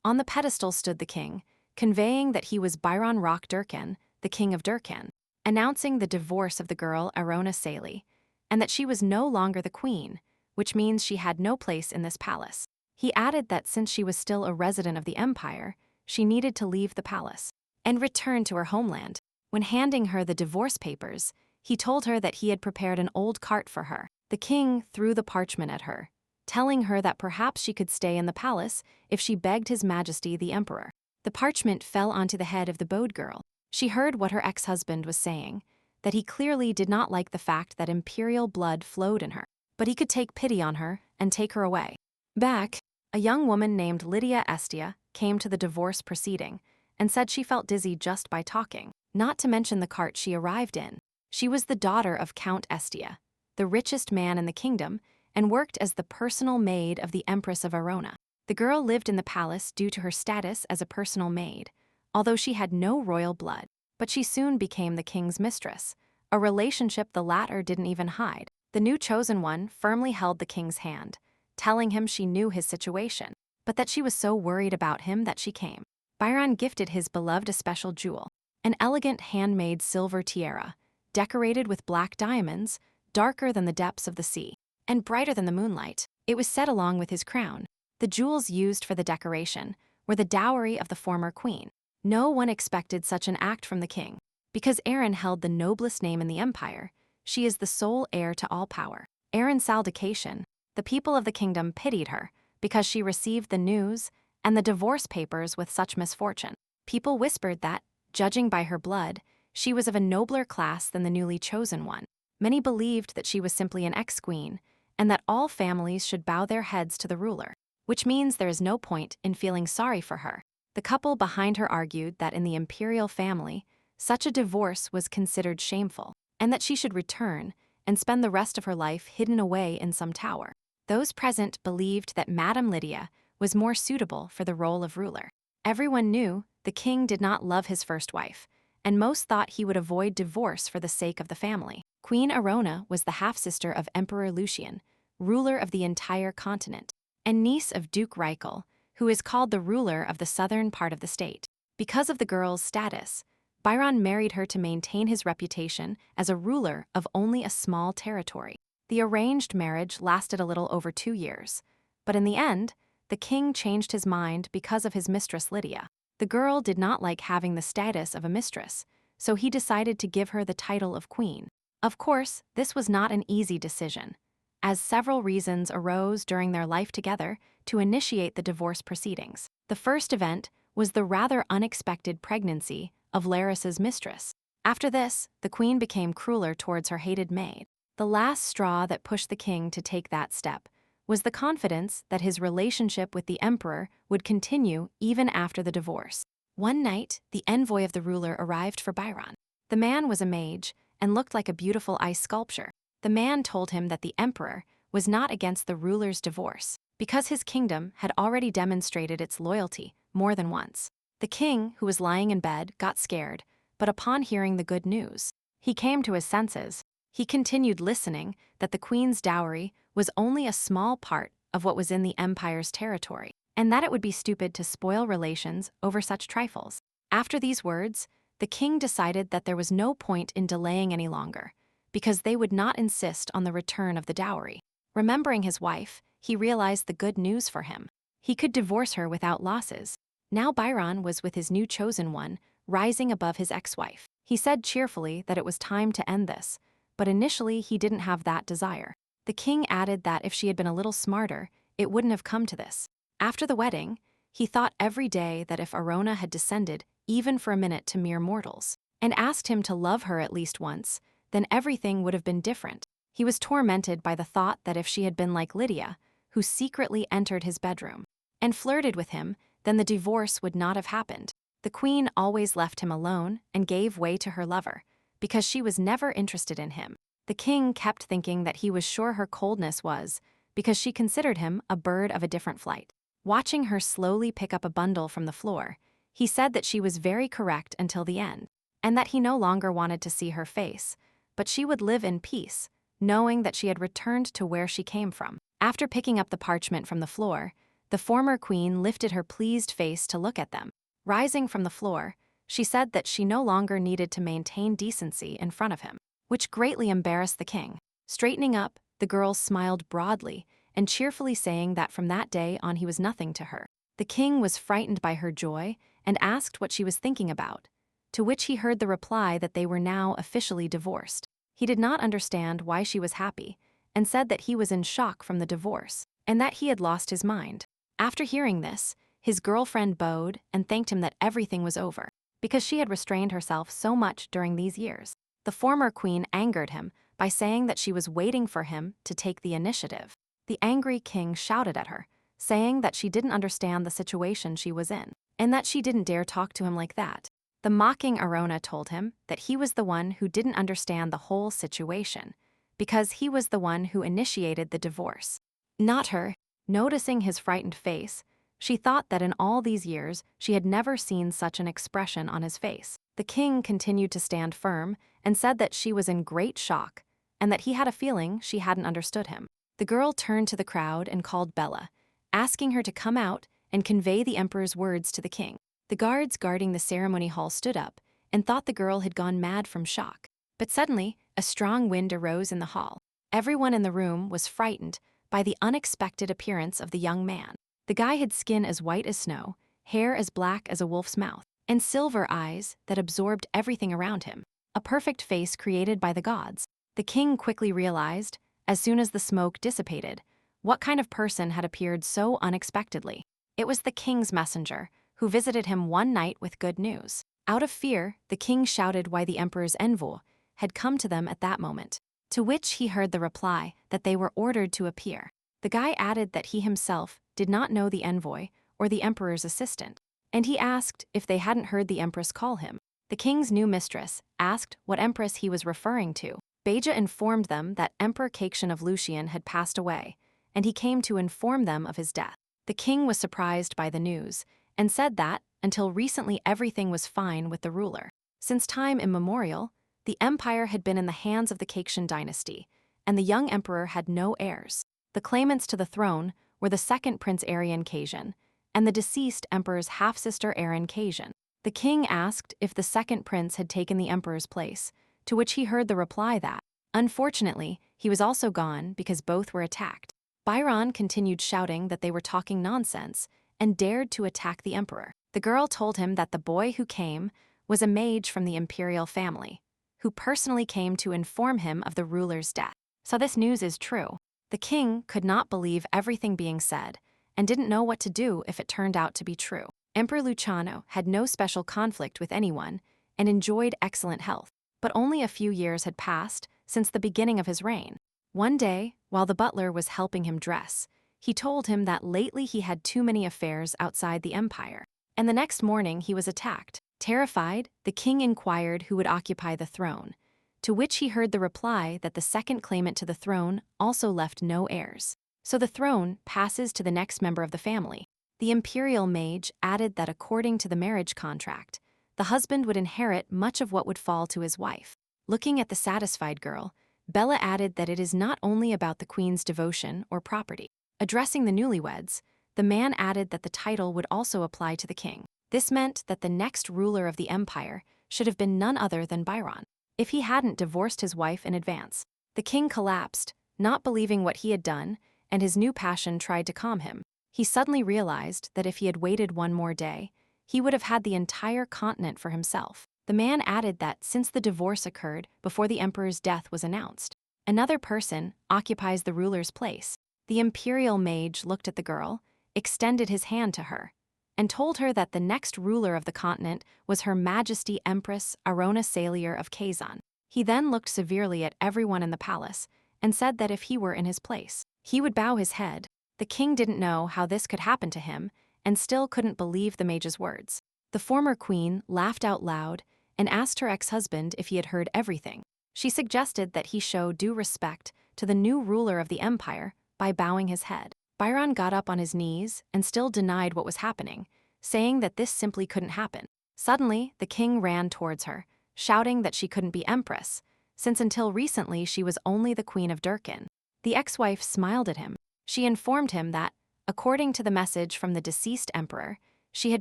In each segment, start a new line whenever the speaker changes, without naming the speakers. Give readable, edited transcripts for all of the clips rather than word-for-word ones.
On the pedestal stood the king, conveying that he was Byron Rock Durkan, the king of Durkan, announcing the divorce of the girl Arona Saley, and that she was no longer the queen, which means she had no place in this palace. He added that since she was still a resident of the empire, she needed to leave the palace and return to her homeland. When handing her the divorce papers, he told her that he had prepared an old cart for her. The king threw the parchment at her, telling her that perhaps she could stay in the palace if she begged His Majesty the Emperor. The parchment fell onto the head of the bowed girl. She heard what her ex-husband was saying, that he clearly did not like the fact that imperial blood flowed in her, but he could take pity on her and take her away. Back, a young woman named Lydia Estia came to the divorce proceeding and said she felt dizzy just by talking, not to mention the cart she arrived in. She was the daughter of Count Estia, the richest man in the kingdom, and worked as the personal maid of the Empress of Arona. The girl lived in the palace due to her status as a personal maid, although she had no royal blood, but she soon became the king's mistress, a relationship the latter didn't even hide. The new chosen one firmly held the king's hand, telling him she knew his situation, but that she was so worried about him that she came. Byron gifted his beloved a special jewel, an elegant handmade silver tiara, decorated with black diamonds, darker than the depths of the sea, and brighter than the moonlight. It was set along with his crown. The jewels used for the decoration were the dowry of the former queen. No one expected such an act from the king. Because Erin held the noblest name in the empire, she is the sole heir to all power. Erin's saldication, the people of the kingdom pitied her because she received the news and the divorce papers with such misfortune. People whispered that, judging by her blood, she was of a nobler class than the newly chosen one. Many believed that she was simply an ex-queen and that all families should bow their heads to the ruler, which means there is no point in feeling sorry for her. The couple behind her argued that in the imperial family, such a divorce was considered shameful, and that she should return and spend the rest of her life hidden away in some tower. Those present believed that Madame Lydia was more suitable for the role of ruler. Everyone knew the king did not love his first wife, and most thought he would avoid divorce for the sake of the family. Queen Arona was the half-sister of Emperor Lucian, ruler of the entire continent, and niece of Duke Reichel, who is called the ruler of the southern part of the state. Because of the girl's status, Byron married her to maintain his reputation as a ruler of only a small territory. The arranged marriage lasted a little over 2 years, but in the end, the king changed his mind because of his mistress Lydia. The girl did not like having the status of a mistress, so he decided to give her the title of queen. Of course, this was not an easy decision, as several reasons arose during their life together to initiate the divorce proceedings. The first event was the rather unexpected pregnancy of Larissa's mistress. After this, the queen became crueler towards her hated maid. The last straw that pushed the king to take that step was the confidence that his relationship with the emperor would continue even after the divorce. One night, the envoy of the ruler arrived for Byron. The man was a mage and looked like a beautiful ice sculpture. The man told him that the emperor was not against the ruler's divorce, because his kingdom had already demonstrated its loyalty more than once. The king, who was lying in bed, got scared, but upon hearing the good news, he came to his senses. He continued listening that the queen's dowry was only a small part of what was in the empire's territory, and that it would be stupid to spoil relations over such trifles. After these words, the king decided that there was no point in delaying any longer, because they would not insist on the return of the dowry. Remembering his wife, he realized the good news for him. He could divorce her without losses. Now Byron was with his new chosen one, rising above his ex-wife. He said cheerfully that it was time to end this, but initially he didn't have that desire. The king added that if she had been a little smarter, it wouldn't have come to this. After the wedding, he thought every day that if Arona had descended, even for a minute, to mere mortals, and asked him to love her at least once, then everything would have been different. He was tormented by the thought that if she had been like Lydia, who secretly entered his bedroom and flirted with him, then the divorce would not have happened. The queen always left him alone and gave way to her lover, because she was never interested in him. The king kept thinking that he was sure her coldness was because she considered him a bird of a different flight. Watching her slowly pick up a bundle from the floor, he said that she was very correct until the end, and that he no longer wanted to see her face, but she would live in peace, knowing that she had returned to where she came from. After picking up the parchment from the floor, The former queen lifted her pleased face to look at them. Rising from the floor, she said that she no longer needed to maintain decency in front of him, which greatly embarrassed the king. Straightening up, the girl smiled broadly and cheerfully saying that from that day on he was nothing to her. The king was frightened by her joy and asked what she was thinking about, to which he heard the reply that they were now officially divorced. He did not understand why she was happy and said that he was in shock from the divorce and that he had lost his mind. After hearing this, his girlfriend bowed and thanked him that everything was over, because she had restrained herself so much during these years. The former queen angered him by saying that she was waiting for him to take the initiative. The angry king shouted at her, saying that she didn't understand the situation she was in, and that she didn't dare talk to him like that. The mocking Arona told him that he was the one who didn't understand the whole situation, because he was the one who initiated the divorce, not her. Noticing his frightened face, she thought that in all these years she had never seen such an expression on his face. The king continued to stand firm and said that she was in great shock and that he had a feeling she hadn't understood him. The girl turned to the crowd and called Bella, asking her to come out and convey the emperor's words to the king. The guards guarding the ceremony hall stood up and thought the girl had gone mad from shock. But suddenly, a strong wind arose in the hall. Everyone in the room was frightened by the unexpected appearance of the young man. The guy had skin as white as snow, hair as black as a wolf's mouth, and silver eyes that absorbed everything around him. A perfect face created by the gods. The king quickly realized, as soon as the smoke dissipated, what kind of person had appeared so unexpectedly. It was the king's messenger, who visited him one night with good news. Out of fear, the king shouted why the emperor's envoy had come to them at that moment, to which he heard the reply that they were ordered to appear. The guy added that he himself did not know the envoy or the emperor's assistant, and he asked if they hadn't heard the empress call him. The king's new mistress asked what empress he was referring to. Beja informed them that Emperor Caction of Lucian had passed away, and he came to inform them of his death. The king was surprised by the news and said that, until recently, everything was fine with the ruler. Since time immemorial, the empire had been in the hands of the Caction dynasty, and the young emperor had no heirs. The claimants to the throne were the second Prince Arian Casion and the deceased emperor's half-sister Erin Casion. The king asked if the second prince had taken the emperor's place, to which he heard the reply that, unfortunately, he was also gone because both were attacked. Byron continued shouting that they were talking nonsense and dared to attack the emperor. The girl told him that the boy who came was a mage from the imperial family, who personally came to inform him of the ruler's death. So this news is true. The king could not believe everything being said and didn't know what to do if it turned out to be true. Emperor Luciano had no special conflict with anyone and enjoyed excellent health, but only a few years had passed since the beginning of his reign. One day, while the butler was helping him dress, he told him that lately he had too many affairs outside the empire, and the next morning he was attacked. Terrified, the king inquired who would occupy the throne, to which he heard the reply that the second claimant to the throne also left no heirs. So the throne passes to the next member of the family. The imperial mage added that according to the marriage contract, the husband would inherit much of what would fall to his wife. Looking at the satisfied girl, Bella added that it is not only about the queen's devotion or property. Addressing the newlyweds, the man added that the title would also apply to the king. This meant that the next ruler of the empire should have been none other than Byron, if he hadn't divorced his wife in advance. The king collapsed, not believing what he had done, and his new passion tried to calm him. He suddenly realized that if he had waited one more day, he would have had the entire continent for himself. The man added that since the divorce occurred before the emperor's death was announced, another person occupies the ruler's place. The imperial mage looked at the girl, extended his hand to her, and told her that the next ruler of the continent was Her Majesty Empress Arona Salier of Kazan. He then looked severely at everyone in the palace and said that if he were in his place, he would bow his head. The king didn't know how this could happen to him and still couldn't believe the mage's words. The former queen laughed out loud and asked her ex-husband if he had heard everything. She suggested that he show due respect to the new ruler of the empire by bowing his head. Byron got up on his knees and still denied what was happening, saying that this simply couldn't happen. Suddenly, the king ran towards her, shouting that she couldn't be empress, since until recently she was only the queen of Durkan. The ex-wife smiled at him. She informed him that, According to the message from the deceased emperor, she had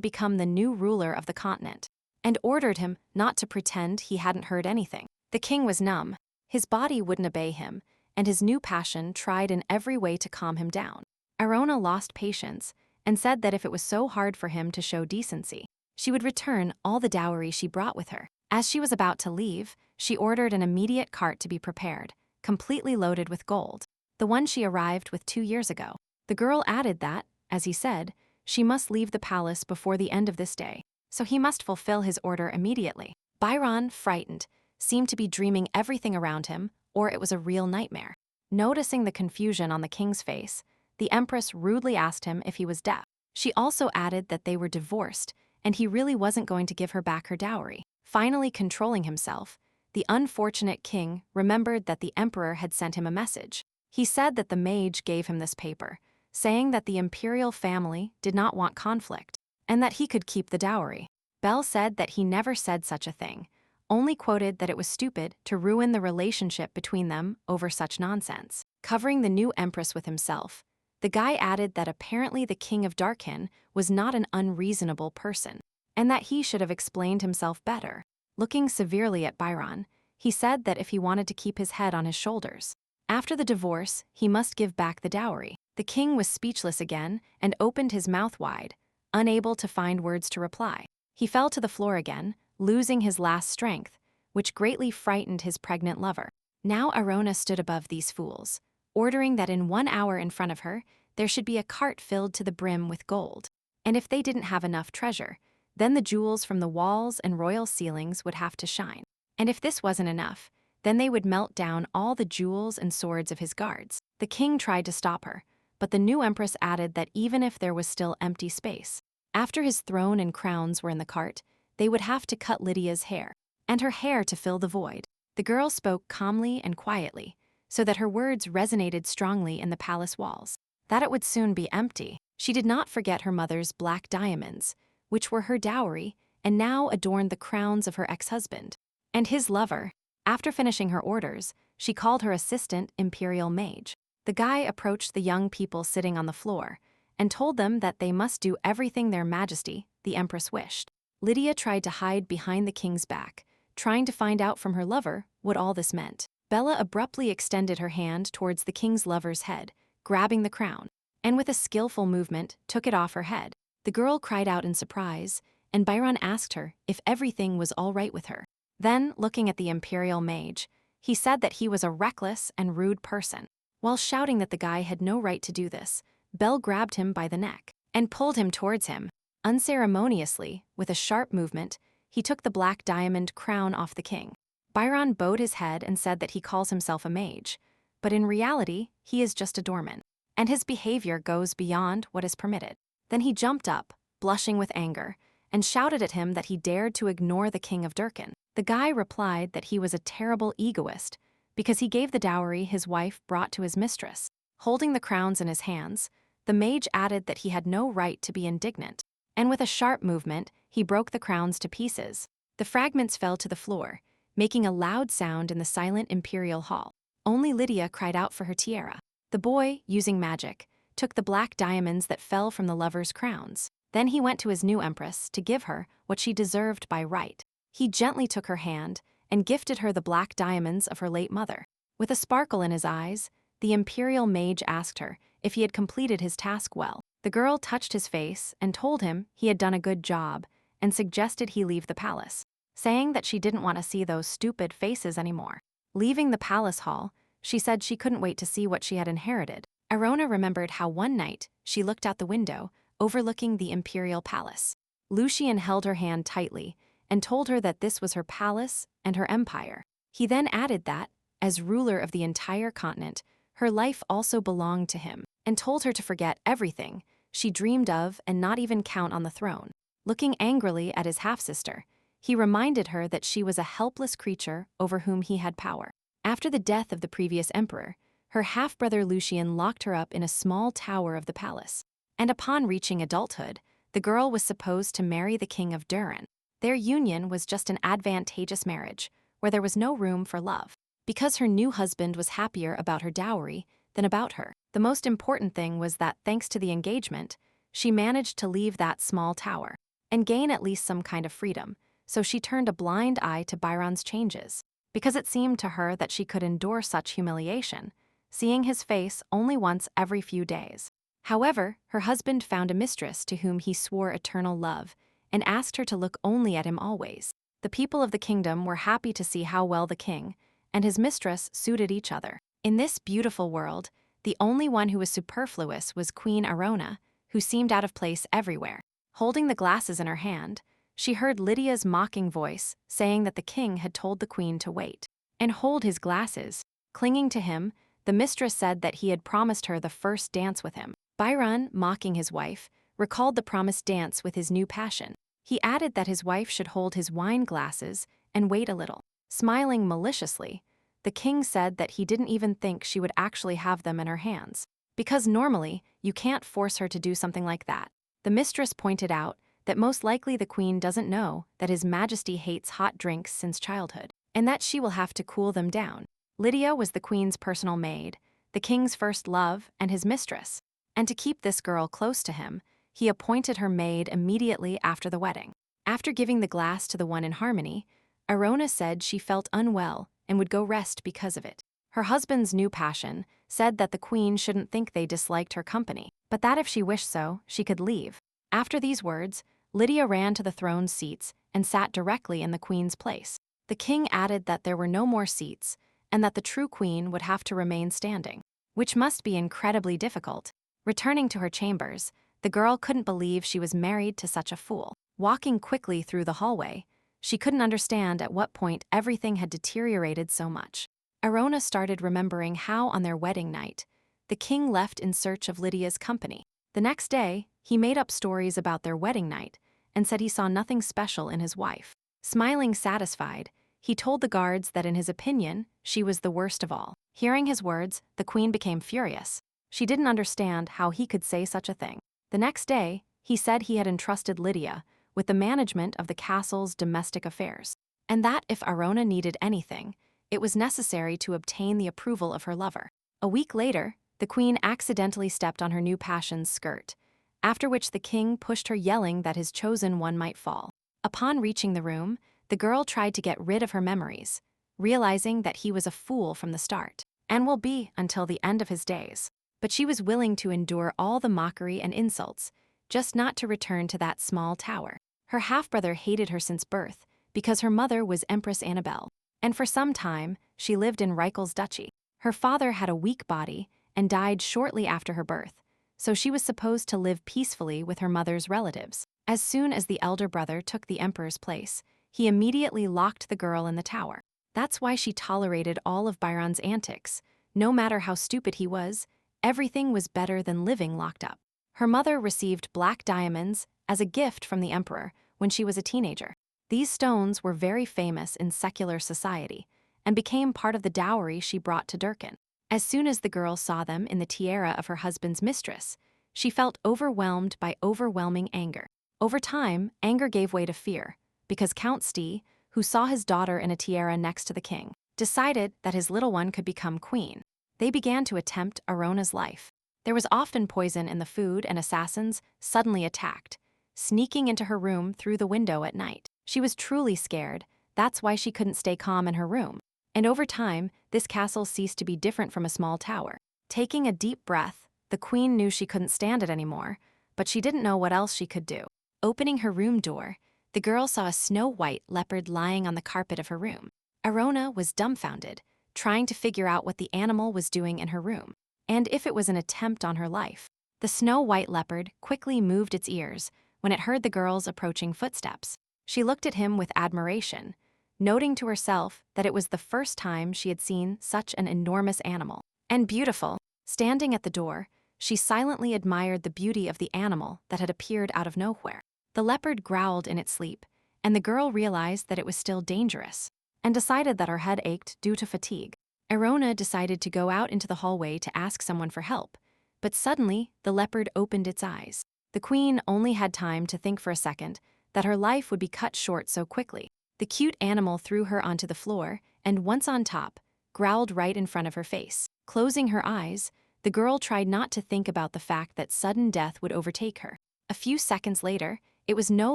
become the new ruler of the continent, and ordered him not to pretend he hadn't heard anything. The king was numb. His body wouldn't obey him, and his new passion tried in every way to calm him down. Arona lost patience and said that if it was so hard for him to show decency, she would return all the dowry she brought with her. As she was about to leave, she ordered an immediate cart to be prepared, completely loaded with gold, the one she arrived with 2 years ago. The girl added that, as he said, she must leave the palace before the end of this day, so he must fulfill his order immediately. Byron, frightened, seemed to be dreaming everything around him, or it was a real nightmare. Noticing the confusion on the king's face, the empress rudely asked him if he was deaf. She also added that they were divorced, and he really wasn't going to give her back her dowry. Finally controlling himself, the unfortunate king remembered that the emperor had sent him a message. He said that the mage gave him this paper, saying that the imperial family did not want conflict, and that he could keep the dowry. Belle said that he never said such a thing, only quoted that it was stupid to ruin the relationship between them over such nonsense. Covering the new empress with himself, the guy added that apparently the king of Darkin was not an unreasonable person, and that he should have explained himself better. Looking severely at Byron, he said that if he wanted to keep his head on his shoulders, after the divorce, he must give back the dowry. The king was speechless again and opened his mouth wide, unable to find words to reply. He fell to the floor again, losing his last strength, which greatly frightened his pregnant lover. Now Arona stood above these fools, ordering that in 1 hour in front of her, there should be a cart filled to the brim with gold. And if they didn't have enough treasure, then the jewels from the walls and royal ceilings would have to shine. And if this wasn't enough, then they would melt down all the jewels and swords of his guards. The king tried to stop her, but the new empress added that even if there was still empty space, after his throne and crowns were in the cart, they would have to cut Lydia's hair, and her hair to fill the void. The girl spoke calmly and quietly, so that her words resonated strongly in the palace walls. That it would soon be empty. She did not forget her mother's black diamonds, which were her dowry and now adorned the crowns of her ex-husband and his lover. After finishing her orders, she called her assistant imperial mage. The guy approached the young people sitting on the floor and told them that they must do everything their majesty, the empress, wished. Lydia tried to hide behind the king's back, trying to find out from her lover what all this meant. Bella abruptly extended her hand towards the king's lover's head, grabbing the crown, and with a skillful movement took it off her head. The girl cried out in surprise, and Byron asked her if everything was all right with her. Then, looking at the imperial mage, he said that he was a reckless and rude person. While shouting that the guy had no right to do this, Belle grabbed him by the neck and pulled him towards him. Unceremoniously, with a sharp movement, he took the black diamond crown off the king. Byron bowed his head and said that he calls himself a mage, but in reality, he is just a doorman, and his behavior goes beyond what is permitted. Then he jumped up, blushing with anger, and shouted at him that he dared to ignore the king of Durkan. The guy replied that he was a terrible egoist because he gave the dowry his wife brought to his mistress. Holding the crowns in his hands, the mage added that he had no right to be indignant, and with a sharp movement, he broke the crowns to pieces. The fragments fell to the floor, making a loud sound in the silent imperial hall. Only Lydia cried out for her tiara. The boy, using magic, took the black diamonds that fell from the lover's crowns. Then he went to his new empress to give her what she deserved by right. He gently took her hand and gifted her the black diamonds of her late mother. With a sparkle in his eyes, the imperial mage asked her if he had completed his task well. The girl touched his face and told him he had done a good job and suggested he leave the palace, saying that she didn't want to see those stupid faces anymore. Leaving the palace hall, she said she couldn't wait to see what she had inherited. Arona remembered how one night she looked out the window overlooking the imperial palace. Lucian held her hand tightly and told her that this was her palace and her empire. He then added that, as ruler of the entire continent, her life also belonged to him, and told her to forget everything she dreamed of and not even count on the throne. Looking angrily at his half-sister, he reminded her that she was a helpless creature over whom he had power. After the death of the previous emperor, her half-brother Lucian locked her up in a small tower of the palace, and upon reaching adulthood, the girl was supposed to marry the king of Durin. Their union was just an advantageous marriage, where there was no room for love, because her new husband was happier about her dowry than about her. The most important thing was that thanks to the engagement, she managed to leave that small tower and gain at least some kind of freedom, so she turned a blind eye to Byron's changes, because it seemed to her that she could endure such humiliation, seeing his face only once every few days. However, her husband found a mistress to whom he swore eternal love and asked her to look only at him always. The people of the kingdom were happy to see how well the king and his mistress suited each other. In this beautiful world, the only one who was superfluous was Queen Arona, who seemed out of place everywhere. Holding the glasses in her hand, she heard Lydia's mocking voice saying that the king had told the queen to wait and hold his glasses. Clinging to him, the mistress said that he had promised her the first dance with him. Byron, mocking his wife, recalled the promised dance with his new passion. He added that his wife should hold his wine glasses and wait a little. Smiling maliciously, the king said that he didn't even think she would actually have them in her hands, because normally you can't force her to do something like that. The mistress pointed out that most likely the queen doesn't know that His Majesty hates hot drinks since childhood, and that she will have to cool them down. Lydia was the queen's personal maid, the king's first love, and his mistress. And to keep this girl close to him, he appointed her maid immediately after the wedding. After giving the glass to the one in harmony, Arona said she felt unwell and would go rest because of it. Her husband's new passion said that the queen shouldn't think they disliked her company, but that if she wished so, she could leave. After these words, Lydia ran to the throne's seats and sat directly in the queen's place. The king added that there were no more seats and that the true queen would have to remain standing, which must be incredibly difficult. Returning to her chambers, the girl couldn't believe she was married to such a fool. Walking quickly through the hallway, she couldn't understand at what point everything had deteriorated so much. Arona started remembering how on their wedding night, the king left in search of Lydia's company. The next day, he made up stories about their wedding night and said he saw nothing special in his wife. Smiling satisfied, he told the guards that in his opinion, she was the worst of all. Hearing his words, the queen became furious. She didn't understand how he could say such a thing. The next day, he said he had entrusted Lydia with the management of the castle's domestic affairs, and that if Arona needed anything, it was necessary to obtain the approval of her lover. A week later, the queen accidentally stepped on her new passion's skirt, after which the king pushed her, yelling that his chosen one might fall. Upon reaching the room, the girl tried to get rid of her memories, realizing that he was a fool from the start, and will be until the end of his days. But she was willing to endure all the mockery and insults, just not to return to that small tower. Her half-brother hated her since birth, because her mother was Empress Annabelle, and for some time, she lived in Reichel's duchy. Her father had a weak body and died shortly after her birth, so she was supposed to live peacefully with her mother's relatives. As soon as the elder brother took the emperor's place, he immediately locked the girl in the tower. That's why she tolerated all of Byron's antics. No matter how stupid he was, everything was better than living locked up. Her mother received black diamonds as a gift from the emperor when she was a teenager. These stones were very famous in secular society and became part of the dowry she brought to Durkan. As soon as the girl saw them in the tiara of her husband's mistress, she felt overwhelmed by overwhelming anger. Over time, anger gave way to fear, because Count Sti, who saw his daughter in a tiara next to the king, decided that his little one could become queen. They began to attempt Arona's life. There was often poison in the food, and assassins suddenly attacked, sneaking into her room through the window at night. She was truly scared. That's why she couldn't stay calm in her room. And over time, this castle ceased to be different from a small tower. Taking a deep breath, the queen knew she couldn't stand it anymore, but she didn't know what else she could do. Opening her room door, the girl saw a snow-white leopard lying on the carpet of her room. Arona was dumbfounded, trying to figure out what the animal was doing in her room, and if it was an attempt on her life. The snow-white leopard quickly moved its ears when it heard the girl's approaching footsteps. She looked at him with admiration, noting to herself that it was the first time she had seen such an enormous animal. And beautiful. Standing at the door, she silently admired the beauty of the animal that had appeared out of nowhere. The leopard growled in its sleep, and the girl realized that it was still dangerous, and decided that her head ached due to fatigue. Arona decided to go out into the hallway to ask someone for help, but suddenly the leopard opened its eyes. The queen only had time to think for a second that her life would be cut short so quickly. The cute animal threw her onto the floor, and once on top, growled right in front of her face. Closing her eyes, the girl tried not to think about the fact that sudden death would overtake her. A few seconds later, it was no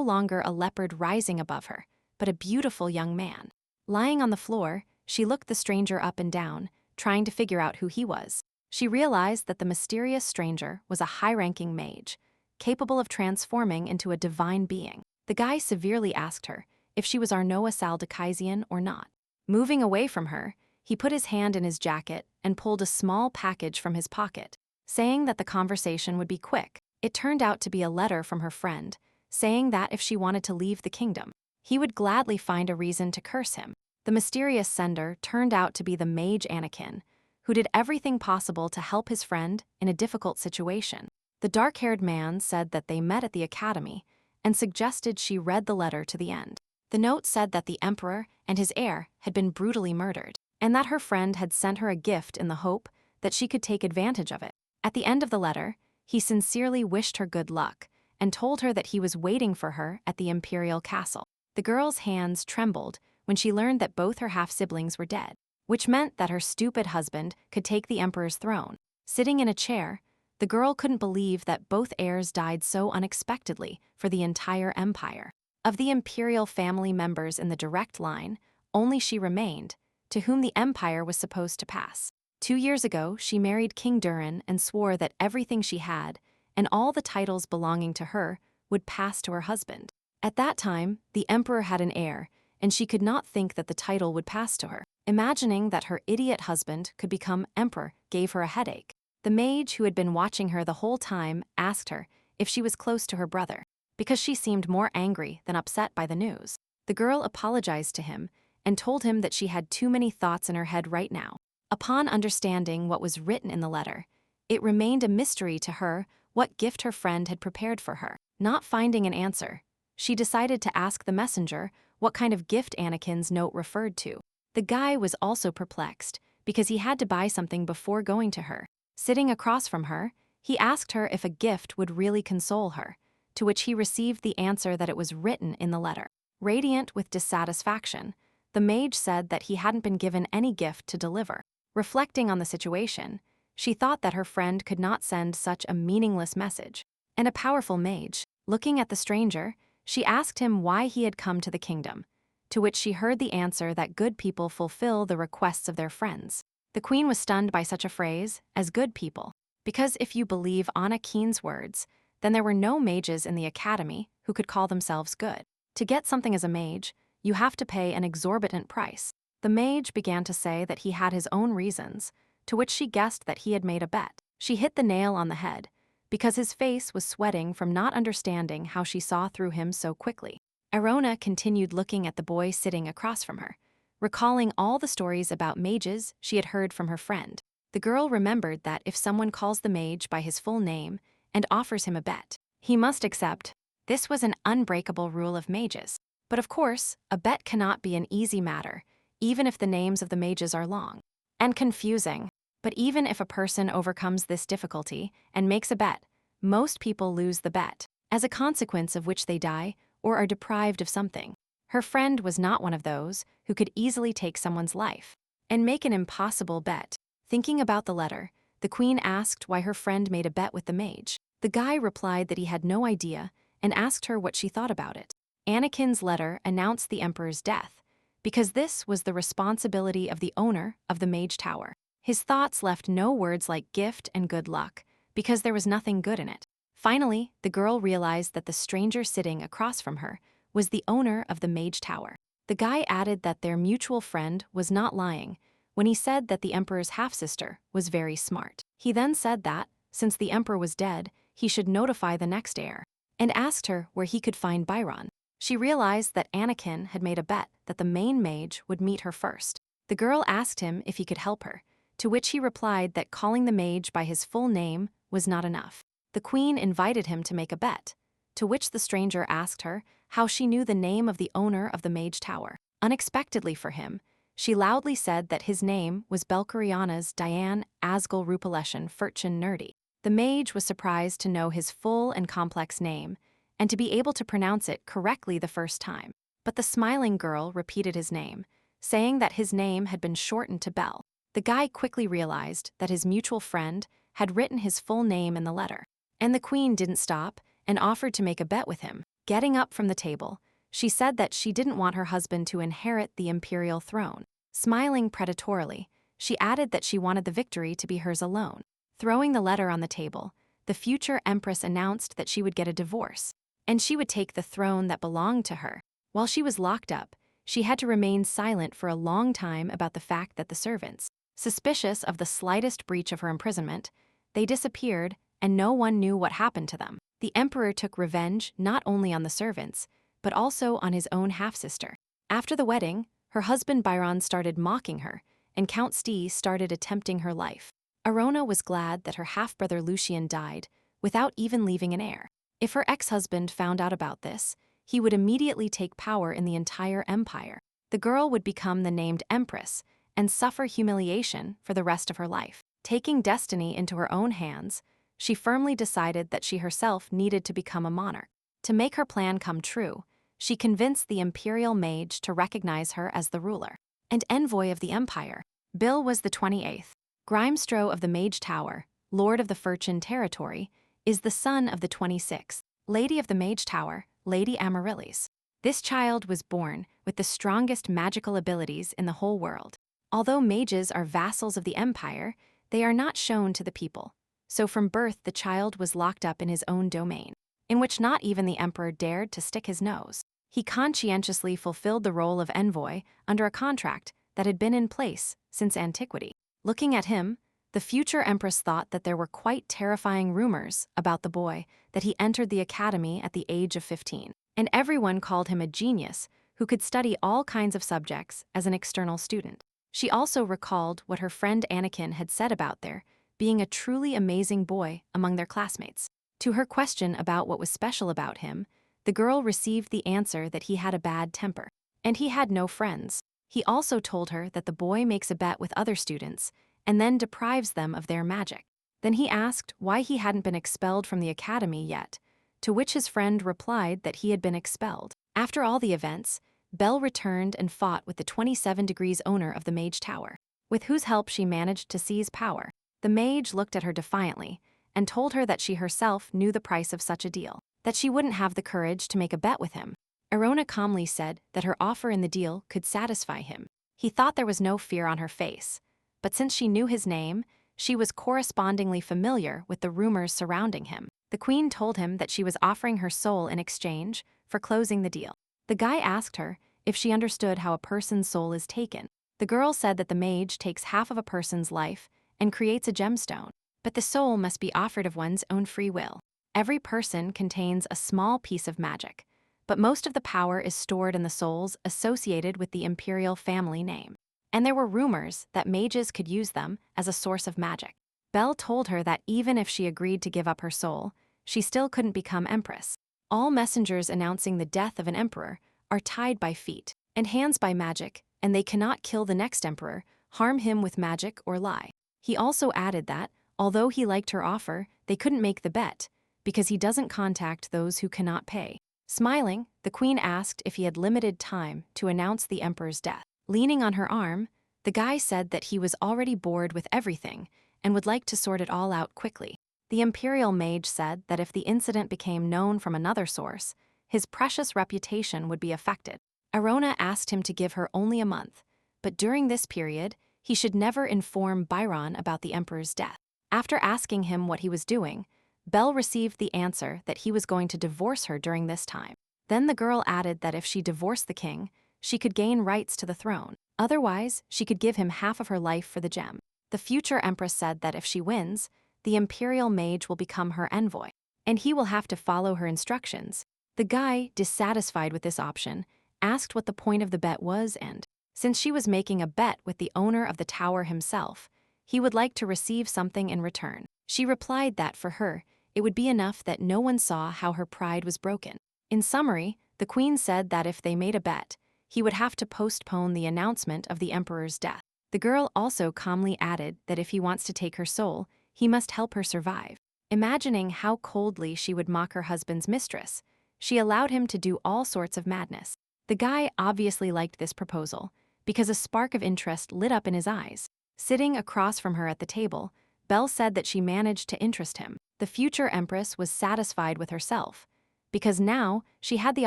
longer a leopard rising above her, but a beautiful young man. Lying on the floor, she looked the stranger up and down, trying to figure out who he was. She realized that the mysterious stranger was a high-ranking mage, capable of transforming into a divine being. The guy severely asked her if she was Arnoa Saldakaisian or not. Moving away from her, he put his hand in his jacket and pulled a small package from his pocket, saying that the conversation would be quick. It turned out to be a letter from her friend, saying that if she wanted to leave the kingdom, he would gladly find a reason to curse him. The mysterious sender turned out to be the mage Anakin, who did everything possible to help his friend in a difficult situation. The dark-haired man said that they met at the academy and suggested she read the letter to the end. The note said that the emperor and his heir had been brutally murdered, and that her friend had sent her a gift in the hope that she could take advantage of it. At the end of the letter, he sincerely wished her good luck and told her that he was waiting for her at the imperial castle. The girl's hands trembled when she learned that both her half-siblings were dead, which meant that her stupid husband could take the emperor's throne. Sitting in a chair, the girl couldn't believe that both heirs died so unexpectedly for the entire empire. Of the imperial family members in the direct line, only she remained, to whom the empire was supposed to pass. 2 years ago, she married King Durin and swore that everything she had, and all the titles belonging to her, would pass to her husband. At that time, the emperor had an heir, and she could not think that the title would pass to her. Imagining that her idiot husband could become emperor gave her a headache. The mage who had been watching her the whole time asked her if she was close to her brother, because she seemed more angry than upset by the news. The girl apologized to him and told him that she had too many thoughts in her head right now. Upon understanding what was written in the letter, it remained a mystery to her what gift her friend had prepared for her. Not finding an answer, she decided to ask the messenger what kind of gift Anakin's note referred to. The guy was also perplexed because he had to buy something before going to her. Sitting across from her, he asked her if a gift would really console her, to which he received the answer that it was written in the letter. Radiant with dissatisfaction, the mage said that he hadn't been given any gift to deliver. Reflecting on the situation, she thought that her friend could not send such a meaningless message. And a powerful mage, looking at the stranger, she asked him why he had come to the kingdom, to which she heard the answer that good people fulfill the requests of their friends. The queen was stunned by such a phrase as good people, because if you believe Anna Keen's words, then there were no mages in the academy who could call themselves good. To get something as a mage, you have to pay an exorbitant price. The mage began to say that he had his own reasons, to which she guessed that he had made a bet. She hit the nail on the head, because his face was sweating from not understanding how she saw through him so quickly. Arona continued looking at the boy sitting across from her, recalling all the stories about mages she had heard from her friend. The girl remembered that if someone calls the mage by his full name and offers him a bet, he must accept. This was an unbreakable rule of mages. But of course, a bet cannot be an easy matter, even if the names of the mages are long and confusing. But even if a person overcomes this difficulty and makes a bet, most people lose the bet, as a consequence of which they die or are deprived of something. Her friend was not one of those who could easily take someone's life and make an impossible bet. Thinking about the letter, the queen asked why her friend made a bet with the mage. The guy replied that he had no idea and asked her what she thought about it. Anakin's letter announced the emperor's death, because this was the responsibility of the owner of the Mage Tower. His thoughts left no words like gift and good luck, because there was nothing good in it. Finally, the girl realized that the stranger sitting across from her was the owner of the Mage Tower. The guy added that their mutual friend was not lying when he said that the emperor's half-sister was very smart. He then said that, since the emperor was dead, he should notify the next heir, and asked her where he could find Byron. She realized that Anakin had made a bet that the main mage would meet her first. The girl asked him if he could help her, to which he replied that calling the mage by his full name was not enough. The queen invited him to make a bet, to which the stranger asked her how she knew the name of the owner of the Mage Tower. Unexpectedly for him, she loudly said that his name was Belkariana's Diane Asgal Rupaleshan Furchin Nerdy. The mage was surprised to know his full and complex name, and to be able to pronounce it correctly the first time. But the smiling girl repeated his name, saying that his name had been shortened to Bell. The guy quickly realized that his mutual friend had written his full name in the letter. And the queen didn't stop and offered to make a bet with him. Getting up from the table, she said that she didn't want her husband to inherit the imperial throne. Smiling predatorily, she added that she wanted the victory to be hers alone. Throwing the letter on the table, the future empress announced that she would get a divorce, and she would take the throne that belonged to her. While she was locked up, she had to remain silent for a long time about the fact that the servants, suspicious of the slightest breach of her imprisonment, they disappeared and no one knew what happened to them. The emperor took revenge not only on the servants, but also on his own half-sister. After the wedding, her husband Byron started mocking her, and Count Stee started attempting her life. Arona was glad that her half-brother Lucien died without even leaving an heir. If her ex-husband found out about this, he would immediately take power in the entire empire. The girl would become the named empress and suffer humiliation for the rest of her life. Taking destiny into her own hands, she firmly decided that she herself needed to become a monarch. To make her plan come true, she convinced the imperial mage to recognize her as the ruler and envoy of the empire. Bill was the 28th. Grimestro of the Mage Tower, Lord of the Furchin territory, is the son of the 26th Lady of the Mage Tower, Lady Amaryllis. This child was born with the strongest magical abilities in the whole world. Although mages are vassals of the empire, they are not shown to the people. So from birth the child was locked up in his own domain, in which not even the emperor dared to stick his nose. He conscientiously fulfilled the role of envoy under a contract that had been in place since antiquity. Looking at him, the future empress thought that there were quite terrifying rumors about the boy that he entered the academy at the age of 15, and everyone called him a genius who could study all kinds of subjects as an external student. She also recalled what her friend Anakin had said about there being a truly amazing boy among their classmates. To her question about what was special about him, the girl received the answer that he had a bad temper, and he had no friends. He also told her that the boy makes a bet with other students and then deprives them of their magic. Then he asked why he hadn't been expelled from the academy yet, to which his friend replied that he had been expelled. After all the events, Belle returned and fought with the 27 degrees owner of the Mage Tower, with whose help she managed to seize power. The mage looked at her defiantly and told her that she herself knew the price of such a deal, that she wouldn't have the courage to make a bet with him. Arona calmly said that her offer in the deal could satisfy him. He thought there was no fear on her face, but since she knew his name, she was correspondingly familiar with the rumors surrounding him. The queen told him that she was offering her soul in exchange for closing the deal. The guy asked her if she understood how a person's soul is taken. The girl said that the mage takes half of a person's life and creates a gemstone, but the soul must be offered of one's own free will. Every person contains a small piece of magic, but most of the power is stored in the souls associated with the imperial family name. And there were rumors that mages could use them as a source of magic. Belle told her that even if she agreed to give up her soul, she still couldn't become empress. All messengers announcing the death of an emperor are tied by feet and hands by magic, and they cannot kill the next emperor, harm him with magic, or lie. He also added that, although he liked her offer, they couldn't make the bet, because he doesn't contact those who cannot pay. Smiling, the queen asked if he had limited time to announce the emperor's death. Leaning on her arm, the guy said that he was already bored with everything and would like to sort it all out quickly. The imperial mage said that if the incident became known from another source, his precious reputation would be affected. Arona asked him to give her only a month, but during this period, he should never inform Byron about the emperor's death. After asking him what he was doing, Belle received the answer that he was going to divorce her during this time. Then the girl added that if she divorced the king, she could gain rights to the throne. Otherwise, she could give him half of her life for the gem. The future empress said that if she wins, the imperial mage will become her envoy, and he will have to follow her instructions. The guy, dissatisfied with this option, asked what the point of the bet was, and, since she was making a bet with the owner of the tower himself, he would like to receive something in return. She replied that for her, it would be enough that no one saw how her pride was broken. In summary, the queen said that if they made a bet, he would have to postpone the announcement of the emperor's death. The girl also calmly added that if he wants to take her soul, he must help her survive. Imagining how coldly she would mock her husband's mistress, she allowed him to do all sorts of madness. The guy obviously liked this proposal, because a spark of interest lit up in his eyes. Sitting across from her at the table, Belle said that she managed to interest him. The future empress was satisfied with herself, because now she had the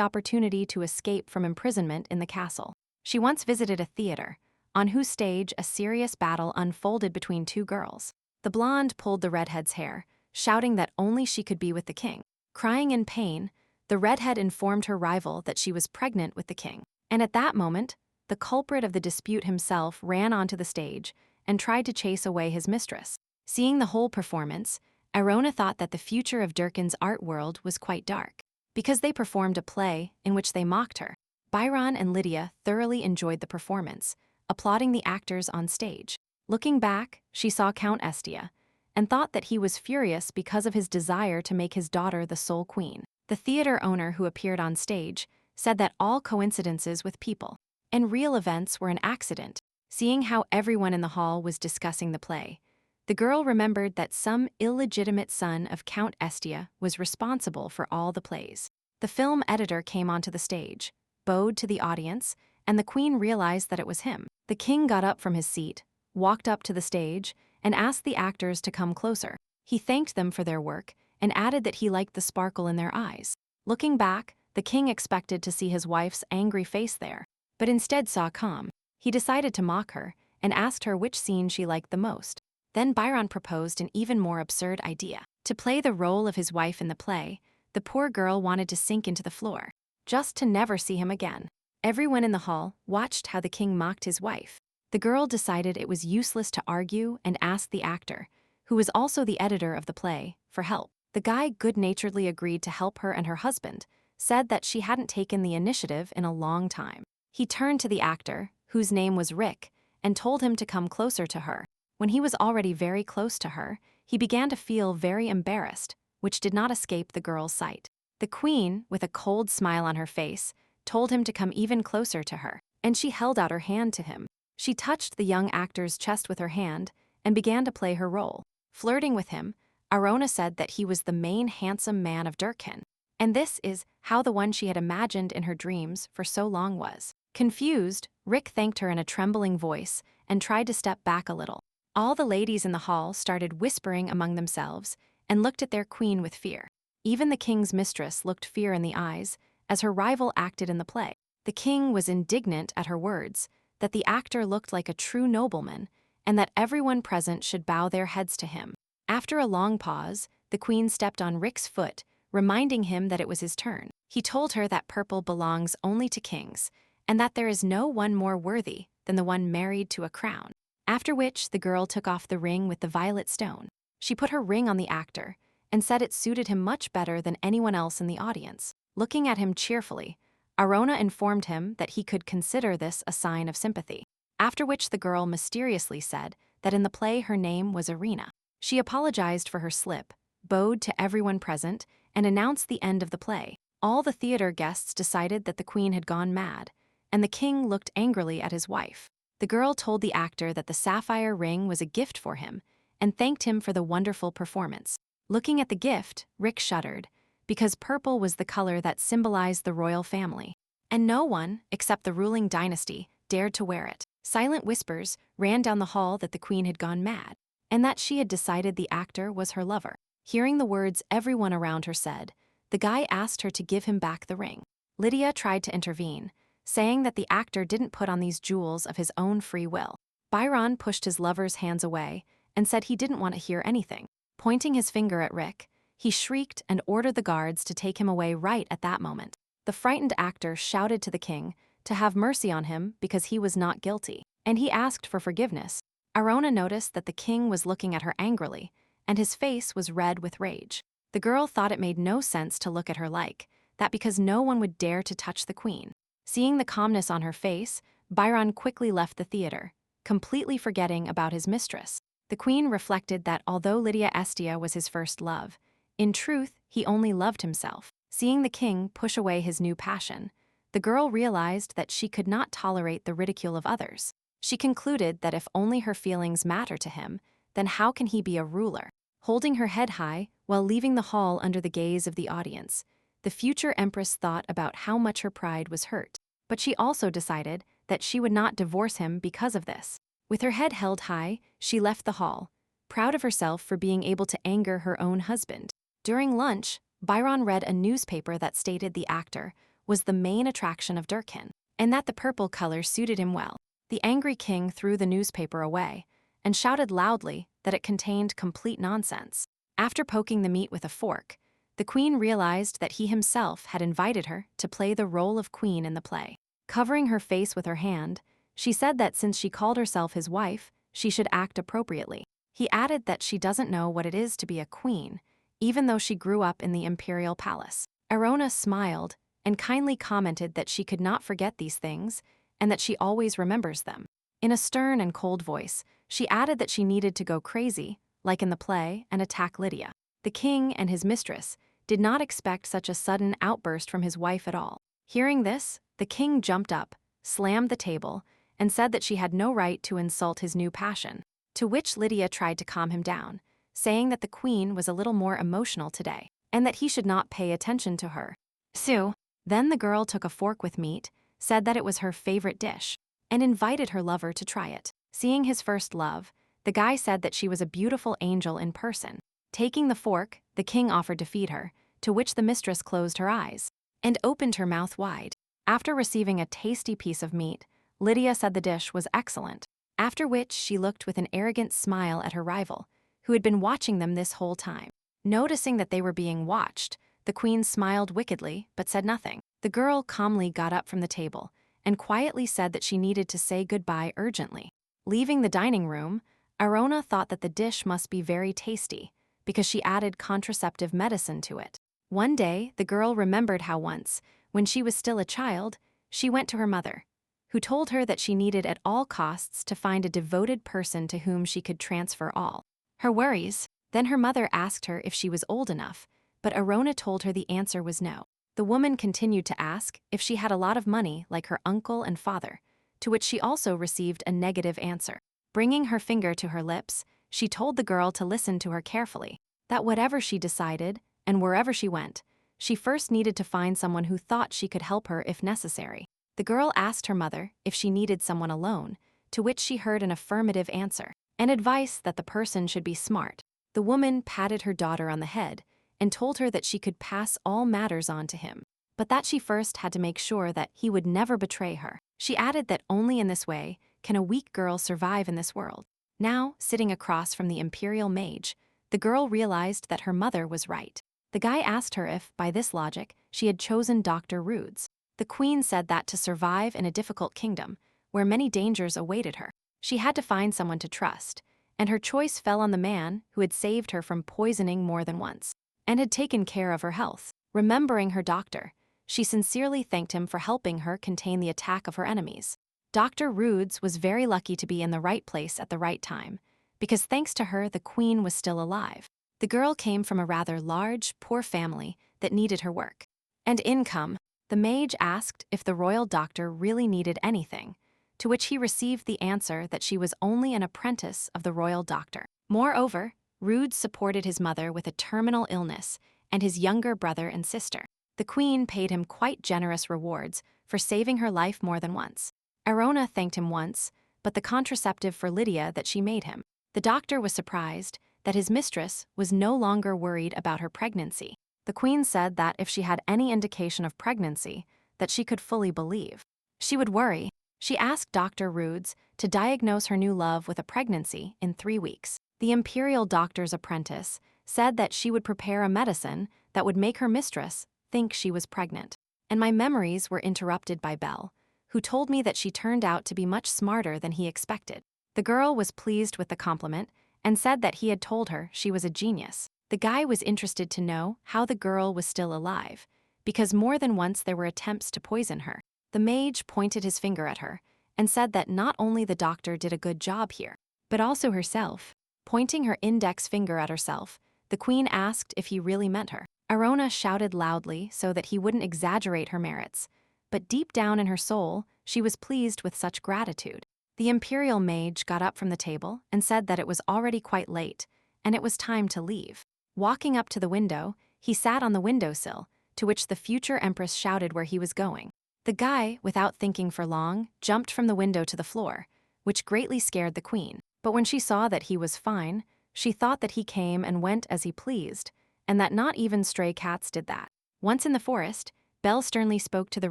opportunity to escape from imprisonment in the castle. She once visited a theater, on whose stage a serious battle unfolded between two girls. The blonde pulled the redhead's hair, shouting that only she could be with the king. Crying in pain, the redhead informed her rival that she was pregnant with the king. And at that moment, the culprit of the dispute himself ran onto the stage and tried to chase away his mistress. Seeing the whole performance, Arona thought that the future of Durkan's art world was quite dark, because they performed a play in which they mocked her. Byron and Lydia thoroughly enjoyed the performance, applauding the actors on stage. Looking back, she saw Count Estia, and thought that he was furious because of his desire to make his daughter the sole queen. The theater owner who appeared on stage said that all coincidences with people and real events were an accident. Seeing how everyone in the hall was discussing the play, the girl remembered that some illegitimate son of Count Estia was responsible for all the plays. The film editor came onto the stage, bowed to the audience, and the queen realized that it was him. The king got up from his seat, walked up to the stage, and asked the actors to come closer. He thanked them for their work and added that he liked the sparkle in their eyes. Looking back, the king expected to see his wife's angry face there, but instead saw calm. He decided to mock her and asked her which scene she liked the most. Then Byron proposed an even more absurd idea. To play the role of his wife in the play, the poor girl wanted to sink into the floor, just to never see him again. Everyone in the hall watched how the king mocked his wife. The girl decided it was useless to argue and asked the actor, who was also the editor of the play, for help. The guy good-naturedly agreed to help her, and her husband said that she hadn't taken the initiative in a long time. He turned to the actor, whose name was Rick, and told him to come closer to her. When he was already very close to her, he began to feel very embarrassed, which did not escape the girl's sight. The queen, with a cold smile on her face, told him to come even closer to her, and she held out her hand to him. She touched the young actor's chest with her hand and began to play her role. Flirting with him, Arona said that he was the main handsome man of Durkan, and this is how the one she had imagined in her dreams for so long was. Confused, Rick thanked her in a trembling voice and tried to step back a little. All the ladies in the hall started whispering among themselves and looked at their queen with fear. Even the king's mistress looked fear in the eyes as her rival acted in the play. The king was indignant at her words, that the actor looked like a true nobleman, and that everyone present should bow their heads to him. After a long pause, the queen stepped on Rick's foot, reminding him that it was his turn. He told her that purple belongs only to kings, and that there is no one more worthy than the one married to a crown. After which, the girl took off the ring with the violet stone. She put her ring on the actor and said it suited him much better than anyone else in the audience. Looking at him cheerfully, Arona informed him that he could consider this a sign of sympathy. After which the girl mysteriously said that in the play her name was Irina. She apologized for her slip, bowed to everyone present, and announced the end of the play. All the theater guests decided that the queen had gone mad, and the king looked angrily at his wife. The girl told the actor that the sapphire ring was a gift for him and thanked him for the wonderful performance. Looking at the gift, Rick shuddered, because purple was the color that symbolized the royal family, and no one, except the ruling dynasty, dared to wear it. Silent whispers ran down the hall that the queen had gone mad, and that she had decided the actor was her lover. Hearing the words everyone around her said, the guy asked her to give him back the ring. Lydia tried to intervene, saying that the actor didn't put on these jewels of his own free will. Byron pushed his lover's hands away and said he didn't want to hear anything. Pointing his finger at Rick, he shrieked and ordered the guards to take him away right at that moment. The frightened actor shouted to the king to have mercy on him because he was not guilty, and he asked for forgiveness. Arona noticed that the king was looking at her angrily, and his face was red with rage. The girl thought it made no sense to look at her like that because no one would dare to touch the queen. Seeing the calmness on her face, Byron quickly left the theater, completely forgetting about his mistress. The queen reflected that although Lydia Estia was his first love, in truth, he only loved himself. Seeing the king push away his new passion, the girl realized that she could not tolerate the ridicule of others. She concluded that if only her feelings matter to him, then how can he be a ruler? Holding her head high while leaving the hall under the gaze of the audience, the future empress thought about how much her pride was hurt. But she also decided that she would not divorce him because of this. With her head held high, she left the hall, proud of herself for being able to anger her own husband. During lunch, Byron read a newspaper that stated the actor was the main attraction of Durkin, and that the purple color suited him well. The angry king threw the newspaper away and shouted loudly that it contained complete nonsense. After poking the meat with a fork, the queen realized that he himself had invited her to play the role of queen in the play. Covering her face with her hand, she said that since she called herself his wife, she should act appropriately. He added that she doesn't know what it is to be a queen, even though she grew up in the imperial palace. Arona smiled and kindly commented that she could not forget these things and that she always remembers them. In a stern and cold voice, she added that she needed to go crazy, like in the play, and attack Lydia. The king and his mistress did not expect such a sudden outburst from his wife at all. Hearing this, the king jumped up, slammed the table, and said that she had no right to insult his new passion, to which Lydia tried to calm him down, saying that the queen was a little more emotional today, and that he should not pay attention to her. Sue. Then the girl took a fork with meat, said that it was her favorite dish, and invited her lover to try it. Seeing his first love, the guy said that she was a beautiful angel in person. Taking the fork, the king offered to feed her, to which the mistress closed her eyes and opened her mouth wide. After receiving a tasty piece of meat, Lydia said the dish was excellent, after which she looked with an arrogant smile at her rival, who had been watching them this whole time. Noticing that they were being watched, the queen smiled wickedly but said nothing. The girl calmly got up from the table and quietly said that she needed to say goodbye urgently. Leaving the dining room, Arona thought that the dish must be very tasty because she added contraceptive medicine to it. One day, the girl remembered how once, when she was still a child, she went to her mother, who told her that she needed at all costs to find a devoted person to whom she could transfer all her worries. Then her mother asked her if she was old enough, but Arona told her the answer was no. The woman continued to ask if she had a lot of money like her uncle and father, to which she also received a negative answer. Bringing her finger to her lips, she told the girl to listen to her carefully, that whatever she decided, and wherever she went, she first needed to find someone who thought she could help her if necessary. The girl asked her mother if she needed someone alone, to which she heard an affirmative answer, and advice that the person should be smart. The woman patted her daughter on the head and told her that she could pass all matters on to him, but that she first had to make sure that he would never betray her. She added that only in this way can a weak girl survive in this world. Now, sitting across from the imperial mage, the girl realized that her mother was right. The guy asked her if, by this logic, she had chosen Dr. Rude's. The queen said that to survive in a difficult kingdom, where many dangers awaited her, she had to find someone to trust, and her choice fell on the man who had saved her from poisoning more than once, and had taken care of her health. Remembering her doctor, she sincerely thanked him for helping her contain the attack of her enemies. Dr. Rude's was very lucky to be in the right place at the right time, because thanks to her, the queen was still alive. The girl came from a rather large, poor family that needed her work and income. The mage asked if the royal doctor really needed anything, to which he received the answer that she was only an apprentice of the royal doctor. Moreover, Rude supported his mother with a terminal illness and his younger brother and sister. The queen paid him quite generous rewards for saving her life more than once. Arona thanked him once, but the contraceptive for Lydia that she made him. The doctor was surprised that his mistress was no longer worried about her pregnancy. The queen said that if she had any indication of pregnancy, that she could fully believe she would worry. She asked Dr. Rude's to diagnose her new love with a pregnancy in 3 weeks. The imperial doctor's apprentice said that she would prepare a medicine that would make her mistress think she was pregnant. And my memories were interrupted by Belle, who told me that she turned out to be much smarter than he expected. The girl was pleased with the compliment and said that he had told her she was a genius. The guy was interested to know how the girl was still alive, because more than once there were attempts to poison her. The mage pointed his finger at her and said that not only the doctor did a good job here, but also herself. Pointing her index finger at herself, the queen asked if he really meant her. Arona shouted loudly so that he wouldn't exaggerate her merits, but deep down in her soul, she was pleased with such gratitude. The imperial mage got up from the table and said that it was already quite late, and it was time to leave. Walking up to the window, he sat on the windowsill, to which the future empress shouted where he was going. The guy, without thinking for long, jumped from the window to the floor, which greatly scared the queen. But when she saw that he was fine, she thought that he came and went as he pleased, and that not even stray cats did that. Once in the forest, Belle sternly spoke to the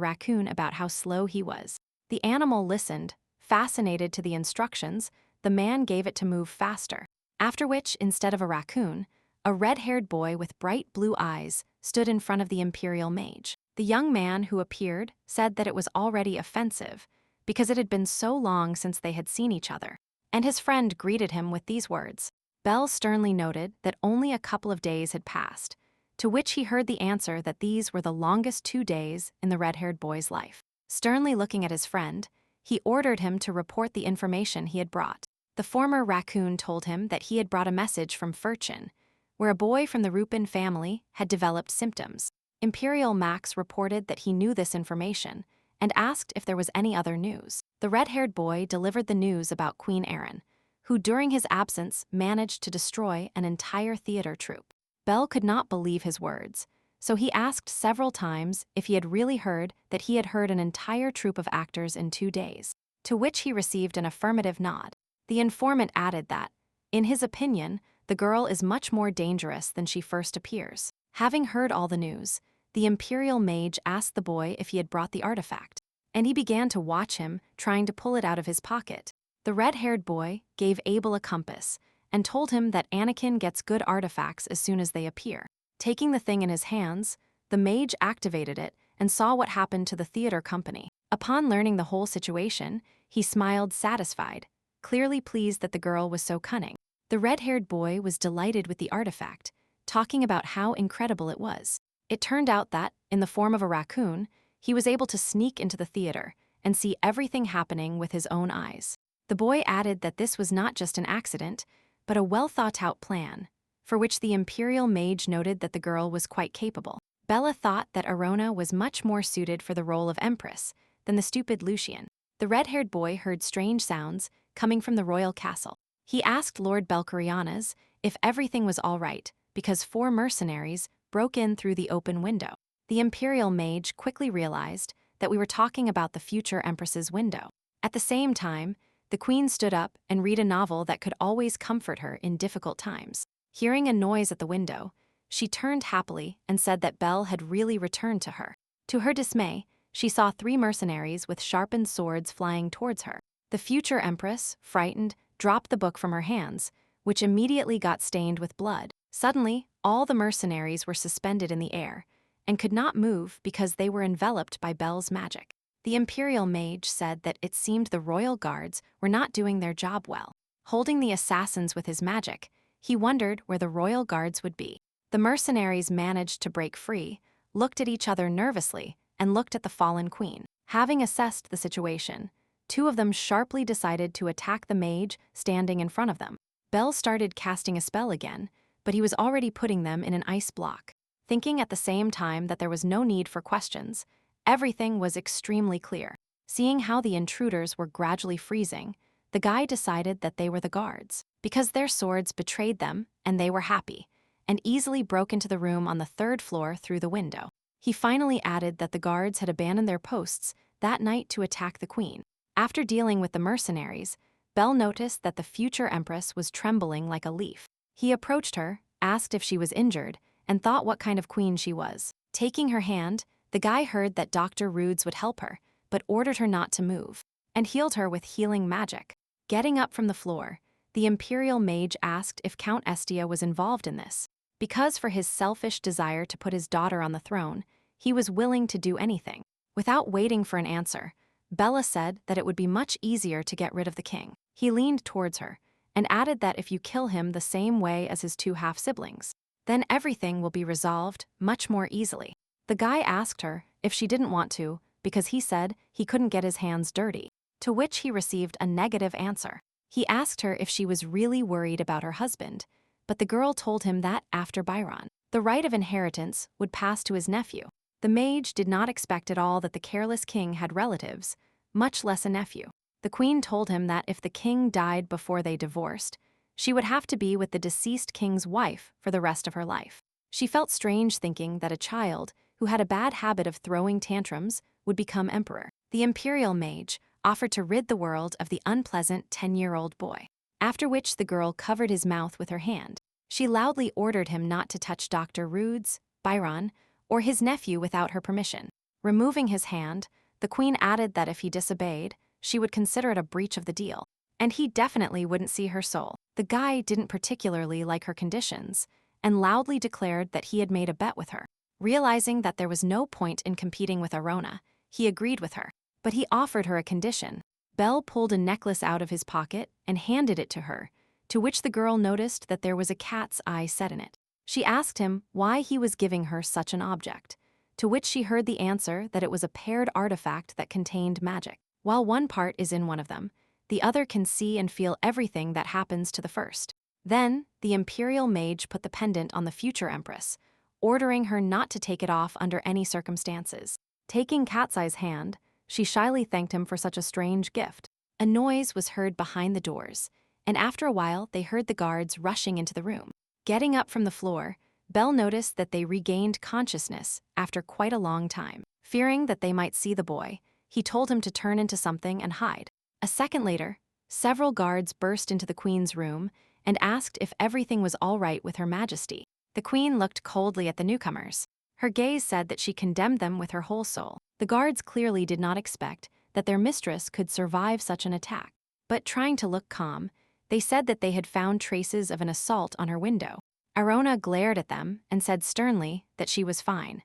raccoon about how slow he was. The animal listened, fascinated to the instructions the man gave it to move faster. After which, instead of a raccoon, a red-haired boy with bright blue eyes stood in front of the imperial mage. The young man who appeared said that it was already offensive because it had been so long since they had seen each other, and his friend greeted him with these words. Belle sternly noted that only a couple of days had passed, to which he heard the answer that these were the longest 2 days in the red-haired boy's life. Sternly looking at his friend, he ordered him to report the information he had brought. The former raccoon told him that he had brought a message from Furchin, where a boy from the Rupin family had developed symptoms. Imperial Max reported that he knew this information and asked if there was any other news. The red-haired boy delivered the news about Queen Erin, who during his absence managed to destroy an entire theater troupe. Belle could not believe his words, so he asked several times if he had really heard that he had heard an entire troupe of actors in 2 days, to which he received an affirmative nod. The informant added that, in his opinion, the girl is much more dangerous than she first appears. Having heard all the news, the imperial mage asked the boy if he had brought the artifact, and he began to watch him trying to pull it out of his pocket. The red-haired boy gave Abel a compass and told him that Anakin gets good artifacts as soon as they appear. Taking the thing in his hands, the mage activated it and saw what happened to the theater company. Upon learning the whole situation, he smiled satisfied, clearly pleased that the girl was so cunning. The red-haired boy was delighted with the artifact, talking about how incredible it was. It turned out that, in the form of a raccoon, he was able to sneak into the theater and see everything happening with his own eyes. The boy added that this was not just an accident, but a well-thought-out plan, for which the imperial mage noted that the girl was quite capable. Bella thought that Arona was much more suited for the role of empress than the stupid Lucian. The red-haired boy heard strange sounds coming from the royal castle. He asked Lord Belcarianas if everything was all right, because 4 mercenaries broke in through the open window. The imperial mage quickly realized that we were talking about the future empress's window. At the same time, the queen stood up and read a novel that could always comfort her in difficult times. Hearing a noise at the window, she turned happily and said that Belle had really returned to her. To her dismay, she saw 3 mercenaries with sharpened swords flying towards her. The future empress, frightened, dropped the book from her hands, which immediately got stained with blood. Suddenly, all the mercenaries were suspended in the air and could not move because they were enveloped by Belle's magic. The imperial mage said that it seemed the royal guards were not doing their job well. Holding the assassins with his magic, he wondered where the royal guards would be. The mercenaries managed to break free, looked at each other nervously, and looked at the fallen queen. Having assessed the situation, 2 of them sharply decided to attack the mage standing in front of them. Belle started casting a spell again, but he was already putting them in an ice block. Thinking at the same time that there was no need for questions, everything was extremely clear. Seeing how the intruders were gradually freezing, the guy decided that they were the guards, because their swords betrayed them and they were happy, and easily broke into the room on the 3rd floor through the window. He finally added that the guards had abandoned their posts that night to attack the queen. After dealing with the mercenaries, Belle noticed that the future empress was trembling like a leaf. He approached her, asked if she was injured, and thought what kind of queen she was. Taking her hand, the guy heard that Dr. Rudes would help her, but ordered her not to move, and healed her with healing magic. Getting up from the floor, the imperial mage asked if Count Estia was involved in this. Because for his selfish desire to put his daughter on the throne, he was willing to do anything. Without waiting for an answer, Bella said that it would be much easier to get rid of the king. He leaned towards her and added that if you kill him the same way as his 2 half-siblings, then everything will be resolved much more easily. The guy asked her if she didn't want to because he said he couldn't get his hands dirty, to which he received a negative answer. He asked her if she was really worried about her husband, but the girl told him that after Byron, the right of inheritance would pass to his nephew. The mage did not expect at all that the careless king had relatives, much less a nephew. The queen told him that if the king died before they divorced, she would have to be with the deceased king's wife for the rest of her life. She felt strange thinking that a child who had a bad habit of throwing tantrums would become emperor. The imperial mage offered to rid the world of the unpleasant 10-year-old boy. after which the girl covered his mouth with her hand. She loudly ordered him not to touch Dr. Rude's, Byron, or his nephew without her permission. Removing his hand, the queen added that if he disobeyed, she would consider it a breach of the deal. And he definitely wouldn't see her soul. The guy didn't particularly like her conditions, and loudly declared that he had made a bet with her. Realizing that there was no point in competing with Arona, he agreed with her. But he offered her a condition. Belle pulled a necklace out of his pocket and handed it to her, to which the girl noticed that there was a cat's eye set in it. She asked him why he was giving her such an object, to which she heard the answer that it was a paired artifact that contained magic. While one part is in one of them, the other can see and feel everything that happens to the first. Then, the imperial mage put the pendant on the future empress, ordering her not to take it off under any circumstances. Taking Cat's Eye's hand, she shyly thanked him for such a strange gift. A noise was heard behind the doors, and after a while they heard the guards rushing into the room. Getting up from the floor, Belle noticed that they regained consciousness after quite a long time. Fearing that they might see the boy, he told him to turn into something and hide. A second later, several guards burst into the queen's room and asked if everything was all right with Her Majesty. The queen looked coldly at the newcomers. Her gaze said that she condemned them with her whole soul. The guards clearly did not expect that their mistress could survive such an attack. But trying to look calm, they said that they had found traces of an assault on her window. Arona glared at them and said sternly that she was fine.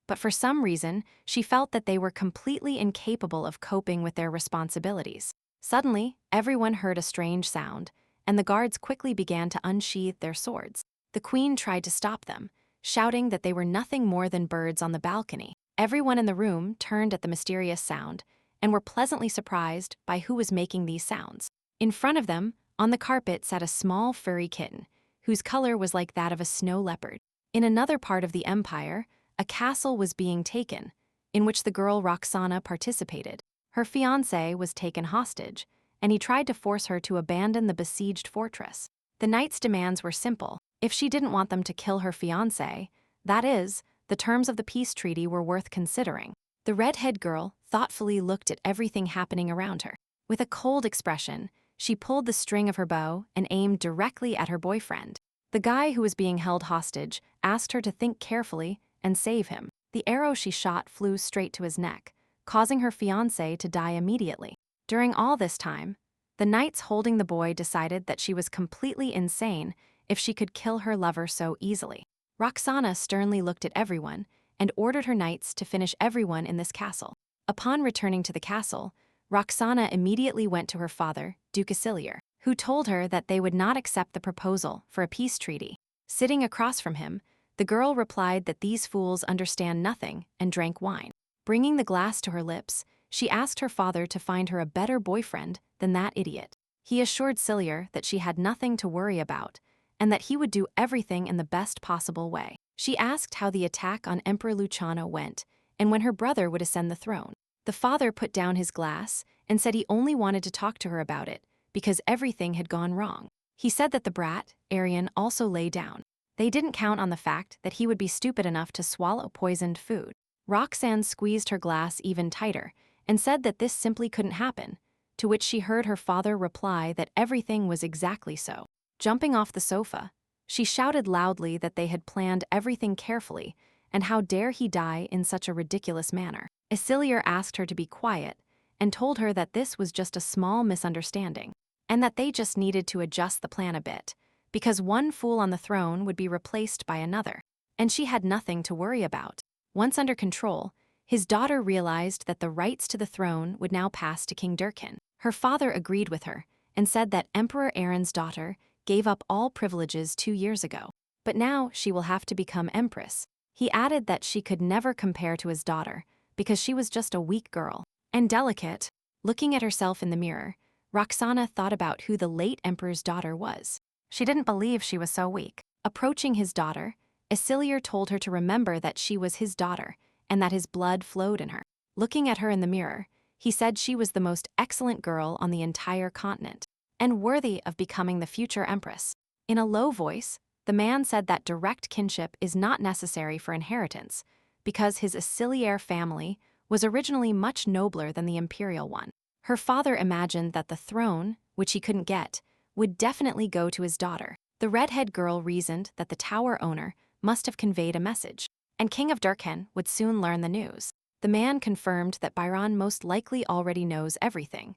But for some reason, she felt that they were completely incapable of coping with their responsibilities. Suddenly, everyone heard a strange sound, and the guards quickly began to unsheathe their swords. The queen tried to stop them, shouting that they were nothing more than birds on the balcony. Everyone in the room turned at the mysterious sound and were pleasantly surprised by who was making these sounds. In front of them, on the carpet sat a small furry kitten, whose color was like that of a snow leopard. In another part of the empire, a castle was being taken, in which the girl Roxana participated. Her fiancé was taken hostage, and he tried to force her to abandon the besieged fortress. The knight's demands were simple. If she didn't want them to kill her fiancé, that is, the terms of the peace treaty were worth considering. The redhead girl thoughtfully looked at everything happening around her. With a cold expression, she pulled the string of her bow and aimed directly at her boyfriend. The guy who was being held hostage asked her to think carefully and save him. The arrow she shot flew straight to his neck, causing her fiancé to die immediately. During all this time, the knights holding the boy decided that she was completely insane if she could kill her lover so easily. Roxana sternly looked at everyone and ordered her knights to finish everyone in this castle. Upon returning to the castle, Roxana immediately went to her father, Duke Isilier, who told her that they would not accept the proposal for a peace treaty. Sitting across from him, the girl replied that these fools understand nothing and drank wine. Bringing the glass to her lips, she asked her father to find her a better boyfriend than that idiot. He assured Silier that she had nothing to worry about and that he would do everything in the best possible way. She asked how the attack on Emperor Luciano went and when her brother would ascend the throne. The father put down his glass and said he only wanted to talk to her about it because everything had gone wrong. He said that the brat, Arian, also lay down. They didn't count on the fact that he would be stupid enough to swallow poisoned food. Roxanne squeezed her glass even tighter and said that this simply couldn't happen, to which she heard her father reply that everything was exactly so. Jumping off the sofa, she shouted loudly that they had planned everything carefully and how dare he die in such a ridiculous manner. Isilier asked her to be quiet and told her that this was just a small misunderstanding and that they just needed to adjust the plan a bit because one fool on the throne would be replaced by another, and she had nothing to worry about. Once under control, his daughter realized that the rights to the throne would now pass to King Durkin. Her father agreed with her and said that Emperor Aaron's daughter gave up all privileges 2 years ago, but now she will have to become empress. He added that she could never compare to his daughter because she was just a weak girl and delicate. Looking at herself in the mirror, Roxana thought about who the late emperor's daughter was. She didn't believe she was so weak. Approaching his daughter, Isilier told her to remember that she was his daughter and that his blood flowed in her. Looking at her in the mirror, he said she was the most excellent girl on the entire continent and worthy of becoming the future empress. In a low voice, the man said that direct kinship is not necessary for inheritance because his Isilier family was originally much nobler than the imperial one. Her father imagined that the throne, which he couldn't get, would definitely go to his daughter. The redhead girl reasoned that the tower owner must have conveyed a message, and King of Durkan would soon learn the news. The man confirmed that Byron most likely already knows everything,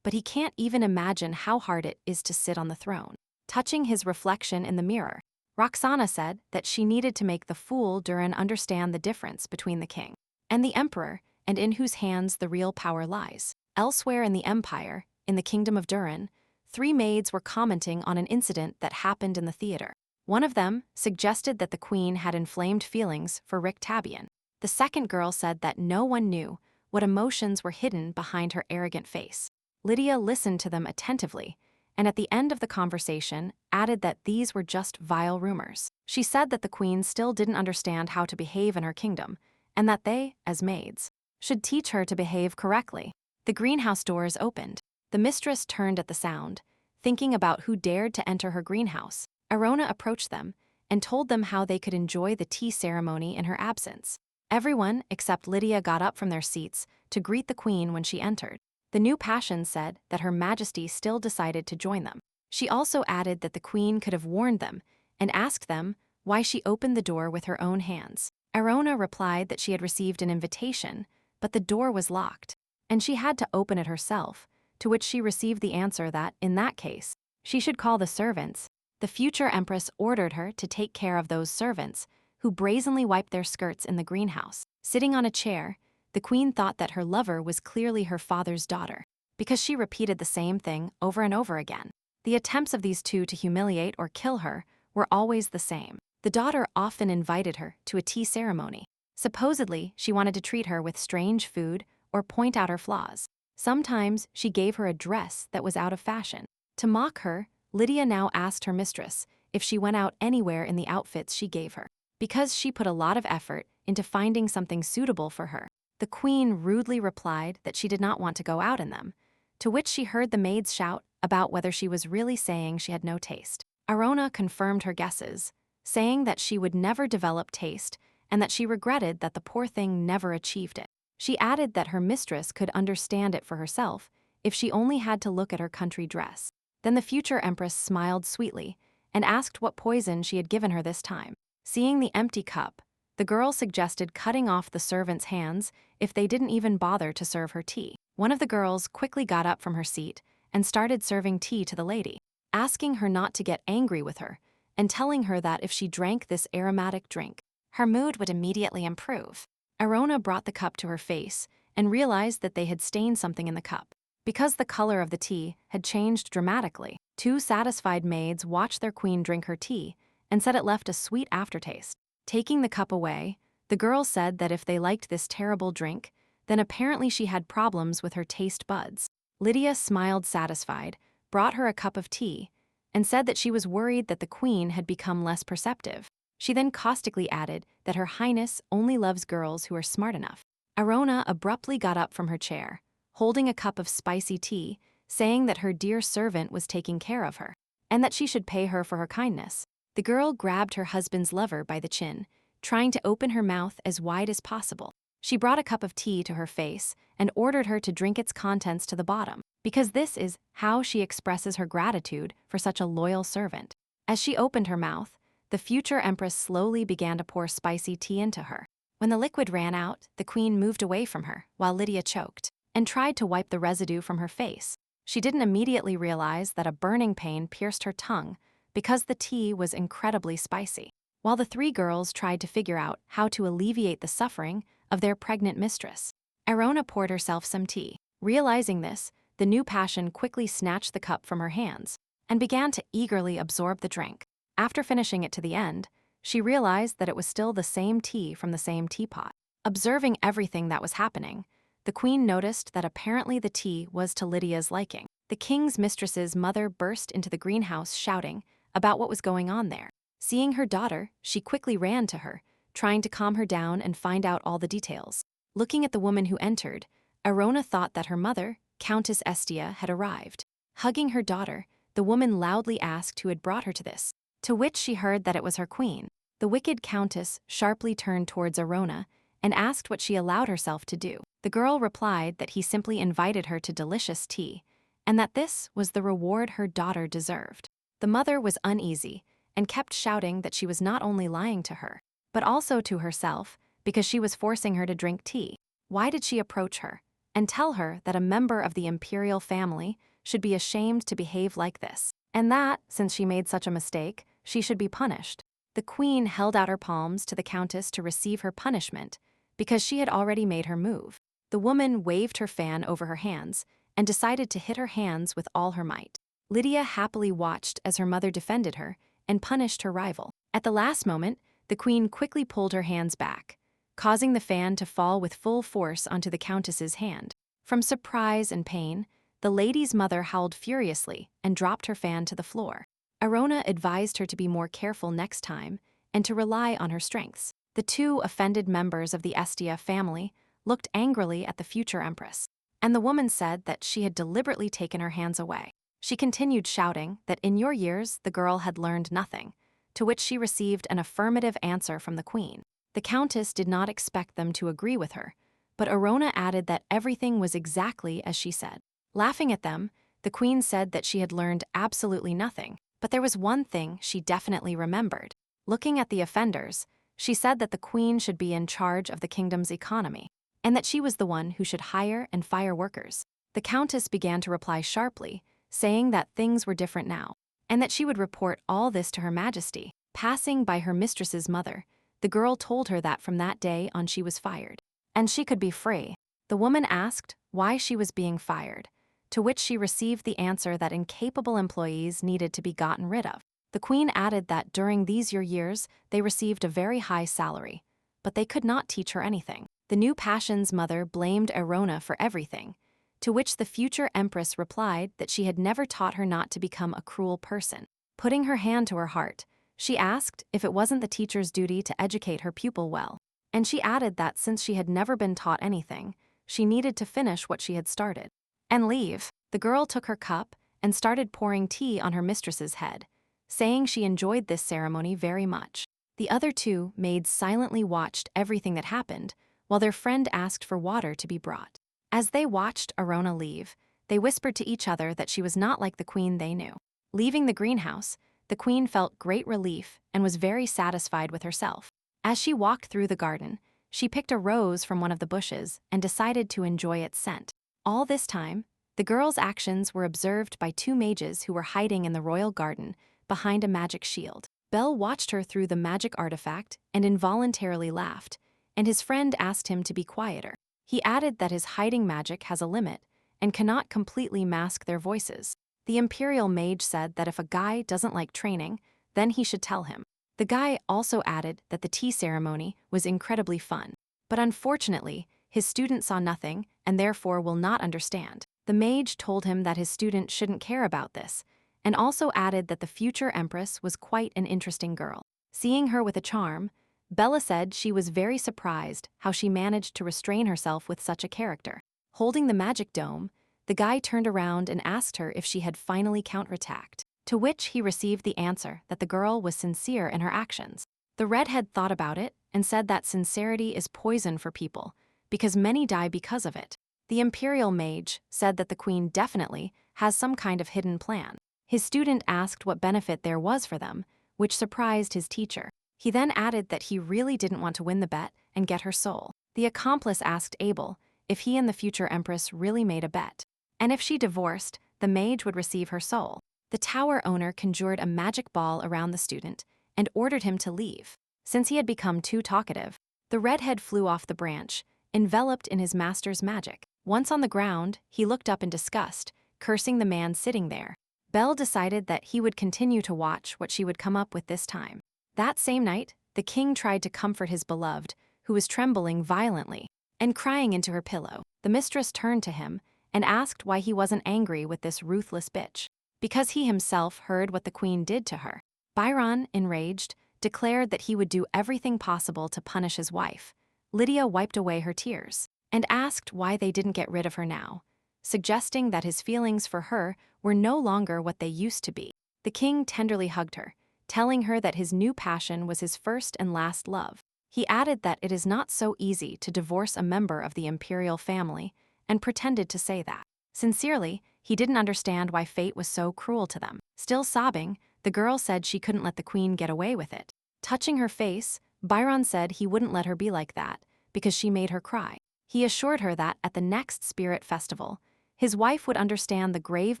but he can't even imagine how hard it is to sit on the throne. Touching his reflection in the mirror, Roxana said that she needed to make the fool Durin understand the difference between the king and the emperor, and in whose hands the real power lies. Elsewhere in the empire, in the kingdom of Durin, 3 maids were commenting on an incident that happened in the theater. One of them suggested that the queen had inflamed feelings for Rick Tabian. The second girl said that no one knew what emotions were hidden behind her arrogant face. Lydia listened to them attentively, and at the end of the conversation added that these were just vile rumors. She said that the queen still didn't understand how to behave in her kingdom, and that they, as maids, should teach her to behave correctly. The greenhouse doors opened. The mistress turned at the sound, thinking about who dared to enter her greenhouse. Arona approached them and told them how they could enjoy the tea ceremony in her absence. Everyone except Lydia got up from their seats to greet the queen when she entered. The new passion said that Her Majesty still decided to join them. She also added that the queen could have warned them and asked them why she opened the door with her own hands. Arona replied that she had received an invitation, but the door was locked, and she had to open it herself, to which she received the answer that, in that case, she should call the servants. The future empress ordered her to take care of those servants who brazenly wiped their skirts in the greenhouse. Sitting on a chair, the queen thought that her lover was clearly her father's daughter, because she repeated the same thing over and over again. The attempts of these two to humiliate or kill her were always the same. The daughter often invited her to a tea ceremony. Supposedly, she wanted to treat her with strange food or point out her flaws. Sometimes she gave her a dress that was out of fashion. To mock her, Lydia now asked her mistress if she went out anywhere in the outfits she gave her, because she put a lot of effort into finding something suitable for her. The queen rudely replied that she did not want to go out in them, to which she heard the maids shout about whether she was really saying she had no taste. Arona confirmed her guesses, saying that she would never develop taste and that she regretted that the poor thing never achieved it. She added that her mistress could understand it for herself if she only had to look at her country dress. Then the future empress smiled sweetly and asked what poison she had given her this time. Seeing the empty cup, the girl suggested cutting off the servants' hands if they didn't even bother to serve her tea. One of the girls quickly got up from her seat and started serving tea to the lady, asking her not to get angry with her and telling her that if she drank this aromatic drink, her mood would immediately improve. Arona brought the cup to her face and realized that they had stained something in the cup. Because the color of the tea had changed dramatically, 2 satisfied maids watched their queen drink her tea and said it left a sweet aftertaste. Taking the cup away, the girl said that if they liked this terrible drink, then apparently she had problems with her taste buds. Lydia smiled satisfied, brought her a cup of tea, and said that she was worried that the queen had become less perceptive. She then caustically added that Her Highness only loves girls who are smart enough. Arona abruptly got up from her chair, holding a cup of spicy tea, saying that her dear servant was taking care of her, and that she should pay her for her kindness. The girl grabbed her husband's lover by the chin, trying to open her mouth as wide as possible. She brought a cup of tea to her face and ordered her to drink its contents to the bottom, because this is how she expresses her gratitude for such a loyal servant. As she opened her mouth, the future empress slowly began to pour spicy tea into her. When the liquid ran out, the queen moved away from her, while Lydia choked and tried to wipe the residue from her face. She didn't immediately realize that a burning pain pierced her tongue because the tea was incredibly spicy. While the 3 girls tried to figure out how to alleviate the suffering of their pregnant mistress, Arona poured herself some tea. Realizing this, the new passion quickly snatched the cup from her hands and began to eagerly absorb the drink. After finishing it to the end, she realized that it was still the same tea from the same teapot. Observing everything that was happening, the queen noticed that apparently the tea was to Lydia's liking. The king's mistress's mother burst into the greenhouse shouting about what was going on there. Seeing her daughter, she quickly ran to her, trying to calm her down and find out all the details. Looking at the woman who entered, Arona thought that her mother, Countess Estia, had arrived. Hugging her daughter, the woman loudly asked who had brought her to this, to which she heard that it was her queen. The wicked countess sharply turned towards Arona and asked what she allowed herself to do. The girl replied that he simply invited her to delicious tea and that this was the reward her daughter deserved. The mother was uneasy and kept shouting that she was not only lying to her, but also to herself because she was forcing her to drink tea. Why did she approach her and tell her that a member of the imperial family should be ashamed to behave like this, and that, since she made such a mistake, she should be punished? The queen held out her palms to the countess to receive her punishment because she had already made her move. The woman waved her fan over her hands and decided to hit her hands with all her might. Lydia happily watched as her mother defended her and punished her rival. At the last moment, the queen quickly pulled her hands back, causing the fan to fall with full force onto the countess's hand. From surprise and pain, the lady's mother howled furiously and dropped her fan to the floor. Arona advised her to be more careful next time and to rely on her strengths. The two offended members of the Estia family looked angrily at the future empress, and the woman said that she had deliberately taken her hands away. She continued shouting that in your years the girl had learned nothing, to which she received an affirmative answer from the queen. The countess did not expect them to agree with her, but Arona added that everything was exactly as she said. Laughing at them, the queen said that she had learned absolutely nothing, but there was one thing she definitely remembered. Looking at the offenders, she said that the queen should be in charge of the kingdom's economy, and that she was the one who should hire and fire workers. The countess began to reply sharply, saying that things were different now, and that she would report all this to her majesty. Passing by her mistress's mother, the girl told her that from that day on she was fired, and she could be free. The woman asked why she was being fired, to which she received the answer that incapable employees needed to be gotten rid of. The queen added that during these years they received a very high salary, but they could not teach her anything. The new passion's mother blamed Arona for everything, to which the future empress replied that she had never taught her not to become a cruel person. Putting her hand to her heart, she asked if it wasn't the teacher's duty to educate her pupil well, and she added that since she had never been taught anything, she needed to finish what she had started and leave. The girl took her cup and started pouring tea on her mistress's head, saying she enjoyed this ceremony very much. The other two maids silently watched everything that happened while their friend asked for water to be brought. As they watched Arona leave, they whispered to each other that she was not like the queen they knew. Leaving the greenhouse, the queen felt great relief and was very satisfied with herself. As she walked through the garden, she picked a rose from one of the bushes and decided to enjoy its scent. All this time, the girl's actions were observed by two mages who were hiding in the royal garden behind a magic shield. Belle watched her through the magic artifact and involuntarily laughed, and his friend asked him to be quieter. He added that his hiding magic has a limit and cannot completely mask their voices. The imperial mage said that if a guy doesn't like training, then he should tell him. The guy also added that the tea ceremony was incredibly fun, but unfortunately, his student saw nothing and therefore will not understand. The mage told him that his student shouldn't care about this, and also added that the future empress was quite an interesting girl. Seeing her with a charm, Bella said she was very surprised how she managed to restrain herself with such a character. Holding the magic dome, the guy turned around and asked her if she had finally counterattacked, to which he received the answer that the girl was sincere in her actions. The redhead thought about it and said that sincerity is poison for people, because many die because of it. The imperial mage said that the queen definitely has some kind of hidden plan. His student asked what benefit there was for them, which surprised his teacher. He then added that he really didn't want to win the bet and get her soul. The accomplice asked Abel if he and the future empress really made a bet, and if she divorced, the mage would receive her soul. The tower owner conjured a magic ball around the student and ordered him to leave. Since he had become too talkative, the redhead flew off the branch, enveloped in his master's magic. Once on the ground, he looked up in disgust, cursing the man sitting there. Belle decided that he would continue to watch what she would come up with this time. That same night, the king tried to comfort his beloved, who was trembling violently and crying into her pillow. The mistress turned to him and asked why he wasn't angry with this ruthless bitch, because he himself heard what the queen did to her. Byron, enraged, declared that he would do everything possible to punish his wife. Lydia wiped away her tears and asked why they didn't get rid of her now, suggesting that his feelings for her were no longer what they used to be. The king tenderly hugged her, telling her that his new passion was his first and last love. He added that it is not so easy to divorce a member of the imperial family and pretended to say that. Sincerely, he didn't understand why fate was so cruel to them. Still sobbing, the girl said she couldn't let the queen get away with it. Touching her face, Byron said he wouldn't let her be like that because she made her cry. He assured her that at the next spirit festival, his wife would understand the grave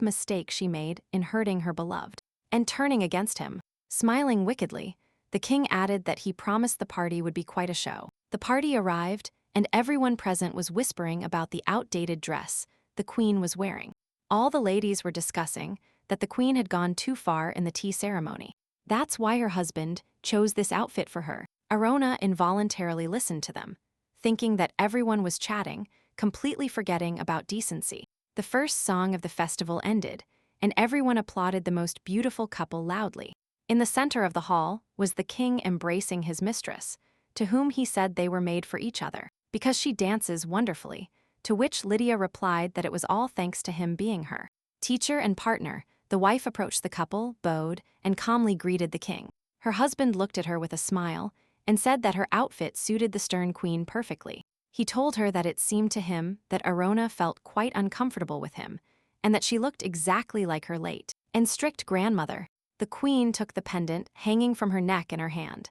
mistake she made in hurting her beloved. And turning against him, smiling wickedly, the king added that he promised the party would be quite a show. The party arrived, and everyone present was whispering about the outdated dress the queen was wearing. All the ladies were discussing that the queen had gone too far in the tea ceremony. That's why her husband chose this outfit for her. Arona involuntarily listened to them, thinking that everyone was chatting, completely forgetting about decency. The first song of the festival ended, and everyone applauded the most beautiful couple loudly. In the center of the hall was the king embracing his mistress, to whom he said they were made for each other, because she dances wonderfully, to which Lydia replied that it was all thanks to him being her teacher and partner. The wife approached the couple, bowed, and calmly greeted the king. Her husband looked at her with a smile and said that her outfit suited the stern queen perfectly. He told her that it seemed to him that Arona felt quite uncomfortable with him, and that she looked exactly like her late and strict grandmother. The queen took the pendant hanging from her neck in her hand,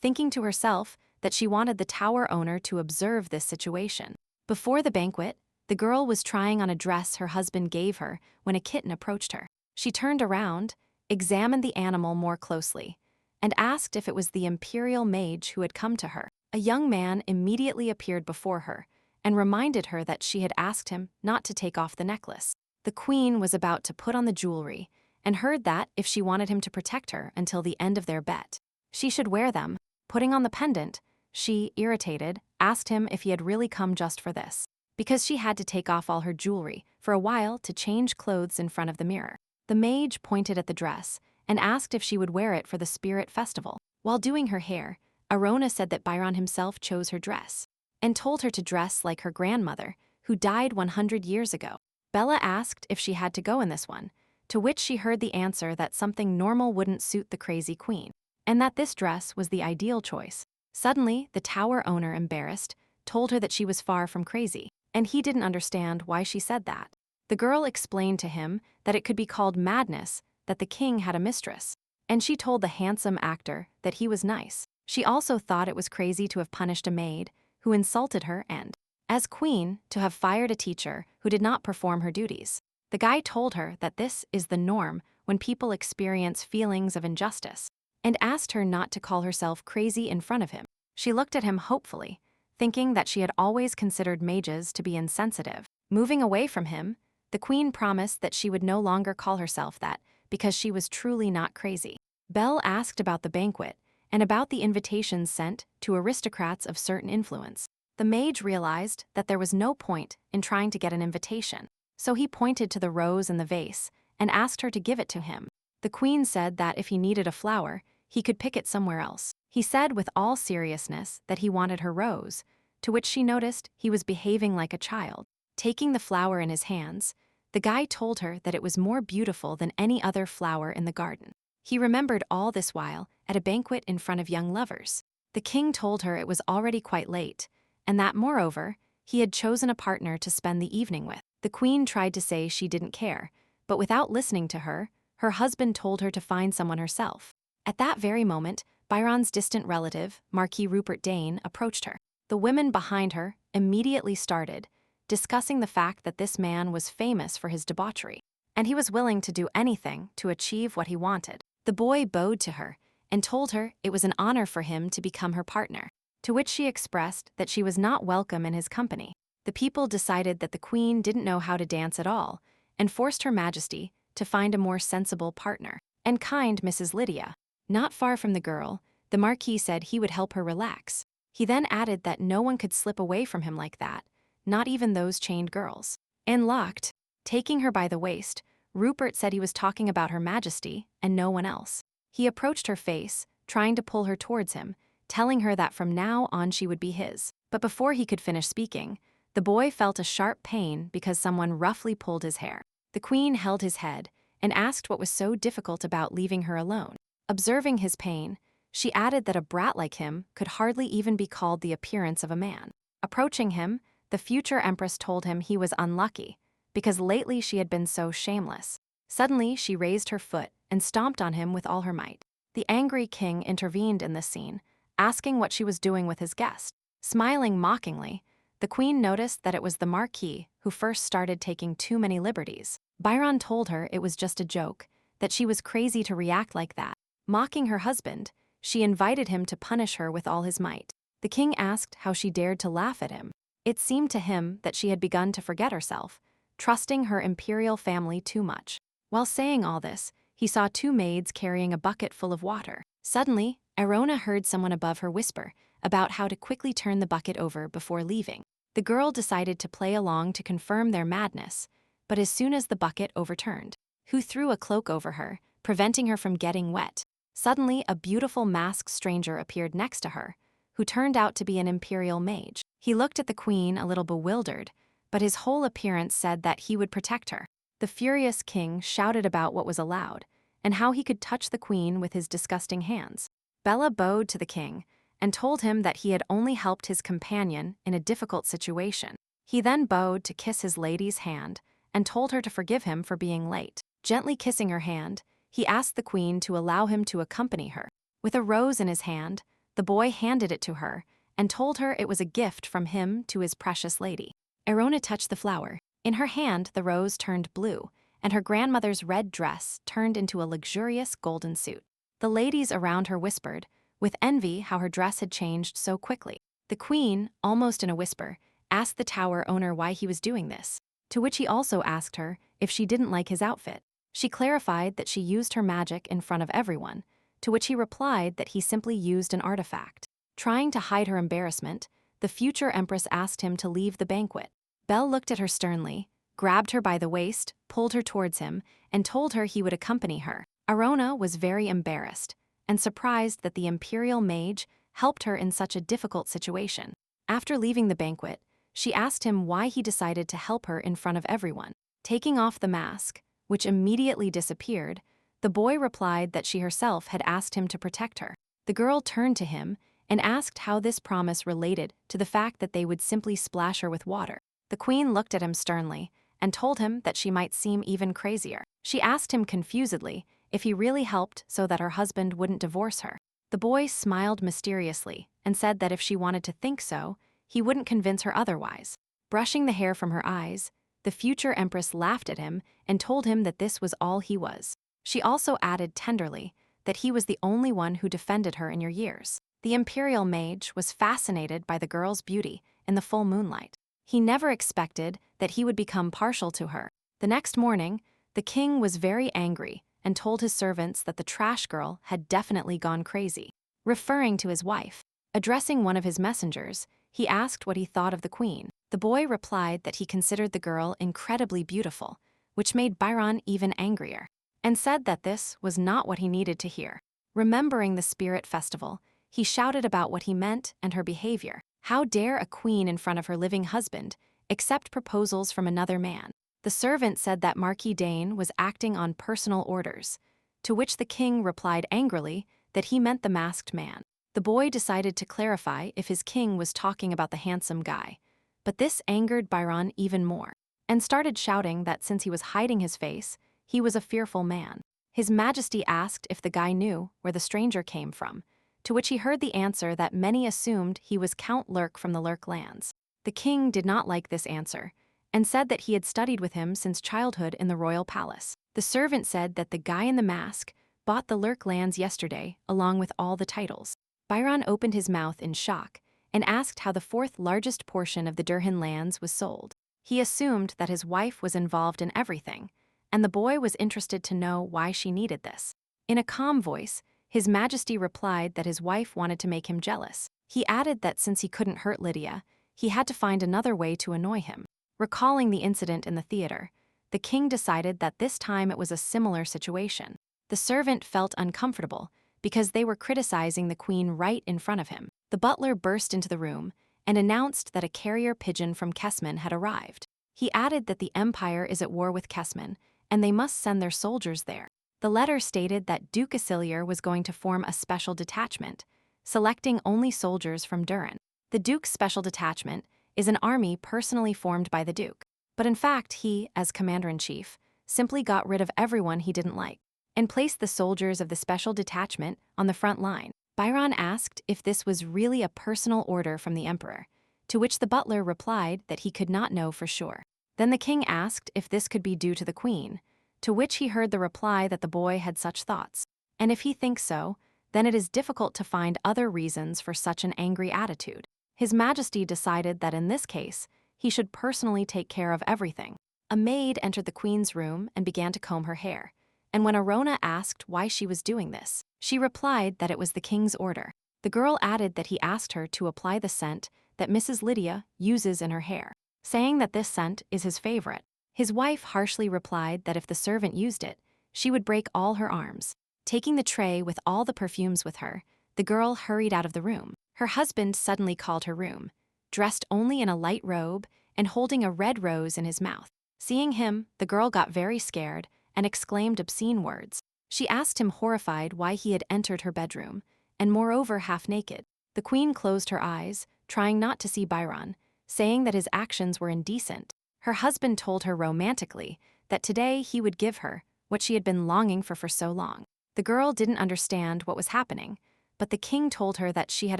thinking to herself that she wanted the tower owner to observe this situation. Before the banquet, the girl was trying on a dress her husband gave her when a kitten approached her. She turned around, examined the animal more closely, and asked if it was the imperial mage who had come to her. A young man immediately appeared before her and reminded her that she had asked him not to take off the necklace. The queen was about to put on the jewelry and heard that if she wanted him to protect her until the end of their bet, she should wear them. Putting on the pendant, she, irritated, asked him if he had really come just for this, because she had to take off all her jewelry for a while to change clothes in front of the mirror. The mage pointed at the dress and asked if she would wear it for the spirit festival. While doing her hair, Arona said that Byron himself chose her dress and told her to dress like her grandmother, who died 100 years ago. Bella asked if she had to go in this one, to which she heard the answer that something normal wouldn't suit the crazy queen, and that this dress was the ideal choice. Suddenly, the tower owner, embarrassed, told her that she was far from crazy, and he didn't understand why she said that. The girl explained to him that it could be called madness, that the king had a mistress, and she told the handsome actor that he was nice. She also thought it was crazy to have punished a maid who insulted her and, as queen, to have fired a teacher who did not perform her duties. The guy told her that this is the norm when people experience feelings of injustice, and asked her not to call herself crazy in front of him. She looked at him hopefully, thinking that she had always considered mages to be insensitive. Moving away from him, the queen promised that she would no longer call herself that because she was truly not crazy. Belle asked about the banquet and about the invitations sent to aristocrats of certain influence. The mage realized that there was no point in trying to get an invitation, so he pointed to the rose in the vase and asked her to give it to him. The queen said that if he needed a flower, he could pick it somewhere else. He said with all seriousness that he wanted her rose, to which she noticed he was behaving like a child. Taking the flower in his hands, the guy told her that it was more beautiful than any other flower in the garden. He remembered all this while at a banquet in front of young lovers. The king told her it was already quite late, and that, moreover, he had chosen a partner to spend the evening with. The queen tried to say she didn't care, but without listening to her, her husband told her to find someone herself. At that very moment, Byron's distant relative, Marquis Rupert Dane, approached her. The women behind her immediately started, discussing the fact that this man was famous for his debauchery, and he was willing to do anything to achieve what he wanted. The boy bowed to her and told her it was an honor for him to become her partner, to which she expressed that she was not welcome in his company. The people decided that the queen didn't know how to dance at all and forced Her Majesty to find a more sensible partner. And kind Mrs. Lydia. Not far from the girl, the Marquis said he would help her relax. He then added that no one could slip away from him like that, not even those chained girls. And locked, taking her by the waist, Rupert said he was talking about Her Majesty and no one else. He approached her face, trying to pull her towards him, telling her that from now on she would be his. But before he could finish speaking, the boy felt a sharp pain because someone roughly pulled his hair. The queen held his head and asked what was so difficult about leaving her alone. Observing his pain, she added that a brat like him could hardly even be called the appearance of a man. Approaching him, the future empress told him he was unlucky, because lately she had been so shameless. Suddenly, she raised her foot and stomped on him with all her might. The angry king intervened in this scene, asking what she was doing with his guest. Smiling mockingly, the queen noticed that it was the Marquis who first started taking too many liberties. Byron told her it was just a joke, that she was crazy to react like that. Mocking her husband, she invited him to punish her with all his might. The king asked how she dared to laugh at him. It seemed to him that she had begun to forget herself, trusting her imperial family too much. While saying all this, he saw two maids carrying a bucket full of water. Suddenly, Arona heard someone above her whisper about how to quickly turn the bucket over before leaving. The girl decided to play along to confirm their madness, but as soon as the bucket overturned, who threw a cloak over her, preventing her from getting wet. Suddenly, a beautiful masked stranger appeared next to her, who turned out to be an imperial mage. He looked at the queen a little bewildered, but his whole appearance said that he would protect her. The furious king shouted about what was allowed, and how he could touch the queen with his disgusting hands. Bella bowed to the king and told him that he had only helped his companion in a difficult situation. He then bowed to kiss his lady's hand and told her to forgive him for being late. Gently kissing her hand, he asked the queen to allow him to accompany her. With a rose in his hand, the boy handed it to her and told her it was a gift from him to his precious lady. Arona touched the flower. In her hand, the rose turned blue, and her grandmother's red dress turned into a luxurious golden suit. The ladies around her whispered, with envy, how her dress had changed so quickly. The queen, almost in a whisper, asked the tower owner why he was doing this, to which he also asked her if she didn't like his outfit. She clarified that she used her magic in front of everyone, to which he replied that he simply used an artifact. Trying to hide her embarrassment, the future empress asked him to leave the banquet. Belle looked at her sternly, grabbed her by the waist, pulled her towards him, and told her he would accompany her. Arona was very embarrassed and surprised that the imperial mage helped her in such a difficult situation. After leaving the banquet, she asked him why he decided to help her in front of everyone. Taking off the mask, which immediately disappeared, the boy replied that she herself had asked him to protect her. The girl turned to him and asked how this promise related to the fact that they would simply splash her with water. The queen looked at him sternly and told him that she might seem even crazier. She asked him confusedly if he really helped so that her husband wouldn't divorce her. The boy smiled mysteriously and said that if she wanted to think so, he wouldn't convince her otherwise. Brushing the hair from her eyes, the future empress laughed at him and told him that this was all he was. She also added tenderly that he was the only one who defended her in your years. The imperial mage was fascinated by the girl's beauty in the full moonlight. He never expected that he would become partial to her. The next morning, the king was very angry and told his servants that the trash girl had definitely gone crazy. Referring to his wife, addressing one of his messengers, he asked what he thought of the queen. The boy replied that he considered the girl incredibly beautiful, which made Byron even angrier, and said that this was not what he needed to hear. Remembering the spirit festival, he shouted about what he meant and her behavior. How dare a queen in front of her living husband accept proposals from another man? The servant said that Marquis Dane was acting on personal orders, to which the king replied angrily that he meant the masked man. The boy decided to clarify if his king was talking about the handsome guy, but this angered Byron even more, and started shouting that since he was hiding his face, he was a fearful man. His Majesty asked if the guy knew where the stranger came from, to which he heard the answer that many assumed he was Count Lurk from the Lurk lands. The king did not like this answer, and said that he had studied with him since childhood in the royal palace. The servant said that the guy in the mask bought the Lurk lands yesterday along with all the titles. Byron opened his mouth in shock and asked how the fourth largest portion of the Durhan lands was sold. He assumed that his wife was involved in everything, and the boy was interested to know why she needed this. In a calm voice, His Majesty replied that his wife wanted to make him jealous. He added that since he couldn't hurt Lydia, he had to find another way to annoy him. Recalling the incident in the theater, the king decided that this time it was a similar situation. The servant felt uncomfortable because they were criticizing the queen right in front of him. The butler burst into the room and announced that a carrier pigeon from Kesman had arrived. He added that the Empire is at war with Kesman, and they must send their soldiers there. The letter stated that Duke Isilier was going to form a special detachment, selecting only soldiers from Durin. The Duke's special detachment is an army personally formed by the Duke. But in fact, he, as commander-in-chief, simply got rid of everyone he didn't like and placed the soldiers of the special detachment on the front line. Byron asked if this was really a personal order from the emperor, to which the butler replied that he could not know for sure. Then the king asked if this could be due to the queen, to which he heard the reply that the boy had such thoughts. And if he thinks so, then it is difficult to find other reasons for such an angry attitude. His Majesty decided that in this case, he should personally take care of everything. A maid entered the queen's room and began to comb her hair, and when Arona asked why she was doing this, she replied that it was the king's order. The girl added that he asked her to apply the scent that Mrs. Lydia uses in her hair, saying that this scent is his favorite. His wife harshly replied that if the servant used it, she would break all her arms. Taking the tray with all the perfumes with her, the girl hurried out of the room. Her husband suddenly called her room, dressed only in a light robe and holding a red rose in his mouth. Seeing him, the girl got very scared and exclaimed obscene words. She asked him horrified why he had entered her bedroom, and moreover half naked. The queen closed her eyes, trying not to see Byron, saying that his actions were indecent. Her husband told her romantically that today he would give her what she had been longing for so long. The girl didn't understand what was happening, but the king told her that she had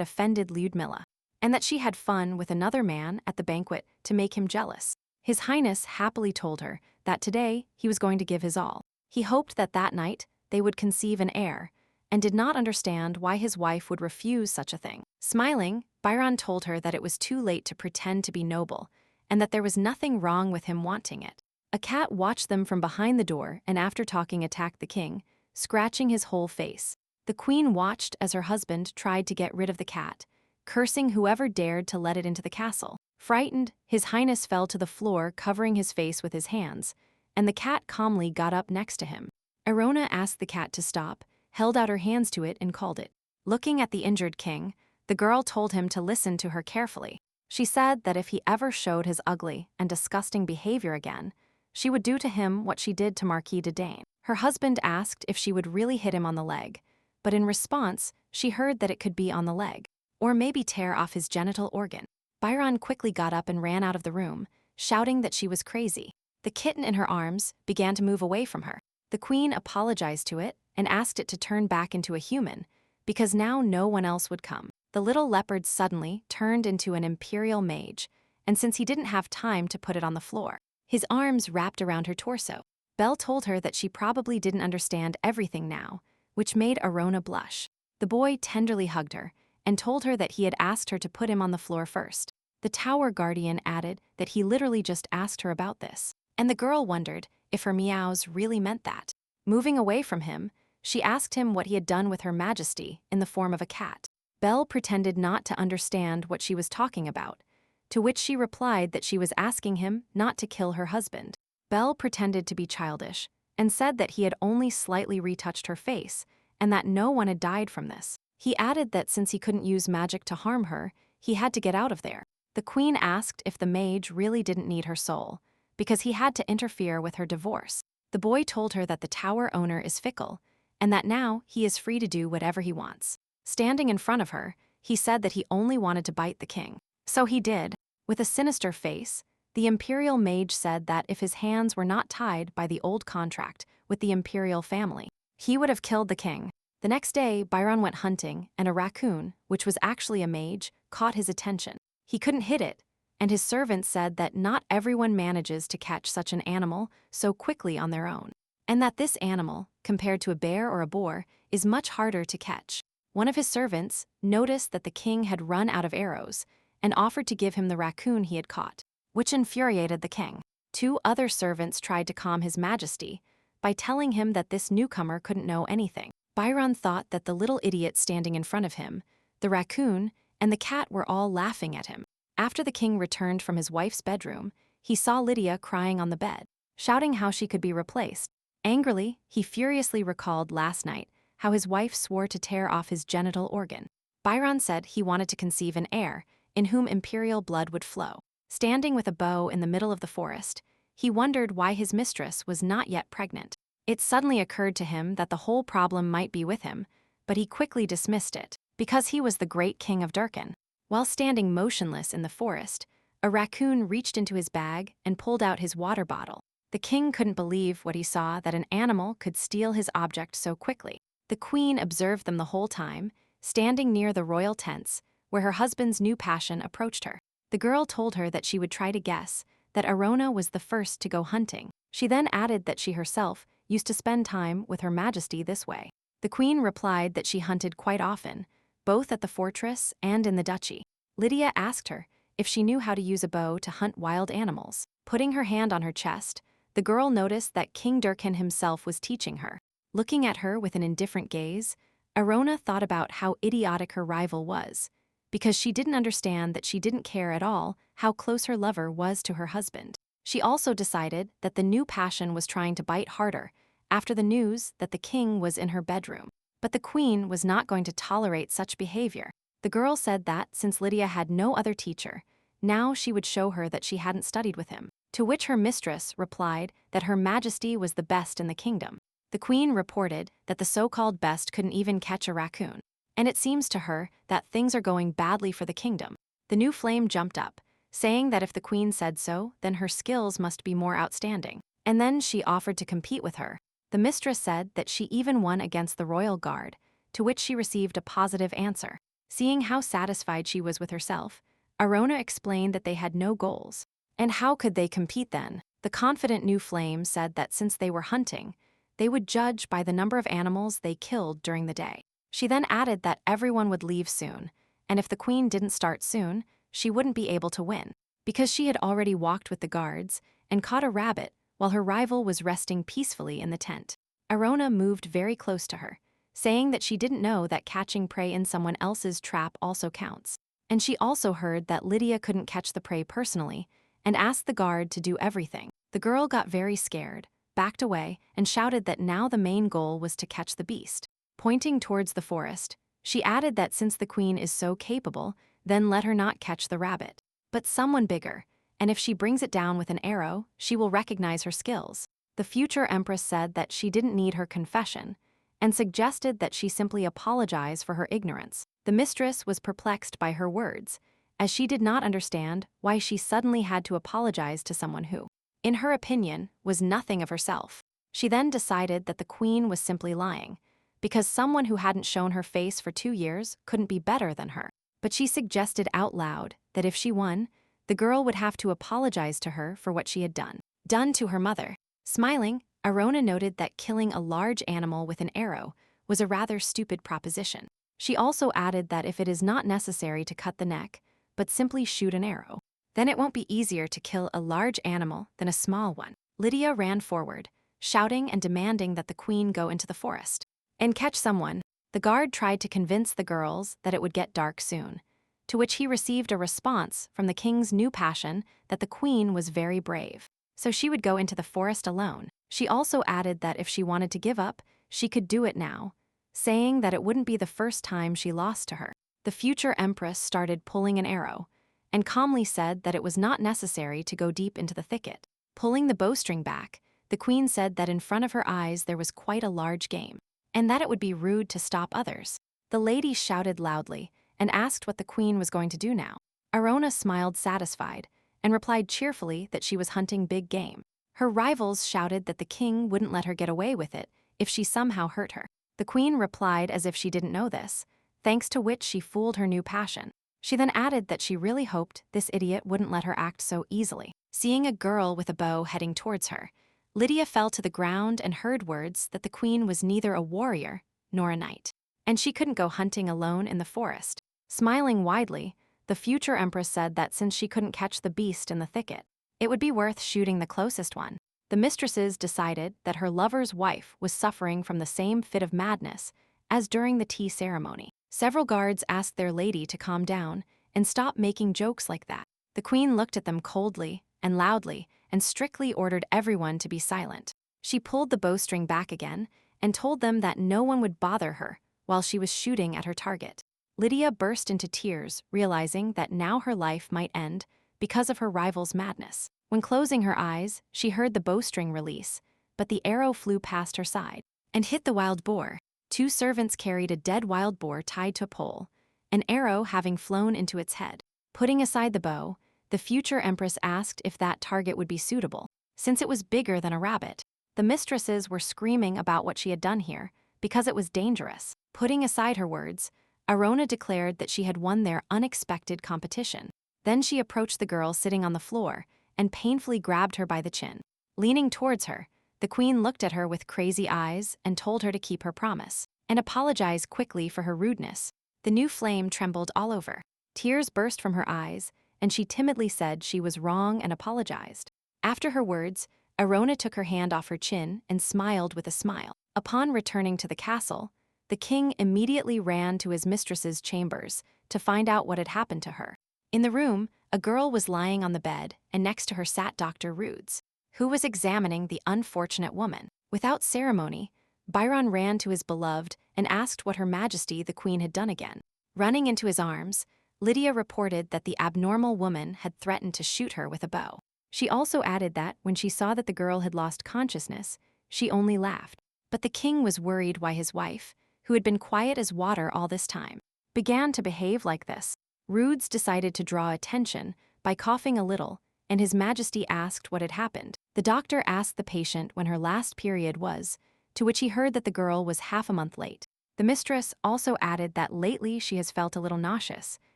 offended Lyudmila, and that she had fun with another man at the banquet to make him jealous. His Highness happily told her that today he was going to give his all. He hoped that that night they would conceive an heir, and did not understand why his wife would refuse such a thing. Smiling, Byron told her that it was too late to pretend to be noble, and that there was nothing wrong with him wanting it. A cat watched them from behind the door and after talking attacked the king, scratching his whole face. The queen watched as her husband tried to get rid of the cat, cursing whoever dared to let it into the castle. Frightened, His Highness fell to the floor, covering his face with his hands, and the cat calmly got up next to him. Arona asked the cat to stop, held out her hands to it, and called it. Looking at the injured king, the girl told him to listen to her carefully. She said that if he ever showed his ugly and disgusting behavior again, she would do to him what she did to Marquis de Dane. Her husband asked if she would really hit him on the leg, but in response, she heard that it could be on the leg, or maybe tear off his genital organ. Byron quickly got up and ran out of the room, shouting that she was crazy. The kitten in her arms began to move away from her. The queen apologized to it and asked it to turn back into a human, because now no one else would come. The little leopard suddenly turned into an imperial mage, and since he didn't have time to put it on the floor, his arms wrapped around her torso. Belle told her that she probably didn't understand everything now, which made Arona blush. The boy tenderly hugged her and told her that he had asked her to put him on the floor first. The tower guardian added that he literally just asked her about this, and the girl wondered if her meows really meant that. Moving away from him, she asked him what he had done with Her Majesty in the form of a cat. Belle pretended not to understand what she was talking about, to which she replied that she was asking him not to kill her husband. Belle pretended to be childish and said that he had only slightly retouched her face and that no one had died from this. He added that since he couldn't use magic to harm her, he had to get out of there. The queen asked if the mage really didn't need her soul, because he had to interfere with her divorce. The boy told her that the tower owner is fickle, and that now he is free to do whatever he wants. Standing in front of her, he said that he only wanted to bite the king. So he did. With a sinister face, the imperial mage said that if his hands were not tied by the old contract with the imperial family, he would have killed the king. The next day, Byron went hunting, and a raccoon, which was actually a mage, caught his attention. He couldn't hit it, and his servant said that not everyone manages to catch such an animal so quickly on their own, and that this animal, compared to a bear or a boar, is much harder to catch. One of his servants noticed that the king had run out of arrows and offered to give him the raccoon he had caught, which infuriated the king. Two other servants tried to calm His Majesty by telling him that this newcomer couldn't know anything. Byron thought that the little idiot standing in front of him, the raccoon, and the cat were all laughing at him. After the king returned from his wife's bedroom, he saw Lydia crying on the bed, shouting how she could be replaced. Angrily, he furiously recalled last night how his wife swore to tear off his genital organ. Byron said he wanted to conceive an heir in whom imperial blood would flow. Standing with a bow in the middle of the forest, he wondered why his mistress was not yet pregnant. It suddenly occurred to him that the whole problem might be with him, but he quickly dismissed it, because he was the great king of Durkan. While standing motionless in the forest, a raccoon reached into his bag and pulled out his water bottle. The king couldn't believe what he saw, that an animal could steal his object so quickly. The queen observed them the whole time, standing near the royal tents, where her husband's new passion approached her. The girl told her that she would try to guess that Arona was the first to go hunting. She then added that she herself used to spend time with Her Majesty this way. The queen replied that she hunted quite often, both at the fortress and in the duchy. Lydia asked her if she knew how to use a bow to hunt wild animals. Putting her hand on her chest, the girl noticed that King Durkan himself was teaching her. Looking at her with an indifferent gaze, Arona thought about how idiotic her rival was, because she didn't understand that she didn't care at all how close her lover was to her husband. She also decided that the new passion was trying to bite harder after the news that the king was in her bedroom. But the queen was not going to tolerate such behavior. The girl said that, since Lydia had no other teacher, now she would show her that she hadn't studied with him. To which her mistress replied that Her Majesty was the best in the kingdom. The queen reported that the so-called best couldn't even catch a raccoon. And it seems to her that things are going badly for the kingdom. The new flame jumped up, saying that if the queen said so, then her skills must be more outstanding. And then she offered to compete with her. The mistress said that she even won against the royal guard, to which she received a positive answer. Seeing how satisfied she was with herself, Arona explained that they had no goals. And how could they compete then? The confident new flame said that since they were hunting, they would judge by the number of animals they killed during the day. She then added that everyone would leave soon, and if the queen didn't start soon, she wouldn't be able to win, because she had already walked with the guards and caught a rabbit while her rival was resting peacefully in the tent. Arona moved very close to her, saying that she didn't know that catching prey in someone else's trap also counts. And she also heard that Lydia couldn't catch the prey personally, and asked the guard to do everything. The girl got very scared, backed away, and shouted that now the main goal was to catch the beast. Pointing towards the forest, she added that since the queen is so capable, then let her not catch the rabbit, but someone bigger, and if she brings it down with an arrow, she will recognize her skills. The future empress said that she didn't need her confession, and suggested that she simply apologize for her ignorance. The mistress was perplexed by her words, as she did not understand why she suddenly had to apologize to someone who, in her opinion, was nothing of herself. She then decided that the queen was simply lying, because someone who hadn't shown her face for 2 years couldn't be better than her. But she suggested out loud that if she won, the girl would have to apologize to her for what she had done to her mother. Smiling, Arona noted that killing a large animal with an arrow was a rather stupid proposition. She also added that if it is not necessary to cut the neck, but simply shoot an arrow, then it won't be easier to kill a large animal than a small one. Lydia ran forward, shouting and demanding that the queen go into the forest and catch someone. The guard tried to convince the girls that it would get dark soon, to which he received a response from the king's new passion that the queen was very brave, so she would go into the forest alone. She also added that if she wanted to give up, she could do it now, saying that it wouldn't be the first time she lost to her. The future empress started pulling an arrow, and calmly said that it was not necessary to go deep into the thicket. Pulling the bowstring back, the queen said that in front of her eyes there was quite a large game, and that it would be rude to stop others. The lady shouted loudly and asked what the queen was going to do now. Arona smiled satisfied and replied cheerfully that she was hunting big game. Her rivals shouted that the king wouldn't let her get away with it if she somehow hurt her. The queen replied as if she didn't know this, thanks to which she fooled her new passion. She then added that she really hoped this idiot wouldn't let her act so easily. Seeing a girl with a bow heading towards her, Lydia fell to the ground and heard words that the queen was neither a warrior nor a knight, and she couldn't go hunting alone in the forest. Smiling widely, the future empress said that since she couldn't catch the beast in the thicket, it would be worth shooting the closest one. The mistresses decided that her lover's wife was suffering from the same fit of madness as during the tea ceremony. Several guards asked their lady to calm down and stop making jokes like that. The queen looked at them coldly and loudly and strictly ordered everyone to be silent. She pulled the bowstring back again and told them that no one would bother her while she was shooting at her target. Lydia burst into tears, realizing that now her life might end because of her rival's madness. When closing her eyes, she heard the bowstring release, but the arrow flew past her side and hit the wild boar. 2 servants carried a dead wild boar tied to a pole, an arrow having flown into its head. Putting aside the bow, the future empress asked if that target would be suitable, since it was bigger than a rabbit. The mistresses were screaming about what she had done here, because it was dangerous. Putting aside her words, Arona declared that she had won their unexpected competition. Then she approached the girl sitting on the floor and painfully grabbed her by the chin. Leaning towards her, the queen looked at her with crazy eyes and told her to keep her promise, and apologize quickly for her rudeness. The new flame trembled all over. Tears burst from her eyes, and she timidly said she was wrong and apologized. After her words, Arona took her hand off her chin and smiled with a smile. Upon returning to the castle, the king immediately ran to his mistress's chambers to find out what had happened to her. In the room, a girl was lying on the bed, and next to her sat Dr. Roods, who was examining the unfortunate woman. Without ceremony, Byron ran to his beloved and asked what Her Majesty the Queen had done again. Running into his arms, Lydia reported that the abnormal woman had threatened to shoot her with a bow. She also added that when she saw that the girl had lost consciousness, she only laughed. But the king was worried why his wife, who had been quiet as water all this time, began to behave like this. Roods decided to draw attention by coughing a little, and His Majesty asked what had happened. The doctor asked the patient when her last period was, to which he heard that the girl was half a month late. The mistress also added that lately she has felt a little nauseous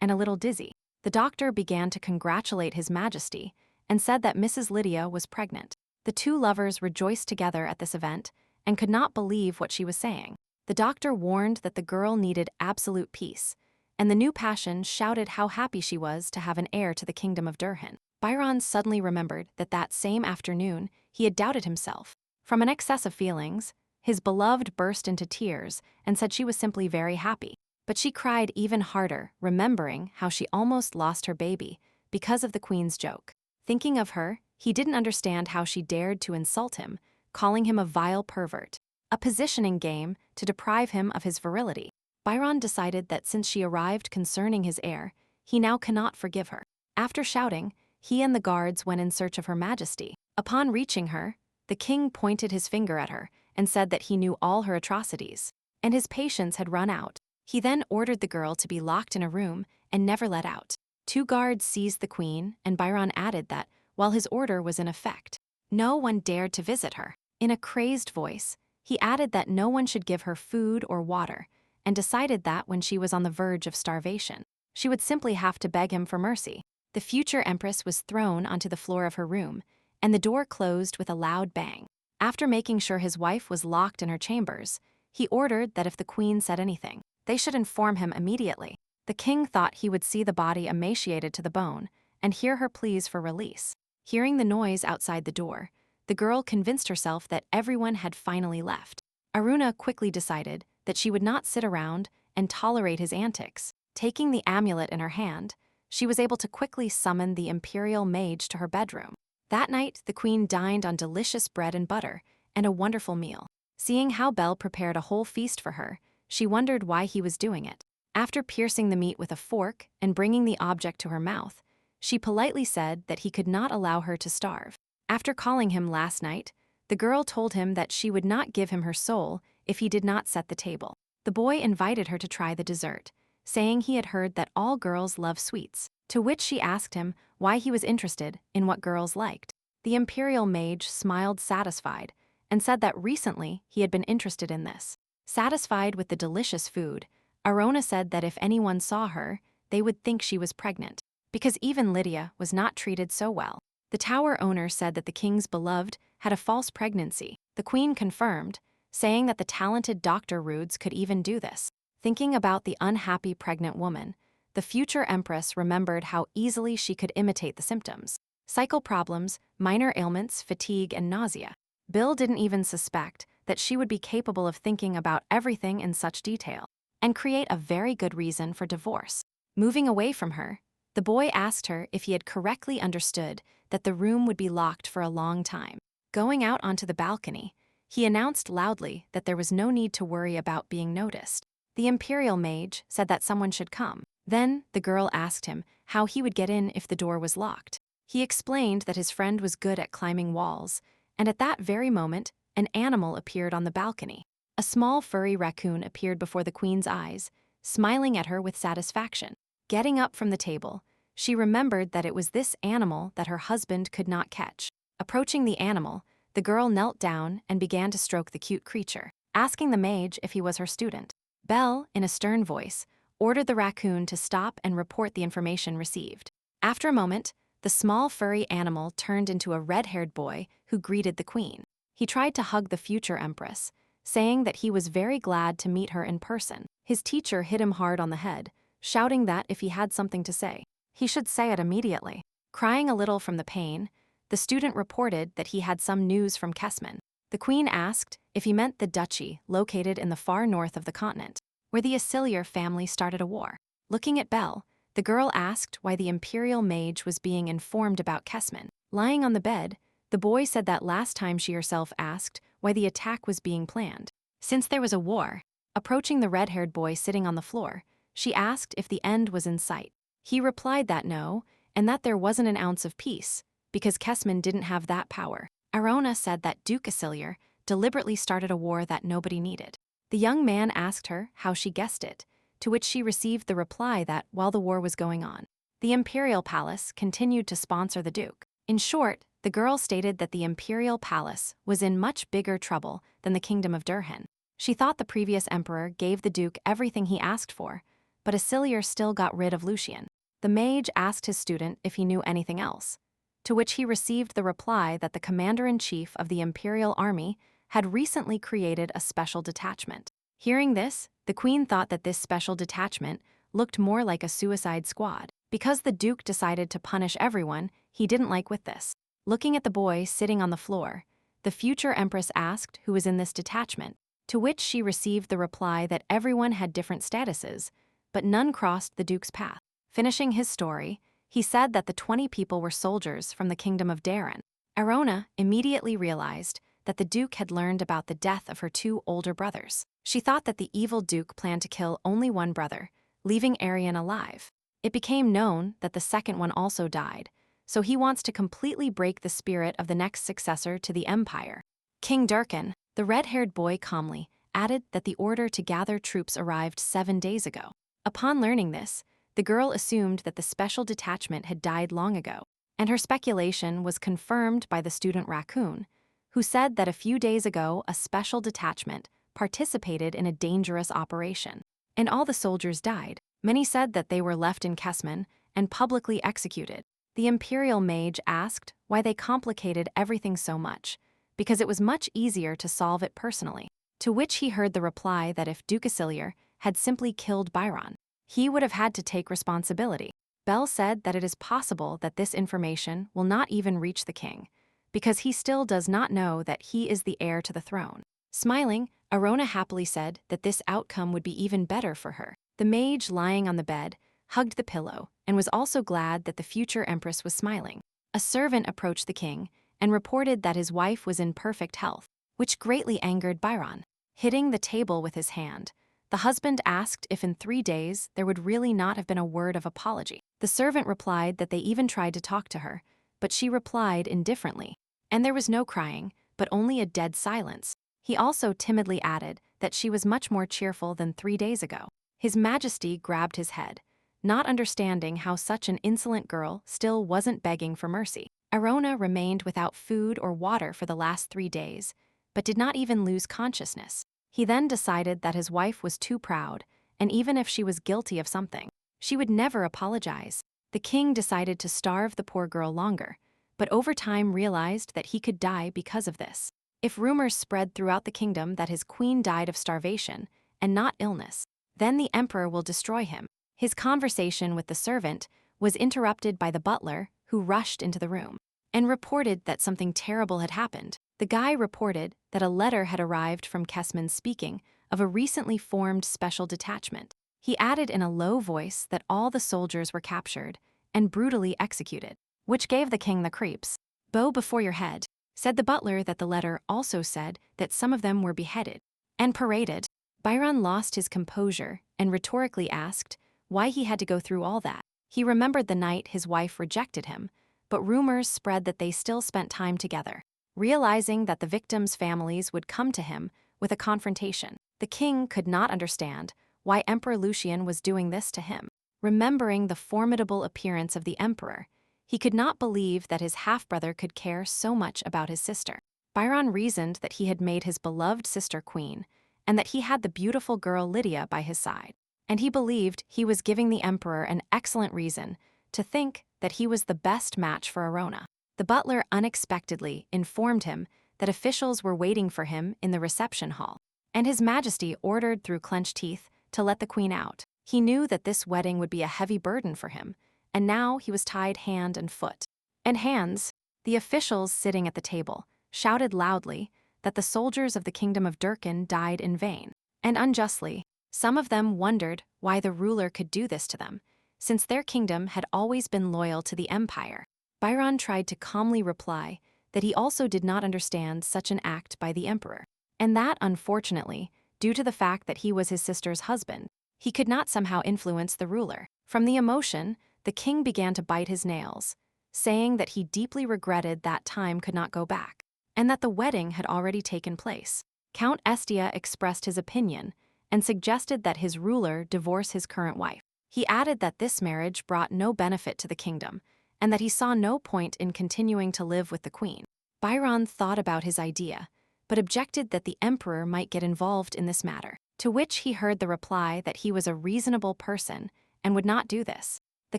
and a little dizzy. The doctor began to congratulate His Majesty and said that Mrs. Lydia was pregnant. The two lovers rejoiced together at this event and could not believe what she was saying. The doctor warned that the girl needed absolute peace, and the new passion shouted how happy she was to have an heir to the kingdom of Durhan. Byron suddenly remembered that that same afternoon he had doubted himself. From an excess of feelings, his beloved burst into tears and said she was simply very happy. But she cried even harder, remembering how she almost lost her baby because of the queen's joke. Thinking of her, he didn't understand how she dared to insult him, calling him a vile pervert, a positioning game to deprive him of his virility. Byron decided that since she arrived concerning his heir, he now cannot forgive her. After shouting, he and the guards went in search of Her Majesty. Upon reaching her, the king pointed his finger at her and said that he knew all her atrocities, and his patience had run out. He then ordered the girl to be locked in a room and never let out. 2 guards seized the queen, and Byron added that, while his order was in effect, no one dared to visit her. In a crazed voice, he added that no one should give her food or water, and decided that when she was on the verge of starvation, she would simply have to beg him for mercy. The future empress was thrown onto the floor of her room, and the door closed with a loud bang. After making sure his wife was locked in her chambers, he ordered that if the queen said anything, they should inform him immediately. The king thought he would see the body emaciated to the bone and hear her pleas for release. Hearing the noise outside the door, the girl convinced herself that everyone had finally left. Aruna quickly decided that she would not sit around and tolerate his antics. Taking the amulet in her hand, she was able to quickly summon the imperial mage to her bedroom. That night, the queen dined on delicious bread and butter and a wonderful meal. Seeing how Belle prepared a whole feast for her, she wondered why he was doing it. After piercing the meat with a fork and bringing the object to her mouth, she politely said that he could not allow her to starve. After calling him last night, the girl told him that she would not give him her soul if he did not set the table. The boy invited her to try the dessert, saying he had heard that all girls love sweets, to which she asked him why he was interested in what girls liked. The imperial mage smiled satisfied and said that recently he had been interested in this. Satisfied with the delicious food, Arona said that if anyone saw her, they would think she was pregnant, because even Lydia was not treated so well. The tower owner said that the king's beloved had a false pregnancy. The queen confirmed, saying that the talented Dr. Roods could even do this. Thinking about the unhappy pregnant woman, the future empress remembered how easily she could imitate the symptoms: cycle problems, minor ailments, fatigue, and nausea. Bill didn't even suspect that she would be capable of thinking about everything in such detail and create a very good reason for divorce. Moving away from her, the boy asked her if he had correctly understood that the room would be locked for a long time. Going out onto the balcony, he announced loudly that there was no need to worry about being noticed. The imperial mage said that someone should come. Then the girl asked him how he would get in if the door was locked. He explained that his friend was good at climbing walls, and at that very moment, an animal appeared on the balcony. A small furry raccoon appeared before the queen's eyes, smiling at her with satisfaction. Getting up from the table, she remembered that it was this animal that her husband could not catch. Approaching the animal, the girl knelt down and began to stroke the cute creature, asking the mage if he was her student. Belle, in a stern voice, ordered the raccoon to stop and report the information received. After a moment, the small furry animal turned into a red-haired boy who greeted the queen. He tried to hug the future empress, saying that he was very glad to meet her in person. His teacher hit him hard on the head, shouting that if he had something to say, he should say it immediately. Crying a little from the pain, the student reported that he had some news from Kesman. The queen asked if he meant the duchy located in the far north of the continent, where the Asilier family started a war. Looking at Belle, the girl asked why the imperial mage was being informed about Kesman. Lying on the bed, the boy said that last time she herself asked why the attack was being planned. Since there was a war, approaching the red-haired boy sitting on the floor, she asked if the end was in sight. He replied that no, and that there wasn't an ounce of peace, because Kesman didn't have that power. Arona said that Duke Asilier deliberately started a war that nobody needed. The young man asked her how she guessed it, to which she received the reply that while the war was going on, the imperial palace continued to sponsor the duke. In short, the girl stated that the imperial palace was in much bigger trouble than the kingdom of Durhan. She thought the previous emperor gave the duke everything he asked for, but Asilier still got rid of Lucien. The mage asked his student if he knew anything else, to which he received the reply that the commander-in-chief of the imperial army had recently created a special detachment. Hearing this, the queen thought that this special detachment looked more like a suicide squad. Because the duke decided to punish everyone he didn't like with this. Looking at the boy sitting on the floor, the future empress asked who was in this detachment, to which she received the reply that everyone had different statuses, but none crossed the duke's path. Finishing his story, he said that the 20 people were soldiers from the kingdom of Darren. Arona immediately realized that the duke had learned about the death of her 2 older brothers. She thought that the evil duke planned to kill only one brother, leaving Arian alive. It became known that the second one also died, so he wants to completely break the spirit of the next successor to the empire. King Durkan, the red-haired boy calmly, added that the order to gather troops arrived 7 days ago. Upon learning this, the girl assumed that the special detachment had died long ago, and her speculation was confirmed by the student raccoon, who said that a few days ago a special detachment participated in a dangerous operation, and all the soldiers died. Many said that they were left in Kesman and publicly executed. The imperial mage asked why they complicated everything so much, because it was much easier to solve it personally, to which he heard the reply that if Duke Asilier had simply killed Byron, he would have had to take responsibility. Belle said that it is possible that this information will not even reach the king, because he still does not know that he is the heir to the throne. Smiling, Arona happily said that this outcome would be even better for her. The mage lying on the bed hugged the pillow and was also glad that the future empress was smiling. A servant approached the king and reported that his wife was in perfect health, which greatly angered Byron. Hitting the table with his hand, the husband asked if in 3 days there would really not have been a word of apology. The servant replied that they even tried to talk to her, but she replied indifferently, and there was no crying, but only a dead silence. He also timidly added that she was much more cheerful than 3 days ago. His Majesty grabbed his head, not understanding how such an insolent girl still wasn't begging for mercy. Arona remained without food or water for the last 3 days, but did not even lose consciousness. He then decided that his wife was too proud, and even if she was guilty of something, she would never apologize. The king decided to starve the poor girl longer, but over time realized that he could die because of this. If rumors spread throughout the kingdom that his queen died of starvation and not illness, then the emperor will destroy him. His conversation with the servant was interrupted by the butler, who rushed into the room and reported that something terrible had happened. The guy reported that a letter had arrived from Kesman speaking of a recently formed special detachment. He added in a low voice that all the soldiers were captured and brutally executed, which gave the king the creeps. "Bow before your head," said the butler. That the letter also said that some of them were beheaded and paraded. Byron lost his composure and rhetorically asked why he had to go through all that. He remembered the night his wife rejected him, but rumors spread that they still spent time together. Realizing that the victims' families would come to him with a confrontation, the king could not understand why Emperor Lucien was doing this to him. remembering the formidable appearance of the emperor. He could not believe that his half-brother could care so much about his sister. Byron reasoned that he had made his beloved sister queen, and that he had the beautiful girl Lydia by his side. And he believed he was giving the emperor an excellent reason to think that he was the best match for Arona. The butler unexpectedly informed him that officials were waiting for him in the reception hall, and His Majesty ordered through clenched teeth to let the queen out. He knew that this wedding would be a heavy burden for him, and now he was tied hand and foot. And hands, the officials sitting at the table shouted loudly that the soldiers of the kingdom of Durkan died in vain, and unjustly. Some of them wondered why the ruler could do this to them, since their kingdom had always been loyal to the empire. Byron tried to calmly reply that he also did not understand such an act by the emperor, and that, unfortunately, due to the fact that he was his sister's husband, he could not somehow influence the ruler. From the emotion, the king began to bite his nails, saying that he deeply regretted that time could not go back, and that the wedding had already taken place. Count Estia expressed his opinion and suggested that his ruler divorce his current wife. He added that this marriage brought no benefit to the kingdom, and that he saw no point in continuing to live with the queen. Byron thought about his idea, but objected that the emperor might get involved in this matter, to which he heard the reply that he was a reasonable person and would not do this. The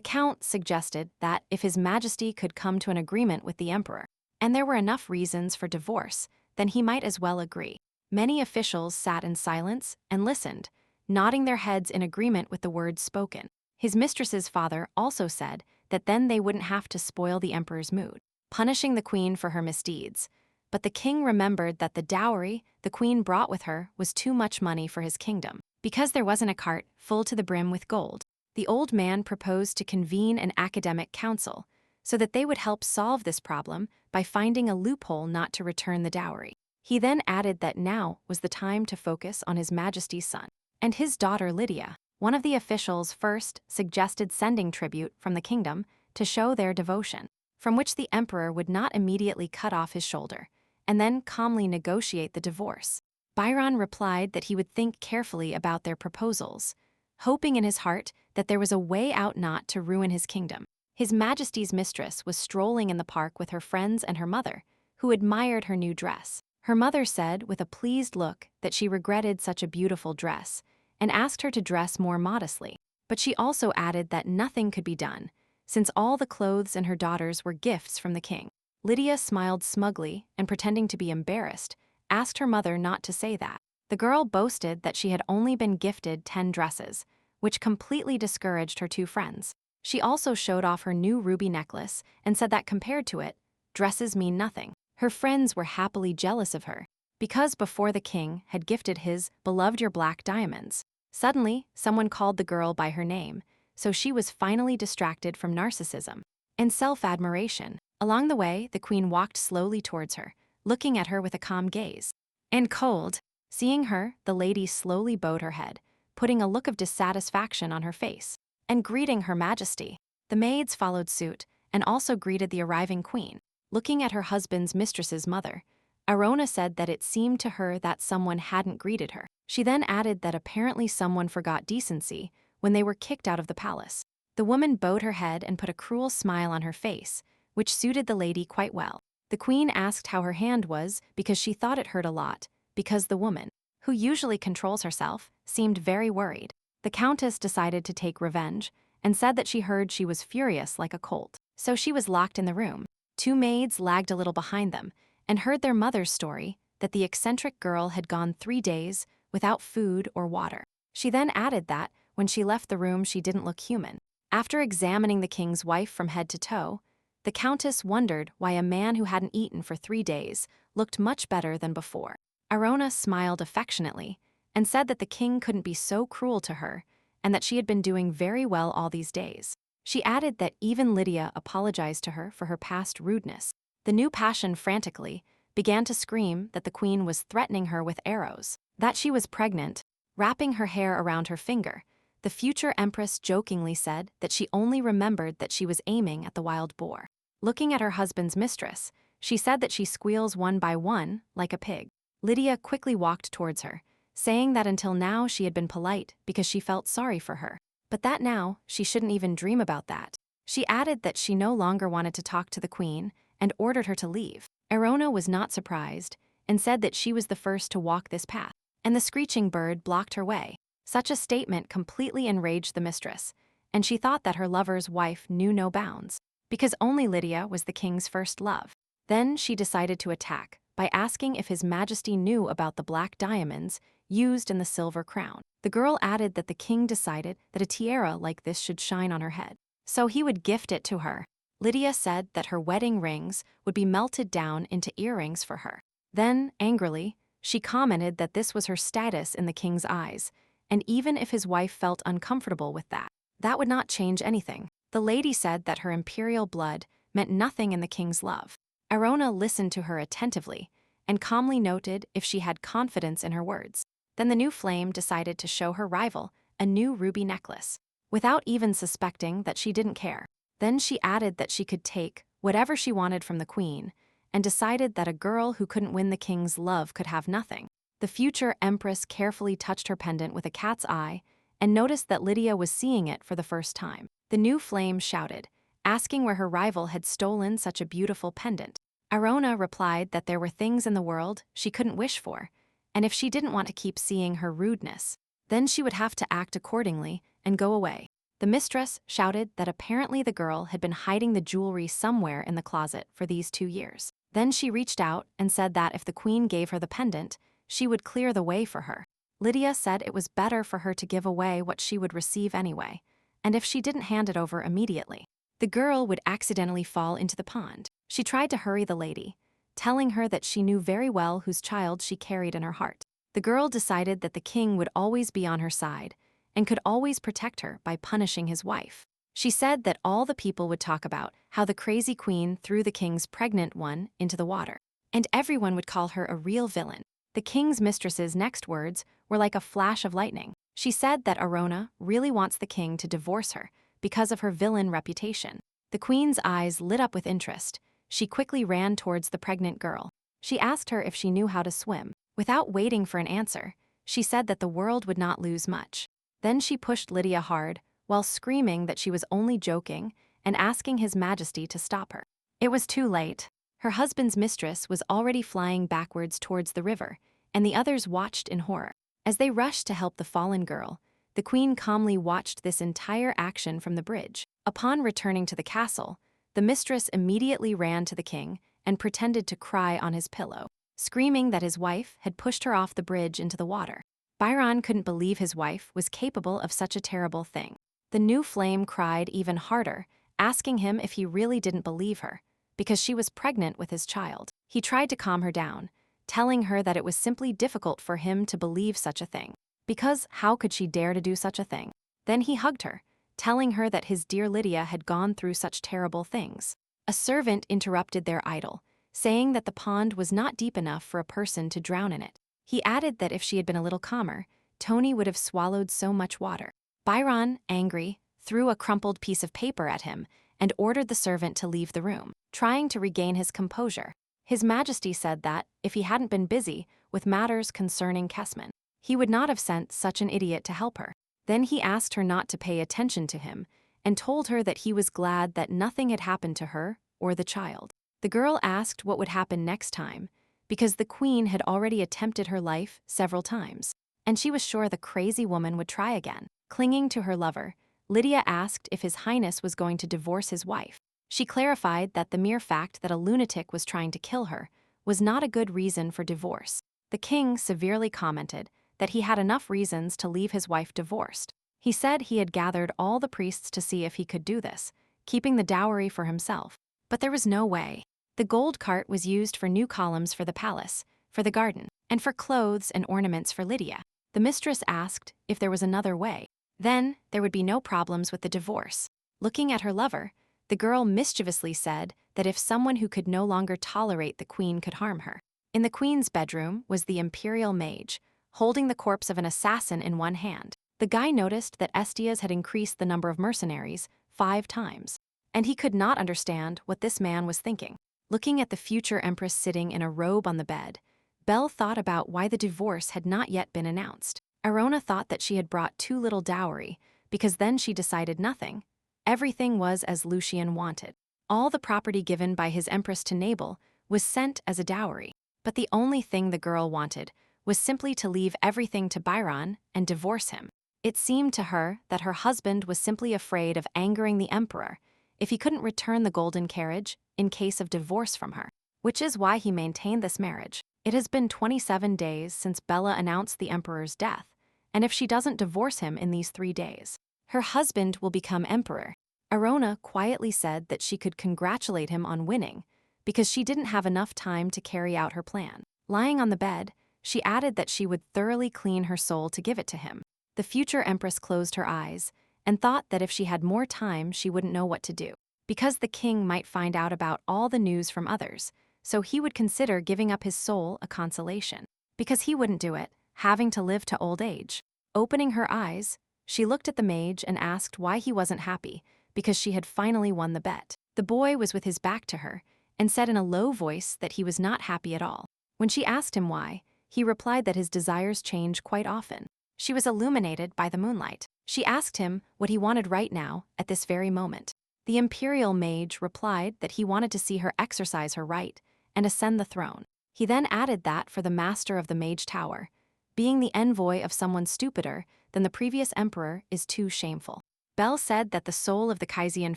count suggested that if His Majesty could come to an agreement with the emperor, and there were enough reasons for divorce, then he might as well agree. Many officials sat in silence and listened, nodding their heads in agreement with the words spoken. His mistress's father also said that then they wouldn't have to spoil the emperor's mood, punishing the queen for her misdeeds. But the king remembered that the dowry the queen brought with her was too much money for his kingdom, because there wasn't a cart full to the brim with gold. The old man proposed to convene an academic council so that they would help solve this problem by finding a loophole not to return the dowry. He then added that now was the time to focus on His Majesty's son and his daughter Lydia. One of the officials first suggested sending tribute from the kingdom to show their devotion, from which the emperor would not immediately cut off his shoulder, and then calmly negotiate the divorce. Byron replied that he would think carefully about their proposals, hoping in his heart that there was a way out not to ruin his kingdom. His Majesty's mistress was strolling in the park with her friends and her mother, who admired her new dress. Her mother said with a pleased look that she regretted such a beautiful dress and asked her to dress more modestly. But she also added that nothing could be done, since all the clothes in her daughters were gifts from the king. Lydia smiled smugly and, pretending to be embarrassed, asked her mother not to say that. The girl boasted that she had only been gifted 10 dresses, which completely discouraged her two friends. She also showed off her new ruby necklace and said that compared to it, dresses mean nothing. Her friends were happily jealous of her, because before the king had gifted his beloved your black diamonds. Suddenly, someone called the girl by her name, so she was finally distracted from narcissism and self-admiration. Along the way, the queen walked slowly towards her, looking at her with a calm gaze. And cold, seeing her, the lady slowly bowed her head, putting a look of dissatisfaction on her face, and greeting Her Majesty. The maids followed suit and also greeted the arriving queen. Looking at her husband's mistress's mother, Arona said that it seemed to her that someone hadn't greeted her. She then added that apparently someone forgot decency when they were kicked out of the palace. The woman bowed her head and put a cruel smile on her face, which suited the lady quite well. The queen asked how her hand was because she thought it hurt a lot, because the woman, who usually controls herself, seemed very worried. The countess decided to take revenge and said that she heard she was furious like a colt, so she was locked in the room. 2 maids lagged a little behind them and heard their mother's story that the eccentric girl had gone 3 days without food or water. She then added that when she left the room she didn't look human. After examining the king's wife from head to toe, the countess wondered why a man who hadn't eaten for 3 days looked much better than before. Arona smiled affectionately and said that the king couldn't be so cruel to her and that she had been doing very well all these days. She added that even Lydia apologized to her for her past rudeness. The new passion frantically began to scream that the queen was threatening her with arrows, that she was pregnant. Wrapping her hair around her finger, the future empress jokingly said that she only remembered that she was aiming at the wild boar. Looking at her husband's mistress, she said that she squeals one by one like a pig. Lydia quickly walked towards her, saying that until now she had been polite because she felt sorry for her. but that now she shouldn't even dream about that. She added that she no longer wanted to talk to the queen and ordered her to leave. Arona was not surprised and said that she was the first to walk this path, and the screeching bird blocked her way. Such a statement completely enraged the mistress, and she thought that her lover's wife knew no bounds, because only Lydia was the king's first love. Then she decided to attack by asking if His Majesty knew about the black diamonds used in the silver crown. The girl added that the king decided that a tiara like this should shine on her head, so he would gift it to her. Lydia said that her wedding rings would be melted down into earrings for her. Then, angrily, she commented that this was her status in the king's eyes, and even if his wife felt uncomfortable with that, that would not change anything. The lady said that her imperial blood meant nothing in the king's love. Arona listened to her attentively and calmly noted if she had confidence in her words. Then the new flame decided to show her rival a new ruby necklace, without even suspecting that she didn't care. Then she added that she could take whatever she wanted from the queen, and decided that a girl who couldn't win the king's love could have nothing. The future empress carefully touched her pendant with a cat's eye and noticed that Lydia was seeing it for the first time. The new flame shouted, asking where her rival had stolen such a beautiful pendant. Arona replied that there were things in the world she couldn't wish for, and if she didn't want to keep seeing her rudeness, then she would have to act accordingly and go away. The mistress shouted that apparently the girl had been hiding the jewelry somewhere in the closet for these 2 years. Then she reached out and said that if the queen gave her the pendant, she would clear the way for her. Lydia said it was better for her to give away what she would receive anyway, and if she didn't hand it over immediately, the girl would accidentally fall into the pond. She tried to hurry the lady, telling her that she knew very well whose child she carried in her heart. The girl decided that the king would always be on her side and could always protect her by punishing his wife. She said that all the people would talk about how the crazy queen threw the king's pregnant one into the water, and everyone would call her a real villain. The king's mistress's next words were like a flash of lightning. She said that Arona really wants the king to divorce her because of her villain reputation. The queen's eyes lit up with interest. She quickly ran towards the pregnant girl. She asked her if she knew how to swim. Without waiting for an answer, she said that the world would not lose much. Then she pushed Lydia hard, while screaming that she was only joking and asking His Majesty to stop her. It was too late. Her husband's mistress was already flying backwards towards the river, and the others watched in horror. As they rushed to help the fallen girl, the queen calmly watched this entire action from the bridge. Upon returning to the castle, the mistress immediately ran to the king and pretended to cry on his pillow, screaming that his wife had pushed her off the bridge into the water. Byron couldn't believe his wife was capable of such a terrible thing. The new flame cried even harder, asking him if he really didn't believe her, because she was pregnant with his child. He tried to calm her down, telling her that it was simply difficult for him to believe such a thing, because how could she dare to do such a thing? Then he hugged her, telling her that his dear Lydia had gone through such terrible things. A servant interrupted their idol, saying that the pond was not deep enough for a person to drown in it. He added that if she had been a little calmer, Tony would have swallowed so much water. Byron, angry, threw a crumpled piece of paper at him and ordered the servant to leave the room, trying to regain his composure. His Majesty said that, if he hadn't been busy with matters concerning Kesman, he would not have sent such an idiot to help her. Then he asked her not to pay attention to him and told her that he was glad that nothing had happened to her or the child. The girl asked what would happen next time, because the queen had already attempted her life several times, and she was sure the crazy woman would try again. Clinging to her lover, Lydia asked if His Highness was going to divorce his wife. She clarified that the mere fact that a lunatic was trying to kill her was not a good reason for divorce. The king severely commented that he had enough reasons to leave his wife divorced. He said he had gathered all the priests to see if he could do this, keeping the dowry for himself. But there was no way. The gold cart was used for new columns for the palace, for the garden, and for clothes and ornaments for Lydia. The mistress asked if there was another way. Then there would be no problems with the divorce. Looking at her lover, the girl mischievously said that if someone who could no longer tolerate the queen could harm her. In the queen's bedroom was the imperial mage, holding the corpse of an assassin in one hand. The guy noticed that Estias had increased the number of mercenaries 5 times, and he could not understand what this man was thinking. Looking at the future empress sitting in a robe on the bed, Belle thought about why the divorce had not yet been announced. Arona thought that she had brought too little dowry because then she decided nothing. Everything was as Lucian wanted. All the property given by his empress to Nabal was sent as a dowry. But the only thing the girl wanted was simply to leave everything to Byron and divorce him. It seemed to her that her husband was simply afraid of angering the emperor if he couldn't return the golden carriage in case of divorce from her, which is why he maintained this marriage. It has been 27 days since Bella announced the emperor's death, and if she doesn't divorce him in these 3 days, her husband will become emperor. Arona quietly said that she could congratulate him on winning because she didn't have enough time to carry out her plan. Lying on the bed, she added that she would thoroughly clean her soul to give it to him. The future empress closed her eyes and thought that if she had more time, she wouldn't know what to do, because the king might find out about all the news from others, so he would consider giving up his soul a consolation. Because he wouldn't do it, having to live to old age. Opening her eyes, she looked at the mage and asked why he wasn't happy, because she had finally won the bet. The boy was with his back to her and said in a low voice that he was not happy at all. When she asked him why, he replied that his desires change quite often. She was illuminated by the moonlight. She asked him what he wanted right now, at this very moment. The imperial mage replied that he wanted to see her exercise her right and ascend the throne. He then added that for the master of the mage tower, being the envoy of someone stupider than the previous emperor is too shameful. Belle said that the soul of the Kaisian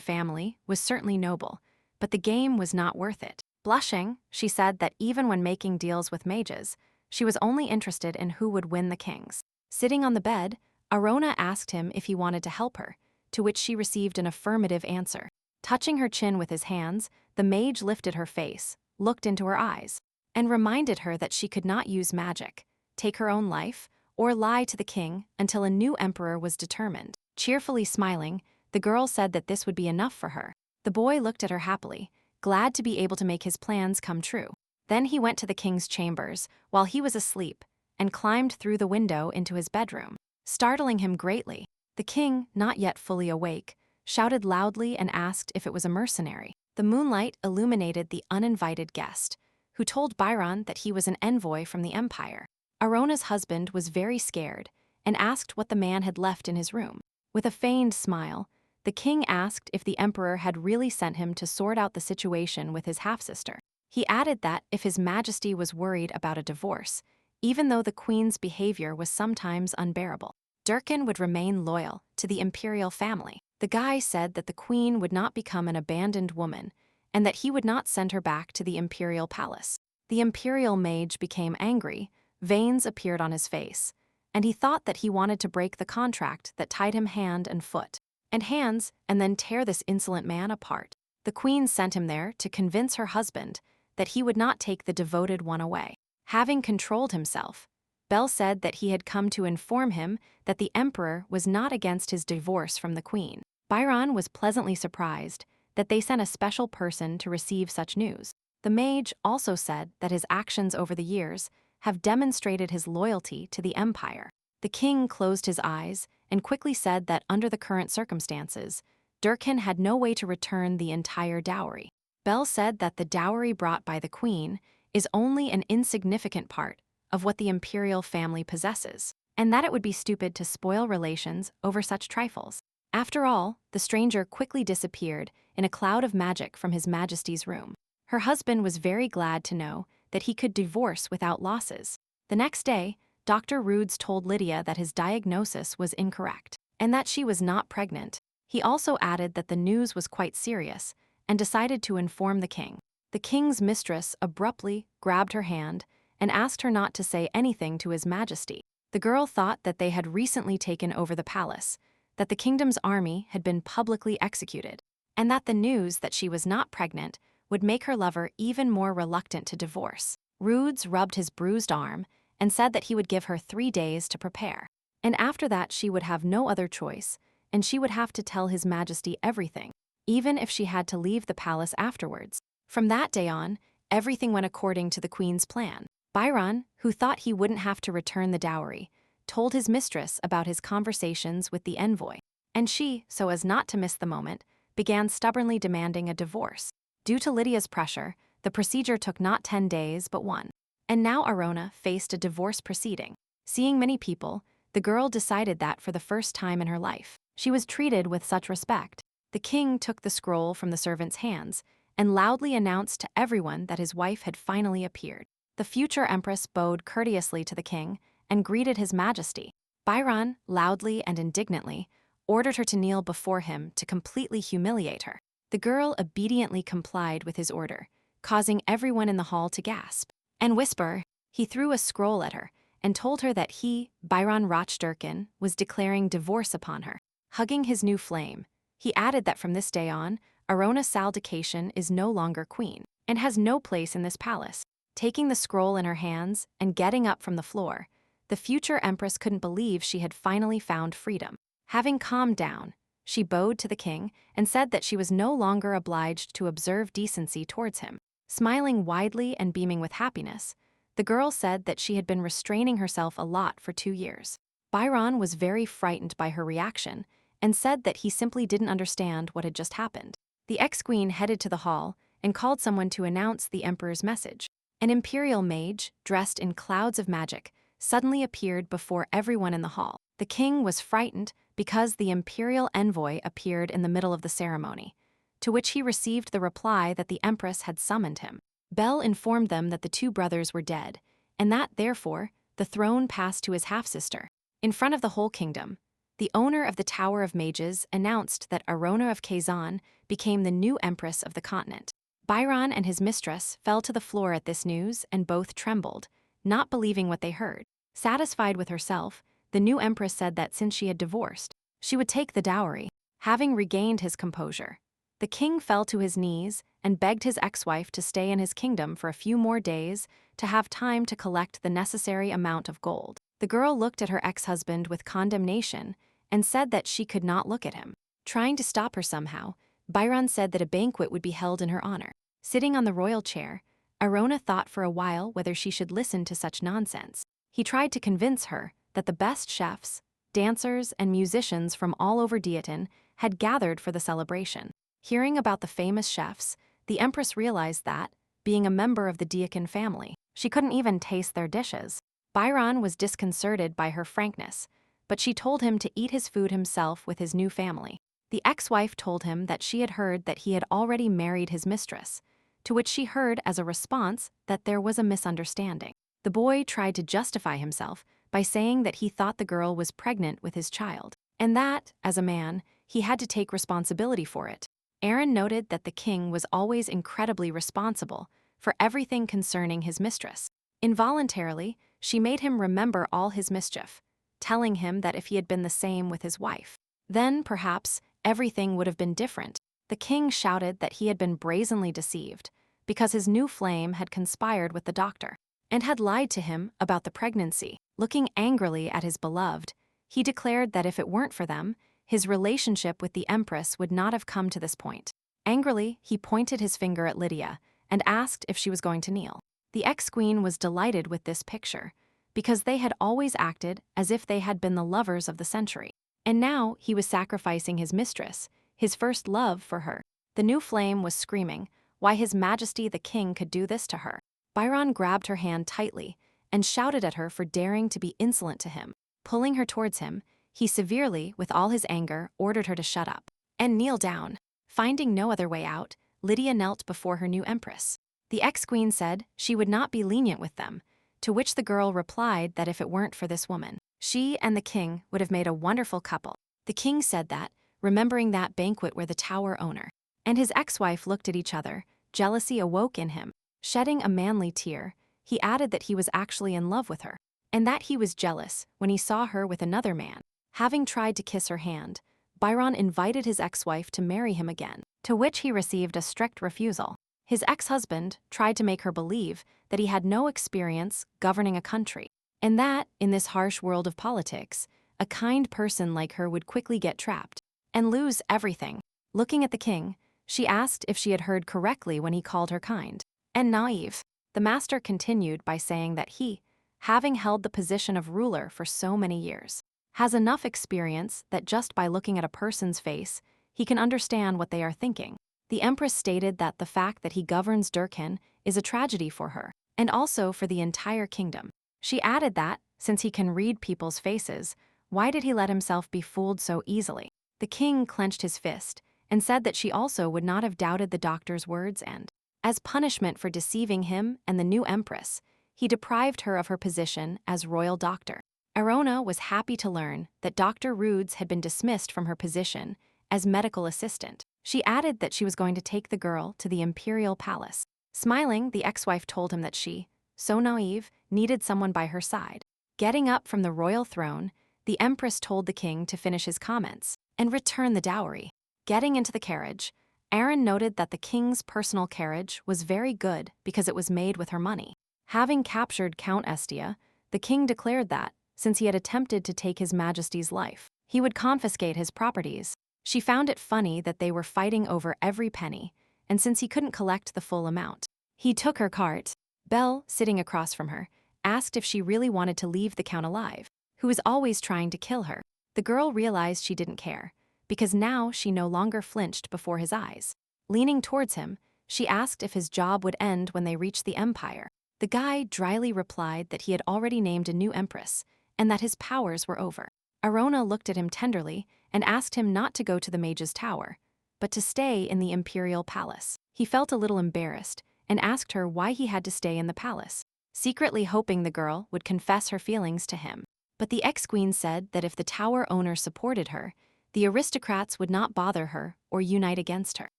family was certainly noble, but the game was not worth it. Blushing, she said that even when making deals with mages, she was only interested in who would win the kings. Sitting on the bed, Arona asked him if he wanted to help her, to which she received an affirmative answer. Touching her chin with his hands, the mage lifted her face, looked into her eyes, and reminded her that she could not use magic, take her own life, or lie to the king until a new emperor was determined. Cheerfully smiling, the girl said that this would be enough for her. The boy looked at her happily, glad to be able to make his plans come true. Then he went to the king's chambers while he was asleep and climbed through the window into his bedroom, startling him greatly. The king, not yet fully awake, shouted loudly and asked if it was a mercenary. The moonlight illuminated the uninvited guest, who told Byron that he was an envoy from the empire. Arona's husband was very scared and asked what the man had left in his room. With a feigned smile, the king asked if the emperor had really sent him to sort out the situation with his half-sister. He added that if His Majesty was worried about a divorce, even though the queen's behavior was sometimes unbearable, Durkan would remain loyal to the imperial family. The guy said that the queen would not become an abandoned woman and that he would not send her back to the imperial palace. The imperial mage became angry, veins appeared on his face, and he thought that he wanted to break the contract that tied him hand and foot, and hands, and then tear this insolent man apart. The queen sent him there to convince her husband that he would not take the devoted one away. Having controlled himself, Belle said that he had come to inform him that the emperor was not against his divorce from the queen. Byron was pleasantly surprised that they sent a special person to receive such news. The mage also said that his actions over the years have demonstrated his loyalty to the empire. The king closed his eyes and quickly said that under the current circumstances, Durkan had no way to return the entire dowry. Belle said that the dowry brought by the queen is only an insignificant part of what the imperial family possesses, and that it would be stupid to spoil relations over such trifles. After all, the stranger quickly disappeared in a cloud of magic from His Majesty's room. Her husband was very glad to know that he could divorce without losses. The next day, Dr. Roods told Lydia that his diagnosis was incorrect, and that she was not pregnant. He also added that the news was quite serious, and decided to inform the king. The king's mistress abruptly grabbed her hand and asked her not to say anything to His Majesty. The girl thought that they had recently taken over the palace, that the kingdom's army had been publicly executed, and that the news that she was not pregnant would make her lover even more reluctant to divorce. Roods rubbed his bruised arm and said that he would give her 3 days to prepare, and after that she would have no other choice, and she would have to tell His Majesty everything, even if she had to leave the palace afterwards. From that day on, everything went according to the queen's plan. Byron, who thought he wouldn't have to return the dowry, told his mistress about his conversations with the envoy, and she, so as not to miss the moment, began stubbornly demanding a divorce. Due to Lydia's pressure, the procedure took not 10 days but 1. And now Arona faced a divorce proceeding. Seeing many people, the girl decided that for the first time in her life, she was treated with such respect. The king took the scroll from the servant's hands and loudly announced to everyone that his wife had finally appeared. The future empress bowed courteously to the king and greeted his majesty. Byron, loudly and indignantly, ordered her to kneel before him to completely humiliate her. The girl obediently complied with his order, causing everyone in the hall to gasp and whisper. He threw a scroll at her and told her that he, Byron Roch-Durkin, was declaring divorce upon her. Hugging his new flame, he added that from this day on, Arona Saldikation is no longer queen and has no place in this palace. Taking the scroll in her hands and getting up from the floor, the future empress couldn't believe she had finally found freedom. Having calmed down, she bowed to the king and said that she was no longer obliged to observe decency towards him. Smiling widely and beaming with happiness, the girl said that she had been restraining herself a lot for 2 years. Byron was very frightened by her reaction and said that he simply didn't understand what had just happened. The ex-queen headed to the hall and called someone to announce the emperor's message. An imperial mage, dressed in clouds of magic, suddenly appeared before everyone in the hall. The king was frightened because the imperial envoy appeared in the middle of the ceremony, to which he received the reply that the empress had summoned him. Bel informed them that the 2 brothers were dead, and that, therefore, the throne passed to his half-sister. In front of the whole kingdom, the owner of the Tower of Mages announced that Arona of Kazan became the new empress of the continent. Byron and his mistress fell to the floor at this news and both trembled, not believing what they heard. Satisfied with herself, the new empress said that since she had divorced, she would take the dowry. Having regained his composure, the king fell to his knees and begged his ex-wife to stay in his kingdom for a few more days to have time to collect the necessary amount of gold. The girl looked at her ex-husband with condemnation and said that she could not look at him. Trying to stop her somehow, Byron said that a banquet would be held in her honor. Sitting on the royal chair, Arona thought for a while whether she should listen to such nonsense. He tried to convince her that the best chefs, dancers, and musicians from all over Diaton had gathered for the celebration. Hearing about the famous chefs, the empress realized that, being a member of the Diaton family, she couldn't even taste their dishes. Byron was disconcerted by her frankness, but she told him to eat his food himself with his new family. The ex-wife told him that she had heard that he had already married his mistress, to which she heard as a response that there was a misunderstanding. The boy tried to justify himself by saying that he thought the girl was pregnant with his child, and that, as a man, he had to take responsibility for it. Aaron noted that the king was always incredibly responsible for everything concerning his mistress. Involuntarily, she made him remember all his mischief, telling him that if he had been the same with his wife, then perhaps everything would have been different. The king shouted that he had been brazenly deceived because his new flame had conspired with the doctor and had lied to him about the pregnancy. Looking angrily at his beloved, he declared that if it weren't for them, his relationship with the empress would not have come to this point. Angrily, he pointed his finger at Lydia and asked if she was going to kneel. The ex-queen was delighted with this picture because they had always acted as if they had been the lovers of the century. And now he was sacrificing his mistress, his first love, for her. The new flame was screaming why His Majesty the King could do this to her. Byron grabbed her hand tightly and shouted at her for daring to be insolent to him. Pulling her towards him, he severely, with all his anger, ordered her to shut up and kneel down. Finding no other way out, Lydia knelt before her new empress. The ex-queen said she would not be lenient with them, to which the girl replied that if it weren't for this woman, she and the king would have made a wonderful couple. The king said that, remembering that banquet where the tower owner and his ex-wife looked at each other, jealousy awoke in him. Shedding a manly tear, he added that he was actually in love with her, and that he was jealous when he saw her with another man. Having tried to kiss her hand, Byron invited his ex-wife to marry him again, to which he received a strict refusal. His ex-husband tried to make her believe that he had no experience governing a country, and that, in this harsh world of politics, a kind person like her would quickly get trapped and lose everything. Looking at the king, she asked if she had heard correctly when he called her kind and naive. The master continued by saying that he, having held the position of ruler for so many years, has enough experience that just by looking at a person's face, he can understand what they are thinking. The empress stated that the fact that he governs Durkan is a tragedy for her, and also for the entire kingdom. She added that, since he can read people's faces, why did he let himself be fooled so easily? The king clenched his fist and said that she also would not have doubted the doctor's words and, as punishment for deceiving him and the new empress, he deprived her of her position as royal doctor. Arona was happy to learn that Dr. Roods had been dismissed from her position as medical assistant. She added that she was going to take the girl to the imperial palace. Smiling, the ex-wife told him that she, so naive, needed someone by her side. Getting up from the royal throne, the empress told the king to finish his comments and return the dowry. Getting into the carriage, Aaron noted that the king's personal carriage was very good because it was made with her money. Having captured Count Estia, the king declared that, since he had attempted to take His Majesty's life, he would confiscate his properties. She found it funny that they were fighting over every penny, and since he couldn't collect the full amount, he took her cart. Belle, sitting across from her, asked if she really wanted to leave the count alive, who was always trying to kill her. The girl realized she didn't care, because now she no longer flinched before his eyes. Leaning towards him, she asked if his job would end when they reached the Empire. The guy dryly replied that he had already named a new empress, and that his powers were over. Arona looked at him tenderly and asked him not to go to the mage's tower, but to stay in the imperial palace. He felt a little embarrassed and asked her why he had to stay in the palace, secretly hoping the girl would confess her feelings to him. But the ex-queen said that if the tower owner supported her, the aristocrats would not bother her or unite against her.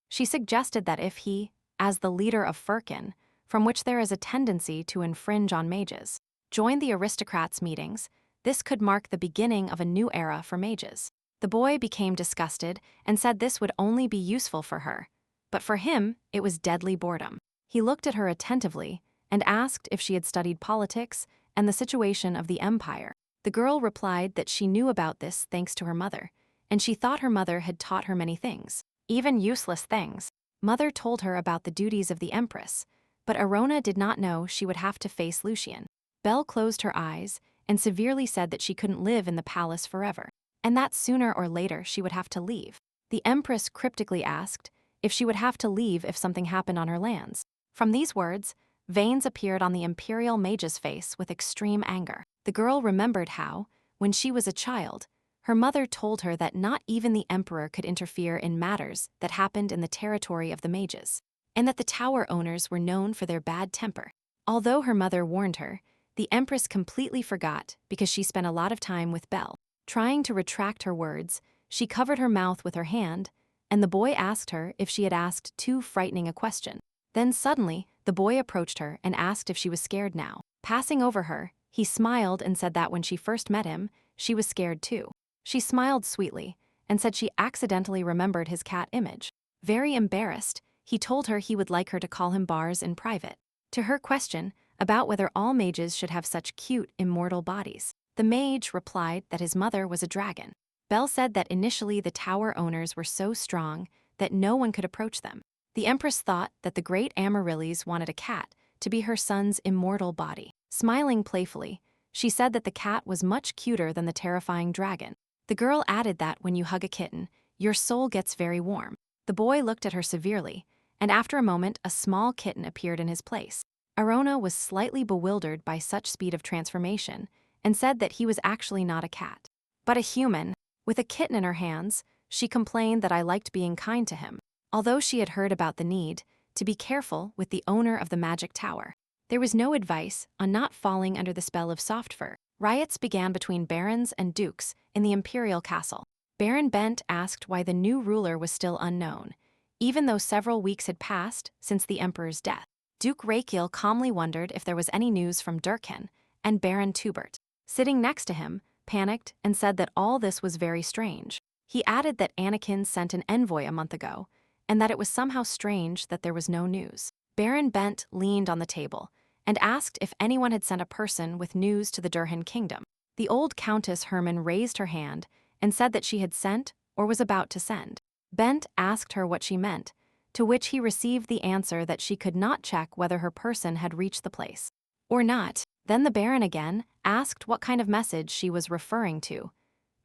She suggested that if he, as the leader of Firkin, from which there is a tendency to infringe on mages, joined the aristocrats' meetings, this could mark the beginning of a new era for mages. The boy became disgusted and said this would only be useful for her, but for him, it was deadly boredom. He looked at her attentively and asked if she had studied politics and the situation of the empire. The girl replied that she knew about this thanks to her mother, and she thought her mother had taught her many things, even useless things. Mother told her about the duties of the empress, but Arona did not know she would have to face Lucien. Belle closed her eyes and severely said that she couldn't live in the palace forever, and that sooner or later she would have to leave. The empress cryptically asked if she would have to leave if something happened on her lands. From these words, veins appeared on the imperial mage's face with extreme anger. The girl remembered how, when she was a child, her mother told her that not even the emperor could interfere in matters that happened in the territory of the mages, and that the tower owners were known for their bad temper. Although her mother warned her, the empress completely forgot because she spent a lot of time with Belle. Trying to retract her words, she covered her mouth with her hand, and the boy asked her if she had asked too frightening a question. Then suddenly, the boy approached her and asked if she was scared now. Passing over her, he smiled and said that when she first met him, she was scared too. She smiled sweetly and said she accidentally remembered his cat image. Very embarrassed, he told her he would like her to call him Bars in private. To her question about whether all mages should have such cute, immortal bodies, the mage replied that his mother was a dragon. Belle said that initially the tower owners were so strong that no one could approach them. The empress thought that the great Amaryllis wanted a cat to be her son's immortal body. Smiling playfully, she said that the cat was much cuter than the terrifying dragon. The girl added that when you hug a kitten, your soul gets very warm. The boy looked at her severely, and after a moment a small kitten appeared in his place. Arona was slightly bewildered by such speed of transformation and said that he was actually not a cat, but a human. With a kitten in her hands, she complained that I liked being kind to him, although she had heard about the need to be careful with the owner of the magic tower. There was no advice on not falling under the spell of soft fur. Riots began between barons and dukes in the imperial castle. Baron Bent asked why the new ruler was still unknown, even though several weeks had passed since the emperor's death. Duke Rakiel calmly wondered if there was any news from Durkan, and Baron Tubert, sitting next to him, panicked and said that all this was very strange. He added that Anakin sent an envoy a month ago, and that it was somehow strange that there was no news. Baron Bent leaned on the table and asked if anyone had sent a person with news to the Durhan kingdom. The old Countess Herman raised her hand and said that she had sent or was about to send. Bent asked her what she meant, to which he received the answer that she could not check whether her person had reached the place or not. Then the Baron again asked what kind of message she was referring to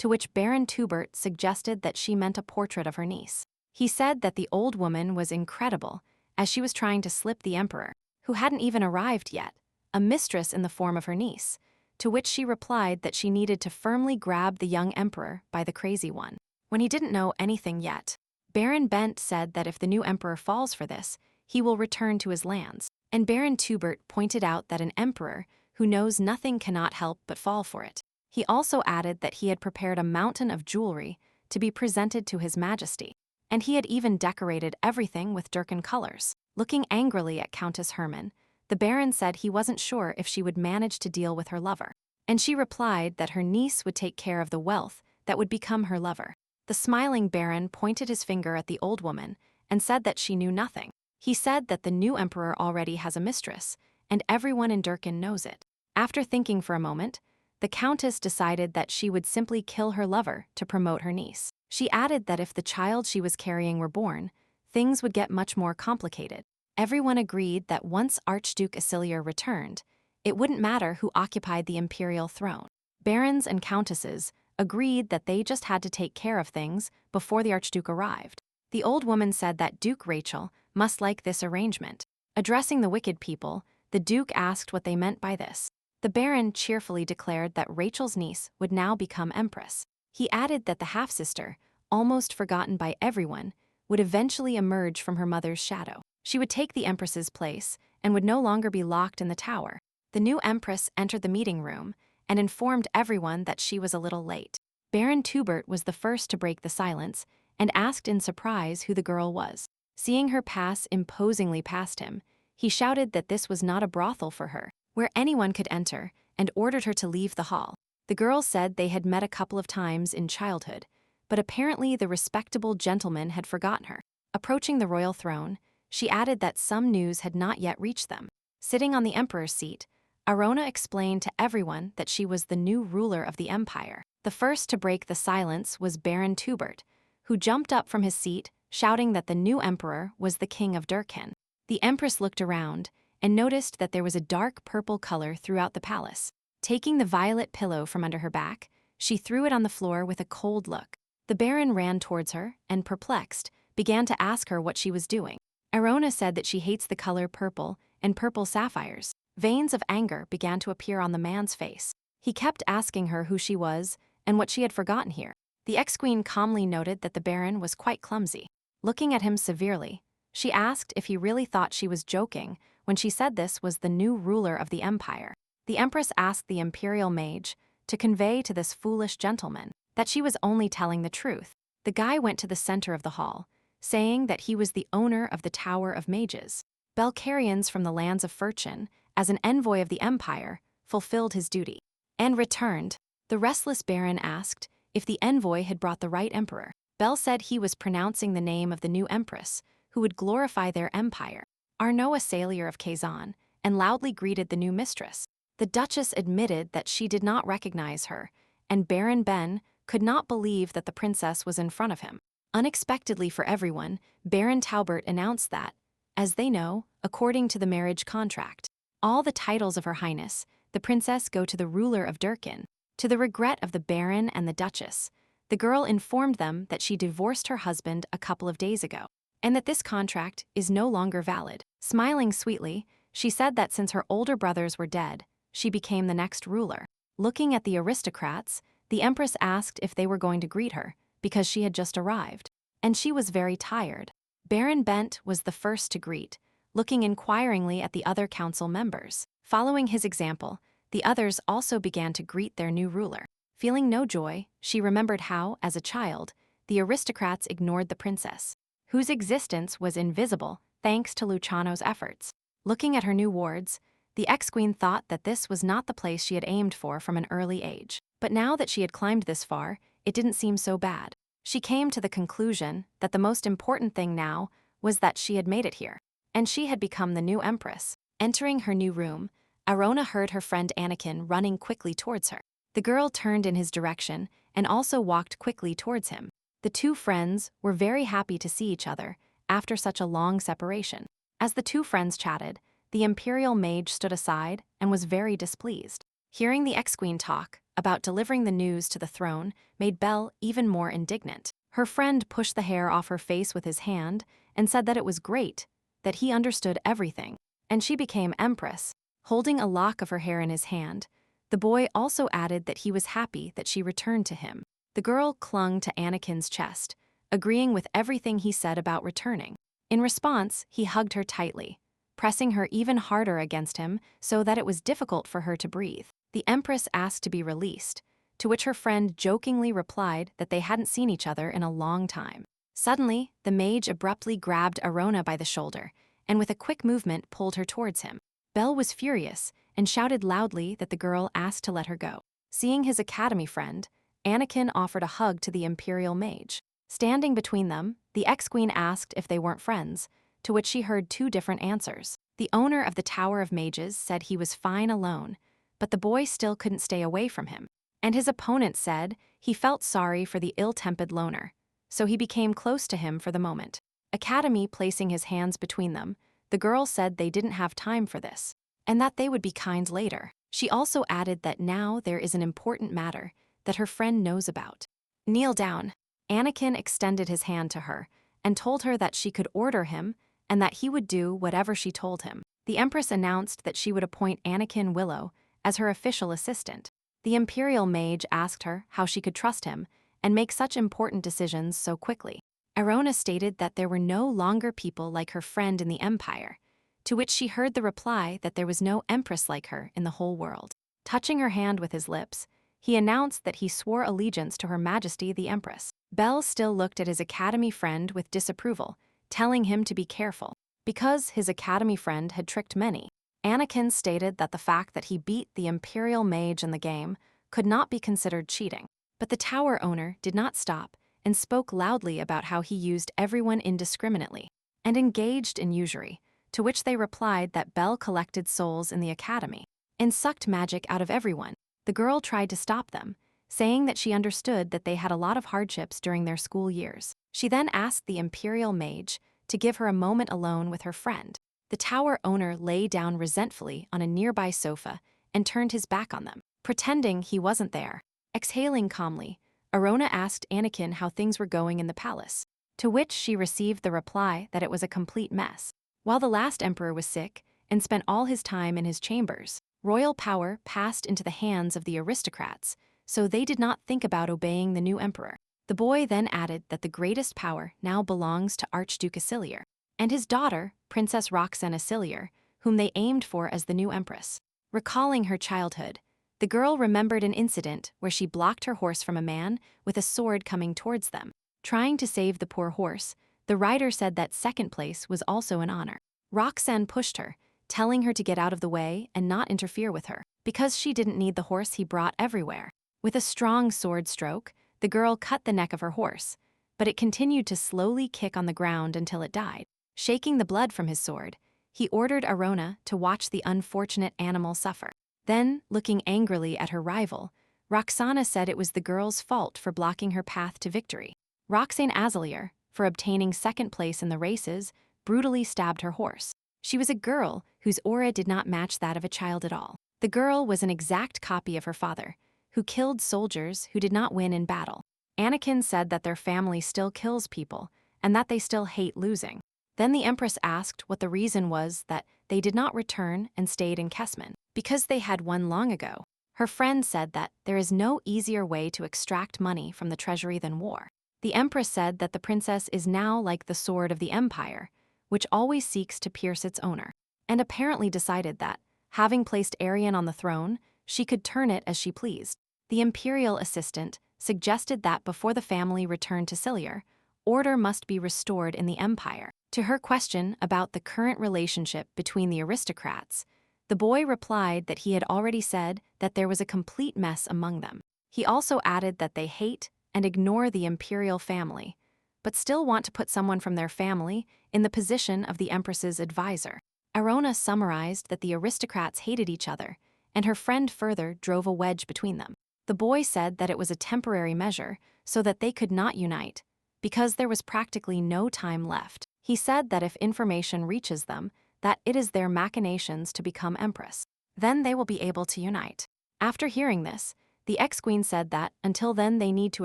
which Baron Tubert suggested that she meant a portrait of her niece. He said that the old woman was incredible, as she was trying to slip the emperor, who hadn't even arrived yet, a mistress in the form of her niece, to which she replied that she needed to firmly grab the young emperor by the crazy one. when he didn't know anything yet. Baron Bent said that if the new emperor falls for this, he will return to his lands. And Baron Tubert pointed out that an emperor who knows nothing cannot help but fall for it. He also added that he had prepared a mountain of jewelry to be presented to his majesty, and he had even decorated everything with Durkan colors. Looking angrily at Countess Hermann, the Baron said he wasn't sure if she would manage to deal with her lover, and she replied that her niece would take care of the wealth that would become her lover. The smiling Baron pointed his finger at the old woman and said that she knew nothing. He said that the new emperor already has a mistress, and everyone in Durkan knows it. After thinking for a moment, the Countess decided that she would simply kill her lover to promote her niece. She added that if the child she was carrying were born, things would get much more complicated. Everyone agreed that once Archduke Isilier returned, it wouldn't matter who occupied the imperial throne. Barons and countesses agreed that they just had to take care of things before the Archduke arrived. The old woman said that Duke Rachel must like this arrangement. Addressing the wicked people, the Duke asked what they meant by this. The Baron cheerfully declared that Rachel's niece would now become Empress. He added that the half-sister, almost forgotten by everyone, would eventually emerge from her mother's shadow. She would take the Empress's place and would no longer be locked in the tower. The new Empress entered the meeting room and informed everyone that she was a little late. Baron Tubert was the first to break the silence and asked in surprise who the girl was. Seeing her pass imposingly past him, he shouted that this was not a brothel for her, where anyone could enter, and ordered her to leave the hall. The girl said they had met a couple of times in childhood, but apparently the respectable gentleman had forgotten her. Approaching the royal throne, she added that some news had not yet reached them. Sitting on the emperor's seat, Arona explained to everyone that she was the new ruler of the empire. The first to break the silence was Baron Tubert, who jumped up from his seat, shouting that the new emperor was the king of Durkan. The empress looked around and noticed that there was a dark purple color throughout the palace. Taking the violet pillow from under her back, she threw it on the floor with a cold look. The baron ran towards her and, perplexed, began to ask her what she was doing. Arona said that she hates the color purple and purple sapphires. Veins of anger began to appear on the man's face. He kept asking her who she was and what she had forgotten here. The ex-queen calmly noted that the baron was quite clumsy. Looking at him severely, she asked if he really thought she was joking when she said this was the new ruler of the empire. The empress asked the imperial mage to convey to this foolish gentleman that she was only telling the truth. The guy went to the center of the hall, saying that he was the owner of the Tower of Mages. Belcarians from the lands of Furchin, as an envoy of the empire, fulfilled his duty and returned. The restless baron asked if the envoy had brought the right emperor. Bel said he was pronouncing the name of the new empress, who would glorify their empire. Arnaud, a sailor of Kazan, and loudly greeted the new mistress. The duchess admitted that she did not recognize her, and Baron Ben could not believe that the princess was in front of him. Unexpectedly for everyone, Baron Taubert announced that, as they know, according to the marriage contract, all the titles of Her Highness, the princess, go to the ruler of Durkan. To the regret of the baron and the duchess, the girl informed them that she divorced her husband a couple of days ago, and that this contract is no longer valid. Smiling sweetly, she said that since her older brothers were dead, she became the next ruler. Looking at the aristocrats, the empress asked if they were going to greet her, because she had just arrived, and she was very tired. Baron Bent was the first to greet, looking inquiringly at the other council members. Following his example, the others also began to greet their new ruler. Feeling no joy, she remembered how, as a child, the aristocrats ignored the princess, whose existence was invisible thanks to Luciano's efforts. Looking at her new wards, the ex-queen thought that this was not the place she had aimed for from an early age. But now that she had climbed this far, it didn't seem so bad. She came to the conclusion that the most important thing now was that she had made it here, and she had become the new empress. Entering her new room, Arona heard her friend Anakin running quickly towards her. The girl turned in his direction and also walked quickly towards him. The two friends were very happy to see each other after such a long separation. As the two friends chatted, the imperial mage stood aside and was very displeased. Hearing the ex-queen talk about delivering the news to the throne made Belle even more indignant. Her friend pushed the hair off her face with his hand and said that it was great, that he understood everything, and she became empress. Holding a lock of her hair in his hand, the boy also added that he was happy that she returned to him. The girl clung to Anakin's chest, agreeing with everything he said about returning. In response, he hugged her tightly, pressing her even harder against him so that it was difficult for her to breathe. The Empress asked to be released, to which her friend jokingly replied that they hadn't seen each other in a long time. Suddenly, the mage abruptly grabbed Arona by the shoulder and with a quick movement pulled her towards him. Belle was furious and shouted loudly that the girl asked to let her go. Seeing his academy friend, Anakin offered a hug to the Imperial mage. Standing between them, the ex-queen asked if they weren't friends, to which she heard two different answers. The owner of the Tower of Mages said he was fine alone, but the boy still couldn't stay away from him. And his opponent said he felt sorry for the ill-tempered loner, so he became close to him for the moment. Academy placing his hands between them, the girl said they didn't have time for this, and that they would be kind later. She also added that now there is an important matter that her friend knows about. Kneel down. Anakin extended his hand to her and told her that she could order him and that he would do whatever she told him. The Empress announced that she would appoint Anakin Willow as her official assistant. The Imperial mage asked her how she could trust him and make such important decisions so quickly. Arona stated that there were no longer people like her friend in the Empire, to which she heard the reply that there was no empress like her in the whole world. Touching her hand with his lips, he announced that he swore allegiance to Her Majesty the Empress. Belle still looked at his academy friend with disapproval, telling him to be careful. Because his academy friend had tricked many, Anakin stated that the fact that he beat the Imperial mage in the game could not be considered cheating. But the tower owner did not stop and spoke loudly about how he used everyone indiscriminately and engaged in usury, to which they replied that Belle collected souls in the academy and sucked magic out of everyone. The girl tried to stop them, saying that she understood that they had a lot of hardships during their school years. She then asked the Imperial mage to give her a moment alone with her friend. The tower owner lay down resentfully on a nearby sofa and turned his back on them, pretending he wasn't there. Exhaling calmly, Arona asked Anakin how things were going in the palace, to which she received the reply that it was a complete mess. While the last emperor was sick and spent all his time in his chambers, royal power passed into the hands of the aristocrats, so they did not think about obeying the new emperor. The boy then added that the greatest power now belongs to Archduke Aciliar and his daughter, Princess Roxana Aciliar, whom they aimed for as the new empress. Recalling her childhood, the girl remembered an incident where she blocked her horse from a man with a sword coming towards them. Trying to save the poor horse, the rider said that second place was also an honor. Roxanne pushed her, telling her to get out of the way and not interfere with her, because she didn't need the horse he brought everywhere. With a strong sword stroke, the girl cut the neck of her horse, but it continued to slowly kick on the ground until it died. Shaking the blood from his sword, he ordered Arona to watch the unfortunate animal suffer. Then, looking angrily at her rival, Roxana said it was the girl's fault for blocking her path to victory. Roxane Azalier, for obtaining second place in the races, brutally stabbed her horse. She was a girl whose aura did not match that of a child at all. The girl was an exact copy of her father, who killed soldiers who did not win in battle. Anakin said that their family still kills people and that they still hate losing. Then the Empress asked what the reason was that they did not return and stayed in Kesman, because they had won long ago. Her friend said that there is no easier way to extract money from the treasury than war. The Empress said that the princess is now like the sword of the Empire, which always seeks to pierce its owner, and apparently decided that, having placed Arian on the throne, she could turn it as she pleased. The Imperial assistant suggested that before the family returned to Ciliar, order must be restored in the Empire. To her question about the current relationship between the aristocrats, the boy replied that he had already said that there was a complete mess among them. He also added that they hate and ignore the imperial family, but still want to put someone from their family in the position of the Empress's advisor. Arona summarized that the aristocrats hated each other, and her friend further drove a wedge between them. The boy said that it was a temporary measure so that they could not unite, because there was practically no time left. He said that if information reaches them, that it is their machinations to become empress. Then they will be able to unite. After hearing this, the ex-queen said that until then they need to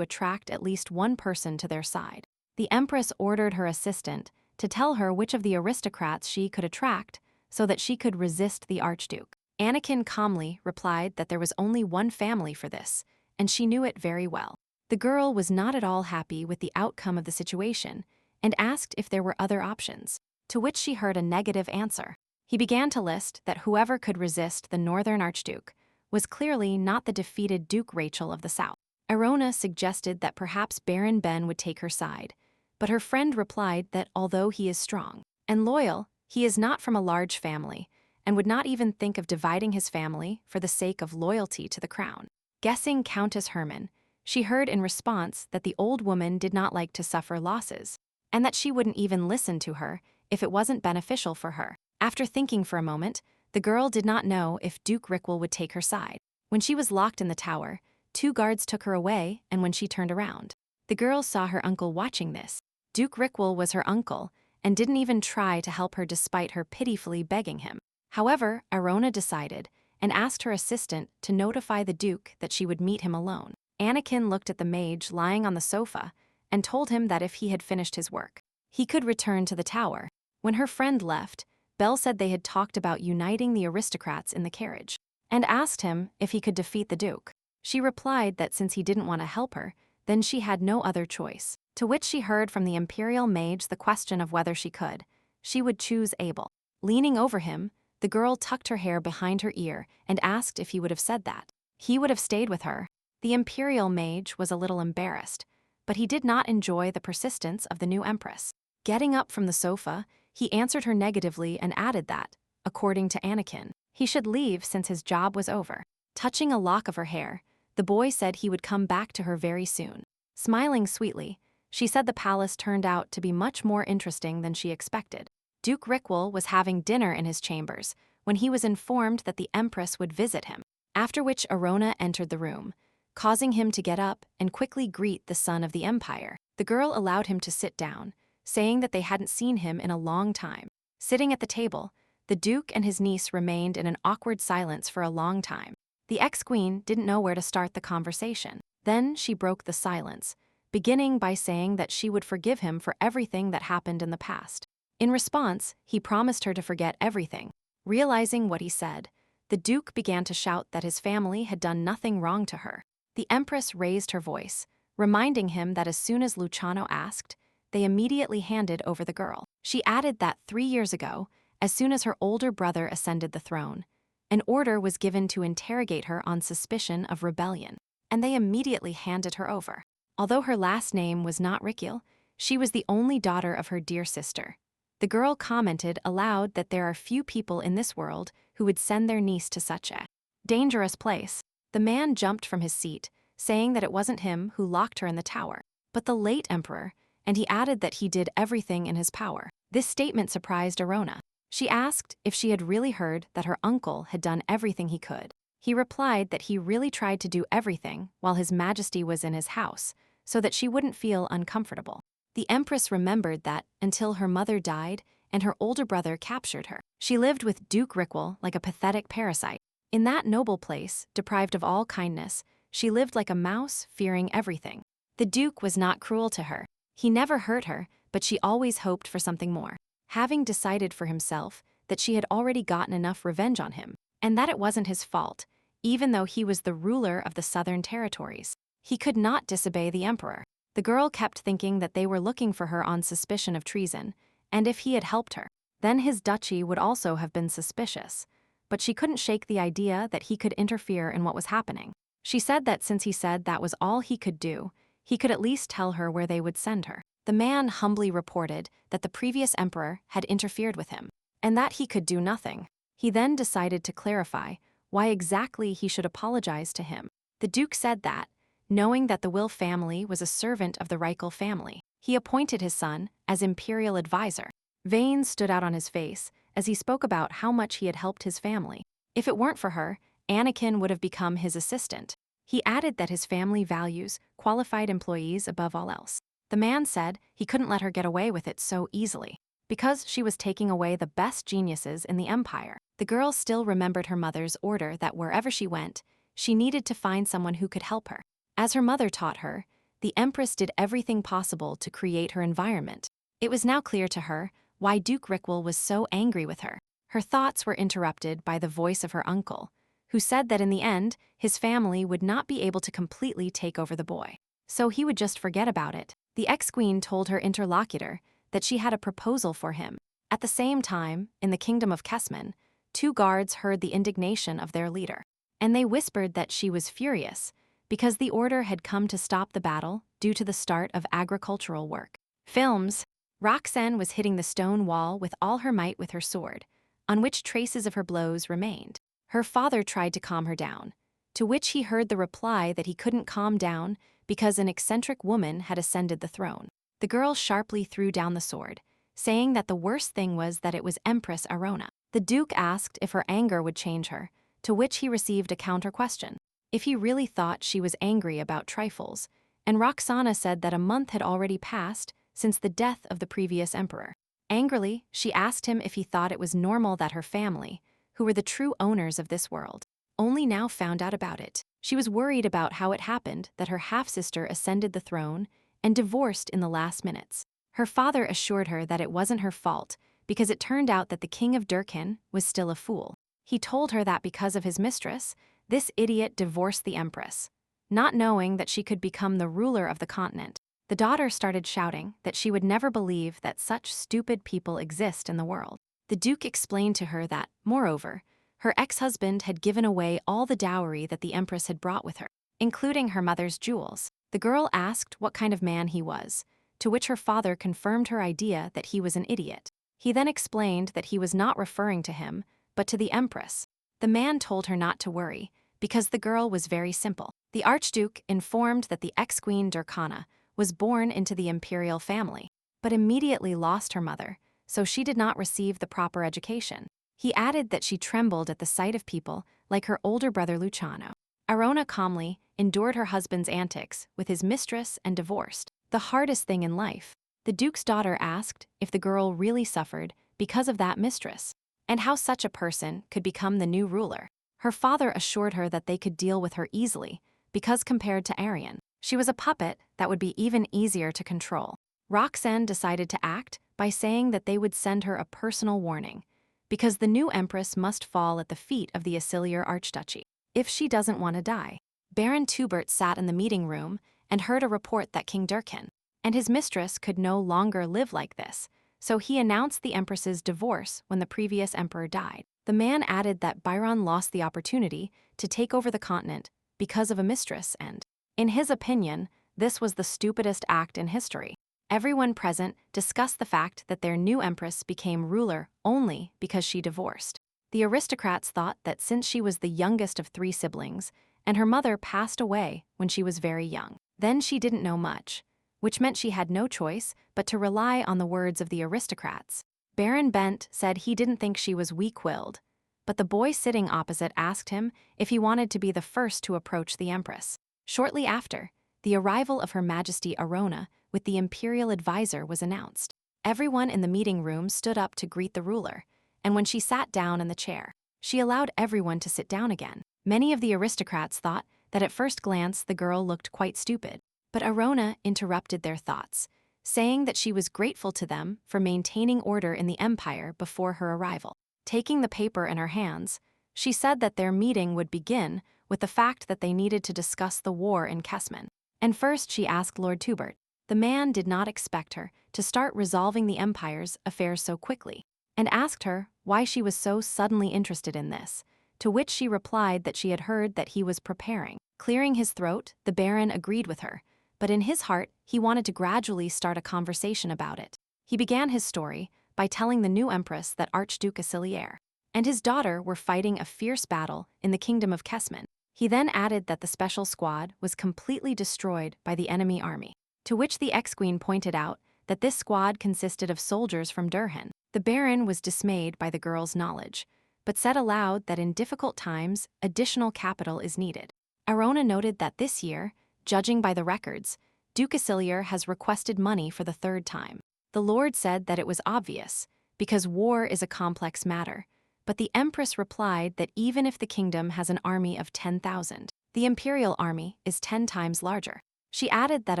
attract at least one person to their side. The empress ordered her assistant to tell her which of the aristocrats she could attract so that she could resist the archduke. Anakin calmly replied that there was only one family for this, and she knew it very well. The girl was not at all happy with the outcome of the situation and asked if there were other options, to which she heard a negative answer. He began to list that whoever could resist the Northern Archduke was clearly not the defeated Duke Rachel of the South. Arona suggested that perhaps Baron Ben would take her side, but her friend replied that although he is strong and loyal, he is not from a large family and would not even think of dividing his family for the sake of loyalty to the crown. Guessing Countess Hermann, she heard in response that the old woman did not like to suffer losses, and that she wouldn't even listen to her if it wasn't beneficial for her. After thinking for a moment, the girl did not know if Duke Rickwell would take her side. When she was locked in the tower, 2 guards took her away, and when she turned around, the girl saw her uncle watching this. Duke Rickwell was her uncle and didn't even try to help her despite her pitifully begging him. However, Arona decided and asked her assistant to notify the Duke that she would meet him alone. Anakin looked at the mage lying on the sofa and told him that if he had finished his work, he could return to the tower. When her friend left, Belle said they had talked about uniting the aristocrats in the carriage, and asked him if he could defeat the Duke. She replied that since he didn't want to help her, then she had no other choice, to which she heard from the Imperial Mage the question of whether she could. She would choose Abel. Leaning over him, the girl tucked her hair behind her ear and asked if he would have said that. He would have stayed with her. The Imperial Mage was a little embarrassed, but he did not enjoy the persistence of the new Empress. Getting up from the sofa, he answered her negatively and added that, according to Anakin, he should leave since his job was over. Touching a lock of her hair, the boy said he would come back to her very soon. Smiling sweetly, she said the palace turned out to be much more interesting than she expected. Duke Rickwell was having dinner in his chambers when he was informed that the Empress would visit him, after which Arona entered the room, causing him to get up and quickly greet the son of the Empire. The girl allowed him to sit down, saying that they hadn't seen him in a long time. Sitting at the table, the Duke and his niece remained in an awkward silence for a long time. The ex-queen didn't know where to start the conversation. Then she broke the silence, beginning by saying that she would forgive him for everything that happened in the past. In response, he promised her to forget everything. Realizing what he said, the Duke began to shout that his family had done nothing wrong to her. The Empress raised her voice, reminding him that as soon as Luciano asked, they immediately handed over the girl. She added that 3 years ago, as soon as her older brother ascended the throne, an order was given to interrogate her on suspicion of rebellion, and they immediately handed her over. Although her last name was not Rickwell, she was the only daughter of her dear sister. The girl commented aloud that there are few people in this world who would send their niece to such a dangerous place. The man jumped from his seat, saying that it wasn't him who locked her in the tower, but the late emperor, and he added that he did everything in his power. This statement surprised Arona. She asked if she had really heard that her uncle had done everything he could. He replied that he really tried to do everything while His Majesty was in his house, so that she wouldn't feel uncomfortable. The Empress remembered that, until her mother died and her older brother captured her, she lived with Duke Rickwell like a pathetic parasite. In that noble place, deprived of all kindness, she lived like a mouse, fearing everything. The Duke was not cruel to her. He never hurt her, but she always hoped for something more. Having decided for himself that she had already gotten enough revenge on him, and that it wasn't his fault, even though he was the ruler of the southern territories, he could not disobey the emperor. The girl kept thinking that they were looking for her on suspicion of treason, and if he had helped her, then his duchy would also have been suspicious. But she couldn't shake the idea that he could interfere in what was happening. She said that since he said that was all he could do, he could at least tell her where they would send her. The man humbly reported that the previous emperor had interfered with him, and that he could do nothing. He then decided to clarify why exactly he should apologize to him. The Duke said that, knowing that the Will family was a servant of the Reichel family, he appointed his son as imperial advisor. Veins stood out on his face as he spoke about how much he had helped his family. If it weren't for her, Anakin would have become his assistant. He added that his family values qualified employees above all else. The man said he couldn't let her get away with it so easily, because she was taking away the best geniuses in the empire. The girl still remembered her mother's order that wherever she went, she needed to find someone who could help her. As her mother taught her, the Empress did everything possible to create her environment. It was now clear to her why Duke Rickwell was so angry with her. Her thoughts were interrupted by the voice of her uncle, who said that in the end, his family would not be able to completely take over the boy. so he would just forget about it. The ex-queen told her interlocutor that she had a proposal for him. At the same time, in the kingdom of Kesman, 2 guards heard the indignation of their leader, and they whispered that she was furious because the order had come to stop the battle due to the start of agricultural work. Films. Roxanne was hitting the stone wall with all her might with her sword, on which traces of her blows remained. Her father tried to calm her down, to which he heard the reply that he couldn't calm down because an eccentric woman had ascended the throne. The girl sharply threw down the sword, saying that the worst thing was that it was Empress Arona. The Duke asked if her anger would change her, to which he received a counter-question, if he really thought she was angry about trifles, and Roxana said that a month had already passed since the death of the previous emperor. Angrily, she asked him if he thought it was normal that her family, who were the true owners of this world, only now found out about it. She was worried about how it happened that her half-sister ascended the throne and divorced in the last minutes. Her father assured her that it wasn't her fault because it turned out that the king of Durkan was still a fool. He told her that because of his mistress, this idiot divorced the empress, not knowing that she could become the ruler of the continent. The daughter started shouting that she would never believe that such stupid people exist in the world. The Duke explained to her that, moreover, her ex-husband had given away all the dowry that the empress had brought with her, including her mother's jewels. The girl asked what kind of man he was, to which her father confirmed her idea that he was an idiot. He then explained that he was not referring to him, but to the empress. The man told her not to worry, because the girl was very simple. The Archduke informed that the ex-queen Durkana was born into the imperial family, but immediately lost her mother, so she did not receive the proper education. He added that she trembled at the sight of people like her older brother Luciano. Arona calmly endured her husband's antics with his mistress and divorced, the hardest thing in life. The Duke's daughter asked if the girl really suffered because of that mistress, and how such a person could become the new ruler. Her father assured her that they could deal with her easily, because compared to Arian, she was a puppet that would be even easier to control. Roxanne decided to act by saying that they would send her a personal warning, because the new empress must fall at the feet of the Asilier Archduchy, if she doesn't want to die. Baron Tubert sat in the meeting room and heard a report that King Durkan and his mistress could no longer live like this, so he announced the empress's divorce when the previous emperor died. The man added that Byron lost the opportunity to take over the continent because of a mistress and, in his opinion, this was the stupidest act in history. Everyone present discussed the fact that their new empress became ruler only because she divorced. The aristocrats thought that since she was the youngest of 3 siblings, and her mother passed away when she was very young, then she didn't know much, which meant she had no choice but to rely on the words of the aristocrats. Baron Bent said he didn't think she was weak-willed, but the boy sitting opposite asked him if he wanted to be the first to approach the empress. Shortly after, the arrival of Her Majesty Arona with the imperial advisor was announced. Everyone in the meeting room stood up to greet the ruler, and when she sat down in the chair, she allowed everyone to sit down again. Many of the aristocrats thought that at first glance the girl looked quite stupid, but Arona interrupted their thoughts, saying that she was grateful to them for maintaining order in the empire before her arrival. Taking the paper in her hands, she said that their meeting would begin with the fact that they needed to discuss the war in Kesman. And first she asked Lord Tubert. The man did not expect her to start resolving the empire's affairs so quickly, and asked her why she was so suddenly interested in this, to which she replied that she had heard that he was preparing. Clearing his throat, the Baron agreed with her, but in his heart he wanted to gradually start a conversation about it. He began his story by telling the new empress that Archduke Asilier and his daughter were fighting a fierce battle in the kingdom of Kesman. He then added that the special squad was completely destroyed by the enemy army, to which the ex-queen pointed out that this squad consisted of soldiers from Durhan. The Baron was dismayed by the girl's knowledge, but said aloud that in difficult times, additional capital is needed. Arona noted that this year, judging by the records, Duke Asilier has requested money for the 3rd time. The Lord said that it was obvious, because war is a complex matter, but the Empress replied that even if the kingdom has an army of 10,000, the imperial army is 10 times larger. She added that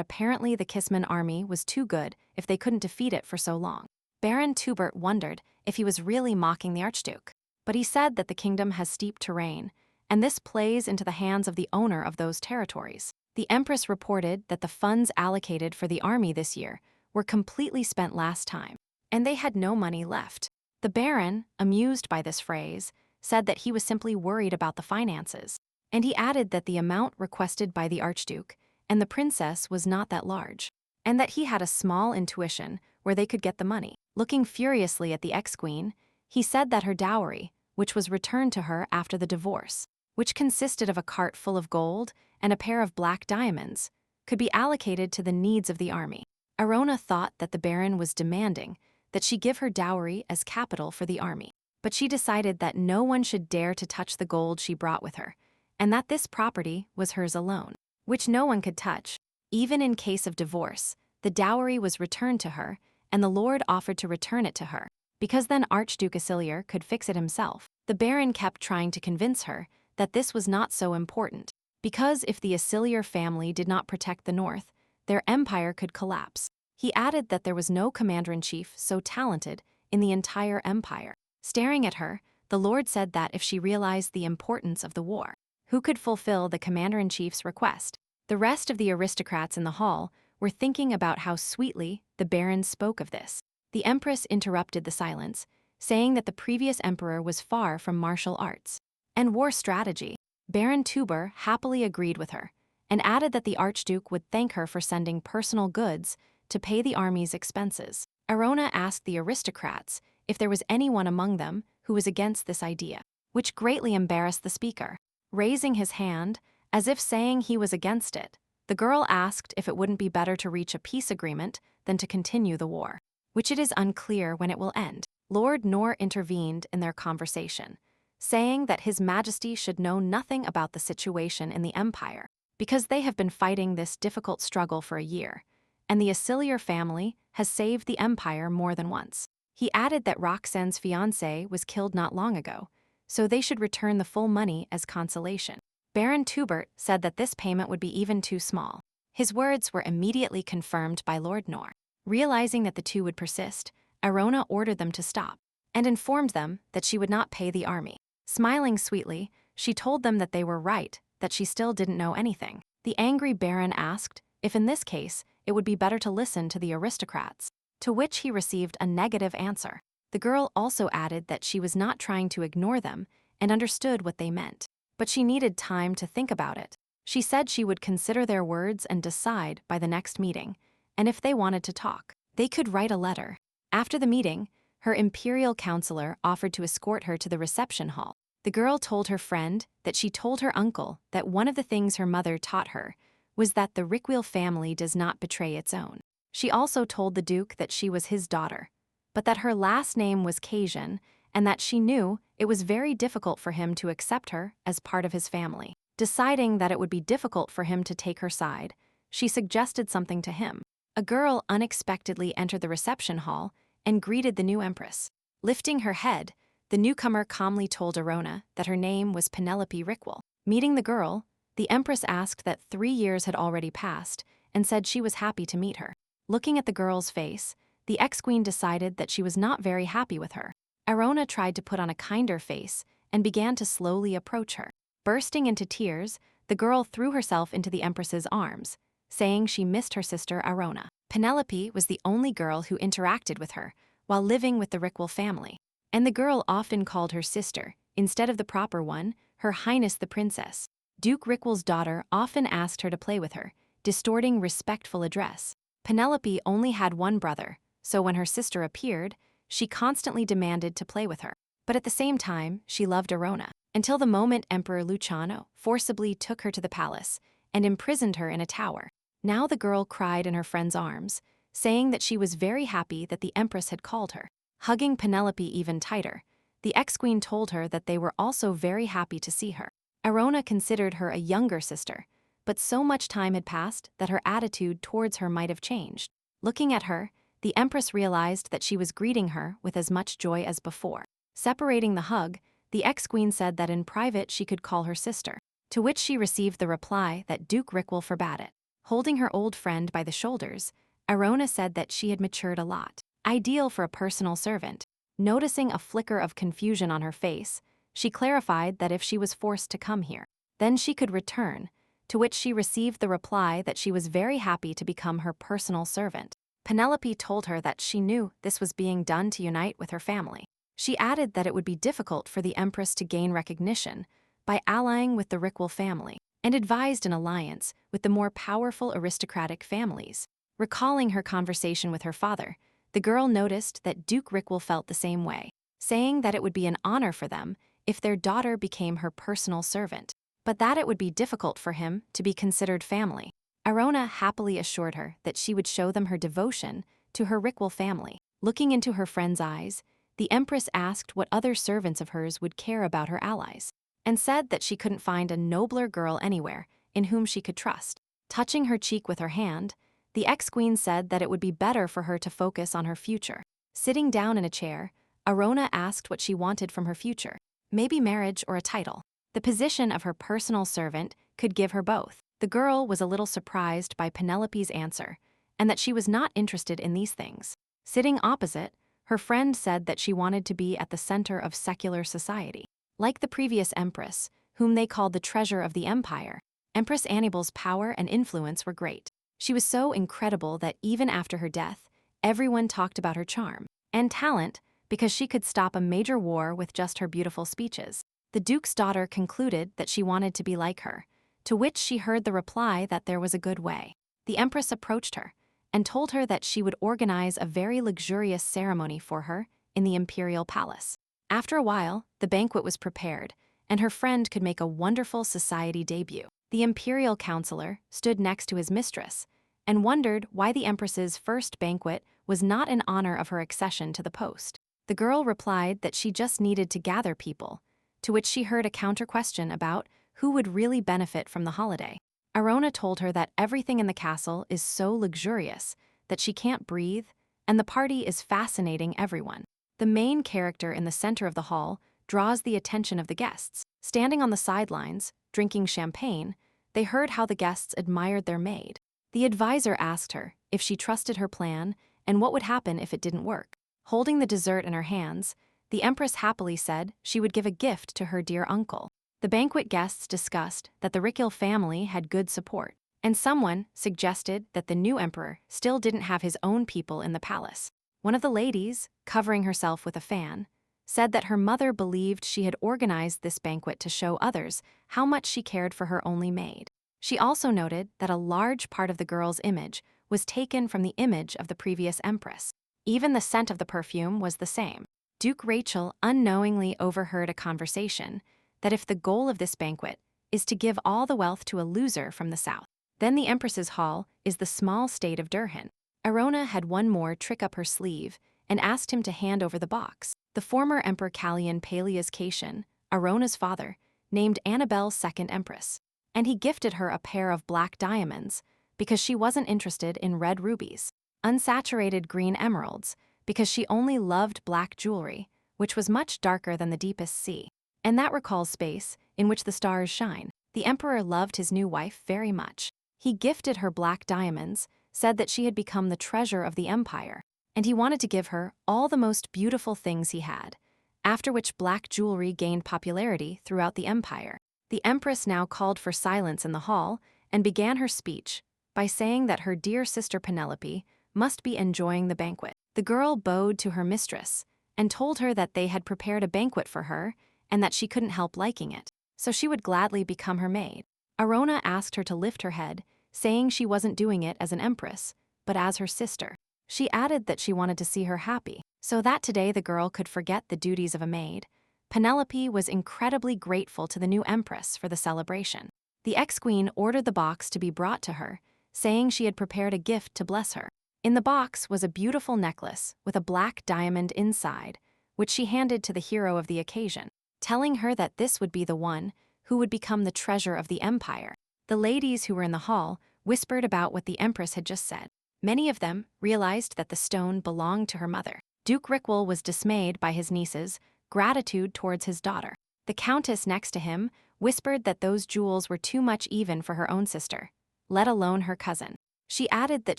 apparently the Kisman army was too good if they couldn't defeat it for so long. Baron Tubert wondered if he was really mocking the Archduke, but he said that the kingdom has steep terrain, and this plays into the hands of the owner of those territories. The empress reported that the funds allocated for the army this year were completely spent last time, and they had no money left. The baron, amused by this phrase, said that he was simply worried about the finances, and he added that the amount requested by the archduke and the princess was not that large, and that he had a small intuition where they could get the money. Looking furiously at the ex-queen, he said that her dowry, which was returned to her after the divorce, which consisted of a cart full of gold and a pair of black diamonds, could be allocated to the needs of the army. Arona thought that the baron was demanding that she give her dowry as capital for the army, but she decided that no one should dare to touch the gold she brought with her, and that this property was hers alone, which no one could touch. Even in case of divorce, the dowry was returned to her, and the lord offered to return it to her, because then Archduke Aciliar could fix it himself. The baron kept trying to convince her that this was not so important, because if the Aciliar family did not protect the north, their empire could collapse. He added that there was no commander-in-chief so talented in the entire empire. Staring at her, the lord said that if she realized the importance of the war, who could fulfill the commander-in-chief's request? The rest of the aristocrats in the hall were thinking about how sweetly the baron spoke of this. The empress interrupted the silence, saying that the previous emperor was far from martial arts and war strategy. Baron Tuber happily agreed with her and added that the archduke would thank her for sending personal goods to pay the army's expenses. Arona asked the aristocrats if there was anyone among them who was against this idea, which greatly embarrassed the speaker. Raising his hand, as if saying he was against it, the girl asked if it wouldn't be better to reach a peace agreement than to continue the war, which it is unclear when it will end. Lord Nor intervened in their conversation, saying that His Majesty should know nothing about the situation in the empire, because they have been fighting this difficult struggle for a year, and the Aciliar family has saved the empire more than once. He added that Roxanne's fiancé was killed not long ago, so they should return the full money as consolation. Baron Tubert said that this payment would be even too small. His words were immediately confirmed by Lord Nor. Realizing that the two would persist, Arona ordered them to stop and informed them that she would not pay the army. Smiling sweetly, she told them that they were right, that she still didn't know anything. The angry baron asked if in this case it would be better to listen to the aristocrats, to which he received a negative answer. The girl also added that she was not trying to ignore them and understood what they meant, but she needed time to think about it. She said she would consider their words and decide by the next meeting, and if they wanted to talk, they could write a letter. After the meeting, her imperial counselor offered to escort her to the reception hall. The girl told her friend that she told her uncle that one of the things her mother taught her was that the Rickwheel family does not betray its own. She also told the duke that she was his daughter, but that her last name was Cajun, and that she knew it was very difficult for him to accept her as part of his family. Deciding that it would be difficult for him to take her side, she suggested something to him. A girl unexpectedly entered the reception hall and greeted the new empress. Lifting her head, the newcomer calmly told Arona that her name was Penelope Rickwell. Meeting the girl, the empress asked that 3 years had already passed and said she was happy to meet her. Looking at the girl's face, the ex-queen decided that she was not very happy with her. Arona tried to put on a kinder face and began to slowly approach her. Bursting into tears, the girl threw herself into the empress's arms, saying she missed her sister Arona. Penelope was the only girl who interacted with her while living with the Rickwell family, and the girl often called her sister, instead of the proper one, Her Highness the Princess. Duke Rickwell's daughter often asked her to play with her, distorting respectful address. Penelope only had one brother, so when her sister appeared, she constantly demanded to play with her. But at the same time, she loved Arona, until the moment Emperor Luciano forcibly took her to the palace and imprisoned her in a tower. Now the girl cried in her friend's arms, saying that she was very happy that the empress had called her. Hugging Penelope even tighter, the ex-queen told her that they were also very happy to see her. Arona considered her a younger sister, but so much time had passed that her attitude towards her might have changed. Looking at her, the empress realized that she was greeting her with as much joy as before. Separating the hug, the ex-queen said that in private she could call her sister, to which she received the reply that Duke Rickwell forbade it. Holding her old friend by the shoulders, Arona said that she had matured a lot, ideal for a personal servant. Noticing a flicker of confusion on her face, she clarified that if she was forced to come here, then she could return, to which she received the reply that she was very happy to become her personal servant. Penelope told her that she knew this was being done to unite with her family. She added that it would be difficult for the Empress to gain recognition by allying with the Rickwell family, and advised an alliance with the more powerful aristocratic families. Recalling her conversation with her father, the girl noticed that Duke Rickwell felt the same way, saying that it would be an honor for them if their daughter became her personal servant, but that it would be difficult for him to be considered family. Arona happily assured her that she would show them her devotion to her Rickwell family. Looking into her friend's eyes, the Empress asked what other servants of hers would care about her allies, and said that she couldn't find a nobler girl anywhere in whom she could trust. Touching her cheek with her hand, the ex-queen said that it would be better for her to focus on her future. Sitting down in a chair, Arona asked what she wanted from her future. Maybe marriage or a title. The position of her personal servant could give her both. The girl was a little surprised by Penelope's answer, and that she was not interested in these things. Sitting opposite, her friend said that she wanted to be at the center of secular society. Like the previous empress, whom they called the treasure of the empire, Empress Annibale's power and influence were great. She was so incredible that even after her death, everyone talked about her charm and talent because she could stop a major war with just her beautiful speeches. The Duke's daughter concluded that she wanted to be like her, to which she heard the reply that there was a good way. The Empress approached her and told her that she would organize a very luxurious ceremony for her in the imperial palace. After a while, the banquet was prepared, and her friend could make a wonderful society debut. The imperial counselor stood next to his mistress and wondered why the Empress's first banquet was not in honor of her accession to the post. The girl replied that she just needed to gather people, to which she heard a counter-question about who would really benefit from the holiday. Arona told her that everything in the castle is so luxurious that she can't breathe, and the party is fascinating everyone. The main character in the center of the hall draws the attention of the guests. Standing on the sidelines, drinking champagne, they heard how the guests admired their maid. The advisor asked her if she trusted her plan and what would happen if it didn't work. Holding the dessert in her hands, the Empress happily said she would give a gift to her dear uncle. The banquet guests discussed that the Rickwell family had good support, and someone suggested that the new emperor still didn't have his own people in the palace. One of the ladies, covering herself with a fan, said that her mother believed she had organized this banquet to show others how much she cared for her only maid. She also noted that a large part of the girl's image was taken from the image of the previous empress. Even the scent of the perfume was the same. Duke Rachel unknowingly overheard a conversation that if the goal of this banquet is to give all the wealth to a loser from the south, then the Empress's hall is the small state of Durhan. Arona had one more trick up her sleeve and asked him to hand over the box. The former Emperor Callian Peleus Cation, Arona's father, named Annabelle second empress, and he gifted her a pair of black diamonds because she wasn't interested in red rubies, unsaturated green emeralds because she only loved black jewelry, which was much darker than the deepest sea. And that recalls space in which the stars shine. The emperor loved his new wife very much. He gifted her black diamonds, said that she had become the treasure of the empire, and he wanted to give her all the most beautiful things he had, after which black jewelry gained popularity throughout the empire. The Empress now called for silence in the hall and began her speech by saying that her dear sister Penelope must be enjoying the banquet. The girl bowed to her mistress and told her that they had prepared a banquet for her and that she couldn't help liking it, so she would gladly become her maid. Arona asked her to lift her head, saying she wasn't doing it as an empress, but as her sister. She added that she wanted to see her happy, so that today the girl could forget the duties of a maid. Penelope was incredibly grateful to the new empress for the celebration. The ex-queen ordered the box to be brought to her, saying she had prepared a gift to bless her. In the box was a beautiful necklace with a black diamond inside, which she handed to the hero of the occasion, telling her that this would be the one who would become the treasure of the empire. The ladies who were in the hall whispered about what the empress had just said. Many of them realized that the stone belonged to her mother. Duke Rickwell was dismayed by his niece's gratitude towards his daughter. The countess next to him whispered that those jewels were too much even for her own sister, let alone her cousin. She added that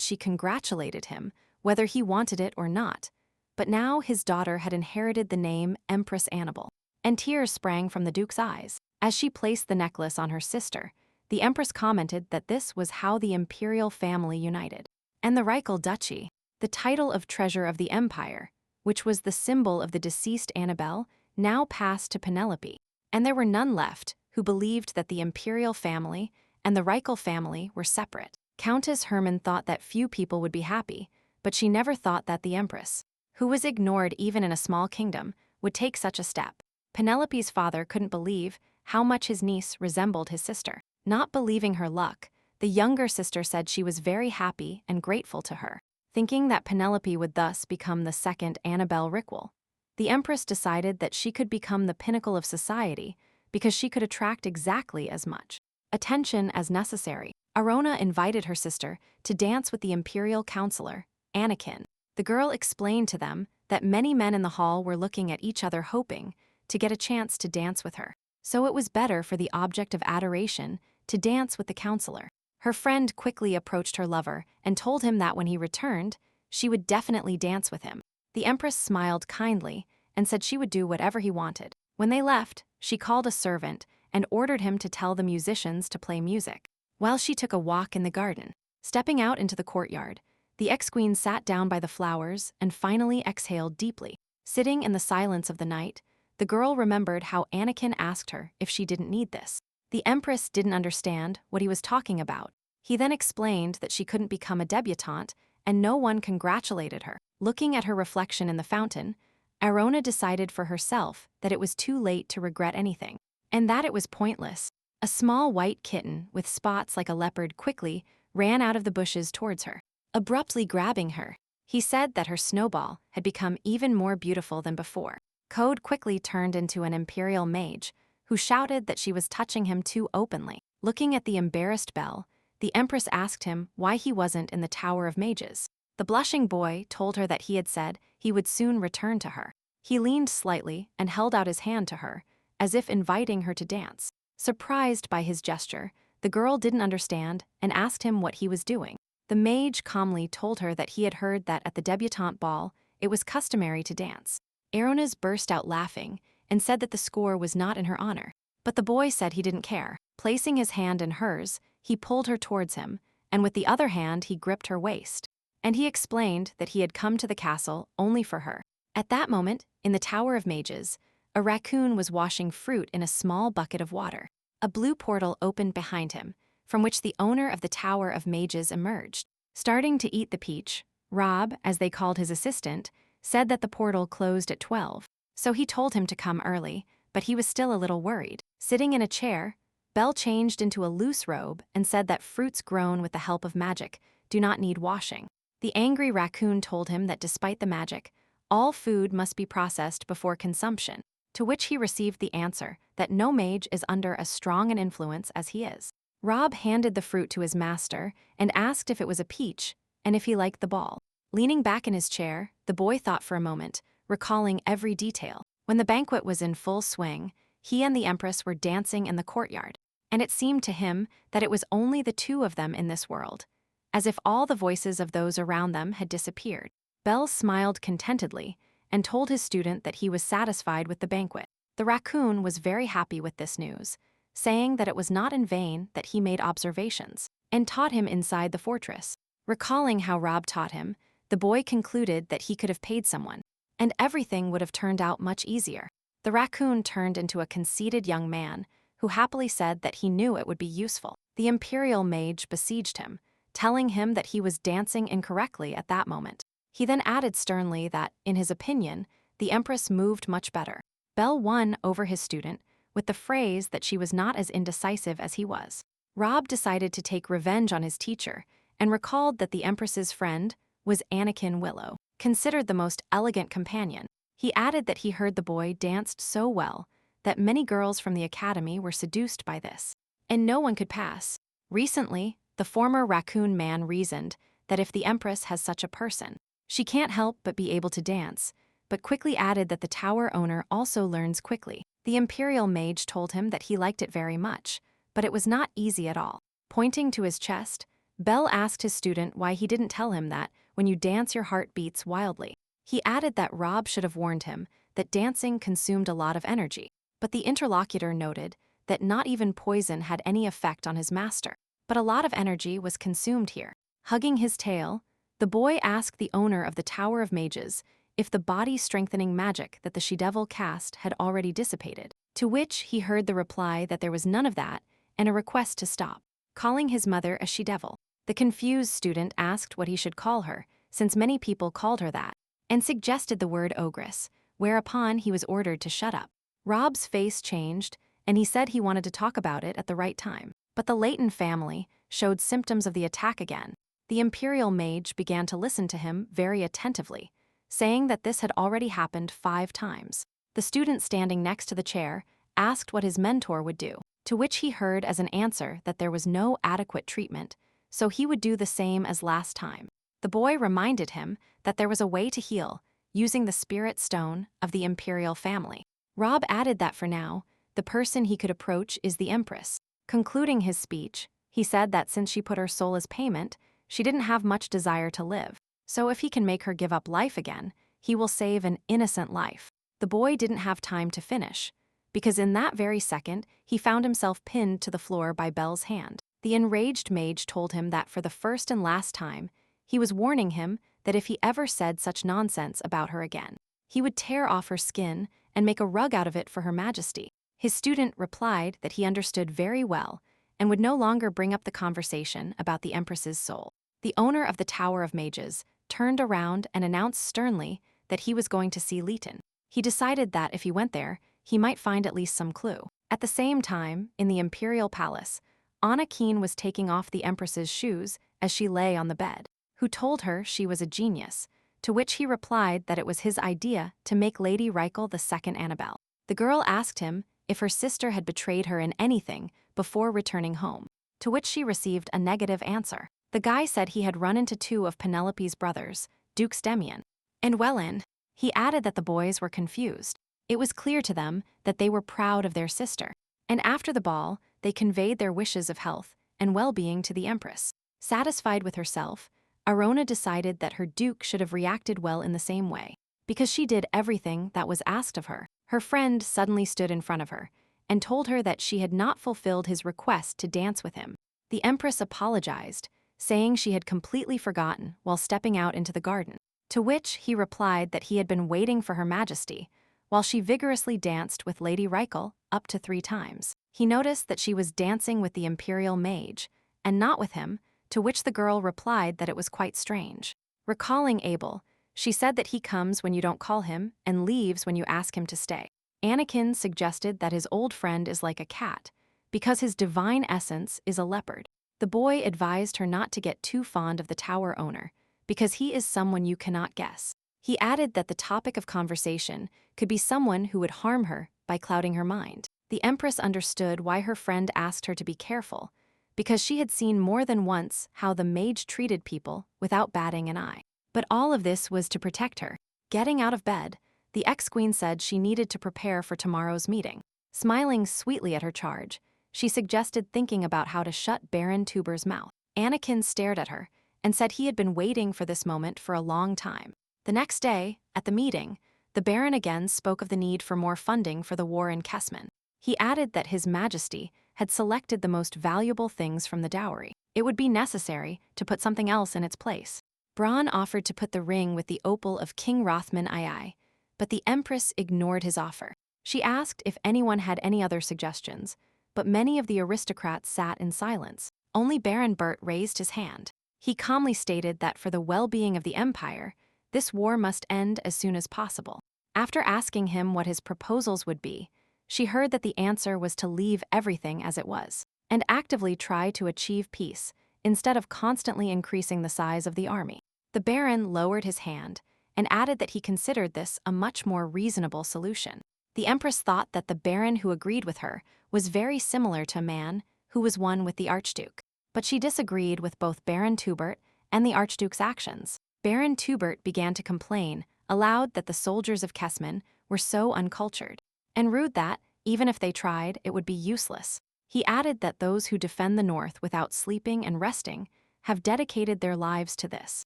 she congratulated him, whether he wanted it or not, but now his daughter had inherited the name Empress Annibale, and tears sprang from the Duke's eyes. As she placed the necklace on her sister, The empress commented that this was how the imperial family united. And the Reichel Duchy, the title of treasure of the empire, which was the symbol of the deceased Annabelle, now passed to Penelope. And there were none left who believed that the imperial family and the Reichel family were separate. Countess Hermann thought that few people would be happy, but she never thought that the empress, who was ignored even in a small kingdom, would take such a step. Penelope's father couldn't believe how much his niece resembled his sister. Not believing her luck, the younger sister said she was very happy and grateful to her, thinking that Penelope would thus become the second Annabelle Rickwell. The empress decided that she could become the pinnacle of society because she could attract exactly as much attention as necessary. Arona invited her sister to dance with the imperial counselor, Anakin. The girl explained to them that many men in the hall were looking at each other hoping to get a chance to dance with her. So it was better for the object of adoration to dance with the counselor. Her friend quickly approached her lover and told him that when he returned, she would definitely dance with him. The empress smiled kindly and said she would do whatever he wanted. When they left, she called a servant and ordered him to tell the musicians to play music, while she took a walk in the garden. Stepping out into the courtyard, the ex-queen sat down by the flowers and finally exhaled deeply. Sitting in the silence of the night, the girl remembered how Anakin asked her if she didn't need this. The empress didn't understand what he was talking about. He then explained that she couldn't become a debutante, and no one congratulated her. Looking at her reflection in the fountain, Arona decided for herself that it was too late to regret anything, and that it was pointless. A small white kitten with spots like a leopard quickly ran out of the bushes towards her, abruptly grabbing her. He said that her snowball had become even more beautiful than before. Code quickly turned into an imperial mage, who shouted that she was touching him too openly. Looking at the embarrassed Belle, the empress asked him why he wasn't in the Tower of Mages. The blushing boy told her that he had said he would soon return to her. He leaned slightly and held out his hand to her, as if inviting her to dance. Surprised by his gesture, the girl didn't understand and asked him what he was doing. The mage calmly told her that he had heard that at the debutante ball, it was customary to dance. Aronas burst out laughing and said that the score was not in her honor. But the boy said he didn't care. Placing his hand in hers, he pulled her towards him, and with the other hand he gripped her waist. And he explained that he had come to the castle only for her. At that moment, in the Tower of Mages, a raccoon was washing fruit in a small bucket of water. A blue portal opened behind him, from which the owner of the Tower of Mages emerged. Starting to eat the peach, Rob, as they called his assistant, said that the portal closed at 12, so he told him to come early, but he was still a little worried. Sitting in a chair, Belle changed into a loose robe and said that fruits grown with the help of magic do not need washing. The angry raccoon told him that despite the magic, all food must be processed before consumption, to which he received the answer that no mage is under as strong an influence as he is. Rob handed the fruit to his master and asked if it was a peach and if he liked the ball. Leaning back in his chair, the boy thought for a moment, recalling every detail. When the banquet was in full swing, he and the empress were dancing in the courtyard, and it seemed to him that it was only the two of them in this world, as if all the voices of those around them had disappeared. Belle smiled contentedly and told his student that he was satisfied with the banquet. The raccoon was very happy with this news, saying that it was not in vain that he made observations and taught him inside the fortress. Recalling how Rob taught him, the boy concluded that he could have paid someone, and everything would have turned out much easier. The raccoon turned into a conceited young man who happily said that he knew it would be useful. The imperial mage besieged him, telling him that he was dancing incorrectly at that moment. He then added sternly that, in his opinion, the empress moved much better. Belle won over his student with the phrase that she was not as indecisive as he was. Rob decided to take revenge on his teacher and recalled that the empress's friend was Anakin Willow, considered the most elegant companion. He added that he heard the boy danced so well that many girls from the academy were seduced by this, and no one could pass. Recently, the former raccoon man reasoned that if the empress has such a person, she can't help but be able to dance, but quickly added that the tower owner also learns quickly. The imperial mage told him that he liked it very much, but it was not easy at all. Pointing to his chest, Belle asked his student why he didn't tell him that when you dance your heart beats wildly. He added that Rob should have warned him that dancing consumed a lot of energy, but the interlocutor noted that not even poison had any effect on his master. But a lot of energy was consumed here. Hugging his tail, the boy asked the owner of the Tower of Mages if the body-strengthening magic that the she-devil cast had already dissipated, to which he heard the reply that there was none of that and a request to stop. Calling his mother a she-devil, the confused student asked what he should call her, since many people called her that, and suggested the word ogress, whereupon he was ordered to shut up. Rob's face changed, and he said he wanted to talk about it at the right time. But the Layton family showed symptoms of the attack again. The Imperial Mage began to listen to him very attentively, saying that this had already happened 5 times. The student standing next to the chair asked what his mentor would do, to which he heard as an answer that there was no adequate treatment, so he would do the same as last time. The boy reminded him that there was a way to heal, using the spirit stone of the Imperial family. Rob added that for now, the person he could approach is the Empress. Concluding his speech, he said that since she put her soul as payment, she didn't have much desire to live. So if he can make her give up life again, he will save an innocent life. The boy didn't have time to finish, because in that very second, he found himself pinned to the floor by Belle's hand. The enraged mage told him that for the first and last time, he was warning him that if he ever said such nonsense about her again, he would tear off her skin and make a rug out of it for Her Majesty. His student replied that he understood very well and would no longer bring up the conversation about the Empress's soul. The owner of the Tower of Mages turned around and announced sternly that he was going to see Layton. He decided that if he went there, he might find at least some clue. At the same time, in the Imperial Palace, Anna Keen was taking off the Empress's shoes as she lay on the bed, who told her she was a genius, to which he replied that it was his idea to make Lady Reichel the second Annabelle. The girl asked him if her sister had betrayed her in anything before returning home, to which she received a negative answer. The guy said he had run into 2 of Penelope's brothers, Dukes Demian and Wellin. He added that the boys were confused. It was clear to them that they were proud of their sister, and after the ball, they conveyed their wishes of health and well-being to the Empress. Satisfied with herself, Arona decided that her Duke should have reacted well in the same way, because she did everything that was asked of her. Her friend suddenly stood in front of her and told her that she had not fulfilled his request to dance with him. The Empress apologized, saying she had completely forgotten while stepping out into the garden, to which he replied that he had been waiting for Her Majesty, while she vigorously danced with Lady Reichel up to 3 times. He noticed that she was dancing with the Imperial Mage, and not with him, to which the girl replied that it was quite strange. Recalling Abel, she said that he comes when you don't call him and leaves when you ask him to stay. Anakin suggested that his old friend is like a cat, because his divine essence is a leopard. The boy advised her not to get too fond of the tower owner, because he is someone you cannot guess. He added that the topic of conversation could be someone who would harm her by clouding her mind. The Empress understood why her friend asked her to be careful, because she had seen more than once how the mage treated people without batting an eye. But all of this was to protect her. Getting out of bed, the ex-queen said she needed to prepare for tomorrow's meeting. Smiling sweetly at her charge, she suggested thinking about how to shut Baron Tuber's mouth. Anakin stared at her and said he had been waiting for this moment for a long time. The next day, at the meeting, the Baron again spoke of the need for more funding for the war in Kessman. He added that His Majesty had selected the most valuable things from the dowry. It would be necessary to put something else in its place. Bronn offered to put the ring with the opal of King Rothman II, but the Empress ignored his offer. She asked if anyone had any other suggestions, but many of the aristocrats sat in silence. Only Baron Bert raised his hand. He calmly stated that for the well-being of the Empire, this war must end as soon as possible. After asking him what his proposals would be, she heard that the answer was to leave everything as it was, and actively try to achieve peace, instead of constantly increasing the size of the army. The Baron lowered his hand and added that he considered this a much more reasonable solution. The Empress thought that the Baron who agreed with her was very similar to a man who was one with the Archduke, but she disagreed with both Baron Tubert and the Archduke's actions. Baron Tubert began to complain aloud that the soldiers of Kessman were so uncultured and rude that, even if they tried, it would be useless. He added that those who defend the North without sleeping and resting have dedicated their lives to this.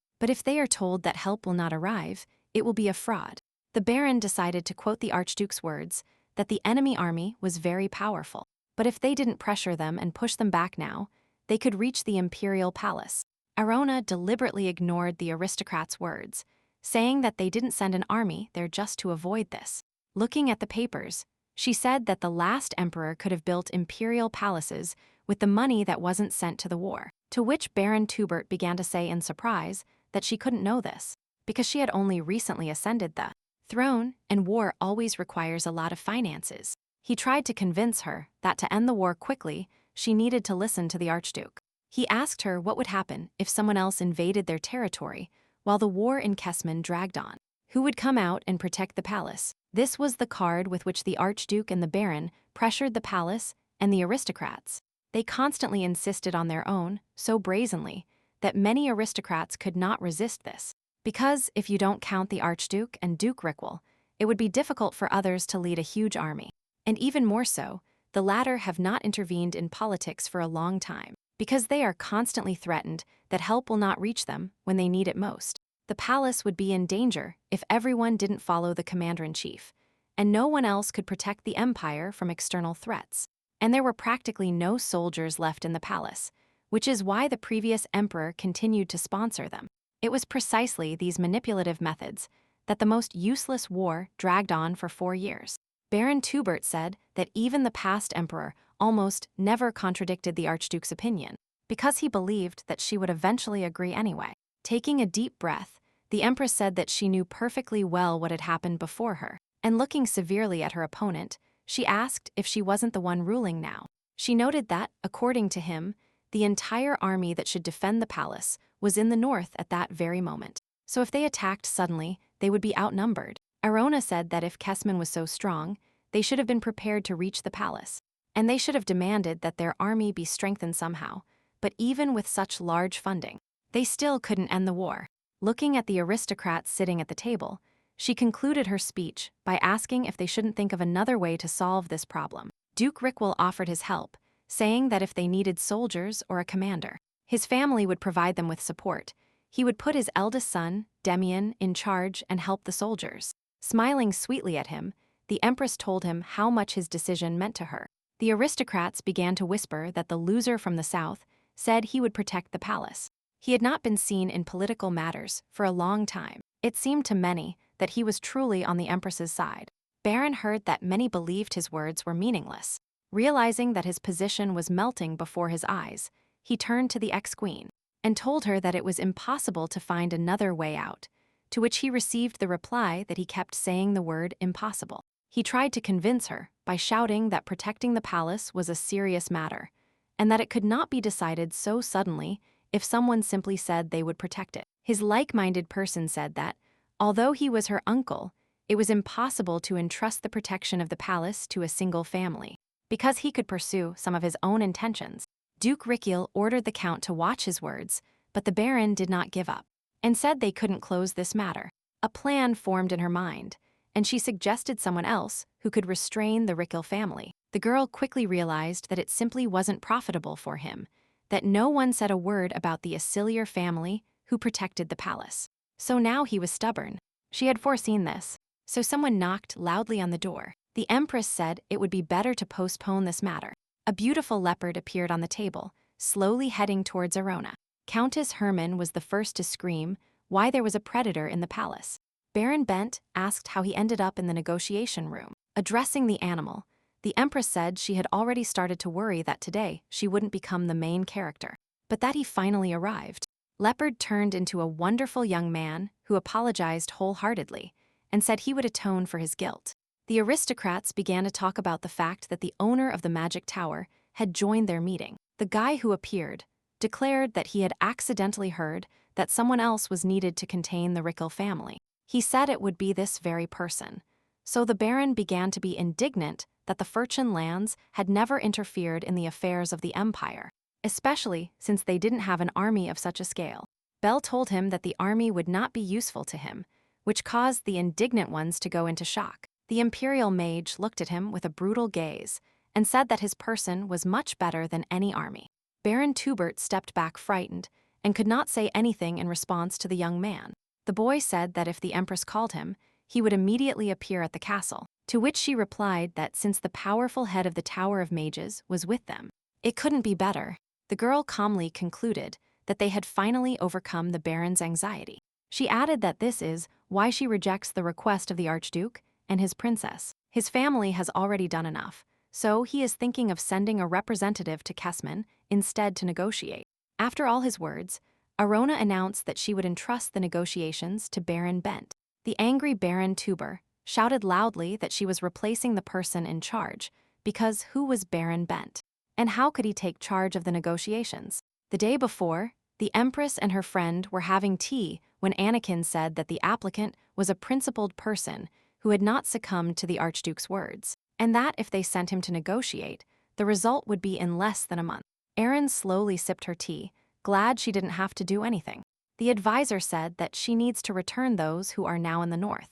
But if they are told that help will not arrive, it will be a fraud. The Baron decided to quote the Archduke's words that the enemy army was very powerful. but if they didn't pressure them and push them back now, they could reach the imperial palace. Arona deliberately ignored the aristocrats' words, saying that they didn't send an army there just to avoid this. Looking at the papers, she said that the last emperor could have built imperial palaces with the money that wasn't sent to the war, to which Baron Tubert began to say in surprise that she couldn't know this, because she had only recently ascended the throne, and war always requires a lot of finances. He tried to convince her that to end the war quickly, she needed to listen to the Archduke. He asked her what would happen if someone else invaded their territory while the war in Kessman dragged on. Who would come out and protect the palace? This was the card with which the Archduke and the Baron pressured the palace and the aristocrats. They constantly insisted on their own, so brazenly, that many aristocrats could not resist this. Because, if you don't count the Archduke and Duke Rickwell, it would be difficult for others to lead a huge army. And even more so, the latter have not intervened in politics for a long time, because they are constantly threatened that help will not reach them when they need it most. The palace would be in danger if everyone didn't follow the commander-in-chief, and no one else could protect the empire from external threats. And there were practically no soldiers left in the palace, which is why the previous emperor continued to sponsor them. It was precisely these manipulative methods that the most useless war dragged on for 4 years. Baron Tubert said that even the past emperor almost never contradicted the Archduke's opinion, because he believed that she would eventually agree anyway. Taking a deep breath, the Empress said that she knew perfectly well what had happened before her, and looking severely at her opponent, she asked if she wasn't the one ruling now. She noted that, according to him, the entire army that should defend the palace was in the north at that very moment. So if they attacked suddenly, they would be outnumbered. Arona said that if Kessman was so strong, they should have been prepared to reach the palace, and they should have demanded that their army be strengthened somehow. But even with such large funding, they still couldn't end the war. Looking at the aristocrats sitting at the table, she concluded her speech by asking if they shouldn't think of another way to solve this problem. Duke Rickwell offered his help, saying that if they needed soldiers or a commander, his family would provide them with support. He would put his eldest son, Demian, in charge and help the soldiers. Smiling sweetly at him, the Empress told him how much his decision meant to her. The aristocrats began to whisper that the loser from the south said he would protect the palace. He had not been seen in political matters for a long time. It seemed to many that he was truly on the Empress's side. Baron heard that many believed his words were meaningless. Realizing that his position was melting before his eyes, he turned to the ex-queen and told her that it was impossible to find another way out, to which he received the reply that he kept saying the word impossible. He tried to convince her by shouting that protecting the palace was a serious matter, and that it could not be decided so suddenly if someone simply said they would protect it. His like-minded person said that, although he was her uncle, it was impossible to entrust the protection of the palace to a single family, because he could pursue some of his own intentions. Duke Rickwell ordered the count to watch his words, but the Baron did not give up, and said they couldn't close this matter. A plan formed in her mind, and she suggested someone else who could restrain the Rickwell family. The girl quickly realized that it simply wasn't profitable for him, that no one said a word about the Acilier family who protected the palace. So now he was stubborn. She had foreseen this, so someone knocked loudly on the door. The Empress said it would be better to postpone this matter. A beautiful leopard appeared on the table, slowly heading towards Arona. Countess Hermann was the first to scream why there was a predator in the palace. Baron Bent asked how he ended up in the negotiation room. Addressing the animal, the Empress said she had already started to worry that today she wouldn't become the main character, but that he finally arrived. Leopard turned into a wonderful young man who apologized wholeheartedly and said he would atone for his guilt. The aristocrats began to talk about the fact that the owner of the magic tower had joined their meeting. The guy who appeared declared that he had accidentally heard that someone else was needed to contain the Rickwell family. He said it would be this very person. So the Baron began to be indignant that the Furchen lands had never interfered in the affairs of the empire, especially since they didn't have an army of such a scale. Bell told him that the army would not be useful to him, which caused the indignant ones to go into shock. The imperial mage looked at him with a brutal gaze and said that his person was much better than any army. Baron Tubert stepped back frightened and could not say anything in response to the young man. The boy said that if the Empress called him, he would immediately appear at the castle. to which she replied that since the powerful head of the Tower of Mages was with them, it couldn't be better. The girl calmly concluded that they had finally overcome the Baron's anxiety. She added that this is why she rejects the request of the Archduke and his princess. His family has already done enough, so he is thinking of sending a representative to Kessman instead to negotiate. After all his words, Arona announced that she would entrust the negotiations to Baron Bent. The angry Baron Tuber shouted loudly that she was replacing the person in charge, because who was Baron Bent? And how could he take charge of the negotiations? The day before, the Empress and her friend were having tea when Anakin said that the applicant was a principled person who had not succumbed to the Archduke's words, and that if they sent him to negotiate, the result would be in less than a month. Erin slowly sipped her tea, glad she didn't have to do anything. The advisor said that she needs to return those who are now in the north,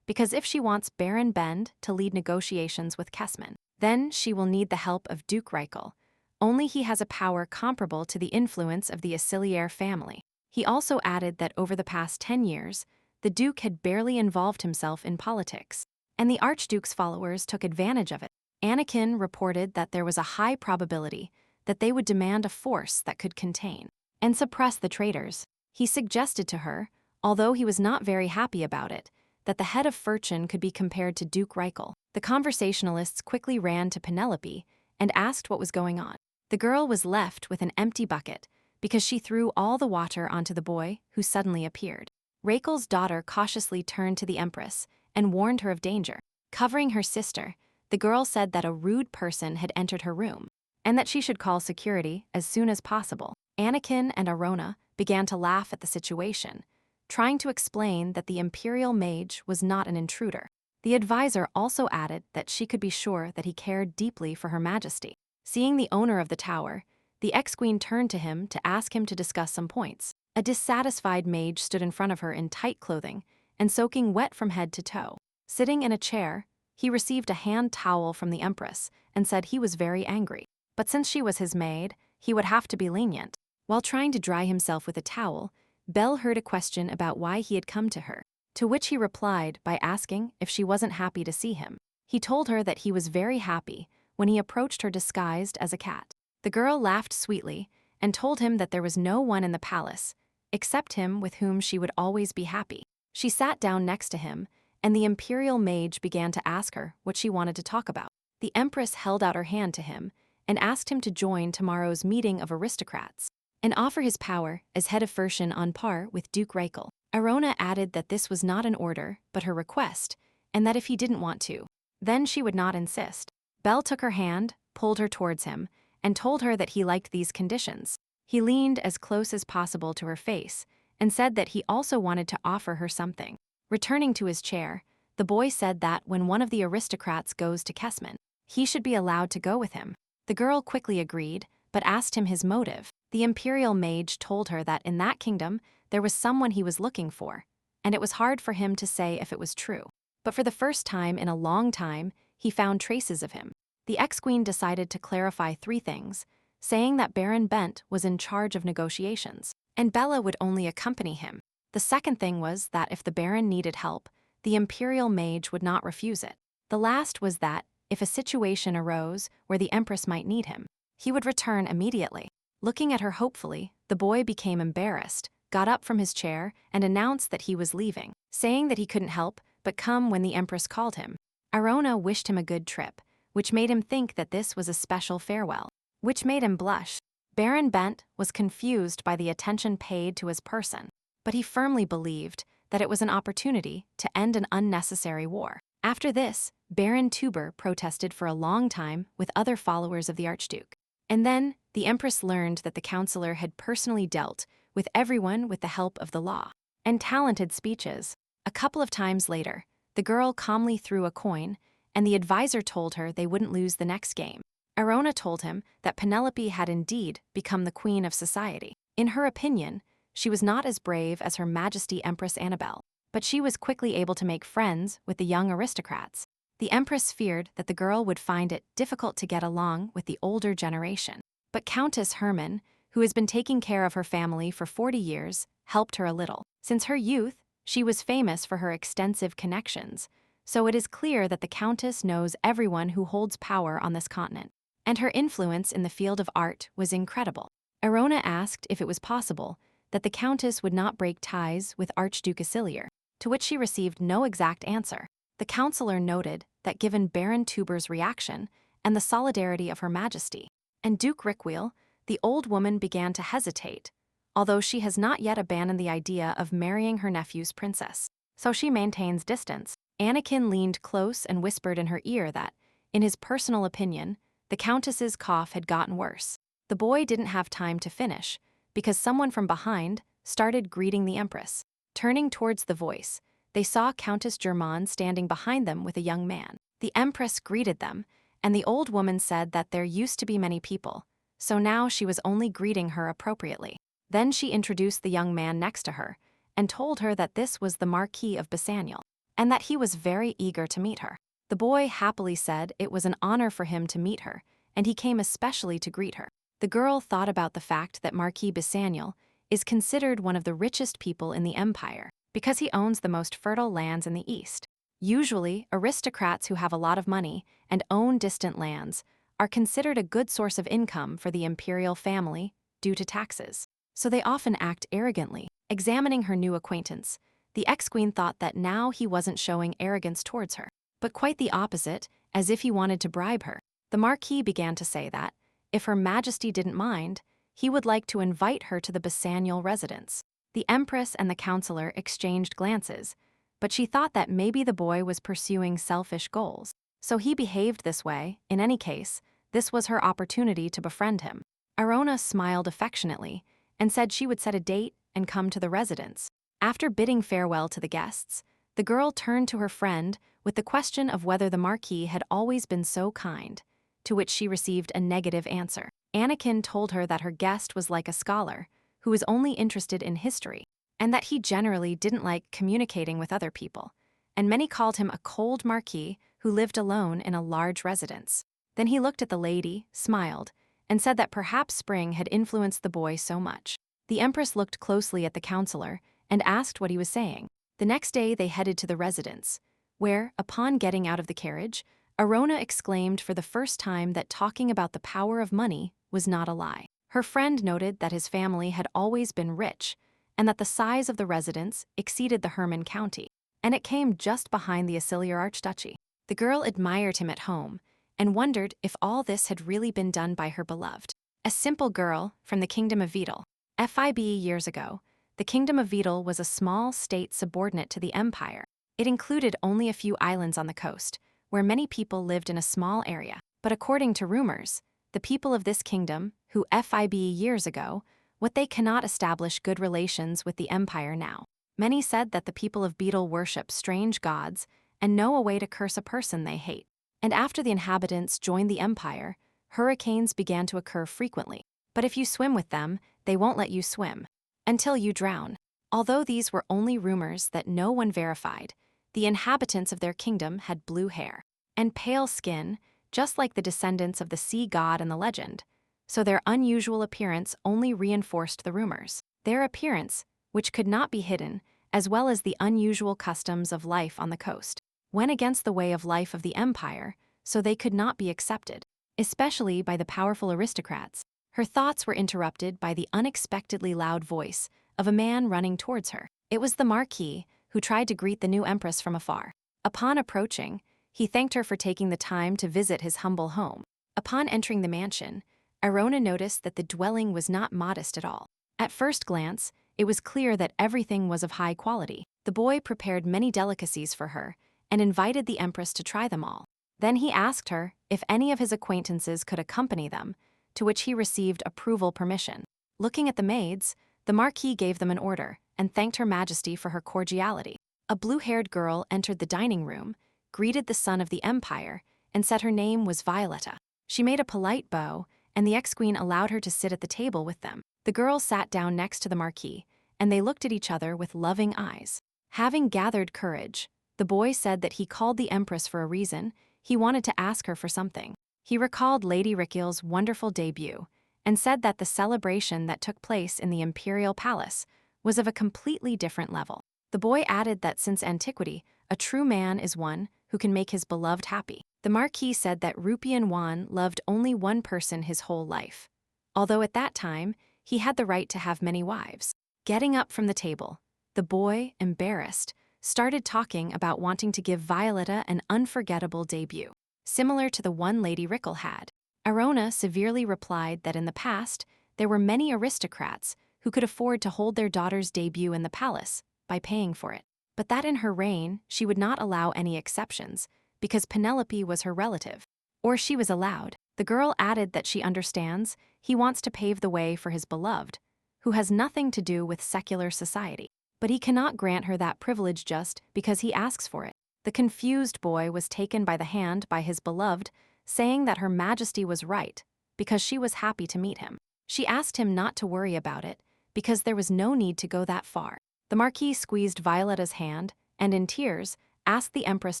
because if she wants Baron Bend to lead negotiations with Kessman, then she will need the help of Duke Reichel. Only he has a power comparable to the influence of the Assiliaire family. He also added that over the past 10 years, the Duke had barely involved himself in politics, and the Archduke's followers took advantage of it. Anakin reported that there was a high probability that they would demand a force that could contain and suppress the traitors. He suggested to her, although he was not very happy about it, that the head of Furchen could be compared to Duke Reichel. The conversationalists quickly ran to Penelope and asked what was going on. The girl was left with an empty bucket because she threw all the water onto the boy who suddenly appeared. Reichel's daughter cautiously turned to the Empress and warned her of danger. Covering her sister, the girl said that a rude person had entered her room and that she should call security as soon as possible. Anakin and Arona began to laugh at the situation, trying to explain that the Imperial Mage was not an intruder. The advisor also added that she could be sure that he cared deeply for Her Majesty. Seeing the owner of the tower, the ex-queen turned to him to ask him to discuss some points. A dissatisfied mage stood in front of her in tight clothing and soaking wet from head to toe. Sitting in a chair, he received a hand towel from the Empress and said he was very angry. But since she was his maid, he would have to be lenient. While trying to dry himself with a towel, Belle heard a question about why he had come to her, to which he replied by asking if she wasn't happy to see him. He told her that he was very happy when he approached her disguised as a cat. The girl laughed sweetly and told him that there was no one in the palace except him with whom she would always be happy. She sat down next to him, and the Imperial Mage began to ask her what she wanted to talk about. The Empress held out her hand to him and asked him to join tomorrow's meeting of aristocrats and offer his power as head of Furchen on par with Duke Reichel. Arona added that this was not an order, but her request, and that if he didn't want to, then she would not insist. Belle took her hand, pulled her towards him, and told her that he liked these conditions. He leaned as close as possible to her face and said that he also wanted to offer her something. Returning to his chair, the boy said that when one of the aristocrats goes to Kessman, he should be allowed to go with him. The girl quickly agreed, but asked him his motive. The Imperial Mage told her that in that kingdom, there was someone he was looking for, and it was hard for him to say if it was true. But for the first time in a long time, he found traces of him. The ex-queen decided to clarify 3 things, saying that Baron Bent was in charge of negotiations, and Bella would only accompany him. The second thing was that if the Baron needed help, the Imperial Mage would not refuse it. The last was that, if a situation arose where the Empress might need him, he would return immediately. Looking at her hopefully, the boy became embarrassed, got up from his chair, and announced that he was leaving, saying that he couldn't help but come when the Empress called him. Arona wished him a good trip, which made him think that this was a special farewell, which made him blush. Baron Bent was confused by the attention paid to his person, but he firmly believed that it was an opportunity to end an unnecessary war. After this, Baron Tuber protested for a long time with other followers of the Archduke. And then, the Empress learned that the counselor had personally dealt with everyone with the help of the law and talented speeches. A couple of times later, the girl calmly threw a coin, and the advisor told her they wouldn't lose the next game. Arona told him that Penelope had indeed become the queen of society. In her opinion, she was not as brave as Her Majesty Empress Annabelle, but she was quickly able to make friends with the young aristocrats. The Empress feared that the girl would find it difficult to get along with the older generation. But Countess Hermann, who has been taking care of her family for 40 years, helped her a little. Since her youth, she was famous for her extensive connections, so it is clear that the Countess knows everyone who holds power on this continent. And her influence in the field of art was incredible. Arona asked if it was possible that the Countess would not break ties with Archduke Acilier, to which she received no exact answer. The counselor noted that given Baron Tuber's reaction and the solidarity of Her Majesty and Duke Rickwheel, the old woman began to hesitate, although she has not yet abandoned the idea of marrying her nephew's princess. So she maintains distance. Anakin leaned close and whispered in her ear that, in his personal opinion, the Countess's cough had gotten worse. The boy didn't have time to finish, because someone from behind started greeting the Empress. Turning towards the voice, they saw Countess Germaine standing behind them with a young man. The Empress greeted them, and the old woman said that there used to be many people, so now she was only greeting her appropriately. Then she introduced the young man next to her and told her that this was the Marquis of Basaniel, and that he was very eager to meet her. The boy happily said it was an honor for him to meet her, and he came especially to greet her. The girl thought about the fact that Marquis Basaniel is considered one of the richest people in the empire because he owns the most fertile lands in the east. Usually, aristocrats who have a lot of money and own distant lands are considered a good source of income for the imperial family due to taxes. So they often act arrogantly. Examining her new acquaintance, the ex-queen thought that now he wasn't showing arrogance towards her, but quite the opposite, as if he wanted to bribe her. The Marquis began to say that, if Her Majesty didn't mind, he would like to invite her to the Basaniel residence. The Empress and the counselor exchanged glances, but she thought that maybe the boy was pursuing selfish goals. So he behaved this way. In any case, this was her opportunity to befriend him. Arona smiled affectionately and said she would set a date and come to the residence. After bidding farewell to the guests, the girl turned to her friend with the question of whether the Marquis had always been so kind, to which she received a negative answer. Anakin told her that her guest was like a scholar who was only interested in history, and that he generally didn't like communicating with other people, and many called him a cold Marquis who lived alone in a large residence. Then he looked at the lady, smiled, and said that perhaps spring had influenced the boy so much. The Empress looked closely at the counselor and asked what he was saying. The next day they headed to the residence, where, upon getting out of the carriage, Arona exclaimed for the first time that talking about the power of money was not a lie. Her friend noted that his family had always been rich, and that the size of the residence exceeded the Herman County, and it came just behind the Acilier Archduchy. The girl admired him at home, and wondered if all this had really been done by her beloved. A simple girl from the Kingdom of Vedal. FIB years ago, the Kingdom of Vedal was a small state subordinate to the Empire. It included only a few islands on the coast, where many people lived in a small area. But according to rumors, the people of this kingdom, who FIB years ago, what they cannot establish good relations with the Empire now. Many said that the people of Beetle worship strange gods and know a way to curse a person they hate. And after the inhabitants joined the Empire, hurricanes began to occur frequently. But if you swim with them, they won't let you swim until you drown. Although these were only rumors that no one verified, the inhabitants of their kingdom had blue hair and pale skin, just like the descendants of the sea god in the legend, so their unusual appearance only reinforced the rumors. Their appearance, which could not be hidden, as well as the unusual customs of life on the coast, went against the way of life of the Empire, so they could not be accepted, especially by the powerful aristocrats. Her thoughts were interrupted by the unexpectedly loud voice of a man running towards her. It was the Marquis, who tried to greet the new Empress from afar. Upon approaching, he thanked her for taking the time to visit his humble home. Upon entering the mansion, Arona noticed that the dwelling was not modest at all. At first glance, it was clear that everything was of high quality. The boy prepared many delicacies for her and invited the Empress to try them all. Then he asked her if any of his acquaintances could accompany them, to which he received approval permission. Looking at the maids, the Marquis gave them an order and thanked Her Majesty for her cordiality. A blue-haired girl entered the dining room, greeted the son of the Empire, and said her name was Violetta. She made a polite bow, and the ex-queen allowed her to sit at the table with them. The girl sat down next to the Marquis, and they looked at each other with loving eyes. Having gathered courage, the boy said that he called the Empress for a reason. He wanted to ask her for something. He recalled Lady Rickwheel's wonderful debut, and said that the celebration that took place in the Imperial Palace was of a completely different level. The boy added that since antiquity, "A true man is one who can make his beloved happy." The Marquis said that Rupian Wan loved only one person his whole life, although at that time, he had the right to have many wives. Getting up from the table, the boy, embarrassed, started talking about wanting to give Violetta an unforgettable debut, similar to the one Lady Rickle had. Arona severely replied that in the past, there were many aristocrats who could afford to hold their daughter's debut in the palace by paying for it, but that in her reign, she would not allow any exceptions, because Penelope was her relative. Or she was allowed. The girl added that she understands he wants to pave the way for his beloved, who has nothing to do with secular society. But he cannot grant her that privilege just because he asks for it. The confused boy was taken by the hand by his beloved, saying that Her Majesty was right, because she was happy to meet him. She asked him not to worry about it, because there was no need to go that far. The Marquis squeezed Violetta's hand, and in tears, asked the Empress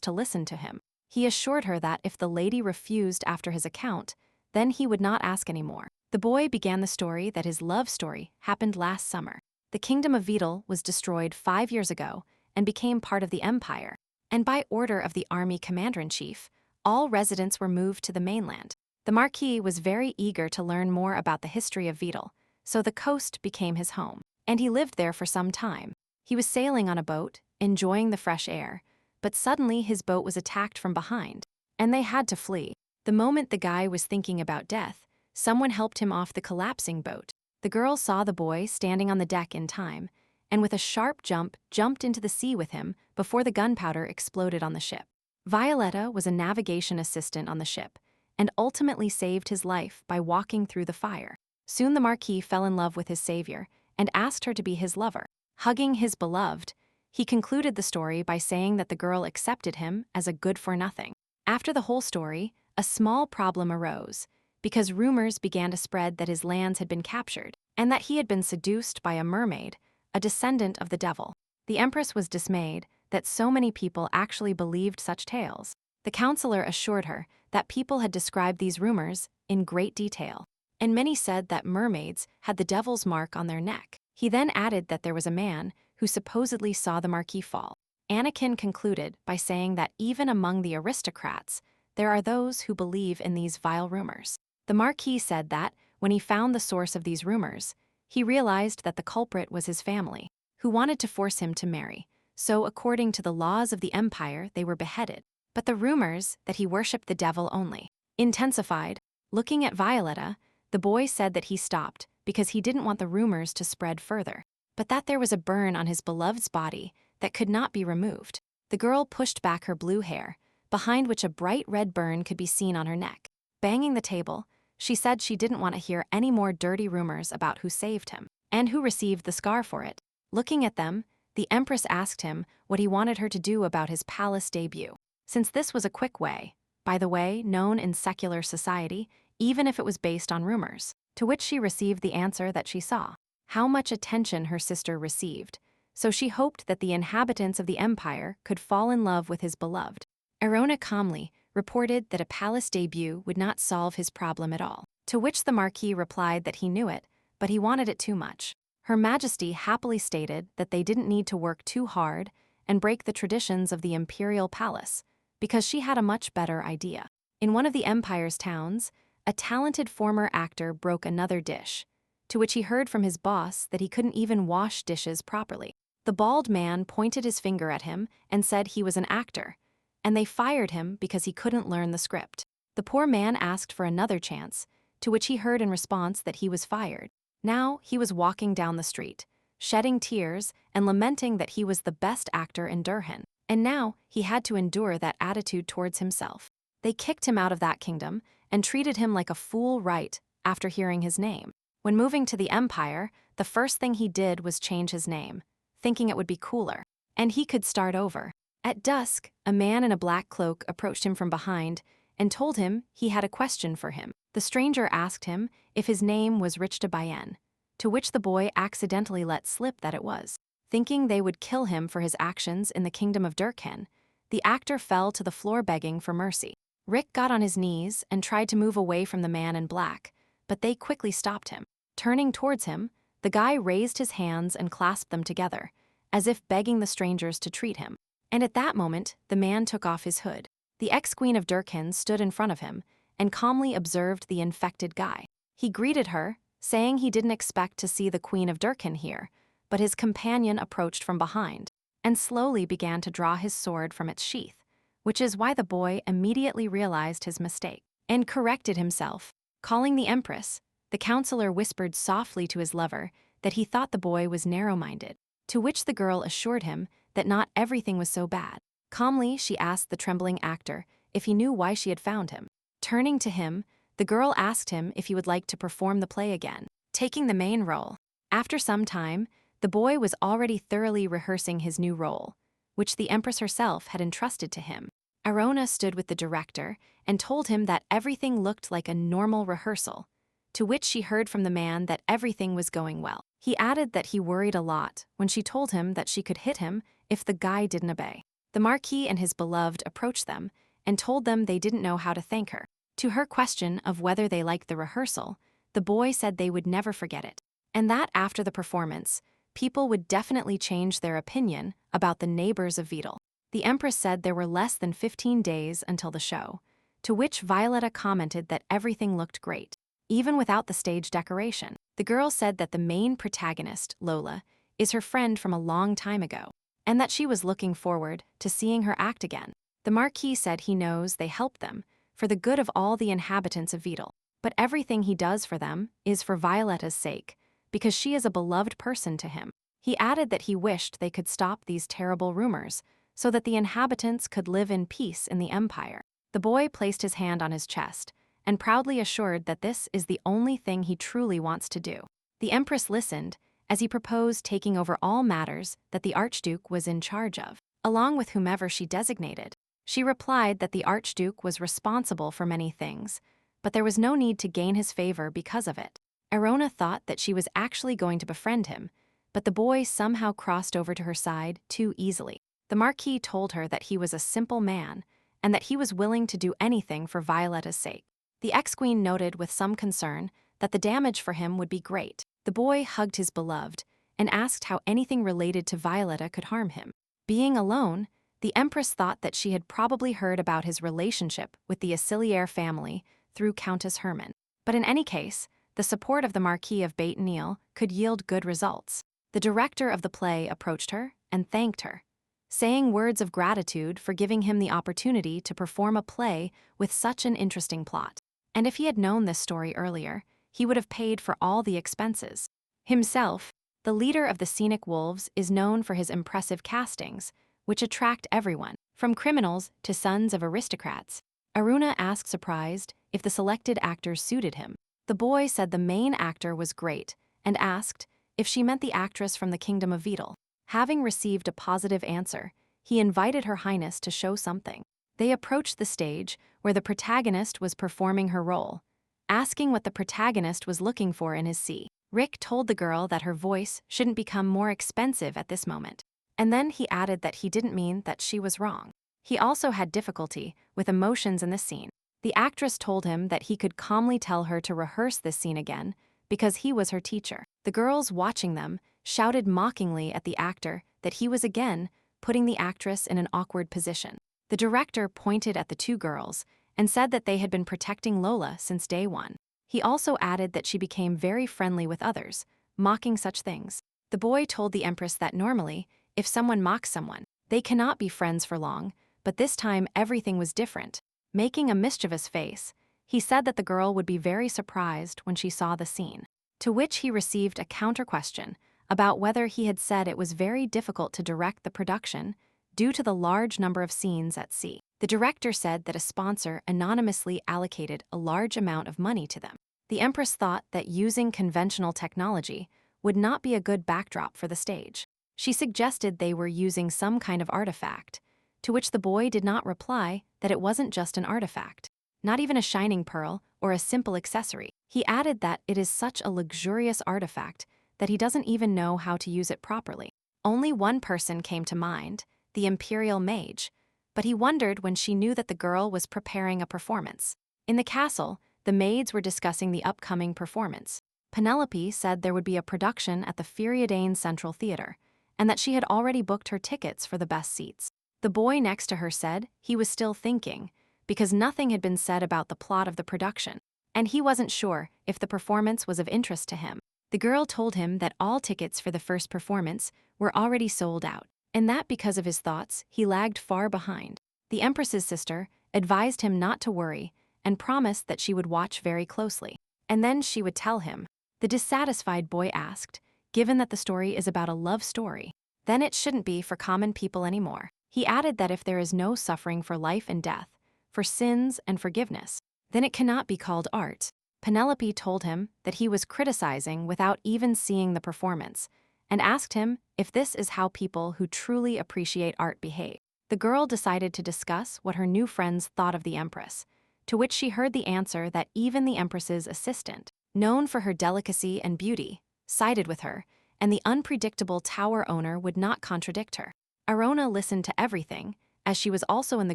to listen to him. He assured her that if the lady refused after his account, then he would not ask any more. The boy began the story that his love story happened last summer. The kingdom of Vedal was destroyed 5 years ago and became part of the empire, and by order of the army commander-in-chief, all residents were moved to the mainland. The Marquis was very eager to learn more about the history of Vedal, so the coast became his home, and he lived there for some time. He was sailing on a boat, enjoying the fresh air, but suddenly his boat was attacked from behind, and they had to flee. The moment the guy was thinking about death, someone helped him off the collapsing boat. The girl saw the boy standing on the deck in time, and with a sharp jump, jumped into the sea with him before the gunpowder exploded on the ship. Violetta was a navigation assistant on the ship, and ultimately saved his life by walking through the fire. Soon the Marquis fell in love with his savior, and asked her to be his lover. Hugging his beloved, he concluded the story by saying that the girl accepted him as a good-for-nothing. After the whole story, a small problem arose, because rumors began to spread that his lands had been captured, and that he had been seduced by a mermaid, a descendant of the devil. The Empress was dismayed that so many people actually believed such tales. The counselor assured her that people had described these rumors in great detail, and many said that mermaids had the devil's mark on their neck. He then added that there was a man who supposedly saw the Marquis fall. Anakin concluded by saying that even among the aristocrats, there are those who believe in these vile rumors. The Marquis said that, when he found the source of these rumors, he realized that the culprit was his family, who wanted to force him to marry, so according to the laws of the empire they were beheaded. But the rumors that he worshipped the devil only intensified. Looking at Violetta, the boy said that he stopped because he didn't want the rumors to spread further, but that there was a burn on his beloved's body that could not be removed. The girl pushed back her blue hair, behind which a bright red burn could be seen on her neck. Banging the table, she said she didn't want to hear any more dirty rumors about who saved him, and who received the scar for it. Looking at them, the Empress asked him what he wanted her to do about his palace debut. Since this was a quick way, by the way, known in secular society, even if it was based on rumors, to which she received the answer that she saw how much attention her sister received, so she hoped that the inhabitants of the empire could fall in love with his beloved. Arona calmly reported that a palace debut would not solve his problem at all, to which the Marquis replied that he knew it, but he wanted it too much. Her Majesty happily stated that they didn't need to work too hard and break the traditions of the imperial palace, because she had a much better idea. In one of the empire's towns, a talented former actor broke another dish, to which he heard from his boss that he couldn't even wash dishes properly. The bald man pointed his finger at him and said he was an actor, and they fired him because he couldn't learn the script. The poor man asked for another chance, to which he heard in response that he was fired. Now he was walking down the street, shedding tears and lamenting that he was the best actor in Durhan, and now he had to endure that attitude towards himself. They kicked him out of that kingdom and treated him like a fool right after hearing his name. When moving to the empire, the first thing he did was change his name, thinking it would be cooler, and he could start over. At dusk, a man in a black cloak approached him from behind and told him he had a question for him. The stranger asked him if his name was Richta Bayen, to which the boy accidentally let slip that it was. Thinking they would kill him for his actions in the kingdom of Durkheim, the actor fell to the floor begging for mercy. Rick got on his knees and tried to move away from the man in black, but they quickly stopped him. Turning towards him, the guy raised his hands and clasped them together, as if begging the strangers to treat him. And at that moment, the man took off his hood. The ex-queen of Durkan stood in front of him and calmly observed the infected guy. He greeted her, saying he didn't expect to see the queen of Durkan here, but his companion approached from behind and slowly began to draw his sword from its sheath, which is why the boy immediately realized his mistake and corrected himself. Calling the empress, the counselor whispered softly to his lover that he thought the boy was narrow-minded, to which the girl assured him that not everything was so bad. Calmly, she asked the trembling actor if he knew why she had found him. Turning to him, the girl asked him if he would like to perform the play again, taking the main role. After some time, the boy was already thoroughly rehearsing his new role, which the empress herself had entrusted to him. Arona stood with the director and told him that everything looked like a normal rehearsal, to which she heard from the man that everything was going well. He added that he worried a lot when she told him that she could hit him if the guy didn't obey. The Marquis and his beloved approached them and told them they didn't know how to thank her. To her question of whether they liked the rehearsal, the boy said they would never forget it, and that after the performance, people would definitely change their opinion about the neighbors of Vidal. The empress said there were less than 15 days until the show, to which Violetta commented that everything looked great, even without the stage decoration. The girl said that the main protagonist, Lola, is her friend from a long time ago, and that she was looking forward to seeing her act again. The Marquis said he knows they helped them for the good of all the inhabitants of Vidal, but everything he does for them is for Violetta's sake, because she is a beloved person to him. He added that he wished they could stop these terrible rumors so that the inhabitants could live in peace in the empire. The boy placed his hand on his chest and proudly assured that this is the only thing he truly wants to do. The empress listened as he proposed taking over all matters that the archduke was in charge of, along with whomever she designated. She replied that the archduke was responsible for many things, but there was no need to gain his favor because of it. Arona thought that she was actually going to befriend him, but the boy somehow crossed over to her side too easily. The Marquis told her that he was a simple man and that he was willing to do anything for Violetta's sake. The ex-queen noted with some concern that the damage for him would be great. The boy hugged his beloved and asked how anything related to Violetta could harm him. Being alone, the empress thought that she had probably heard about his relationship with the Aciliaire family through Countess Herman. But in any case, the support of the Marquis of Bait-Neal could yield good results. The director of the play approached her and thanked her, saying words of gratitude for giving him the opportunity to perform a play with such an interesting plot. And if he had known this story earlier, he would have paid for all the expenses. Himself, the leader of the Scenic Wolves, is known for his impressive castings, which attract everyone, from criminals to sons of aristocrats. Aruna asked surprised if the selected actors suited him. The boy said the main actor was great and asked if she meant the actress from the Kingdom of Vidal. Having received a positive answer, he invited Her Highness to show something. They approached the stage where the protagonist was performing her role, asking what the protagonist was looking for in his C. Rick told the girl that her voice shouldn't become more expensive at this moment, and then he added that he didn't mean that she was wrong. He also had difficulty with emotions in this scene. The actress told him that he could calmly tell her to rehearse this scene again because he was her teacher. The girls watching them shouted mockingly at the actor that he was again putting the actress in an awkward position. The director pointed at the two girls and said that they had been protecting Lola since day one. He also added that she became very friendly with others, mocking such things. The boy told the empress that normally, if someone mocks someone, they cannot be friends for long, but this time everything was different. Making a mischievous face, he said that the girl would be very surprised when she saw the scene, to which he received a counter-question about whether he had said it was very difficult to direct the production due to the large number of scenes at sea. The director said that a sponsor anonymously allocated a large amount of money to them. The empress thought that using conventional technology would not be a good backdrop for the stage. She suggested they were using some kind of artifact, to which the boy did not reply that it wasn't just an artifact, not even a shining pearl or a simple accessory. He added that it is such a luxurious artifact that he doesn't even know how to use it properly. Only one person came to mind, the Imperial Mage, but he wondered when she knew that the girl was preparing a performance. In the castle, the maids were discussing the upcoming performance. Penelope said there would be a production at the Feriadane Central Theater, and that she had already booked her tickets for the best seats. The boy next to her said he was still thinking, because nothing had been said about the plot of the production, and he wasn't sure if the performance was of interest to him. The girl told him that all tickets for the first performance were already sold out, and that because of his thoughts, he lagged far behind. The Empress's sister advised him not to worry and promised that she would watch very closely, and then she would tell him. The dissatisfied boy asked, given that the story is about a love story, then it shouldn't be for common people anymore. He added that if there is no suffering for life and death, for sins and forgiveness, then it cannot be called art. Penelope told him that he was criticizing without even seeing the performance, and asked him if this is how people who truly appreciate art behave. The girl decided to discuss what her new friends thought of the Empress, to which she heard the answer that even the Empress's assistant, known for her delicacy and beauty, sided with her, and the unpredictable tower owner would not contradict her. Arona listened to everything, as she was also in the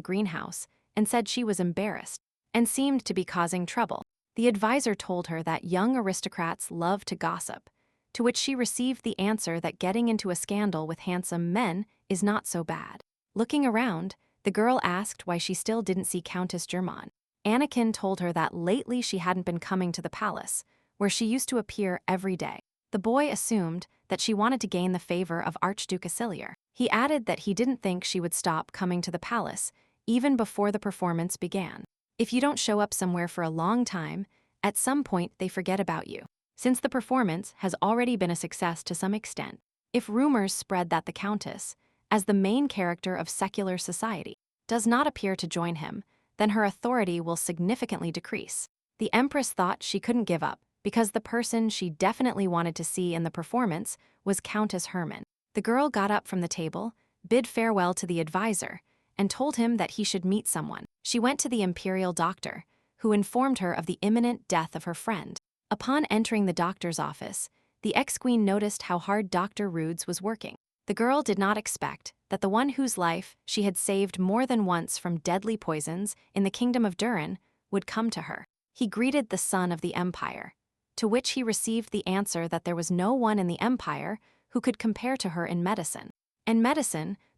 greenhouse, and said she was embarrassed, and seemed to be causing trouble. The advisor told her that young aristocrats love to gossip, to which she received the answer that getting into a scandal with handsome men is not so bad. Looking around, the girl asked why she still didn't see Countess Germain. Anakin told her that lately she hadn't been coming to the palace, where she used to appear every day. The boy assumed that she wanted to gain the favor of Archduke Aciliar. He added that he didn't think she would stop coming to the palace, even before the performance began. If you don't show up somewhere for a long time, at some point they forget about you. Since the performance has already been a success to some extent, if rumors spread that the Countess, as the main character of secular society, does not appear to join him, then her authority will significantly decrease. The Empress thought she couldn't give up, because the person she definitely wanted to see in the performance was Countess Hermann. The girl got up from the table, bid farewell to the advisor, and told him that he should meet someone. She went to the imperial doctor, who informed her of the imminent death of her friend. Upon entering the doctor's office, the ex-queen noticed how hard Dr. Rudes was working. The girl did not expect that the one whose life she had saved more than once from deadly poisons in the kingdom of Durin would come to her. He greeted the son of the empire, to which he received the answer that there was no one in the empire who could compare to her in medicine.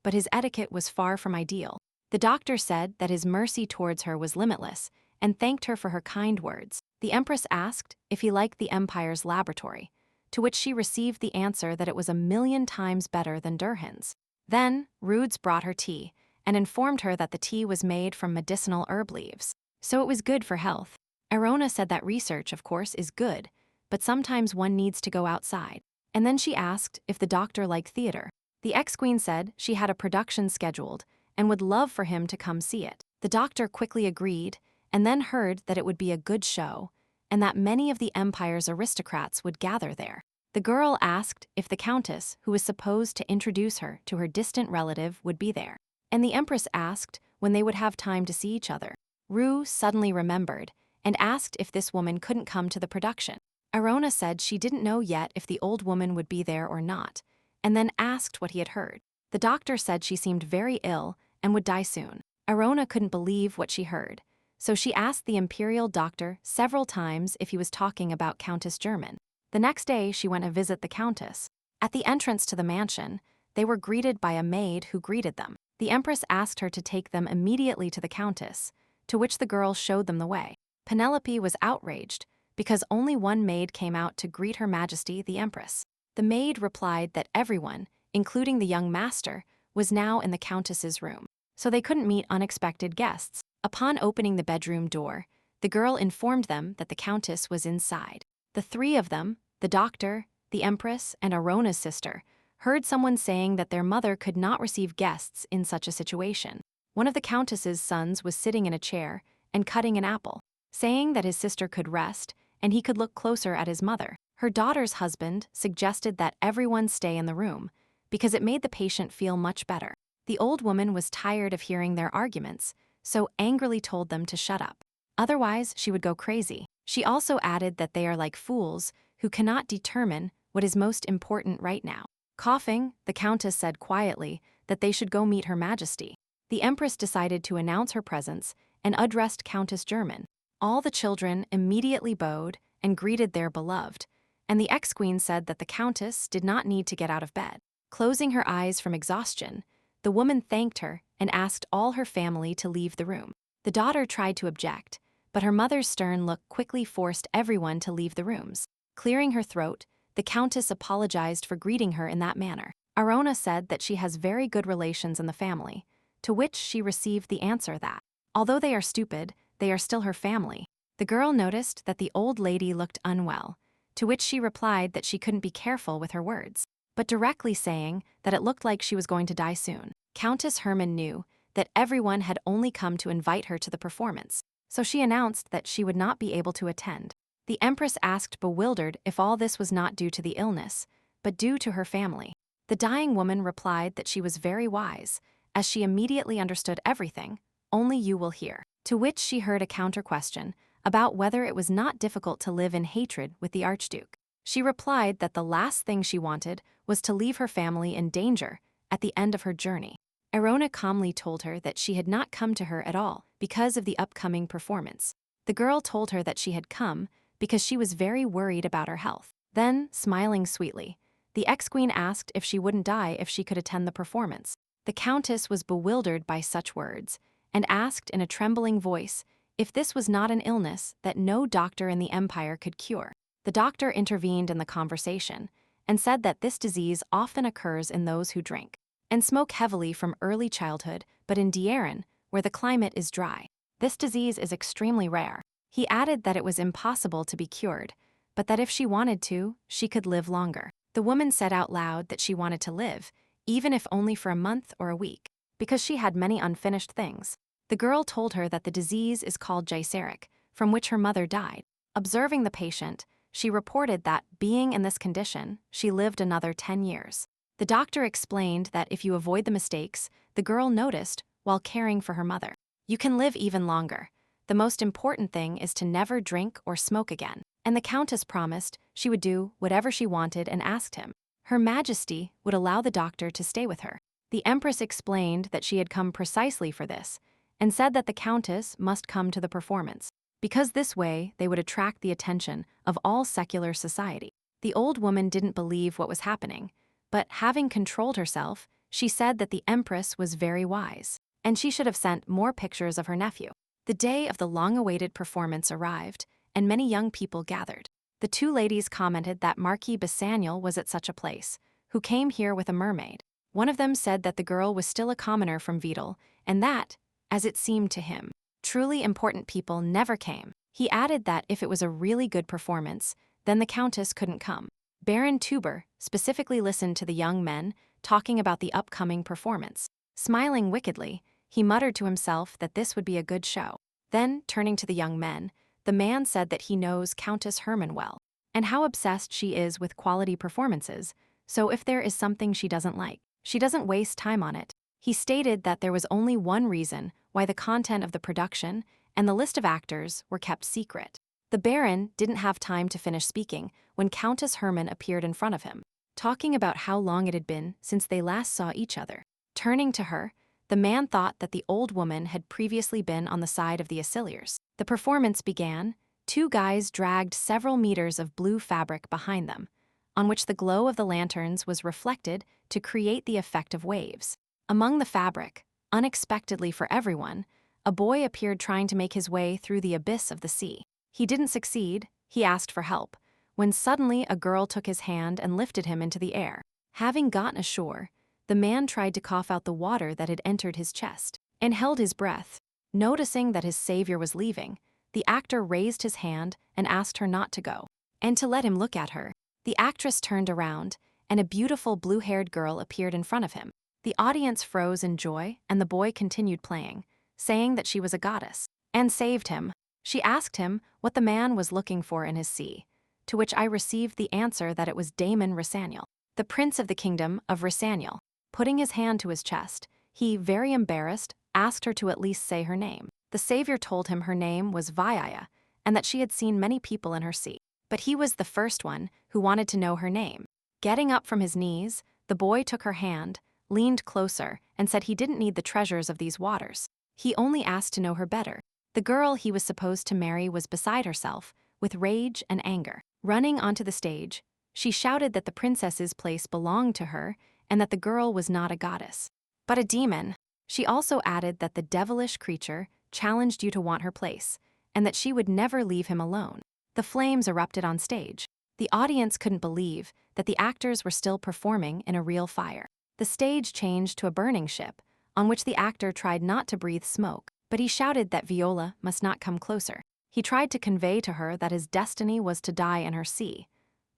But his etiquette was far from ideal. The doctor said that his mercy towards her was limitless and thanked her for her kind words. The Empress asked if he liked the empire's laboratory, to which she received the answer that it was 1,000,000 times better than Durhan's. Then, Rudes brought her tea and informed her that the tea was made from medicinal herb leaves, so it was good for health. Arona said that research, of course, is good, but sometimes one needs to go outside. And then she asked if the doctor liked theater. The ex-queen said she had a production scheduled and would love for him to come see it. The doctor quickly agreed, and then heard that it would be a good show, and that many of the empire's aristocrats would gather there. The girl asked if the countess, who was supposed to introduce her to her distant relative, would be there, and the Empress asked when they would have time to see each other. Rue suddenly remembered and asked if this woman couldn't come to the production. Arona said she didn't know yet if the old woman would be there or not, and then asked what he had heard. The doctor said she seemed very ill and would die soon. Arona couldn't believe what she heard, so she asked the imperial doctor several times if he was talking about Countess Germain. The next day she went to visit the countess. At the entrance to the mansion, they were greeted by a maid who greeted them. The Empress asked her to take them immediately to the countess, to which the girl showed them the way. Penelope was outraged, because only one maid came out to greet Her Majesty the Empress. The maid replied that everyone, including the young master, was now in the countess's room, so they couldn't meet unexpected guests. Upon opening the bedroom door, the girl informed them that the countess was inside. The three of them, the doctor, the Empress, and Arona's sister, heard someone saying that their mother could not receive guests in such a situation. One of the countess's sons was sitting in a chair and cutting an apple, saying that his sister could rest and he could look closer at his mother. Her daughter's husband suggested that everyone stay in the room because it made the patient feel much better. The old woman was tired of hearing their arguments, so angrily told them to shut up. Otherwise, she would go crazy. She also added that they are like fools who cannot determine what is most important right now. Coughing, the countess said quietly that they should go meet Her Majesty. The Empress decided to announce her presence and addressed Countess Germain. All the children immediately bowed and greeted their beloved, and the ex-queen said that the countess did not need to get out of bed. Closing her eyes from exhaustion, The woman thanked her and asked all her family to leave the room. The daughter tried to object, but her mother's stern look quickly forced everyone to leave the rooms. Clearing her throat, the countess apologized for greeting her in that manner. Arona said that she has very good relations in the family, to which she received the answer that, although they are stupid, they are still her family. The girl noticed that the old lady looked unwell, to which she replied that she couldn't be careful with her words, but directly saying that it looked like she was going to die soon. Countess Hermann knew that everyone had only come to invite her to the performance, so she announced that she would not be able to attend. The Empress asked, bewildered, if all this was not due to the illness, but due to her family. The dying woman replied that she was very wise, as she immediately understood everything. Only you will hear. To which she heard a counter-question about whether it was not difficult to live in hatred with the Archduke. She replied that the last thing she wanted was to leave her family in danger at the end of her journey. Arona calmly told her that she had not come to her at all because of the upcoming performance. The girl told her that she had come because she was very worried about her health. Then, smiling sweetly, the ex-queen asked if she wouldn't die if she could attend the performance. The countess was bewildered by such words and asked in a trembling voice if this was not an illness that no doctor in the empire could cure. The doctor intervened in the conversation and said that this disease often occurs in those who drink and smoke heavily from early childhood, but in Dieren, where the climate is dry, this disease is extremely rare. He added that it was impossible to be cured, but that if she wanted to, she could live longer. The woman said out loud that she wanted to live, even if only for a month or a week, because she had many unfinished things. The girl told her that the disease is called gyseric, from which her mother died. Observing the patient, she reported that, being in this condition, she lived another 10 years. The doctor explained that if you avoid the mistakes the girl noticed while caring for her mother, you can live even longer. The most important thing is to never drink or smoke again. And the countess promised she would do whatever she wanted and asked him. Her Majesty would allow the doctor to stay with her. The Empress explained that she had come precisely for this, and said that the countess must come to the performance, because this way they would attract the attention of all secular society. The old woman didn't believe what was happening, but having controlled herself, she said that the Empress was very wise, and she should have sent more pictures of her nephew. The day of the long-awaited performance arrived, and many young people gathered. The two ladies commented that Marquis Basaniel was at such a place, who came here with a mermaid. One of them said that the girl was still a commoner from Vedel, and that, as it seemed to him, truly important people never came. He added that if it was a really good performance, then the countess couldn't come. Baron Tuber specifically listened to the young men talking about the upcoming performance. Smiling wickedly, he muttered to himself that this would be a good show. Then, turning to the young men, the man said that he knows Countess Hermann well, and how obsessed she is with quality performances, so if there is something she doesn't like, she doesn't waste time on it. He stated that there was only one reason why the content of the production and the list of actors were kept secret. The Baron didn't have time to finish speaking when Countess Hermann appeared in front of him, talking about how long it had been since they last saw each other. Turning to her, the man thought that the old woman had previously been on the side of the Asiliers. The performance began. Two guys dragged several meters of blue fabric behind them, on which the glow of the lanterns was reflected to create the effect of waves. Among the fabric, unexpectedly for everyone, a boy appeared trying to make his way through the abyss of the sea. He didn't succeed. He asked for help, when suddenly a girl took his hand and lifted him into the air. Having gotten ashore, the man tried to cough out the water that had entered his chest, and held his breath. Noticing that his savior was leaving, the actor raised his hand and asked her not to go, and to let him look at her. The actress turned around, and a beautiful blue-haired girl appeared in front of him. The audience froze in joy, and the boy continued playing, saying that she was a goddess, and saved him. She asked him what the man was looking for in his sea, to which I received the answer that it was Damon Rysaniel, the prince of the kingdom of Rysaniel. Putting his hand to his chest, he, very embarrassed, asked her to at least say her name. The savior told him her name was Vaiaya, and that she had seen many people in her sea, but he was the first one who wanted to know her name. Getting up from his knees, the boy took her hand, leaned closer, and said he didn't need the treasures of these waters. He only asked to know her better. The girl he was supposed to marry was beside herself, with rage and anger. Running onto the stage, she shouted that the princess's place belonged to her and that the girl was not a goddess, but a demon. She also added that the devilish creature challenged you to want her place, and that she would never leave him alone. The flames erupted on stage. The audience couldn't believe that the actors were still performing in a real fire. The stage changed to a burning ship, on which the actor tried not to breathe smoke, but he shouted that Viola must not come closer. He tried to convey to her that his destiny was to die in her sea,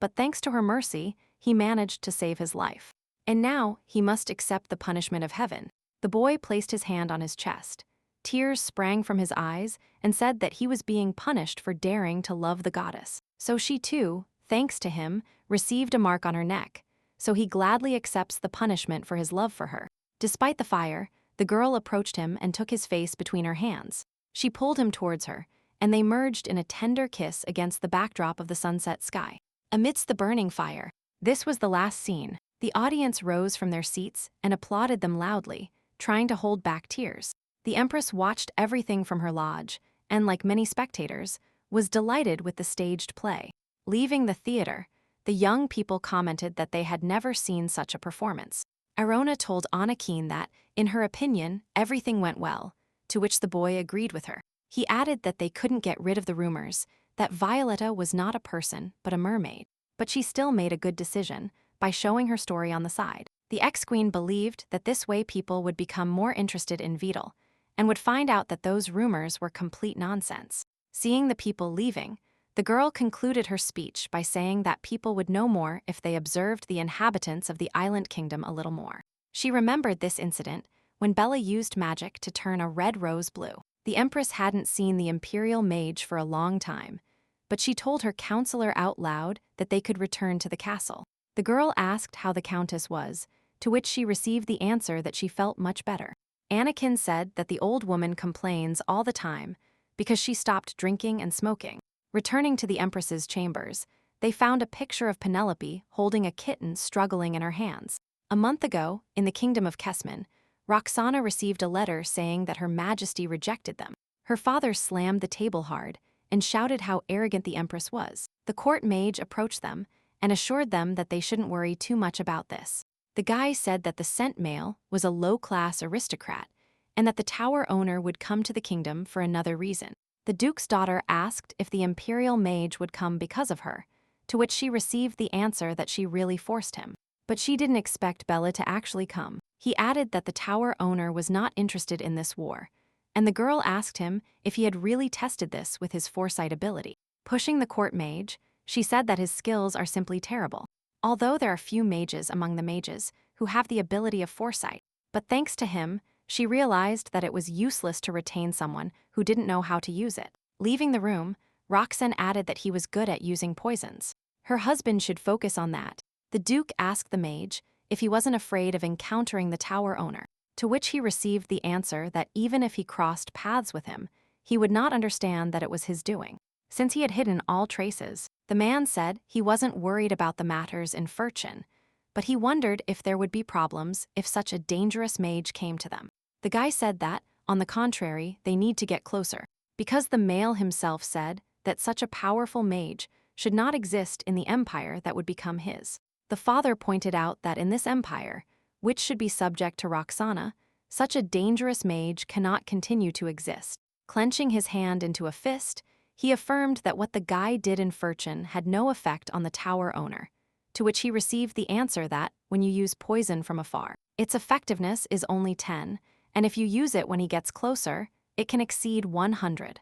but thanks to her mercy, he managed to save his life. And now he must accept the punishment of heaven. The boy placed his hand on his chest. Tears sprang from his eyes and said that he was being punished for daring to love the goddess. So she too, thanks to him, received a mark on her neck, so he gladly accepts the punishment for his love for her. Despite the fire, the girl approached him and took his face between her hands. She pulled him towards her, and they merged in a tender kiss against the backdrop of the sunset sky. Amidst the burning fire, this was the last scene. The audience rose from their seats and applauded them loudly, trying to hold back tears. The empress watched everything from her lodge, and like many spectators, was delighted with the staged play. Leaving the theater, the young people commented that they had never seen such a performance. Arona told Anakin that, in her opinion, everything went well, to which the boy agreed with her. He added that they couldn't get rid of the rumors that Violetta was not a person but a mermaid, but she still made a good decision by showing her story on the side. The ex-queen believed that this way people would become more interested in Vidal and would find out that those rumors were complete nonsense. Seeing the people leaving, the girl concluded her speech by saying that people would know more if they observed the inhabitants of the island kingdom a little more. She remembered this incident when Bella used magic to turn a red rose blue. The empress hadn't seen the imperial mage for a long time, but she told her counselor out loud that they could return to the castle. The girl asked how the countess was, to which she received the answer that she felt much better. Anakin said that the old woman complains all the time because she stopped drinking and smoking. Returning to the empress's chambers, they found a picture of Penelope holding a kitten struggling in her hands. A month ago, in the kingdom of Kesman, Roxana received a letter saying that Her Majesty rejected them. Her father slammed the table hard and shouted how arrogant the empress was. The court mage approached them and assured them that they shouldn't worry too much about this. The guy said that the sent mail was a low-class aristocrat and that the tower owner would come to the kingdom for another reason. The duke's daughter asked if the imperial mage would come because of her, to which she received the answer that she really forced him. But she didn't expect Bella to actually come. He added that the tower owner was not interested in this war, and the girl asked him if he had really tested this with his foresight ability. Pushing the court mage, she said that his skills are simply terrible. Although there are few mages among the mages who have the ability of foresight, but thanks to him, she realized that it was useless to retain someone who didn't know how to use it. Leaving the room, Roxanne added that he was good at using poisons. Her husband should focus on that. The Duke asked the mage if he wasn't afraid of encountering the tower owner, to which he received the answer that even if he crossed paths with him, he would not understand that it was his doing. Since he had hidden all traces, the man said he wasn't worried about the matters in Furchin, but he wondered if there would be problems if such a dangerous mage came to them. The guy said that, on the contrary, they need to get closer, because the male himself said that such a powerful mage should not exist in the empire that would become his. The father pointed out that in this empire, which should be subject to Roxana, such a dangerous mage cannot continue to exist. Clenching his hand into a fist, he affirmed that what the guy did in Furchin had no effect on the tower owner, to which he received the answer that, when you use poison from afar, its effectiveness is only 10, and if you use it when he gets closer, it can exceed 100.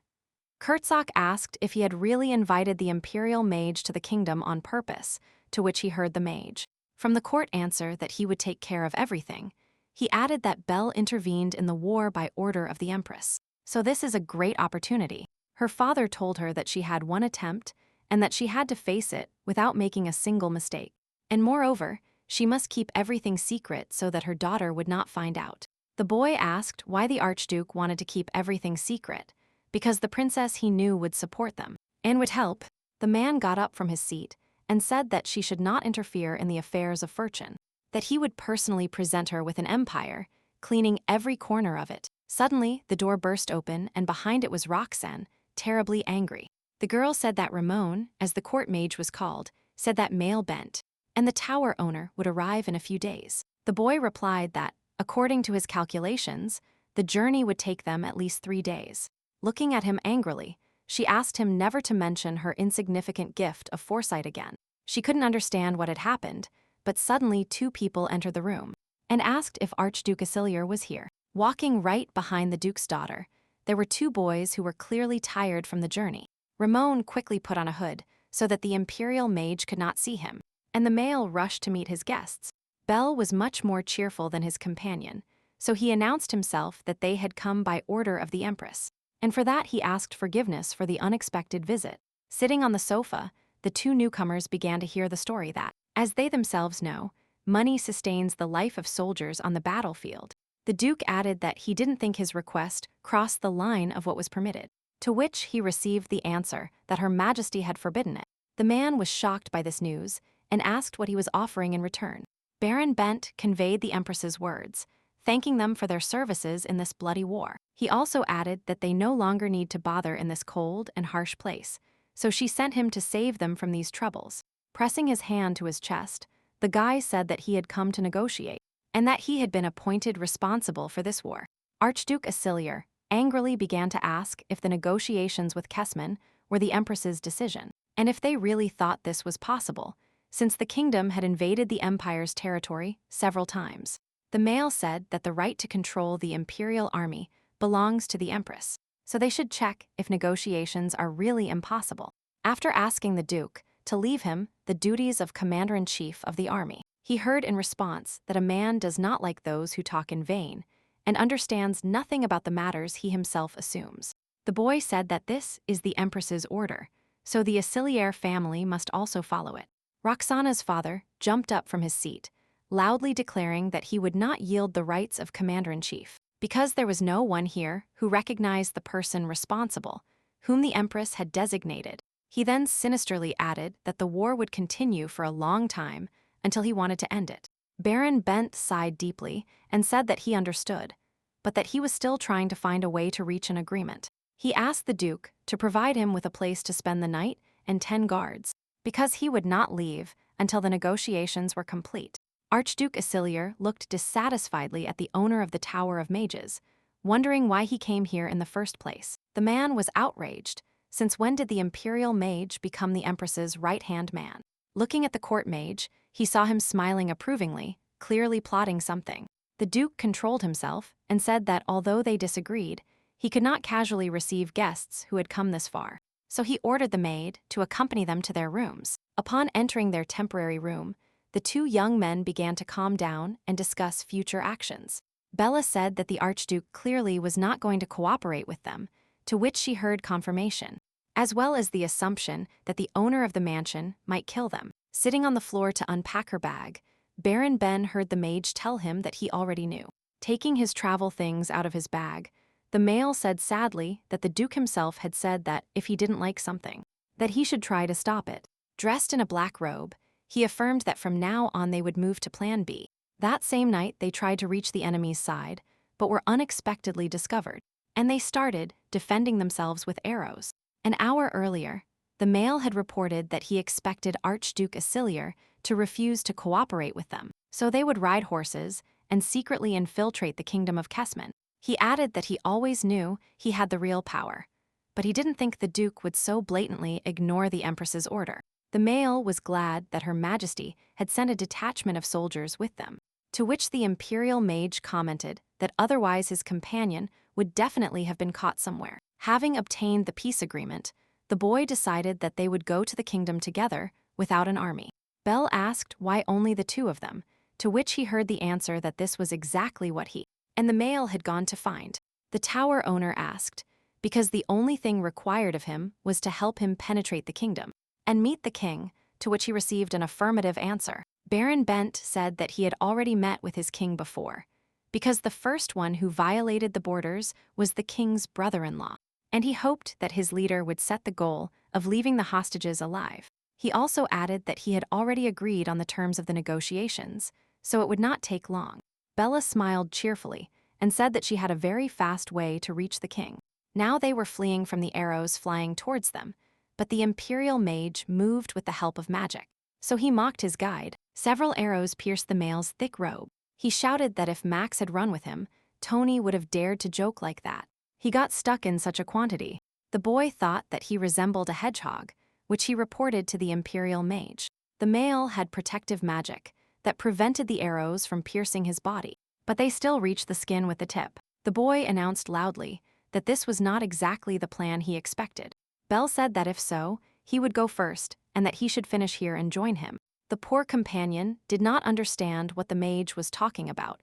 Kurtzak asked if he had really invited the imperial mage to the kingdom on purpose, to which he heard the mage. From the court answer that he would take care of everything, he added that Belle intervened in the war by order of the empress. So this is a great opportunity. Her father told her that she had one attempt and that she had to face it without making a single mistake. And moreover, she must keep everything secret so that her daughter would not find out. The boy asked why the Archduke wanted to keep everything secret, because the princess he knew would support them and would help. The man got up from his seat and said that she should not interfere in the affairs of Furchin, that he would personally present her with an empire, cleaning every corner of it. Suddenly, the door burst open and behind it was Roxanne, terribly angry. The girl said that Ramon, as the court mage was called, said that mail bent, and the tower owner would arrive in a few days. The boy replied that, According to his calculations, the journey would take them at least 3 days. Looking at him angrily, she asked him never to mention her insignificant gift of foresight again. She couldn't understand what had happened, but suddenly 2 people entered the room and asked if Archduke Aciliar was here. Walking right behind the Duke's daughter, there were 2 boys who were clearly tired from the journey. Ramon quickly put on a hood so that the Imperial mage could not see him, and the male rushed to meet his guests. Bel was much more cheerful than his companion, so he announced himself that they had come by order of the Empress, and for that he asked forgiveness for the unexpected visit. Sitting on the sofa, the 2 newcomers began to hear the story that, as they themselves know, money sustains the life of soldiers on the battlefield. The Duke added that he didn't think his request crossed the line of what was permitted, to which he received the answer that Her Majesty had forbidden it. The man was shocked by this news and asked what he was offering in return. Baron Bent conveyed the Empress's words, thanking them for their services in this bloody war. He also added that they no longer need to bother in this cold and harsh place, so she sent him to save them from these troubles. Pressing his hand to his chest, the guy said that he had come to negotiate, and that he had been appointed responsible for this war. Archduke Aciliar angrily began to ask if the negotiations with Kesman were the Empress's decision, and if they really thought this was possible, since the kingdom had invaded the Empire's territory several times. The male said that the right to control the Imperial army belongs to the Empress, so they should check if negotiations are really impossible. After asking the Duke to leave him the duties of Commander-in-Chief of the army, he heard in response that a man does not like those who talk in vain and understands nothing about the matters he himself assumes. The boy said that this is the Empress's order, so the Aciliar family must also follow it. Roxana's father jumped up from his seat, loudly declaring that he would not yield the rights of Commander-in-Chief, because there was no one here who recognized the person responsible, whom the Empress had designated. He then sinisterly added that the war would continue for a long time until he wanted to end it. Baron Bent sighed deeply and said that he understood, but that he was still trying to find a way to reach an agreement. He asked the Duke to provide him with a place to spend the night and 10 guards, because he would not leave until the negotiations were complete. Archduke Aciliar looked dissatisfiedly at the owner of the Tower of Mages, wondering why he came here in the first place. The man was outraged, since when did the Imperial mage become the Empress's right-hand man? Looking at the court mage, he saw him smiling approvingly, clearly plotting something. The Duke controlled himself and said that although they disagreed, he could not casually receive guests who had come this far, so he ordered the maid to accompany them to their rooms. Upon entering their temporary room, the 2 young men began to calm down and discuss future actions. Bella said that the Archduke clearly was not going to cooperate with them, to which she heard confirmation, as well as the assumption that the owner of the mansion might kill them. Sitting on the floor to unpack her bag, Baron Ben heard the mage tell him that he already knew. Taking his travel things out of his bag, the male said sadly that the Duke himself had said that if he didn't like something, that he should try to stop it. Dressed in a black robe, he affirmed that from now on they would move to Plan B. That same night they tried to reach the enemy's side, but were unexpectedly discovered, and they started defending themselves with arrows. An hour earlier, the male had reported that he expected Archduke Aciliar to refuse to cooperate with them, so they would ride horses and secretly infiltrate the kingdom of Kesman. He added that he always knew he had the real power, but he didn't think the Duke would so blatantly ignore the Empress's order. The male was glad that Her Majesty had sent a detachment of soldiers with them, to which the Imperial mage commented that otherwise his companion would definitely have been caught somewhere. Having obtained the peace agreement, the boy decided that they would go to the kingdom together without an army. Bell asked why only the 2 of them, to which he heard the answer that this was exactly what he and the male had gone to find. The tower owner asked, because the only thing required of him was to help him penetrate the kingdom and meet the king, to which he received an affirmative answer. Baron Bent said that he had already met with his king before, because the first one who violated the borders was the king's brother-in-law, and he hoped that his leader would set the goal of leaving the hostages alive. He also added that he had already agreed on the terms of the negotiations, so it would not take long. Bella smiled cheerfully and said that she had a very fast way to reach the king. Now they were fleeing from the arrows flying towards them, but the Imperial mage moved with the help of magic, so he mocked his guide. Several arrows pierced the male's thick robe. He shouted that if Max had run with him, Tony would have dared to joke like that. He got stuck in such a quantity. The boy thought that he resembled a hedgehog, which he reported to the Imperial Mage. The male had protective magic that prevented the arrows from piercing his body, but they still reached the skin with the tip. The boy announced loudly that this was not exactly the plan he expected. Belle said that if so, he would go first and that he should finish here and join him. The poor companion did not understand what the mage was talking about,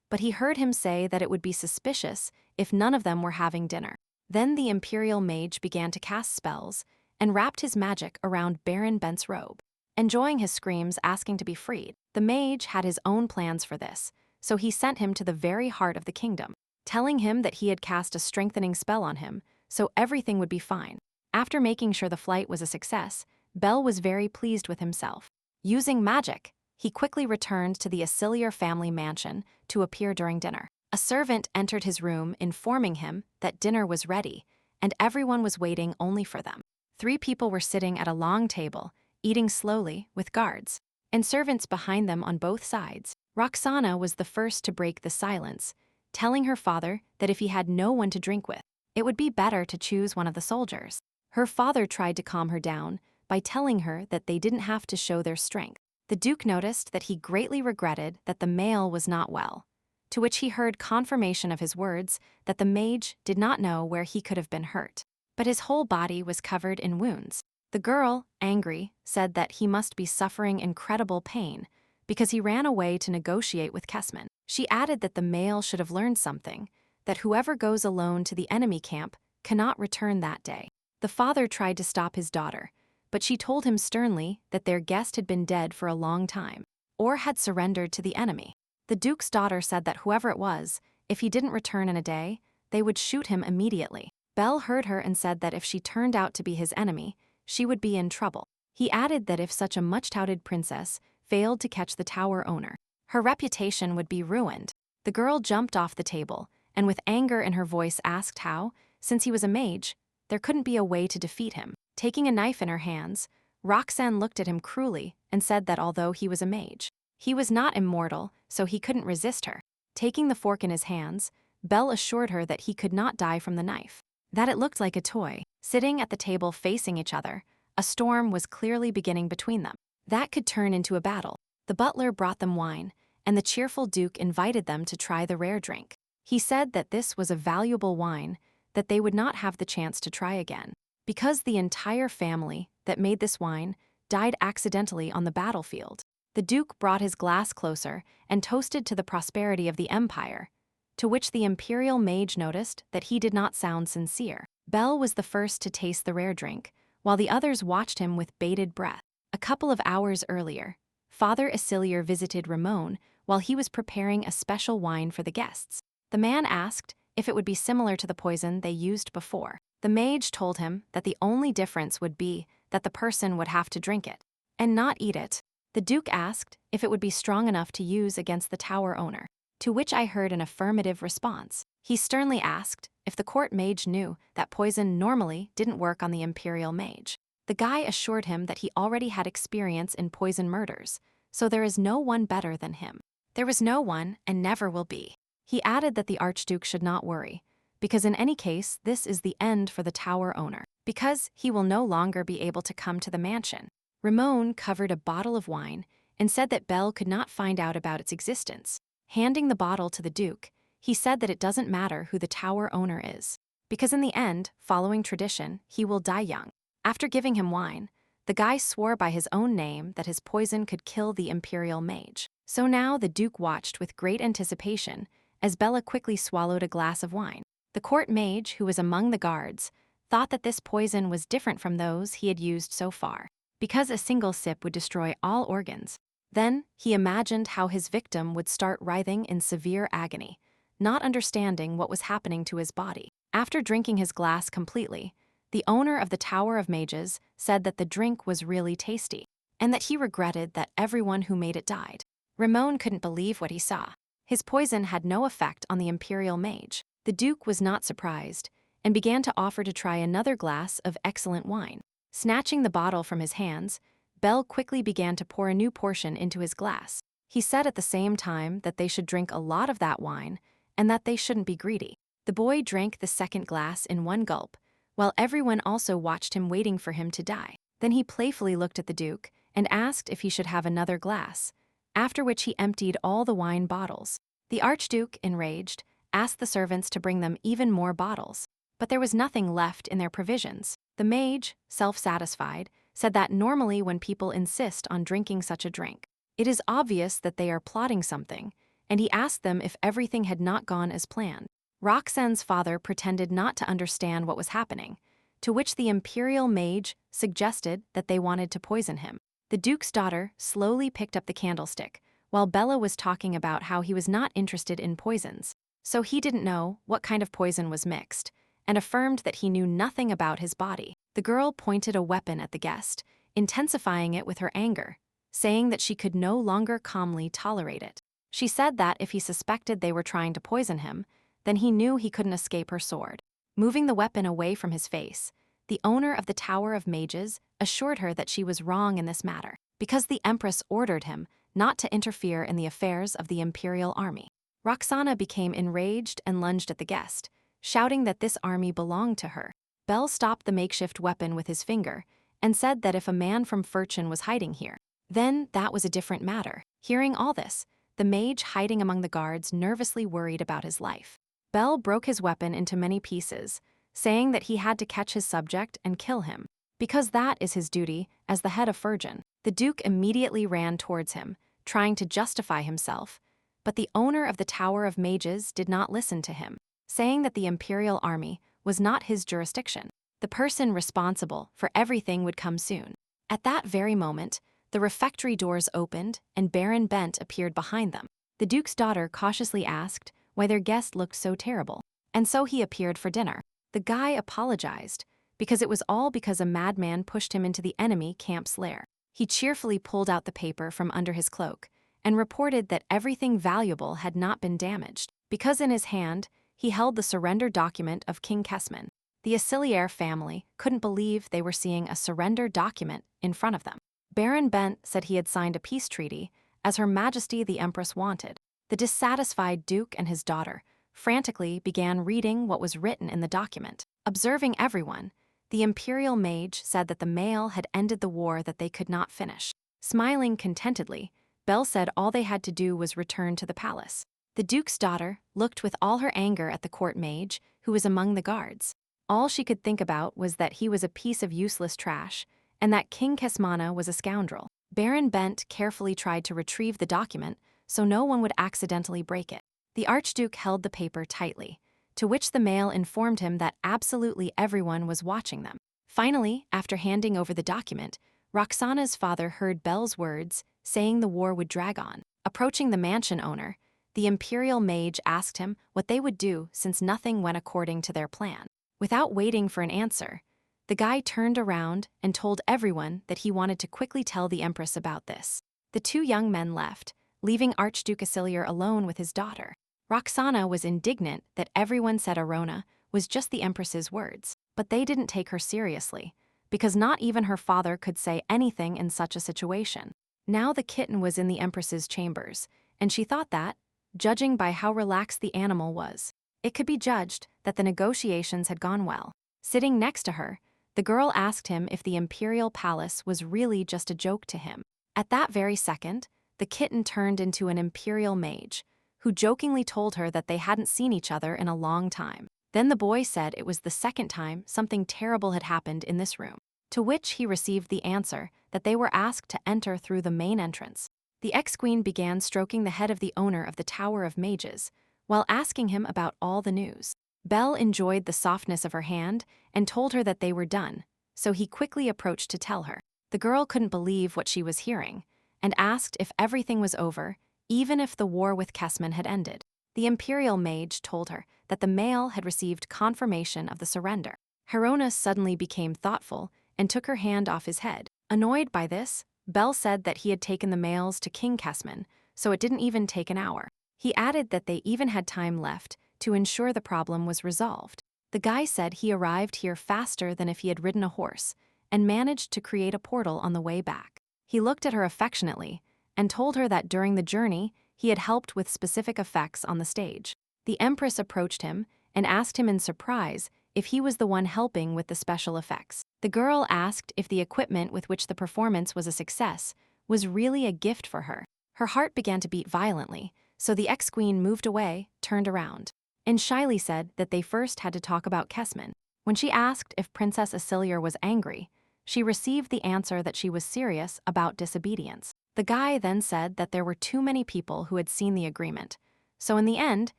but he heard him say that it would be suspicious if none of them were having dinner. Then the Imperial Mage began to cast spells and wrapped his magic around Baron Bent's robe. Enjoying his screams asking to be freed, the mage had his own plans for this, so he sent him to the very heart of the kingdom, telling him that he had cast a strengthening spell on him, so everything would be fine. After making sure the flight was a success, Belle was very pleased with himself. Using magic, he quickly returned to the Acilier family mansion to appear during dinner. A servant entered his room informing him that dinner was ready, and everyone was waiting only for them. 3 people were sitting at a long table, eating slowly, with guards, and servants behind them on both sides. Roxana was the first to break the silence, telling her father that if he had no one to drink with, it would be better to choose one of the soldiers. Her father tried to calm her down by telling her that they didn't have to show their strength. The Duke noticed that he greatly regretted that the male was not well, to which he heard confirmation of his words that the mage did not know where he could have been hurt, but his whole body was covered in wounds. The girl, angry, said that he must be suffering incredible pain because he ran away to negotiate with Kessman. She added that the male should have learned something, that whoever goes alone to the enemy camp cannot return that day. The father tried to stop his daughter, but she told him sternly that their guest had been dead for a long time, or had surrendered to the enemy. The Duke's daughter said that whoever it was, if he didn't return in a day, they would shoot him immediately. Belle heard her and said that if she turned out to be his enemy, she would be in trouble. He added that if such a much-touted princess failed to catch the tower owner, her reputation would be ruined. The girl jumped off the table, and with anger in her voice asked how, since he was a mage, there couldn't be a way to defeat him. Taking a knife in her hands, Roxanne looked at him cruelly and said that although he was a mage, he was not immortal, so he couldn't resist her. Taking the fork in his hands, Belle assured her that he could not die from the knife, that it looked like a toy. Sitting at the table facing each other, a storm was clearly beginning between them. That could turn into a battle. The butler brought them wine, and the cheerful Duke invited them to try the rare drink. He said that this was a valuable wine that they would not have the chance to try again, because the entire family that made this wine died accidentally on the battlefield. The Duke brought his glass closer and toasted to the prosperity of the empire, to which the Imperial Mage noticed that he did not sound sincere. Belle was the first to taste the rare drink, while the others watched him with bated breath. A couple of hours earlier, Father Acilier visited Ramon while he was preparing a special wine for the guests. The man asked if it would be similar to the poison they used before. The mage told him that the only difference would be that the person would have to drink it and not eat it. The Duke asked if it would be strong enough to use against the tower owner, to which I heard an affirmative response. He sternly asked if the court mage knew that poison normally didn't work on the Imperial Mage. The guy assured him that he already had experience in poison murders, so there is no one better than him. There was no one and never will be. He added that the Archduke should not worry, because in any case this is the end for the tower owner, because he will no longer be able to come to the mansion. Ramon covered a bottle of wine and said that Belle could not find out about its existence. Handing the bottle to the Duke, he said that it doesn't matter who the tower owner is, because in the end, following tradition, he will die young. After giving him wine, the guy swore by his own name that his poison could kill the Imperial Mage. So now the Duke watched with great anticipation as Bella quickly swallowed a glass of wine. The court mage, who was among the guards, thought that this poison was different from those he had used so far, because a single sip would destroy all organs. Then he imagined how his victim would start writhing in severe agony, not understanding what was happening to his body. After drinking his glass completely, the owner of the Tower of Mages said that the drink was really tasty, and that he regretted that everyone who made it died. Ramon couldn't believe what he saw. His poison had no effect on the Imperial Mage. The Duke was not surprised, and began to offer to try another glass of excellent wine. Snatching the bottle from his hands, Belle quickly began to pour a new portion into his glass. He said at the same time that they should drink a lot of that wine and that they shouldn't be greedy. The boy drank the second glass in one gulp, while everyone also watched him waiting for him to die. Then he playfully looked at the Duke and asked if he should have another glass, after which he emptied all the wine bottles. The Archduke, enraged, asked the servants to bring them even more bottles, but there was nothing left in their provisions. The mage, self-satisfied, said that normally when people insist on drinking such a drink, it is obvious that they are plotting something, and he asked them if everything had not gone as planned. Roxanne's father pretended not to understand what was happening, to which the imperial mage suggested that they wanted to poison him. The Duke's daughter slowly picked up the candlestick, while Bella was talking about how he was not interested in poisons, so he didn't know what kind of poison was mixed, and affirmed that he knew nothing about his body. The girl pointed a weapon at the guest, intensifying it with her anger, saying that she could no longer calmly tolerate it. She said that if he suspected they were trying to poison him, then he knew he couldn't escape her sword. Moving the weapon away from his face, the owner of the Tower of Mages assured her that she was wrong in this matter, because the Empress ordered him not to interfere in the affairs of the Imperial Army. Roxana became enraged and lunged at the guest, shouting that this army belonged to her. Bell stopped the makeshift weapon with his finger and said that if a man from Furchen was hiding here, then that was a different matter. Hearing all this, the mage hiding among the guards nervously worried about his life. Bell broke his weapon into many pieces, saying that he had to catch his subject and kill him, because that is his duty as the head of Furchen. The Duke immediately ran towards him, trying to justify himself, but the owner of the Tower of Mages did not listen to him, saying that the Imperial Army was not his jurisdiction. The person responsible for everything would come soon. At that very moment, the refectory doors opened and Baron Bent appeared behind them. The Duke's daughter cautiously asked why their guest looked so terrible, and so he appeared for dinner. The guy apologized, because it was all because a madman pushed him into the enemy camp's lair. He cheerfully pulled out the paper from under his cloak and reported that everything valuable had not been damaged, because in his hand he held the surrender document of King Kesman. The Aciliaire family couldn't believe they were seeing a surrender document in front of them. Baron Bent said he had signed a peace treaty, as Her Majesty the Empress wanted. The dissatisfied Duke and his daughter frantically began reading what was written in the document. Observing everyone, the Imperial Mage said that the male had ended the war that they could not finish. Smiling contentedly, Belle said all they had to do was return to the palace. The Duke's daughter looked with all her anger at the court mage, who was among the guards. All she could think about was that he was a piece of useless trash, and that King Kesmana was a scoundrel. Baron Bent carefully tried to retrieve the document so no one would accidentally break it. The Archduke held the paper tightly, to which the male informed him that absolutely everyone was watching them. Finally, after handing over the document, Roxana's father heard Belle's words, saying the war would drag on. Approaching the mansion owner, the Imperial Mage asked him what they would do since nothing went according to their plan. Without waiting for an answer, the guy turned around and told everyone that he wanted to quickly tell the Empress about this. The two young men left, leaving Archduke Aciliaire alone with his daughter. Roxana was indignant that everyone said Arona was just the Empress's words, but they didn't take her seriously, because not even her father could say anything in such a situation. Now the kitten was in the Empress's chambers, and she thought that, judging by how relaxed the animal was, it could be judged that the negotiations had gone well. Sitting next to her, the girl asked him if the Imperial Palace was really just a joke to him. At that very second, the kitten turned into an Imperial Mage, who jokingly told her that they hadn't seen each other in a long time. Then the boy said it was the second time something terrible had happened in this room, to which he received the answer that they were asked to enter through the main entrance. The ex-queen began stroking the head of the owner of the Tower of Mages, while asking him about all the news. Belle enjoyed the softness of her hand and told her that they were done, so he quickly approached to tell her. The girl couldn't believe what she was hearing, and asked if everything was over, even if the war with Kesman had ended. The Imperial Mage told her that the male had received confirmation of the surrender. Herona suddenly became thoughtful and took her hand off his head. Annoyed by this, Belle said that he had taken the males to King Kesman, so it didn't even take an hour. He added that they even had time left to ensure the problem was resolved. The guy said he arrived here faster than if he had ridden a horse, and managed to create a portal on the way back. He looked at her affectionately and told her that during the journey, he had helped with specific effects on the stage. The Empress approached him and asked him in surprise if he was the one helping with the special effects. The girl asked if the equipment with which the performance was a success was really a gift for her. Her heart began to beat violently, so the ex-queen moved away, turned around, and shyly said that they first had to talk about Kesman. When she asked if Princess Aciliar was angry, she received the answer that she was serious about disobedience. The guy then said that there were too many people who had seen the agreement, so in the end,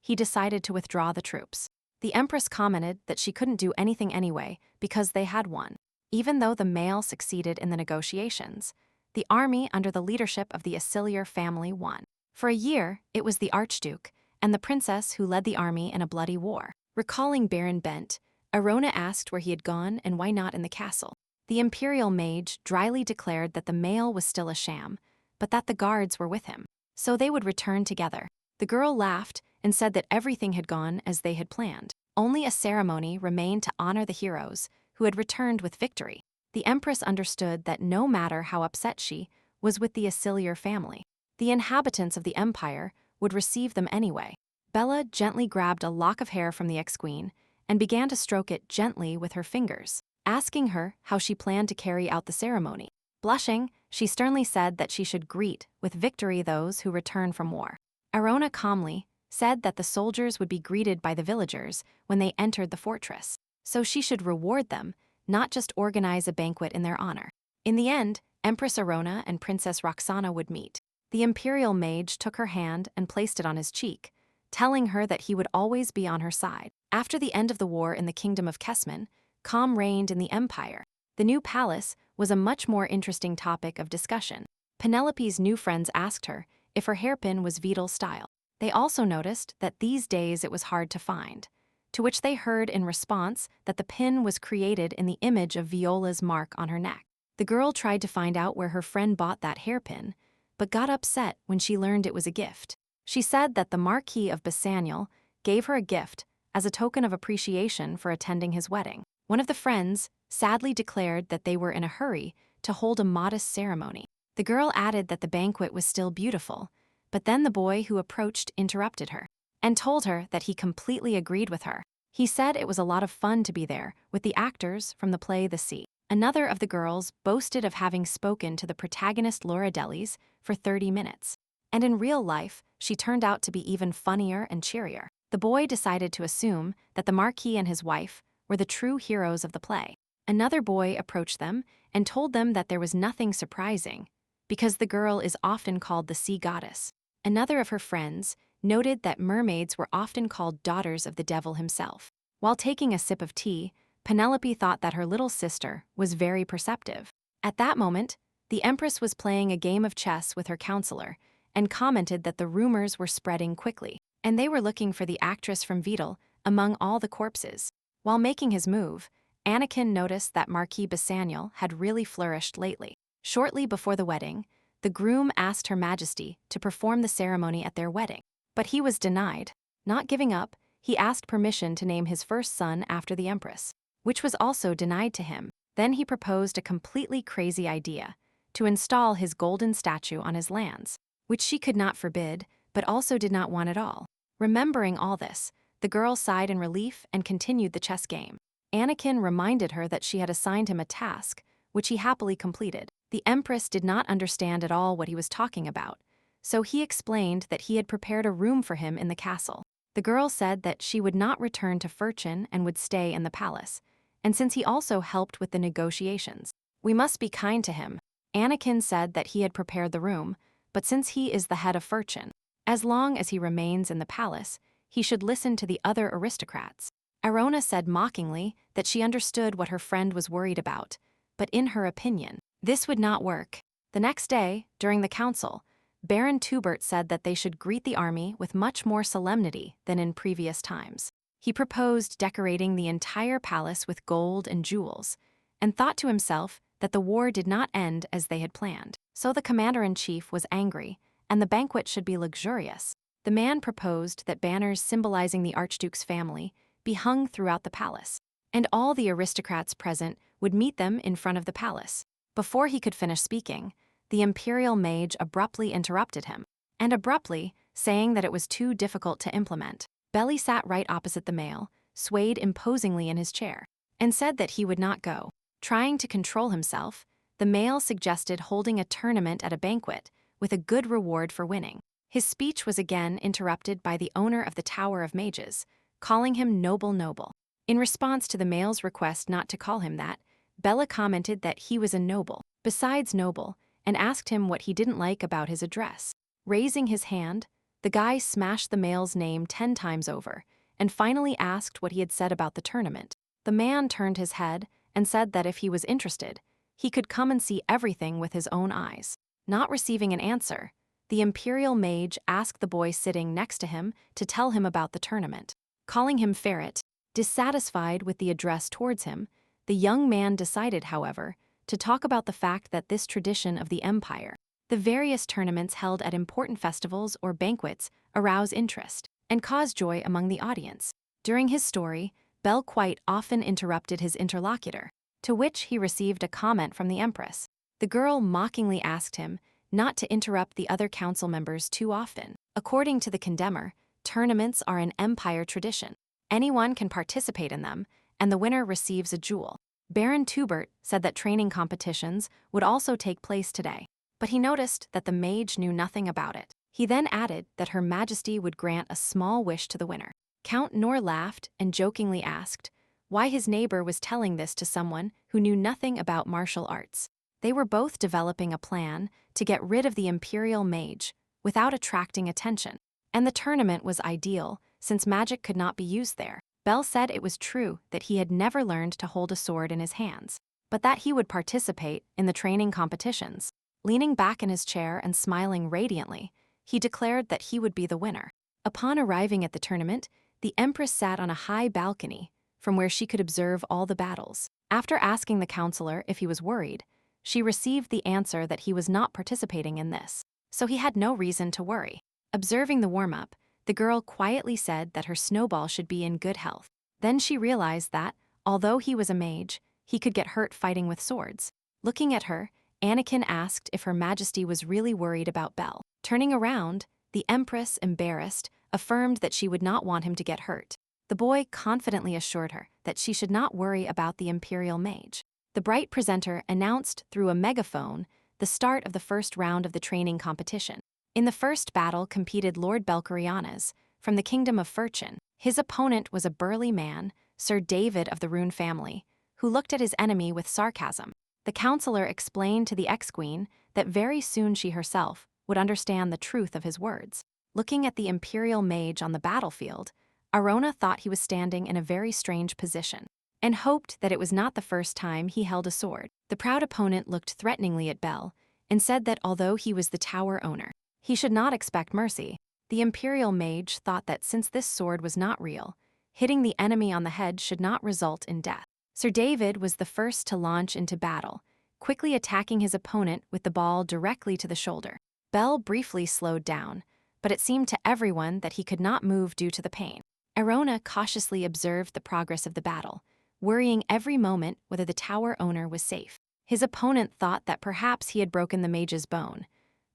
he decided to withdraw the troops. The Empress commented that she couldn't do anything anyway because they had won. Even though the male succeeded in the negotiations, the army under the leadership of the Aciliar family won. For a year, it was the Archduke and the princess who led the army in a bloody war. Recalling Baron Bent, Arona asked where he had gone and why not in the castle. The imperial mage dryly declared that the male was still a sham, but that the guards were with him, so they would return together. The girl laughed and said that everything had gone as they had planned. Only a ceremony remained to honor the heroes who had returned with victory. The Empress understood that no matter how upset she was with the Aciliar family, the inhabitants of the empire would receive them anyway. Bella gently grabbed a lock of hair from the ex-queen and began to stroke it gently with her fingers, asking her how she planned to carry out the ceremony. Blushing, she sternly said that she should greet with victory those who return from war. Arona calmly said that the soldiers would be greeted by the villagers when they entered the fortress, so she should reward them, not just organize a banquet in their honor. In the end, Empress Arona and Princess Roxana would meet. The imperial mage took her hand and placed it on his cheek, telling her that he would always be on her side. After the end of the war in the kingdom of Kesman, calm reigned in the empire. The new palace was a much more interesting topic of discussion. Penelope's new friends asked her if her hairpin was Vidal style. They also noticed that these days it was hard to find, to which they heard in response that the pin was created in the image of Viola's mark on her neck. The girl tried to find out where her friend bought that hairpin, but got upset when she learned it was a gift. She said that the Marquis of Basaniel gave her a gift as a token of appreciation for attending his wedding. One of the friends sadly declared that they were in a hurry to hold a modest ceremony. The girl added that the banquet was still beautiful, but then the boy who approached interrupted her and told her that he completely agreed with her. He said it was a lot of fun to be there with the actors from the play The Sea. Another of the girls boasted of having spoken to the protagonist Laura Delis for 30 minutes, and in real life, she turned out to be even funnier and cheerier. The boy decided to assume that the Marquis and his wife were the true heroes of the play. Another boy approached them and told them that there was nothing surprising, because the girl is often called the sea goddess. Another of her friends noted that mermaids were often called daughters of the devil himself. While taking a sip of tea, Penelope thought that her little sister was very perceptive. At that moment, the Empress was playing a game of chess with her counselor and commented that the rumors were spreading quickly, and they were looking for the actress from Vidal among all the corpses. While making his move, Anakin noticed that Marquis Basaniel had really flourished lately. Shortly before the wedding, the groom asked Her Majesty to perform the ceremony at their wedding, but he was denied. Not giving up, he asked permission to name his first son after the Empress, which was also denied to him. Then he proposed a completely crazy idea, to install his golden statue on his lands, which she could not forbid, but also did not want at all. Remembering all this, the girl sighed in relief and continued the chess game. Anakin reminded her that she had assigned him a task, which he happily completed. The Empress did not understand at all what he was talking about, so he explained that he had prepared a room for him in the castle. The girl said that she would not return to Furchen and would stay in the palace, and since he also helped with the negotiations, we must be kind to him. Anakin said that he had prepared the room, but since he is the head of Furchen, as long as he remains in the palace, he should listen to the other aristocrats. Arona said mockingly that she understood what her friend was worried about, but in her opinion, this would not work. The next day, during the council, Baron Tubert said that they should greet the army with much more solemnity than in previous times. He proposed decorating the entire palace with gold and jewels, and thought to himself that the war did not end as they had planned. So the commander-in-chief was angry, and the banquet should be luxurious. The man proposed that banners symbolizing the Archduke's family be hung throughout the palace, and all the aristocrats present would meet them in front of the palace. Before he could finish speaking, the Imperial Mage abruptly interrupted him, and abruptly, saying that it was too difficult to implement. Belly sat right opposite the male, swayed imposingly in his chair, and said that he would not go. Trying to control himself, the male suggested holding a tournament at a banquet, with a good reward for winning. His speech was again interrupted by the owner of the Tower of Mages, calling him noble. In response to the male's request not to call him that, Bella commented that he was a noble, besides noble, and asked him what he didn't like about his address. Raising his hand, the guy smashed the male's name 10 times over, and finally asked what he had said about the tournament. The man turned his head and said that if he was interested, he could come and see everything with his own eyes. Not receiving an answer, the Imperial Mage asked the boy sitting next to him to tell him about the tournament. Calling him Ferret, dissatisfied with the address towards him, the young man decided, however, to talk about the fact that this tradition of the Empire, the various tournaments held at important festivals or banquets, arouse interest and cause joy among the audience. During his story, Bell quite often interrupted his interlocutor, to which he received a comment from the Empress. The girl mockingly asked him not to interrupt the other council members too often. According to the condemner, tournaments are an Empire tradition. Anyone can participate in them, and the winner receives a jewel. Baron Tubert said that training competitions would also take place today, but he noticed that the mage knew nothing about it. He then added that Her Majesty would grant a small wish to the winner. Count Nor laughed and jokingly asked why his neighbor was telling this to someone who knew nothing about martial arts. They were both developing a plan to get rid of the Imperial Mage without attracting attention, and the tournament was ideal since magic could not be used there. Bell said it was true that he had never learned to hold a sword in his hands, but that he would participate in the training competitions. Leaning back in his chair and smiling radiantly, he declared that he would be the winner. Upon arriving at the tournament, the Empress sat on a high balcony from where she could observe all the battles. After asking the counselor if he was worried, she received the answer that he was not participating in this, so he had no reason to worry. Observing the warm-up, the girl quietly said that her snowball should be in good health. Then she realized that, although he was a mage, he could get hurt fighting with swords. Looking at her, Anakin asked if Her Majesty was really worried about Bell. Turning around, the Empress, embarrassed, affirmed that she would not want him to get hurt. The boy confidently assured her that she should not worry about the Imperial Mage. The bright presenter announced through a megaphone the start of the first round of the training competition. In the first battle competed Lord Belcorianas, from the Kingdom of Furchin. His opponent was a burly man, Sir David of the Rune family, who looked at his enemy with sarcasm. The counselor explained to the ex-queen that very soon she herself would understand the truth of his words. Looking at the Imperial Mage on the battlefield, Arona thought he was standing in a very strange position, and hoped that it was not the first time he held a sword. The proud opponent looked threateningly at Bell, and said that although he was the tower owner, he should not expect mercy. The Imperial Mage thought that since this sword was not real, hitting the enemy on the head should not result in death. Sir David was the first to launch into battle, quickly attacking his opponent with the ball directly to the shoulder. Bell briefly slowed down, but it seemed to everyone that he could not move due to the pain. Arona cautiously observed the progress of the battle, worrying every moment whether the tower owner was safe. His opponent thought that perhaps he had broken the mage's bone,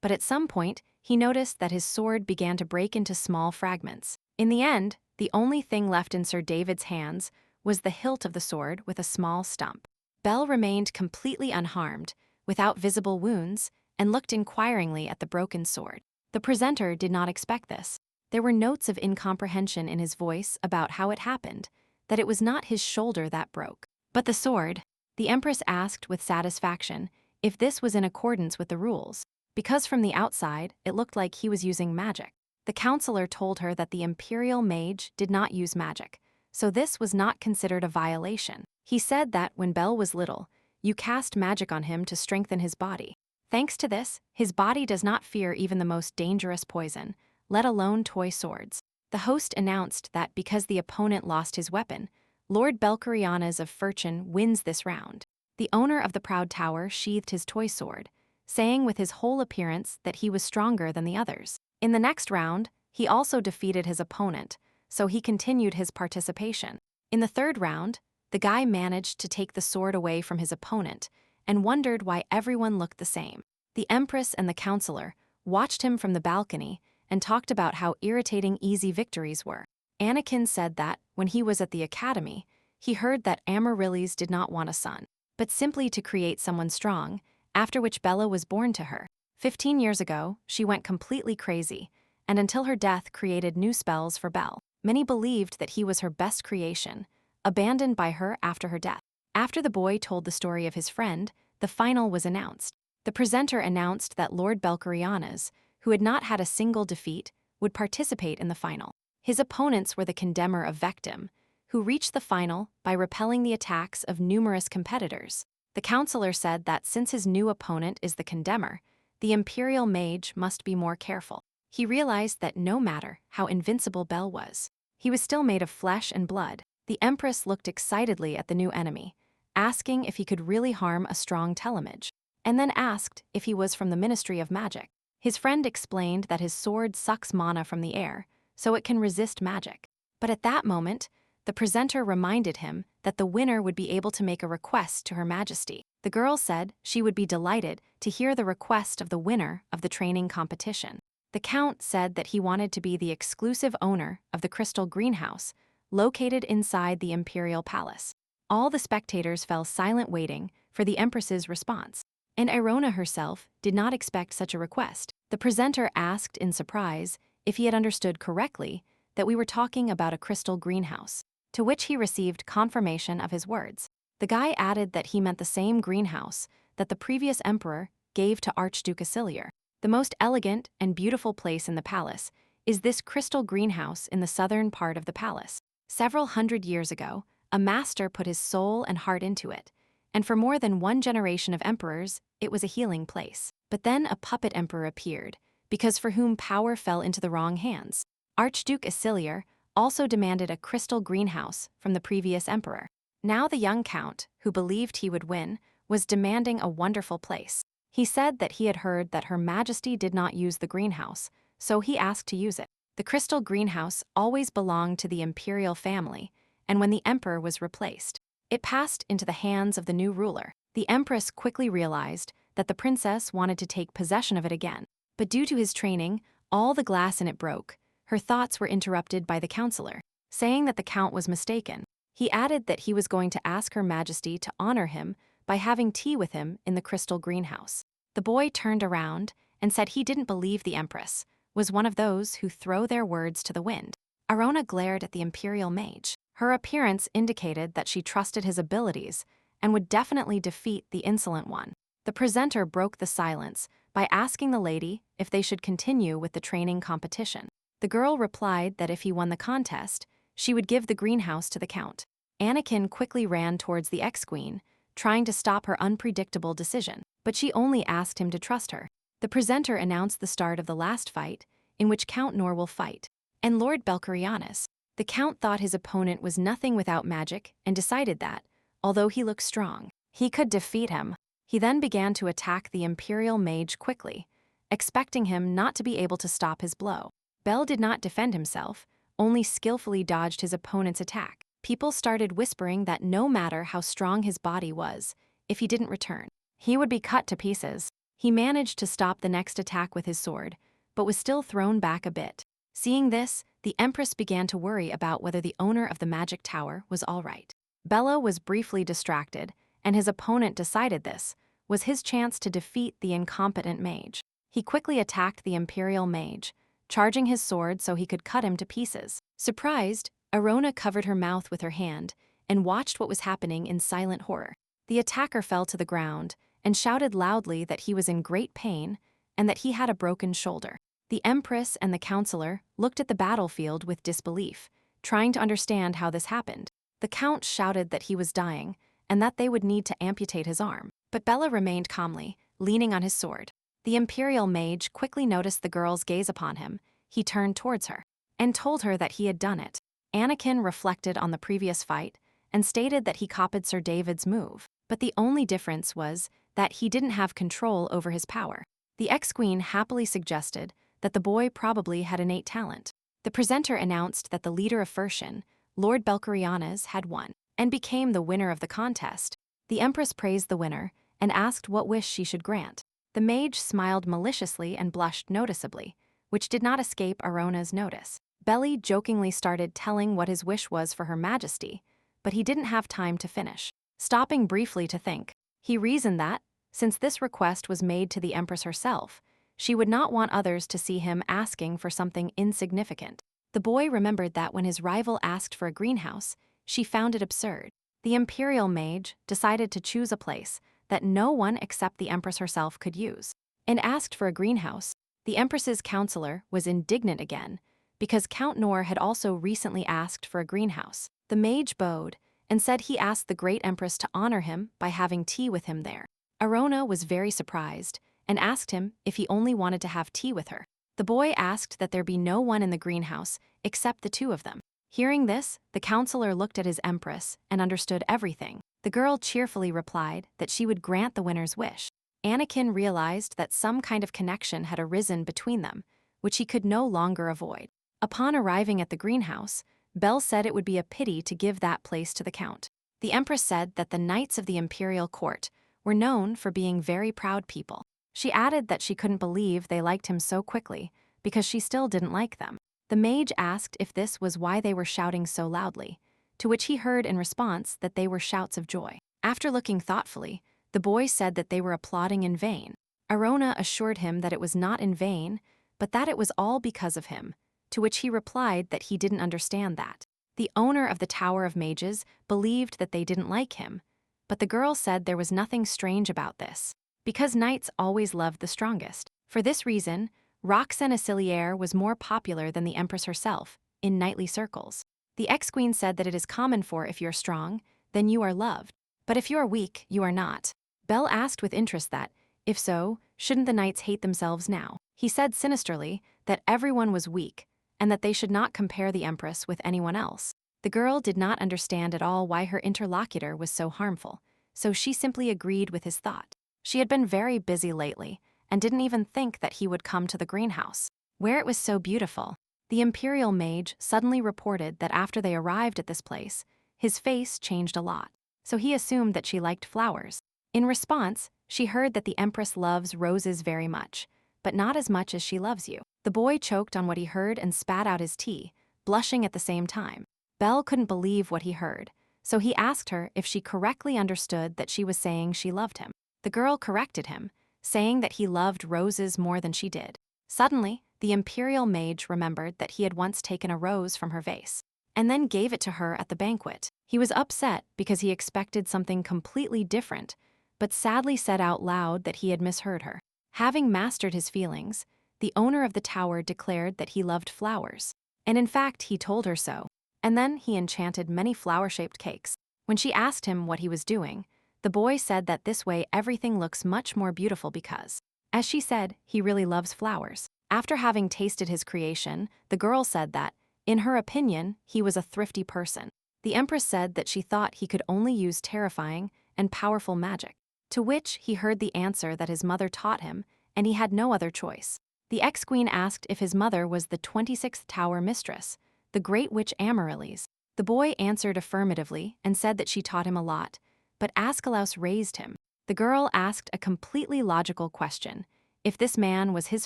but at some point he noticed that his sword began to break into small fragments. In the end, the only thing left in Sir David's hands was the hilt of the sword with a small stump. Bell remained completely unharmed, without visible wounds, and looked inquiringly at the broken sword. The presenter did not expect this. There were notes of incomprehension in his voice about how it happened, that it was not his shoulder that broke, but the sword. The Empress asked with satisfaction if this was in accordance with the rules, because from the outside it looked like he was using magic. The counselor told her that the Imperial Mage did not use magic, so this was not considered a violation. He said that when Bell was little, you cast magic on him to strengthen his body. Thanks to this, his body does not fear even the most dangerous poison, let alone toy swords. The host announced that because the opponent lost his weapon, Lord Belcorianas of Furchin wins this round. The owner of the proud tower sheathed his toy sword, saying with his whole appearance that he was stronger than the others. In the next round, he also defeated his opponent, so he continued his participation. In the third round, the guy managed to take the sword away from his opponent and wondered why everyone looked the same. The Empress and the counselor watched him from the balcony and talked about how irritating easy victories were. Anakin said that, when he was at the academy, he heard that Amaryllis did not want a son, but simply to create someone strong, after which Bella was born to her. 15 years ago, she went completely crazy, and until her death created new spells for Belle. Many believed that he was her best creation, abandoned by her after her death. After the boy told the story of his friend, the final was announced. The presenter announced that Lord Belcorianas, who had not had a single defeat, would participate in the final. His opponents were the Condemner of Vectum, who reached the final by repelling the attacks of numerous competitors. The counselor said that since his new opponent is the Condemner, the Imperial Mage must be more careful. He realized that no matter how invincible Belle was, he was still made of flesh and blood. The Empress looked excitedly at the new enemy, asking if he could really harm a strong telemage, and then asked if he was from the Ministry of Magic. His friend explained that his sword sucks mana from the air, so it can resist magic. But at that moment, the presenter reminded him that the winner would be able to make a request to Her Majesty. The girl said she would be delighted to hear the request of the winner of the training competition. The Count said that he wanted to be the exclusive owner of the crystal greenhouse, located inside the Imperial Palace. All the spectators fell silent waiting for the Empress's response, and Irona herself did not expect such a request. The presenter asked in surprise if he had understood correctly that we were talking about a crystal greenhouse, to which he received confirmation of his words. The guy added that he meant the same greenhouse that the previous emperor gave to Archduke Aciliar. The most elegant and beautiful place in the palace is this crystal greenhouse in the southern part of the palace. Several hundred years ago, a master put his soul and heart into it, and for more than one generation of emperors, it was a healing place. But then a puppet emperor appeared, because for whom power fell into the wrong hands. Archduke Aciliar also demanded a crystal greenhouse from the previous emperor. Now the young count, who believed he would win, was demanding a wonderful place. He said that he had heard that Her Majesty did not use the greenhouse, so he asked to use it. The crystal greenhouse always belonged to the imperial family, and when the emperor was replaced, it passed into the hands of the new ruler. The Empress quickly realized that the princess wanted to take possession of it again, but due to his training, all the glass in it broke. Her thoughts were interrupted by the counselor, saying that the count was mistaken. He added that he was going to ask Her Majesty to honor him by having tea with him in the crystal greenhouse. The boy turned around and said he didn't believe the Empress was one of those who throw their words to the wind. Arona glared at the Imperial Mage. Her appearance indicated that she trusted his abilities and would definitely defeat the insolent one. The presenter broke the silence by asking the lady if they should continue with the training competition. The girl replied that if he won the contest, she would give the greenhouse to the Count. Anakin quickly ran towards the ex-queen, trying to stop her unpredictable decision, but she only asked him to trust her. The presenter announced the start of the last fight, in which Count Nor will fight, and Lord Belcorianas. The Count thought his opponent was nothing without magic and decided that, although he looked strong, he could defeat him. He then began to attack the Imperial Mage quickly, expecting him not to be able to stop his blow. Belle did not defend himself, only skillfully dodged his opponent's attack. People started whispering that no matter how strong his body was, if he didn't return, he would be cut to pieces. He managed to stop the next attack with his sword, but was still thrown back a bit. Seeing this, the Empress began to worry about whether the owner of the magic tower was all right. Bella was briefly distracted, and his opponent decided this was his chance to defeat the incompetent mage. He quickly attacked the Imperial Mage, charging his sword so he could cut him to pieces. Surprised, Arona covered her mouth with her hand and watched what was happening in silent horror. The attacker fell to the ground and shouted loudly that he was in great pain and that he had a broken shoulder. The Empress and the counselor looked at the battlefield with disbelief, trying to understand how this happened. The Count shouted that he was dying and that they would need to amputate his arm, but Bella remained calmly, leaning on his sword. The Imperial Mage quickly noticed the girl's gaze upon him. He turned towards her and told her that he had done it. Anakin reflected on the previous fight and stated that he copied Sir David's move, but the only difference was that he didn't have control over his power. The ex-queen happily suggested that the boy probably had innate talent. The presenter announced that the leader of Fershin, Lord Belcorianas, had won and became the winner of the contest. The Empress praised the winner and asked what wish she should grant. The mage smiled maliciously and blushed noticeably, which did not escape Arona's notice. Belly jokingly started telling what his wish was for Her Majesty, but he didn't have time to finish. Stopping briefly to think, he reasoned that, since this request was made to the Empress herself, she would not want others to see him asking for something insignificant. The boy remembered that when his rival asked for a greenhouse, she found it absurd. The Imperial Mage decided to choose a place that no one except the Empress herself could use, and asked for a greenhouse. The Empress's counselor was indignant again, because Count Nor had also recently asked for a greenhouse. The mage bowed and said he asked the Great Empress to honor him by having tea with him there. Arona was very surprised and asked him if he only wanted to have tea with her. The boy asked that there be no one in the greenhouse except the two of them. Hearing this, the counselor looked at his Empress and understood everything. The girl cheerfully replied that she would grant the winner's wish. Anakin realized that some kind of connection had arisen between them, which he could no longer avoid. Upon arriving at the greenhouse, Belle said it would be a pity to give that place to the Count. The Empress said that the knights of the imperial court were known for being very proud people. She added that she couldn't believe they liked him so quickly because she still didn't like them. The mage asked if this was why they were shouting so loudly, to which he heard in response that they were shouts of joy. After looking thoughtfully, the boy said that they were applauding in vain. Arona assured him that it was not in vain, but that it was all because of him, to which he replied that he didn't understand that. The owner of the Tower of Mages believed that they didn't like him, but the girl said there was nothing strange about this, because knights always loved the strongest. For this reason, Roxane Aciliaire was more popular than the Empress herself in knightly circles. The ex-queen said that it is common for if you're strong, then you are loved, but if you are weak, you are not. Belle asked with interest that, if so, shouldn't the knights hate themselves now? He said sinisterly that everyone was weak, and that they should not compare the Empress with anyone else. The girl did not understand at all why her interlocutor was so harmful, so she simply agreed with his thought. She had been very busy lately, and didn't even think that he would come to the greenhouse, where it was so beautiful. The Imperial Mage suddenly reported that after they arrived at this place, his face changed a lot, so he assumed that she liked flowers. In response, she heard that the Empress loves roses very much, but not as much as she loves you. The boy choked on what he heard and spat out his tea, blushing at the same time. Belle couldn't believe what he heard, so he asked her if she correctly understood that she was saying she loved him. The girl corrected him, saying that he loved roses more than she did. Suddenly, the Imperial Mage remembered that he had once taken a rose from her vase, and then gave it to her at the banquet. He was upset because he expected something completely different, but sadly said out loud that he had misheard her. Having mastered his feelings, the owner of the tower declared that he loved flowers, and in fact he told her so. And then he enchanted many flower-shaped cakes. When she asked him what he was doing, the boy said that this way everything looks much more beautiful because, as she said, he really loves flowers. After having tasted his creation, the girl said that, in her opinion, he was a thrifty person. The Empress said that she thought he could only use terrifying and powerful magic, to which he heard the answer that his mother taught him, and he had no other choice. The ex-queen asked if his mother was the 26th Tower Mistress, the Great Witch Amaryllis. The boy answered affirmatively and said that she taught him a lot, but Askelaus raised him. The girl asked a completely logical question, if this man was his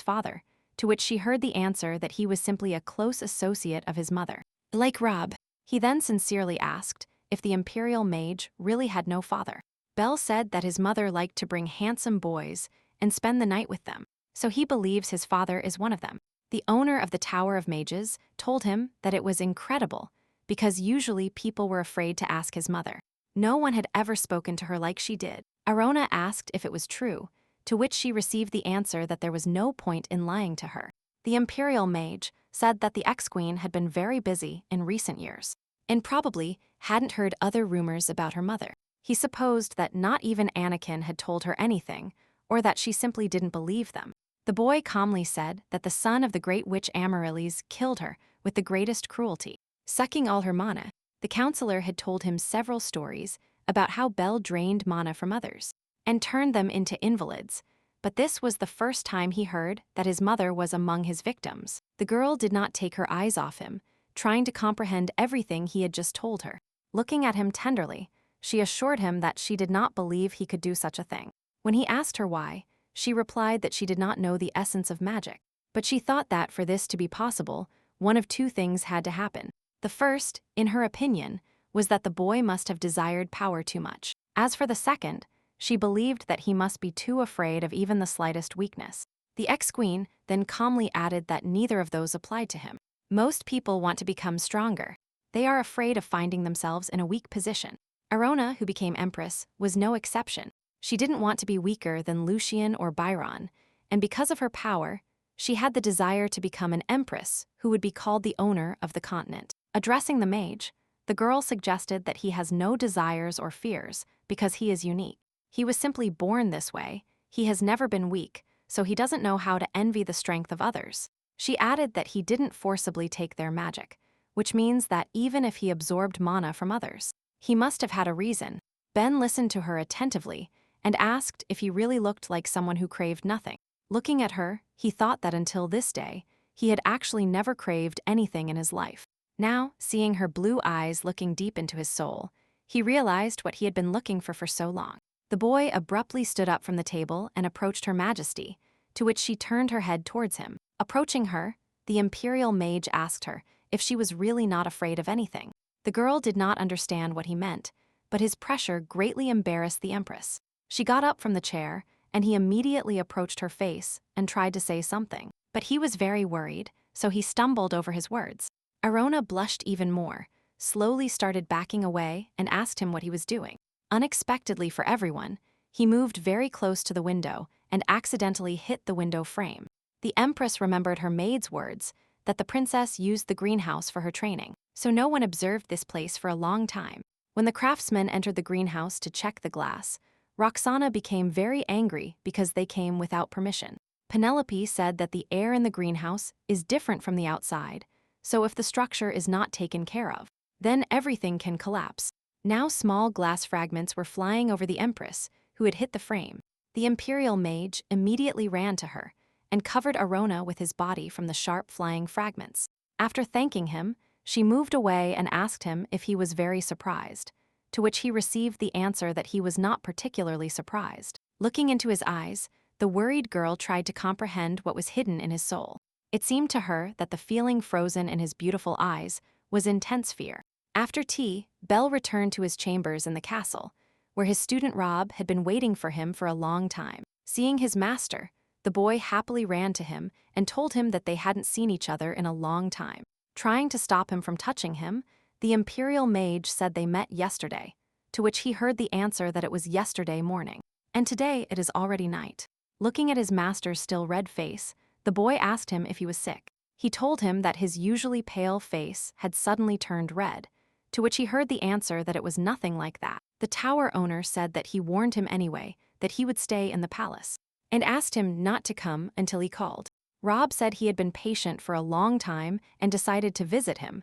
father, to which she heard the answer that he was simply a close associate of his mother. Like Rob. He then sincerely asked if the Imperial Mage really had no father. Belle said that his mother liked to bring handsome boys and spend the night with them, so he believes his father is one of them. The owner of the Tower of Mages told him that it was incredible, because usually people were afraid to ask his mother. No one had ever spoken to her like she did. Arona asked if it was true, to which she received the answer that there was no point in lying to her. The Imperial Mage said that the ex-queen had been very busy in recent years, and probably hadn't heard other rumors about her mother. He supposed that not even Anakin had told her anything, or that she simply didn't believe them. The boy calmly said that the son of the Great Witch Amaryllis killed her with the greatest cruelty, sucking all her mana. The counselor had told him several stories about how Belle drained mana from others and turned them into invalids, but this was the first time he heard that his mother was among his victims. The girl did not take her eyes off him, trying to comprehend everything he had just told her. Looking at him tenderly, she assured him that she did not believe he could do such a thing. When he asked her why, she replied that she did not know the essence of magic. But she thought that for this to be possible, one of two things had to happen. The first, in her opinion, was that the boy must have desired power too much. As for the second, she believed that he must be too afraid of even the slightest weakness. The ex-queen then calmly added that neither of those applied to him. Most people want to become stronger. They are afraid of finding themselves in a weak position. Arona, who became empress, was no exception. She didn't want to be weaker than Lucian or Byron, and because of her power, she had the desire to become an empress who would be called the owner of the continent. Addressing the mage, the girl suggested that he has no desires or fears because he is unique. He was simply born this way, he has never been weak, so he doesn't know how to envy the strength of others. She added that he didn't forcibly take their magic, which means that even if he absorbed mana from others, he must have had a reason. Ben listened to her attentively and asked if he really looked like someone who craved nothing. Looking at her, he thought that until this day, he had actually never craved anything in his life. Now, seeing her blue eyes looking deep into his soul, he realized what he had been looking for so long. The boy abruptly stood up from the table and approached Her Majesty, to which she turned her head towards him. Approaching her, the imperial mage asked her if she was really not afraid of anything. The girl did not understand what he meant, but his pressure greatly embarrassed the empress. She got up from the chair, and he immediately approached her face and tried to say something. But he was very worried, so he stumbled over his words. Arona blushed even more, slowly started backing away, and asked him what he was doing. Unexpectedly for everyone, he moved very close to the window and accidentally hit the window frame. The empress remembered her maid's words that the princess used the greenhouse for her training, so no one observed this place for a long time. When the craftsmen entered the greenhouse to check the glass, Roxana became very angry because they came without permission. Penelope said that the air in the greenhouse is different from the outside, so if the structure is not taken care of, then everything can collapse. Now small glass fragments were flying over the empress, who had hit the frame. The imperial mage immediately ran to her and covered Arona with his body from the sharp flying fragments. After thanking him, she moved away and asked him if he was very surprised, to which he received the answer that he was not particularly surprised. Looking into his eyes, the worried girl tried to comprehend what was hidden in his soul. It seemed to her that the feeling frozen in his beautiful eyes was intense fear. After tea, Belle returned to his chambers in the castle, where his student Rob had been waiting for him for a long time. Seeing his master, the boy happily ran to him and told him that they hadn't seen each other in a long time. Trying to stop him from touching him, the imperial mage said they met yesterday, to which he heard the answer that it was yesterday morning, and today it is already night. Looking at his master's still red face, the boy asked him if he was sick. He told him that his usually pale face had suddenly turned red, to which he heard the answer that it was nothing like that. The tower owner said that he warned him anyway that he would stay in the palace, and asked him not to come until he called. Rob said he had been patient for a long time and decided to visit him,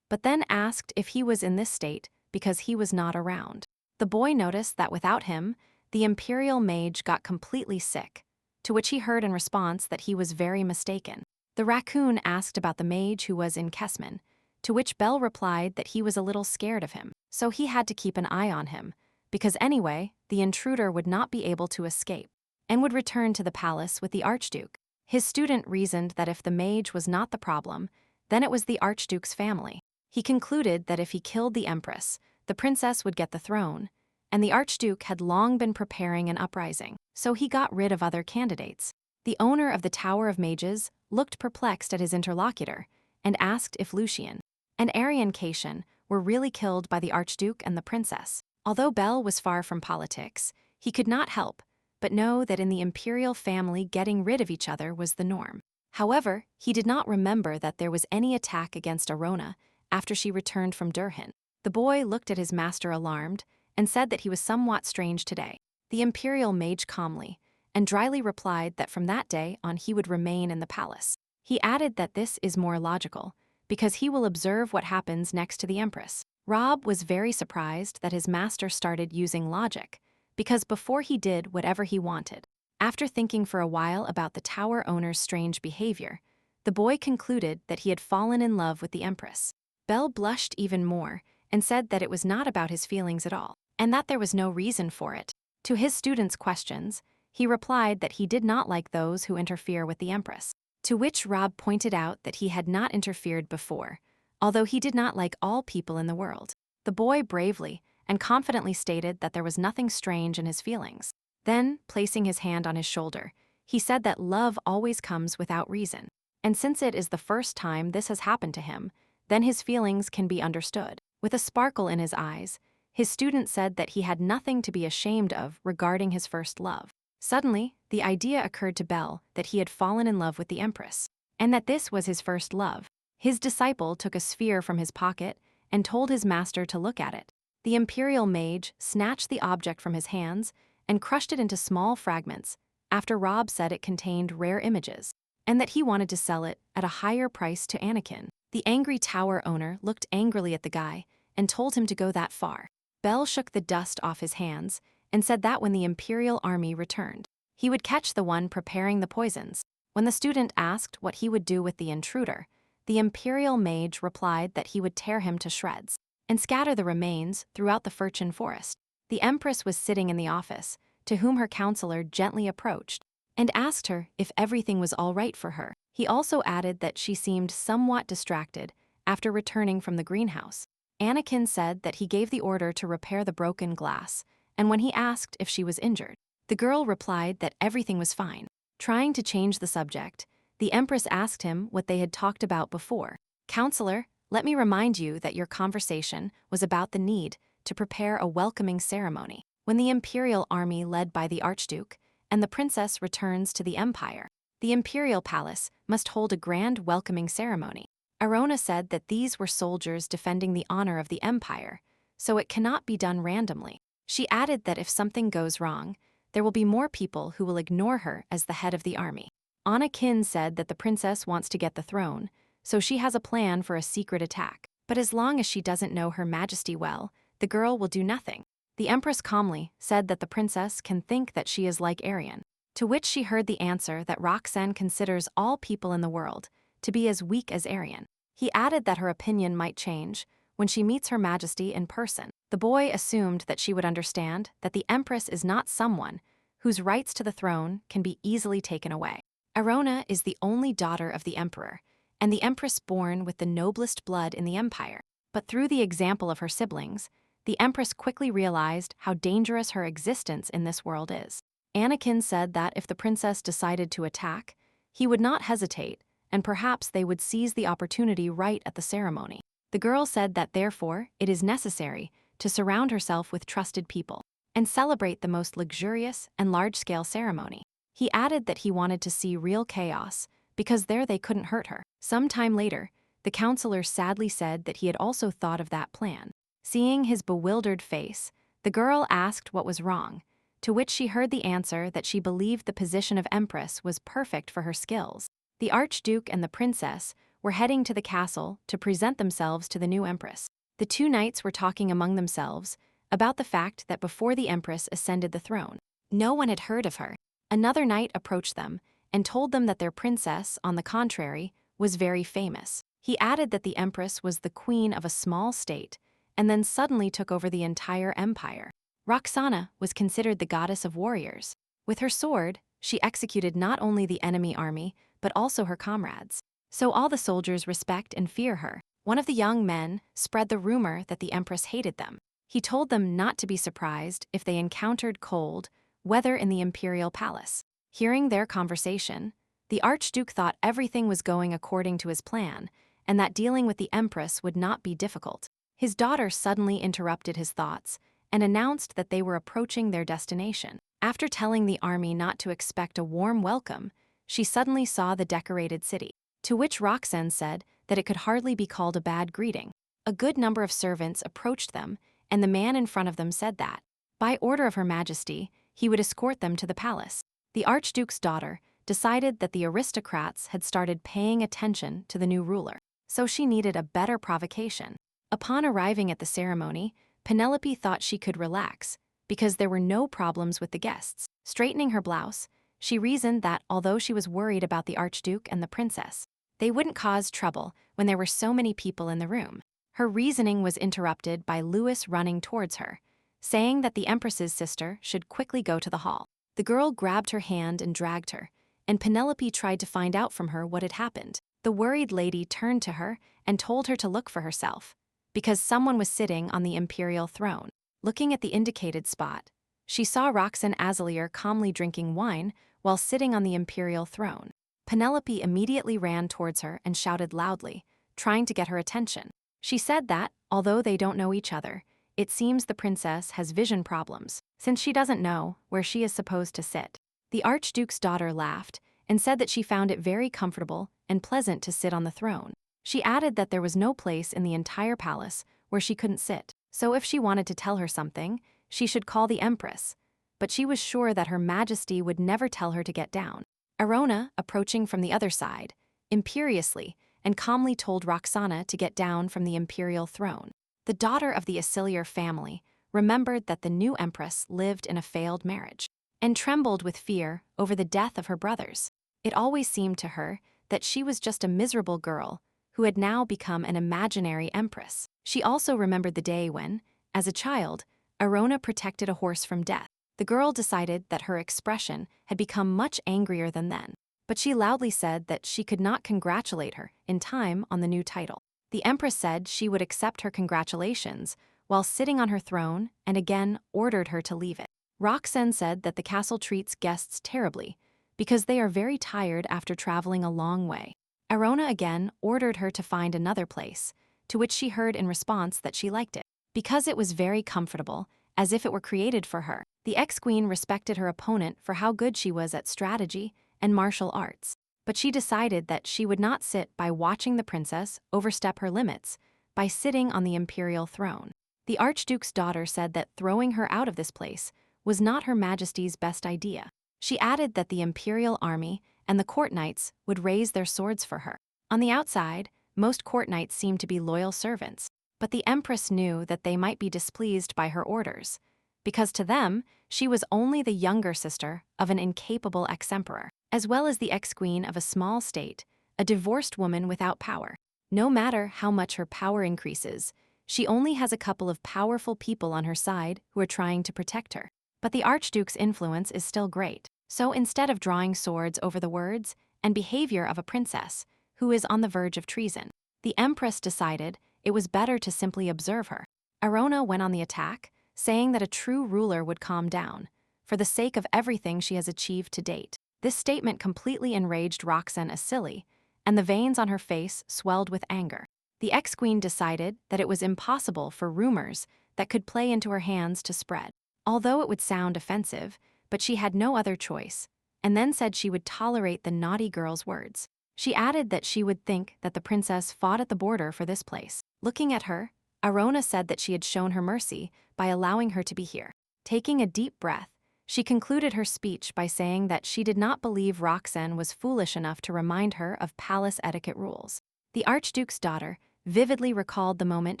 but then asked if he was in this state because he was not around. The boy noticed that without him, the imperial mage got completely sick, to which he heard in response that he was very mistaken. The raccoon asked about the mage who was in Kesman, to which Belle replied that he was a little scared of him, so he had to keep an eye on him, because anyway, the intruder would not be able to escape, and would return to the palace with the Archduke. His student reasoned that if the mage was not the problem, then it was the Archduke's family. He concluded that if he killed the Empress, the princess would get the throne, and the Archduke had long been preparing an uprising, so he got rid of other candidates. The owner of the Tower of Mages looked perplexed at his interlocutor and asked if Lucian and Arian Cation were really killed by the Archduke and the princess. Although Belle was far from politics, he could not help but know that in the imperial family getting rid of each other was the norm. However, he did not remember that there was any attack against Arona after she returned from Durhan. The boy looked at his master alarmed and said that he was somewhat strange today. The imperial mage calmly and dryly replied that from that day on he would remain in the palace. He added that this is more logical, because he will observe what happens next to the Empress. Rob was very surprised that his master started using logic, because before he did whatever he wanted. After thinking for a while about the tower owner's strange behavior, the boy concluded that he had fallen in love with the Empress. Belle blushed even more and said that it was not about his feelings at all, and that there was no reason for it. To his students' questions, He replied that he did not like those who interfere with the empress. To which Rob pointed out that he had not interfered before, although he did not like all people in the world. The boy bravely and confidently stated that there was nothing strange in his feelings. Then, placing his hand on his shoulder, he said that love always comes without reason, and since it is the first time this has happened to him, then his feelings can be understood. With a sparkle in his eyes, his student said that he had nothing to be ashamed of regarding his first love. Suddenly, the idea occurred to Bell that he had fallen in love with the empress, and that this was his first love. His disciple took a sphere from his pocket and told his master to look at it. The imperial mage snatched the object from his hands and crushed it into small fragments, after Rob said it contained rare images, and that he wanted to sell it at a higher price to Anakin. The angry tower owner looked angrily at the guy and told him to go that far. Bell shook the dust off his hands and said that when the imperial army returned, he would catch the one preparing the poisons. When the student asked what he would do with the intruder, the imperial mage replied that he would tear him to shreds and scatter the remains throughout the Furchin forest. The empress was sitting in the office, to whom her counselor gently approached and asked her if everything was all right for her. He also added that she seemed somewhat distracted after returning from the greenhouse. Anakin said that he gave the order to repair the broken glass, and when he asked if she was injured, the girl replied that everything was fine. Trying to change the subject, the empress asked him what they had talked about before. "Counselor, let me remind you that your conversation was about the need to prepare a welcoming ceremony when the imperial army led by the archduke and the princess returns to the empire. The imperial palace must hold a grand welcoming ceremony." Arona said that these were soldiers defending the honor of the empire, so it cannot be done randomly. She added that if something goes wrong, there will be more people who will ignore her as the head of the army. Anakin said that the princess wants to get the throne, so she has a plan for a secret attack. But as long as she doesn't know Her Majesty well, the girl will do nothing. The empress calmly said that the princess can think that she is like Arian, to which she heard the answer that Roxanne considers all people in the world to be as weak as Arian. He added that her opinion might change when she meets Her Majesty in person. The boy assumed that she would understand that the empress is not someone whose rights to the throne can be easily taken away. Arona is the only daughter of the emperor, and the empress born with the noblest blood in the empire. But through the example of her siblings, the empress quickly realized how dangerous her existence in this world is. Anakin said that if the princess decided to attack, he would not hesitate, and perhaps they would seize the opportunity right at the ceremony. The girl said that therefore it is necessary to surround herself with trusted people and celebrate the most luxurious and large-scale ceremony. He added that he wanted to see real chaos because there they couldn't hurt her. Some time later, the counselor sadly said that he had also thought of that plan. Seeing his bewildered face, the girl asked what was wrong, to which she heard the answer that she believed the position of empress was perfect for her skills. The archduke and the princess were heading to the castle to present themselves to the new empress. The two knights were talking among themselves about the fact that before the empress ascended the throne, no one had heard of her. Another knight approached them and told them that their princess, on the contrary, was very famous. He added that the empress was the queen of a small state and then suddenly took over the entire empire. Roxana was considered the goddess of warriors. With her sword, she executed not only the enemy army, but also her comrades. So all the soldiers respect and fear her. One of the young men spread the rumor that the empress hated them. He told them not to be surprised if they encountered cold weather in the imperial palace. Hearing their conversation, the archduke thought everything was going according to his plan, and that dealing with the empress would not be difficult. His daughter suddenly interrupted his thoughts and announced that they were approaching their destination. After telling the army not to expect a warm welcome, she suddenly saw the decorated city, to which Roxanne said that it could hardly be called a bad greeting. A good number of servants approached them, and the man in front of them said that, by order of Her Majesty, he would escort them to the palace. The archduke's daughter decided that the aristocrats had started paying attention to the new ruler, so she needed a better provocation. Upon arriving at the ceremony, Penelope thought she could relax because there were no problems with the guests. Straightening her blouse, she reasoned that although she was worried about the archduke and the princess, they wouldn't cause trouble when there were so many people in the room. Her reasoning was interrupted by Louis running towards her, saying that the empress's sister should quickly go to the hall. The girl grabbed her hand and dragged her, and Penelope tried to find out from her what had happened. The worried lady turned to her and told her to look for herself, because someone was sitting on the imperial throne. Looking at the indicated spot, she saw Roxanne Azalier calmly drinking wine while sitting on the imperial throne. Penelope immediately ran towards her and shouted loudly, trying to get her attention. She said that, although they don't know each other, it seems the princess has vision problems, since she doesn't know where she is supposed to sit. The Archduke's daughter laughed and said that she found it very comfortable and pleasant to sit on the throne. She added that there was no place in the entire palace where she couldn't sit, so if she wanted to tell her something, she should call the Empress, but she was sure that Her Majesty would never tell her to get down. Arona, approaching from the other side, imperiously and calmly told Roxana to get down from the imperial throne. The daughter of the Azalier family remembered that the new empress lived in a failed marriage, and trembled with fear over the death of her brothers. It always seemed to her that she was just a miserable girl who had now become an imaginary empress. She also remembered the day when, as a child, Arona protected a horse from death. The girl decided that her expression had become much angrier than then, but she loudly said that she could not congratulate her in time on the new title. The Empress said she would accept her congratulations while sitting on her throne and again ordered her to leave it. Roxanne said that the castle treats guests terribly because they are very tired after traveling a long way. Arona again ordered her to find another place, to which she heard in response that she liked it, because it was very comfortable, as if it were created for her. The ex-queen respected her opponent for how good she was at strategy and martial arts, but she decided that she would not sit by watching the princess overstep her limits by sitting on the imperial throne. The Archduke's daughter said that throwing her out of this place was not Her Majesty's best idea. She added that the imperial army and the court knights would raise their swords for her. On the outside, most court knights seemed to be loyal servants, but the Empress knew that they might be displeased by her orders, because to them, she was only the younger sister of an incapable ex-emperor, as well as the ex-queen of a small state, a divorced woman without power. No matter how much her power increases, she only has a couple of powerful people on her side who are trying to protect her. But the Archduke's influence is still great, so instead of drawing swords over the words and behavior of a princess who is on the verge of treason, the Empress decided it was better to simply observe her. Arona went on the attack, saying that a true ruler would calm down, for the sake of everything she has achieved to date. This statement completely enraged Roxanne Azalier, and the veins on her face swelled with anger. The ex-queen decided that it was impossible for rumors that could play into her hands to spread, although it would sound offensive, but she had no other choice, and then said she would tolerate the naughty girl's words. She added that she would think that the princess fought at the border for this place. Looking at her, Arona said that she had shown her mercy by allowing her to be here. Taking a deep breath, she concluded her speech by saying that she did not believe Roxanne was foolish enough to remind her of palace etiquette rules. The Archduke's daughter vividly recalled the moment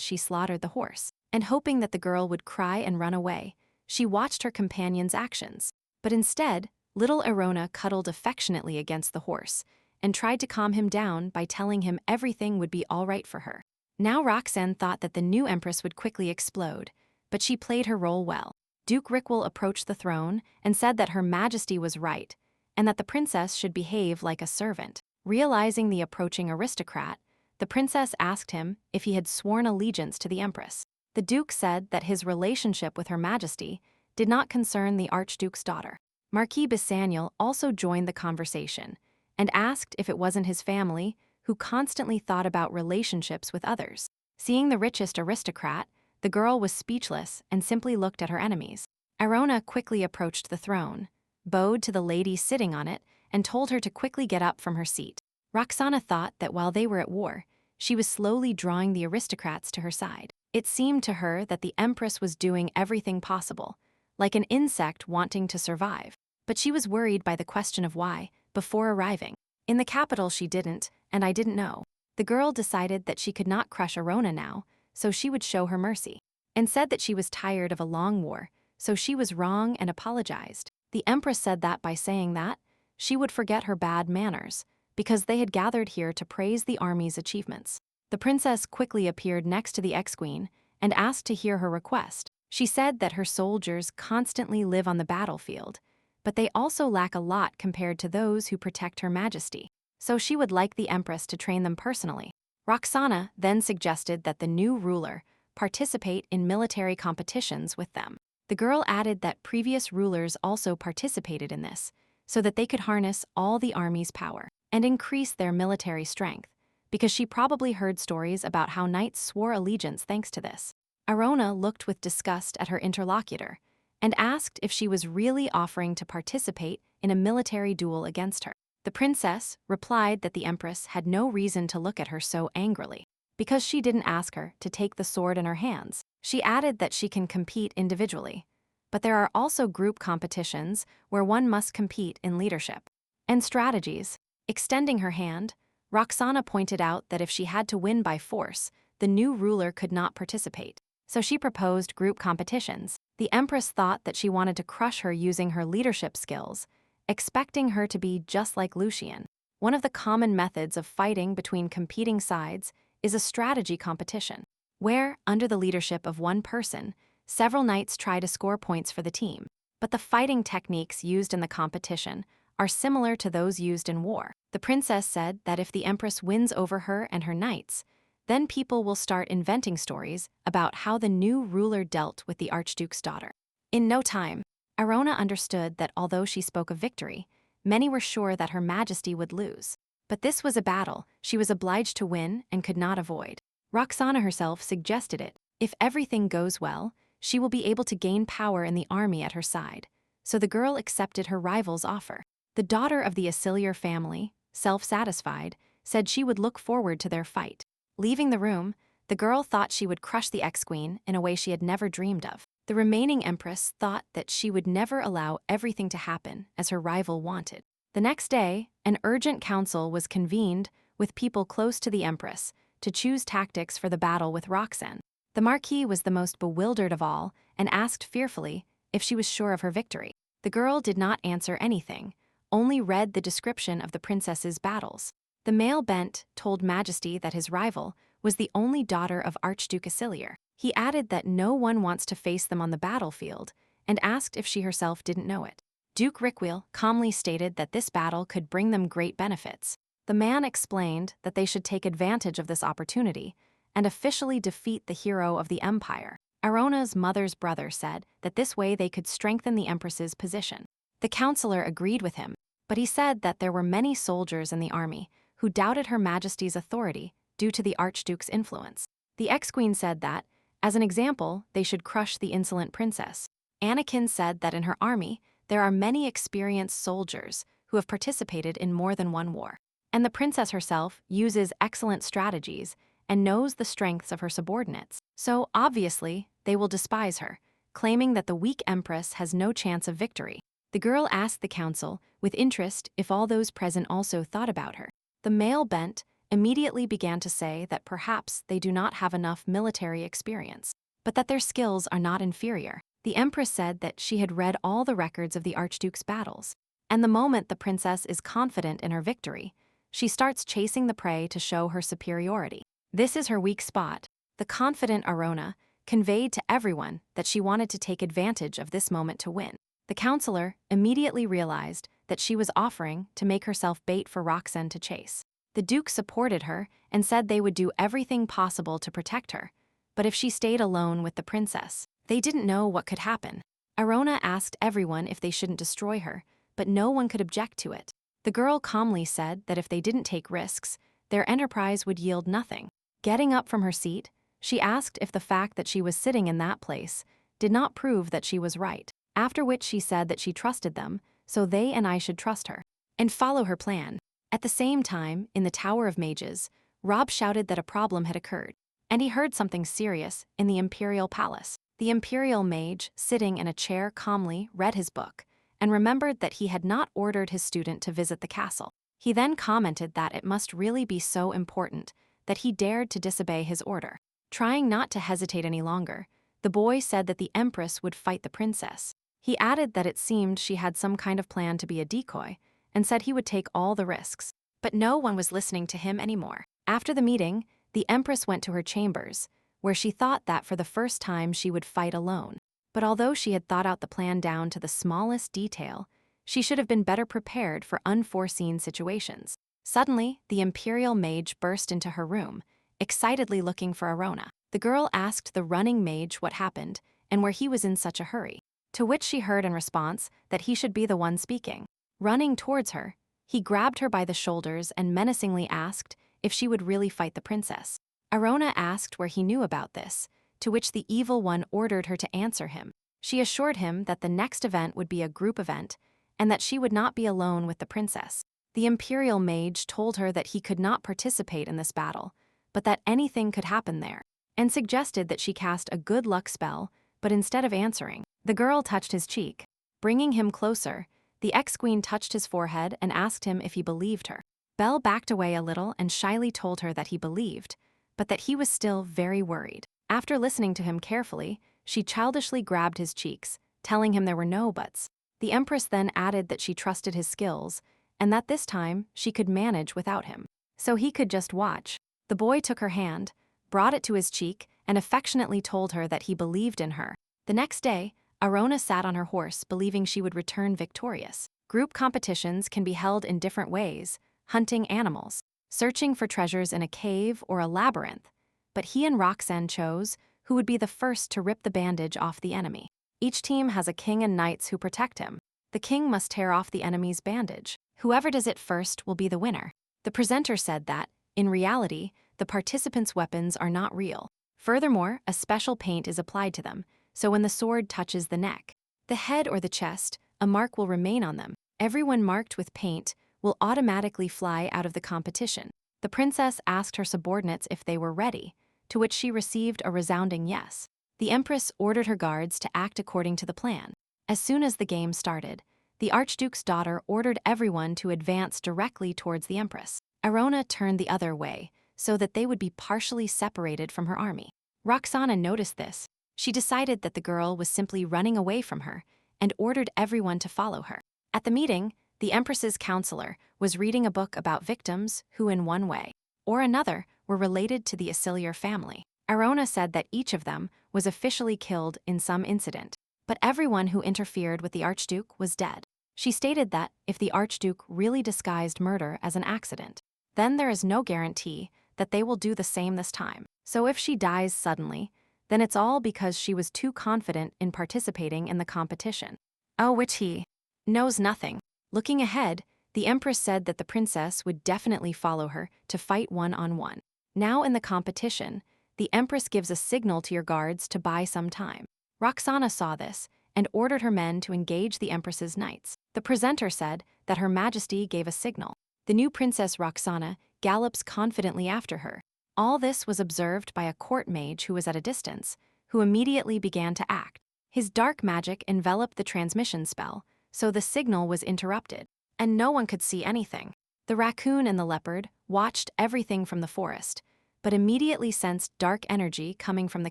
she slaughtered the horse, and hoping that the girl would cry and run away, she watched her companion's actions. But instead, little Arona cuddled affectionately against the horse and tried to calm him down by telling him everything would be all right for her. Now Roxanne thought that the new empress would quickly explode, but she played her role well. Duke Rickwell approached the throne and said that Her Majesty was right, and that the princess should behave like a servant. Realizing the approaching aristocrat, the princess asked him if he had sworn allegiance to the empress. The duke said that his relationship with Her Majesty did not concern the Archduke's daughter. Marquis Bissaniel also joined the conversation and asked if it wasn't his family who constantly thought about relationships with others. Seeing the richest aristocrat, the girl was speechless and simply looked at her enemies. Arona quickly approached the throne, bowed to the lady sitting on it, and told her to quickly get up from her seat. Roxana thought that while they were at war, she was slowly drawing the aristocrats to her side. It seemed to her that the empress was doing everything possible, like an insect wanting to survive. But she was worried by the question of why, before arriving. In the capital she didn't, and I didn't know. The girl decided that she could not crush Arona now, so she would show her mercy, and said that she was tired of a long war, so she was wrong and apologized. The empress said that by saying that, she would forget her bad manners, because they had gathered here to praise the army's achievements. The princess quickly appeared next to the ex-queen and asked to hear her request. She said that her soldiers constantly live on the battlefield, but they also lack a lot compared to those who protect Her Majesty. So she would like the Empress to train them personally. Roxana then suggested that the new ruler participate in military competitions with them. The girl added that previous rulers also participated in this, so that they could harness all the army's power and increase their military strength, because she probably heard stories about how knights swore allegiance thanks to this. Arona looked with disgust at her interlocutor and asked if she was really offering to participate in a military duel against her. The princess replied that the Empress had no reason to look at her so angrily, because she didn't ask her to take the sword in her hands. She added that she can compete individually, but there are also group competitions where one must compete in leadership and strategies. Extending her hand, Roxana pointed out that if she had to win by force, the new ruler could not participate. So she proposed group competitions. The Empress thought that she wanted to crush her using her leadership skills, expecting her to be just like Lucian. One of the common methods of fighting between competing sides is a strategy competition, where, under the leadership of one person, several knights try to score points for the team. But the fighting techniques used in the competition are similar to those used in war. The princess said that if the Empress wins over her and her knights, then people will start inventing stories about how the new ruler dealt with the Archduke's daughter. In no time, Arona understood that although she spoke of victory, many were sure that Her Majesty would lose. But this was a battle she was obliged to win and could not avoid. Roxana herself suggested it. If everything goes well, she will be able to gain power in the army at her side. So the girl accepted her rival's offer. The daughter of the Aciliar family, self-satisfied, said she would look forward to their fight. Leaving the room, the girl thought she would crush the ex-queen in a way she had never dreamed of. The remaining Empress thought that she would never allow everything to happen as her rival wanted. The next day, an urgent council was convened with people close to the Empress to choose tactics for the battle with Roxanne. The Marquis was the most bewildered of all and asked fearfully if she was sure of her victory. The girl did not answer anything, only read the description of the princess's battles. The male Bent told Majesty that his rival was the only daughter of Archduke Aciliar. He added that no one wants to face them on the battlefield and asked if she herself didn't know it. Duke Rickwheel calmly stated that this battle could bring them great benefits. The man explained that they should take advantage of this opportunity and officially defeat the hero of the empire. Arona's mother's brother said that this way they could strengthen the Empress's position. The counselor agreed with him, but he said that there were many soldiers in the army who doubted Her Majesty's authority due to the Archduke's influence. The ex-queen said that, as an example, they should crush the insolent princess. Anakin said that in her army, there are many experienced soldiers who have participated in more than one war. And the princess herself uses excellent strategies and knows the strengths of her subordinates. So, obviously, they will despise her, claiming that the weak Empress has no chance of victory. The girl asked the council with interest if all those present also thought about her. The male Bent immediately began to say that perhaps they do not have enough military experience, but that their skills are not inferior. The Empress said that she had read all the records of the Archduke's battles, and the moment the princess is confident in her victory, she starts chasing the prey to show her superiority. This is her weak spot. The confident Arona conveyed to everyone that she wanted to take advantage of this moment to win. The counselor immediately realized that she was offering to make herself bait for Roxanne to chase. The Duke supported her and said they would do everything possible to protect her, but if she stayed alone with the princess, they didn't know what could happen. Arona asked everyone if they shouldn't destroy her, but no one could object to it. The girl calmly said that if they didn't take risks, their enterprise would yield nothing. Getting up from her seat, she asked if the fact that she was sitting in that place did not prove that she was right, after which she said that she trusted them, so they and I should trust her and follow her plan. At the same time, in the Tower of Mages, Rob shouted that a problem had occurred, and he heard something serious in the Imperial Palace. The Imperial Mage, sitting in a chair calmly, read his book, and remembered that he had not ordered his student to visit the castle. He then commented that it must really be so important that he dared to disobey his order. Trying not to hesitate any longer, the boy said that the Empress would fight the princess. He added that it seemed she had some kind of plan to be a decoy, and said he would take all the risks. But no one was listening to him anymore. After the meeting, the Empress went to her chambers, where she thought that for the first time she would fight alone. But although she had thought out the plan down to the smallest detail, She should have been better prepared for unforeseen situations. Suddenly, the imperial mage burst into her room, excitedly looking for Arona. The girl asked the running mage what happened and where he was in such a hurry, to which she heard in response that he should be the one speaking. Running towards her, he grabbed her by the shoulders and menacingly asked if she would really fight the princess. Arona asked where he knew about this, to which the evil one ordered her to answer him. She assured him that the next event would be a group event and that she would not be alone with the princess. The imperial mage told her that he could not participate in this battle, but that anything could happen there, and suggested that she cast a good luck spell, but instead of answering, the girl touched his cheek. Bringing him closer, the ex-queen touched his forehead and asked him if he believed her. Belle backed away a little and shyly told her that he believed, but that he was still very worried. After listening to him carefully, she childishly grabbed his cheeks, telling him there were no buts. The empress then added that she trusted his skills, and that this time she could manage without him, so he could just watch. The boy took her hand, brought it to his cheek, and affectionately told her that he believed in her. The next day, Arona sat on her horse, believing she would return victorious. Group competitions can be held in different ways: hunting animals, searching for treasures in a cave or a labyrinth, but he and Roxanne chose who would be the first to rip the bandage off the enemy. Each team has a king and knights who protect him. The king must tear off the enemy's bandage. Whoever does it first will be the winner. The presenter said that, in reality, the participants' weapons are not real. Furthermore, a special paint is applied to them, so when the sword touches the neck, the head or the chest, a mark will remain on them. Everyone marked with paint will automatically fly out of the competition. The princess asked her subordinates if they were ready, to which she received a resounding yes. The empress ordered her guards to act according to the plan. As soon as the game started, the archduke's daughter ordered everyone to advance directly towards the empress. Arona turned the other way, so that they would be partially separated from her army. Roxana noticed this. She decided that the girl was simply running away from her and ordered everyone to follow her. At the meeting, the empress's counselor was reading a book about victims who, in one way or another, were related to the Aciliar family. Arona said that each of them was officially killed in some incident, but everyone who interfered with the archduke was dead. She stated that if the archduke really disguised murder as an accident, then there is no guarantee that they will do the same this time. So if she dies suddenly, then it's all because she was too confident in participating in the competition. Oh, which he knows nothing. Looking ahead, the empress said that the princess would definitely follow her to fight one-on-one. Now in the competition, the empress gives a signal to your guards to buy some time. Roxana saw this and ordered her men to engage the empress's knights. The presenter said that Her Majesty gave a signal. The new princess Roxana gallops confidently after her. All this was observed by a court mage who was at a distance, who immediately began to act. His dark magic enveloped the transmission spell, so the signal was interrupted, and no one could see anything. The raccoon and the leopard watched everything from the forest, but immediately sensed dark energy coming from the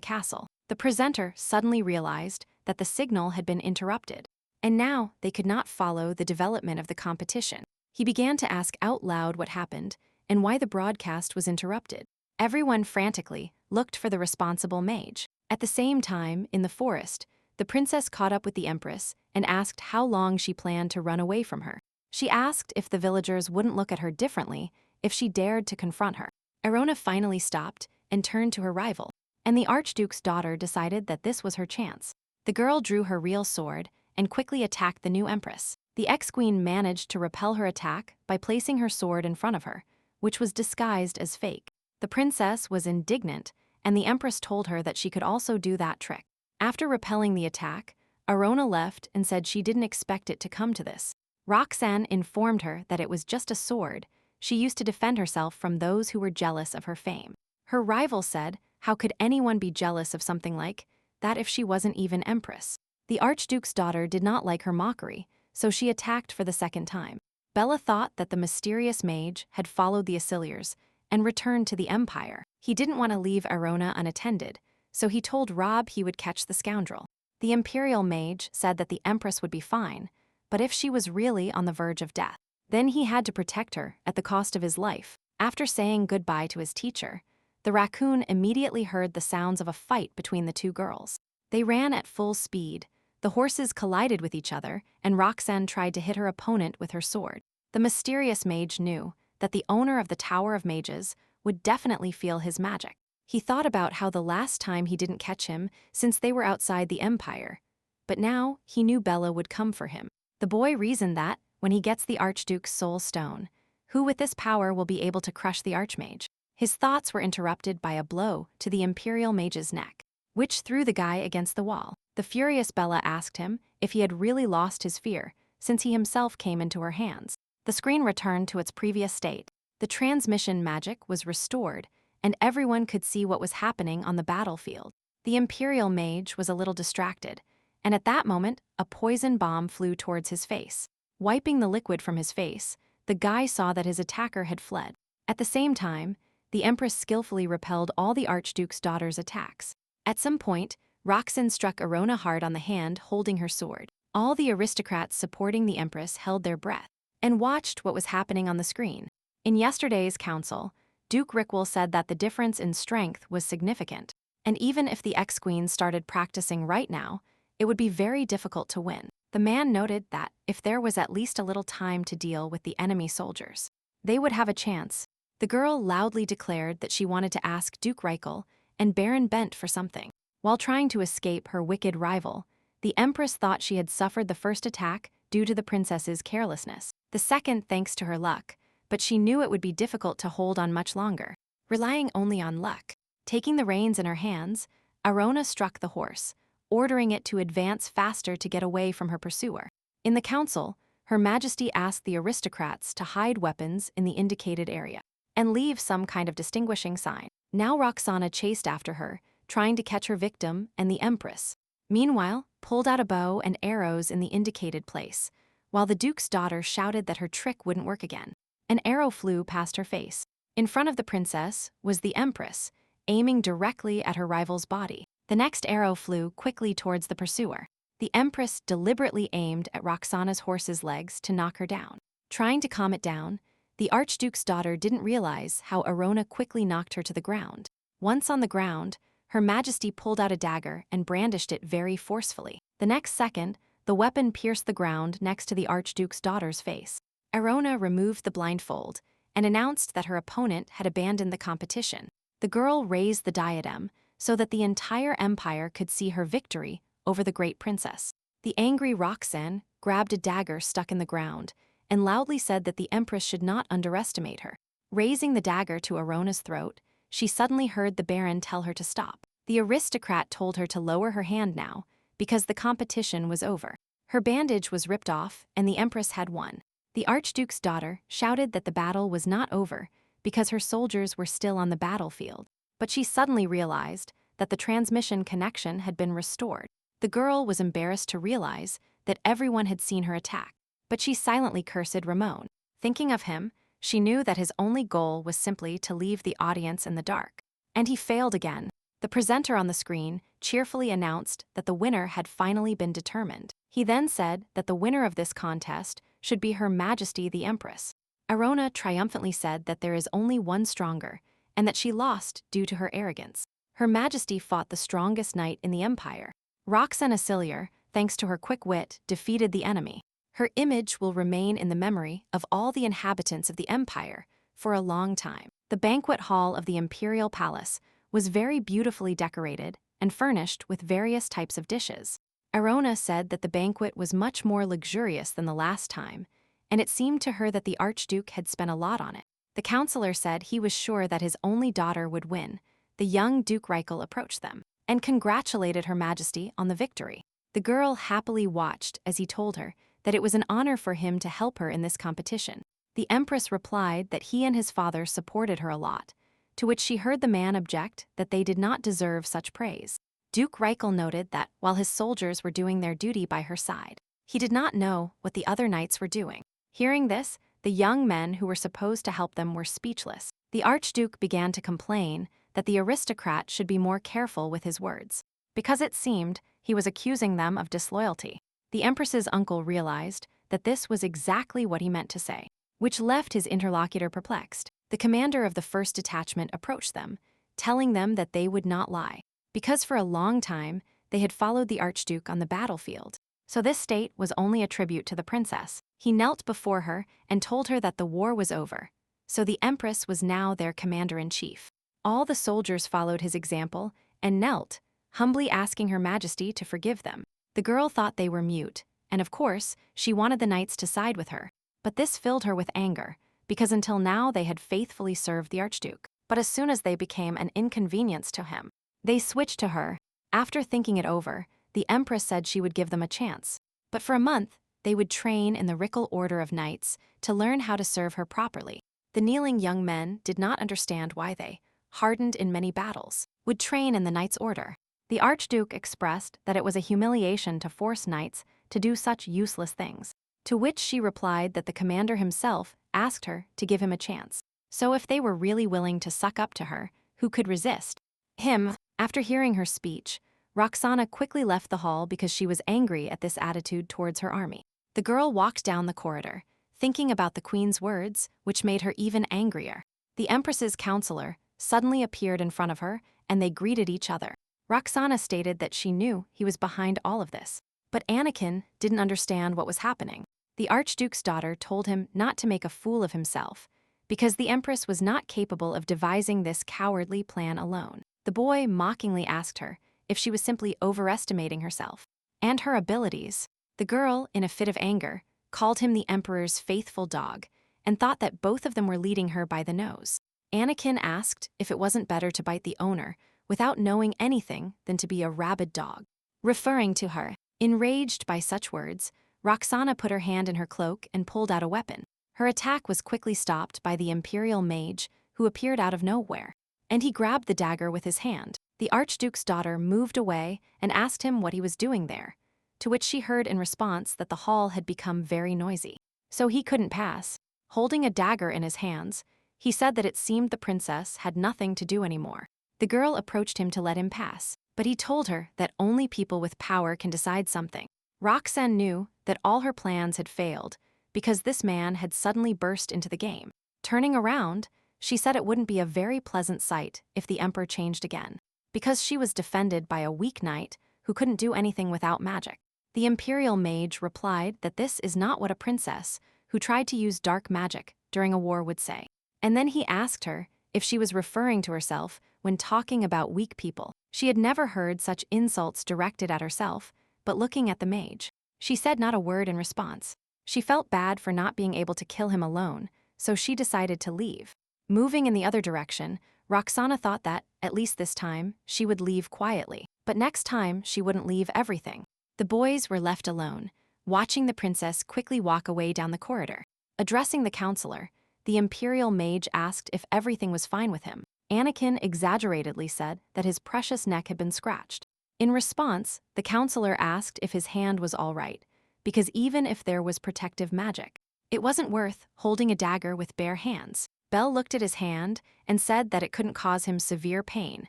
castle. The presenter suddenly realized that the signal had been interrupted, and now they could not follow the development of the competition. He began to ask out loud what happened and why the broadcast was interrupted. Everyone frantically looked for the responsible mage. At the same time, in the forest, the princess caught up with the empress and asked how long she planned to run away from her. She asked if the villagers wouldn't look at her differently if she dared to confront her. Arona finally stopped and turned to her rival, and the archduke's daughter decided that this was her chance. The girl drew her real sword and quickly attacked the new empress. The ex-queen managed to repel her attack by placing her sword in front of her, which was disguised as fake. The princess was indignant, and the empress told her that she could also do that trick. After repelling the attack, Arona left and said she didn't expect it to come to this. Roxanne informed her that it was just a sword she used to defend herself from those who were jealous of her fame. Her rival said, how could anyone be jealous of something like that if she wasn't even empress? The archduke's daughter did not like her mockery, so she attacked for the second time. Bella thought that the mysterious mage had followed the Aciliars and returned to the empire. He didn't want to leave Arona unattended, so he told Rob he would catch the scoundrel. The imperial mage said that the empress would be fine, but if she was really on the verge of death, then he had to protect her at the cost of his life. After saying goodbye to his teacher, the raccoon immediately heard the sounds of a fight between the two girls. They ran at full speed, The horses collided with each other, and Roxanne tried to hit her opponent with her sword. The mysterious mage knew that the owner of the Tower of Mages would definitely feel his magic. He thought about how the last time he didn't catch him since they were outside the Empire. But now he knew Bella would come for him. The boy reasoned that, when he gets the Archduke's soul stone, who with this power will be able to crush the Archmage? His thoughts were interrupted by a blow to the Imperial Mage's neck, which threw the guy against the wall. The furious Bella asked him if he had really lost his fear, since he himself came into her hands. The screen returned to its previous state. The transmission magic was restored, and everyone could see what was happening on the battlefield. The Imperial Mage was a little distracted, and at that moment, a poison bomb flew towards his face. Wiping the liquid from his face, the guy saw that his attacker had fled. At the same time, the Empress skillfully repelled all the Archduke's daughter's attacks. At some point, Roxanne struck Arona hard on the hand, holding her sword. All the aristocrats supporting the Empress held their breath and watched what was happening on the screen. In yesterday's council, Duke Rickwell said that the difference in strength was significant, and even if the ex-queen started practicing right now, it would be very difficult to win. The man noted that if there was at least a little time to deal with the enemy soldiers, they would have a chance. The girl loudly declared that she wanted to ask Duke Reichel and Baron Bent for something. While trying to escape her wicked rival, the Empress thought she had suffered the first attack due to the princess's carelessness, the second thanks to her luck, but she knew it would be difficult to hold on much longer, relying only on luck. Taking the reins in her hands, Arona struck the horse, ordering it to advance faster to get away from her pursuer. In the council, Her Majesty asked the aristocrats to hide weapons in the indicated area and leave some kind of distinguishing sign. Now Roxana chased after her, trying to catch her victim and the Empress. Meanwhile, pulled out a bow and arrows in the indicated place, while the Duke's daughter shouted that her trick wouldn't work again. An arrow flew past her face. In front of the princess was the Empress, aiming directly at her rival's body. The next arrow flew quickly towards the pursuer. The Empress deliberately aimed at Roxana's horse's legs to knock her down. Trying to calm it down, the Archduke's daughter didn't realize how Arona quickly knocked her to the ground. Once on the ground, Her Majesty pulled out a dagger and brandished it very forcefully. The next second, the weapon pierced the ground next to the Archduke's daughter's face. Arona removed the blindfold and announced that her opponent had abandoned the competition. The girl raised the diadem so that the entire empire could see her victory over the great princess. The angry Roxanne grabbed a dagger stuck in the ground and loudly said that the Empress should not underestimate her. Raising the dagger to Arona's throat, she suddenly heard the Baron tell her to stop. The aristocrat told her to lower her hand now, because the competition was over. Her bandage was ripped off, and the Empress had won. The Archduke's daughter shouted that the battle was not over because her soldiers were still on the battlefield. But she suddenly realized that the transmission connection had been restored. The girl was embarrassed to realize that everyone had seen her attack, but she silently cursed Ramon. Thinking of him, she knew that his only goal was simply to leave the audience in the dark. And he failed again. The presenter on the screen cheerfully announced that the winner had finally been determined. He then said that the winner of this contest should be Her Majesty the Empress. Arona triumphantly said that there is only one stronger, and that she lost due to her arrogance. Her Majesty fought the strongest knight in the empire. Roxana Aciliar, thanks to her quick wit, defeated the enemy. Her image will remain in the memory of all the inhabitants of the empire for a long time. The banquet hall of the Imperial Palace was very beautifully decorated and furnished with various types of dishes. Arona said that the banquet was much more luxurious than the last time, and it seemed to her that the Archduke had spent a lot on it. The counselor said he was sure that his only daughter would win. The young Duke Reichel approached them and congratulated Her Majesty on the victory. The girl happily watched as he told her that it was an honor for him to help her in this competition. The Empress replied that he and his father supported her a lot, to which she heard the man object that they did not deserve such praise. Duke Reichel noted that while his soldiers were doing their duty by her side, he did not know what the other knights were doing. Hearing this, the young men who were supposed to help them were speechless. The Archduke began to complain that the aristocrat should be more careful with his words, because it seemed he was accusing them of disloyalty. The Empress's uncle realized that this was exactly what he meant to say, which left his interlocutor perplexed. The commander of the first detachment approached them, telling them that they would not lie, because for a long time they had followed the Archduke on the battlefield. So this state was only a tribute to the princess. He knelt before her and told her that the war was over. So the Empress was now their commander-in-chief. All the soldiers followed his example and knelt, humbly asking Her Majesty to forgive them. The girl thought they were mute, and of course, she wanted the knights to side with her. But this filled her with anger, because until now they had faithfully served the Archduke. But as soon as they became an inconvenience to him, they switched to her. After thinking it over, the Empress said she would give them a chance. But for a month, they would train in the Rickle Order of Knights to learn how to serve her properly. The kneeling young men did not understand why they, hardened in many battles, would train in the Knights' Order. The Archduke expressed that it was a humiliation to force knights to do such useless things, to which she replied that the commander himself asked her to give him a chance. So if they were really willing to suck up to her, who could resist him? After hearing her speech, Roxana quickly left the hall because she was angry at this attitude towards her army. The girl walked down the corridor, thinking about the queen's words, which made her even angrier. The Empress's counselor suddenly appeared in front of her, and they greeted each other. Roxana stated that she knew he was behind all of this. But Anakin didn't understand what was happening. The Archduke's daughter told him not to make a fool of himself, because the Empress was not capable of devising this cowardly plan alone. The boy mockingly asked her if she was simply overestimating herself and her abilities. The girl, in a fit of anger, called him the Emperor's faithful dog and thought that both of them were leading her by the nose. Anakin asked if it wasn't better to bite the owner without knowing anything than to be a rabid dog, referring to her. Enraged by such words, Roxana put her hand in her cloak and pulled out a weapon. Her attack was quickly stopped by the Imperial mage, who appeared out of nowhere, and he grabbed the dagger with his hand. The Archduke's daughter moved away and asked him what he was doing there, to which she heard in response that the hall had become very noisy, so he couldn't pass. Holding a dagger in his hands, he said that it seemed the princess had nothing to do anymore. The girl approached him to let him pass, but he told her that only people with power can decide something. Roxanne knew that all her plans had failed because this man had suddenly burst into the game. Turning around, she said it wouldn't be a very pleasant sight if the Emperor changed again, because she was defended by a weak knight who couldn't do anything without magic. The Imperial mage replied that this is not what a princess who tried to use dark magic during a war would say. And then he asked her if she was referring to herself when talking about weak people. She had never heard such insults directed at herself, but looking at the mage, she said not a word in response. She felt bad for not being able to kill him alone, so she decided to leave. Moving in the other direction, Roxana thought that, at least this time, she would leave quietly. But next time, she wouldn't leave everything. The boys were left alone, watching the princess quickly walk away down the corridor. Addressing the counselor, the Imperial mage asked if everything was fine with him. Anakin exaggeratedly said that his precious neck had been scratched. In response, the counselor asked if his hand was all right, because even if there was protective magic, it wasn't worth holding a dagger with bare hands. Bell looked at his hand and said that it couldn't cause him severe pain,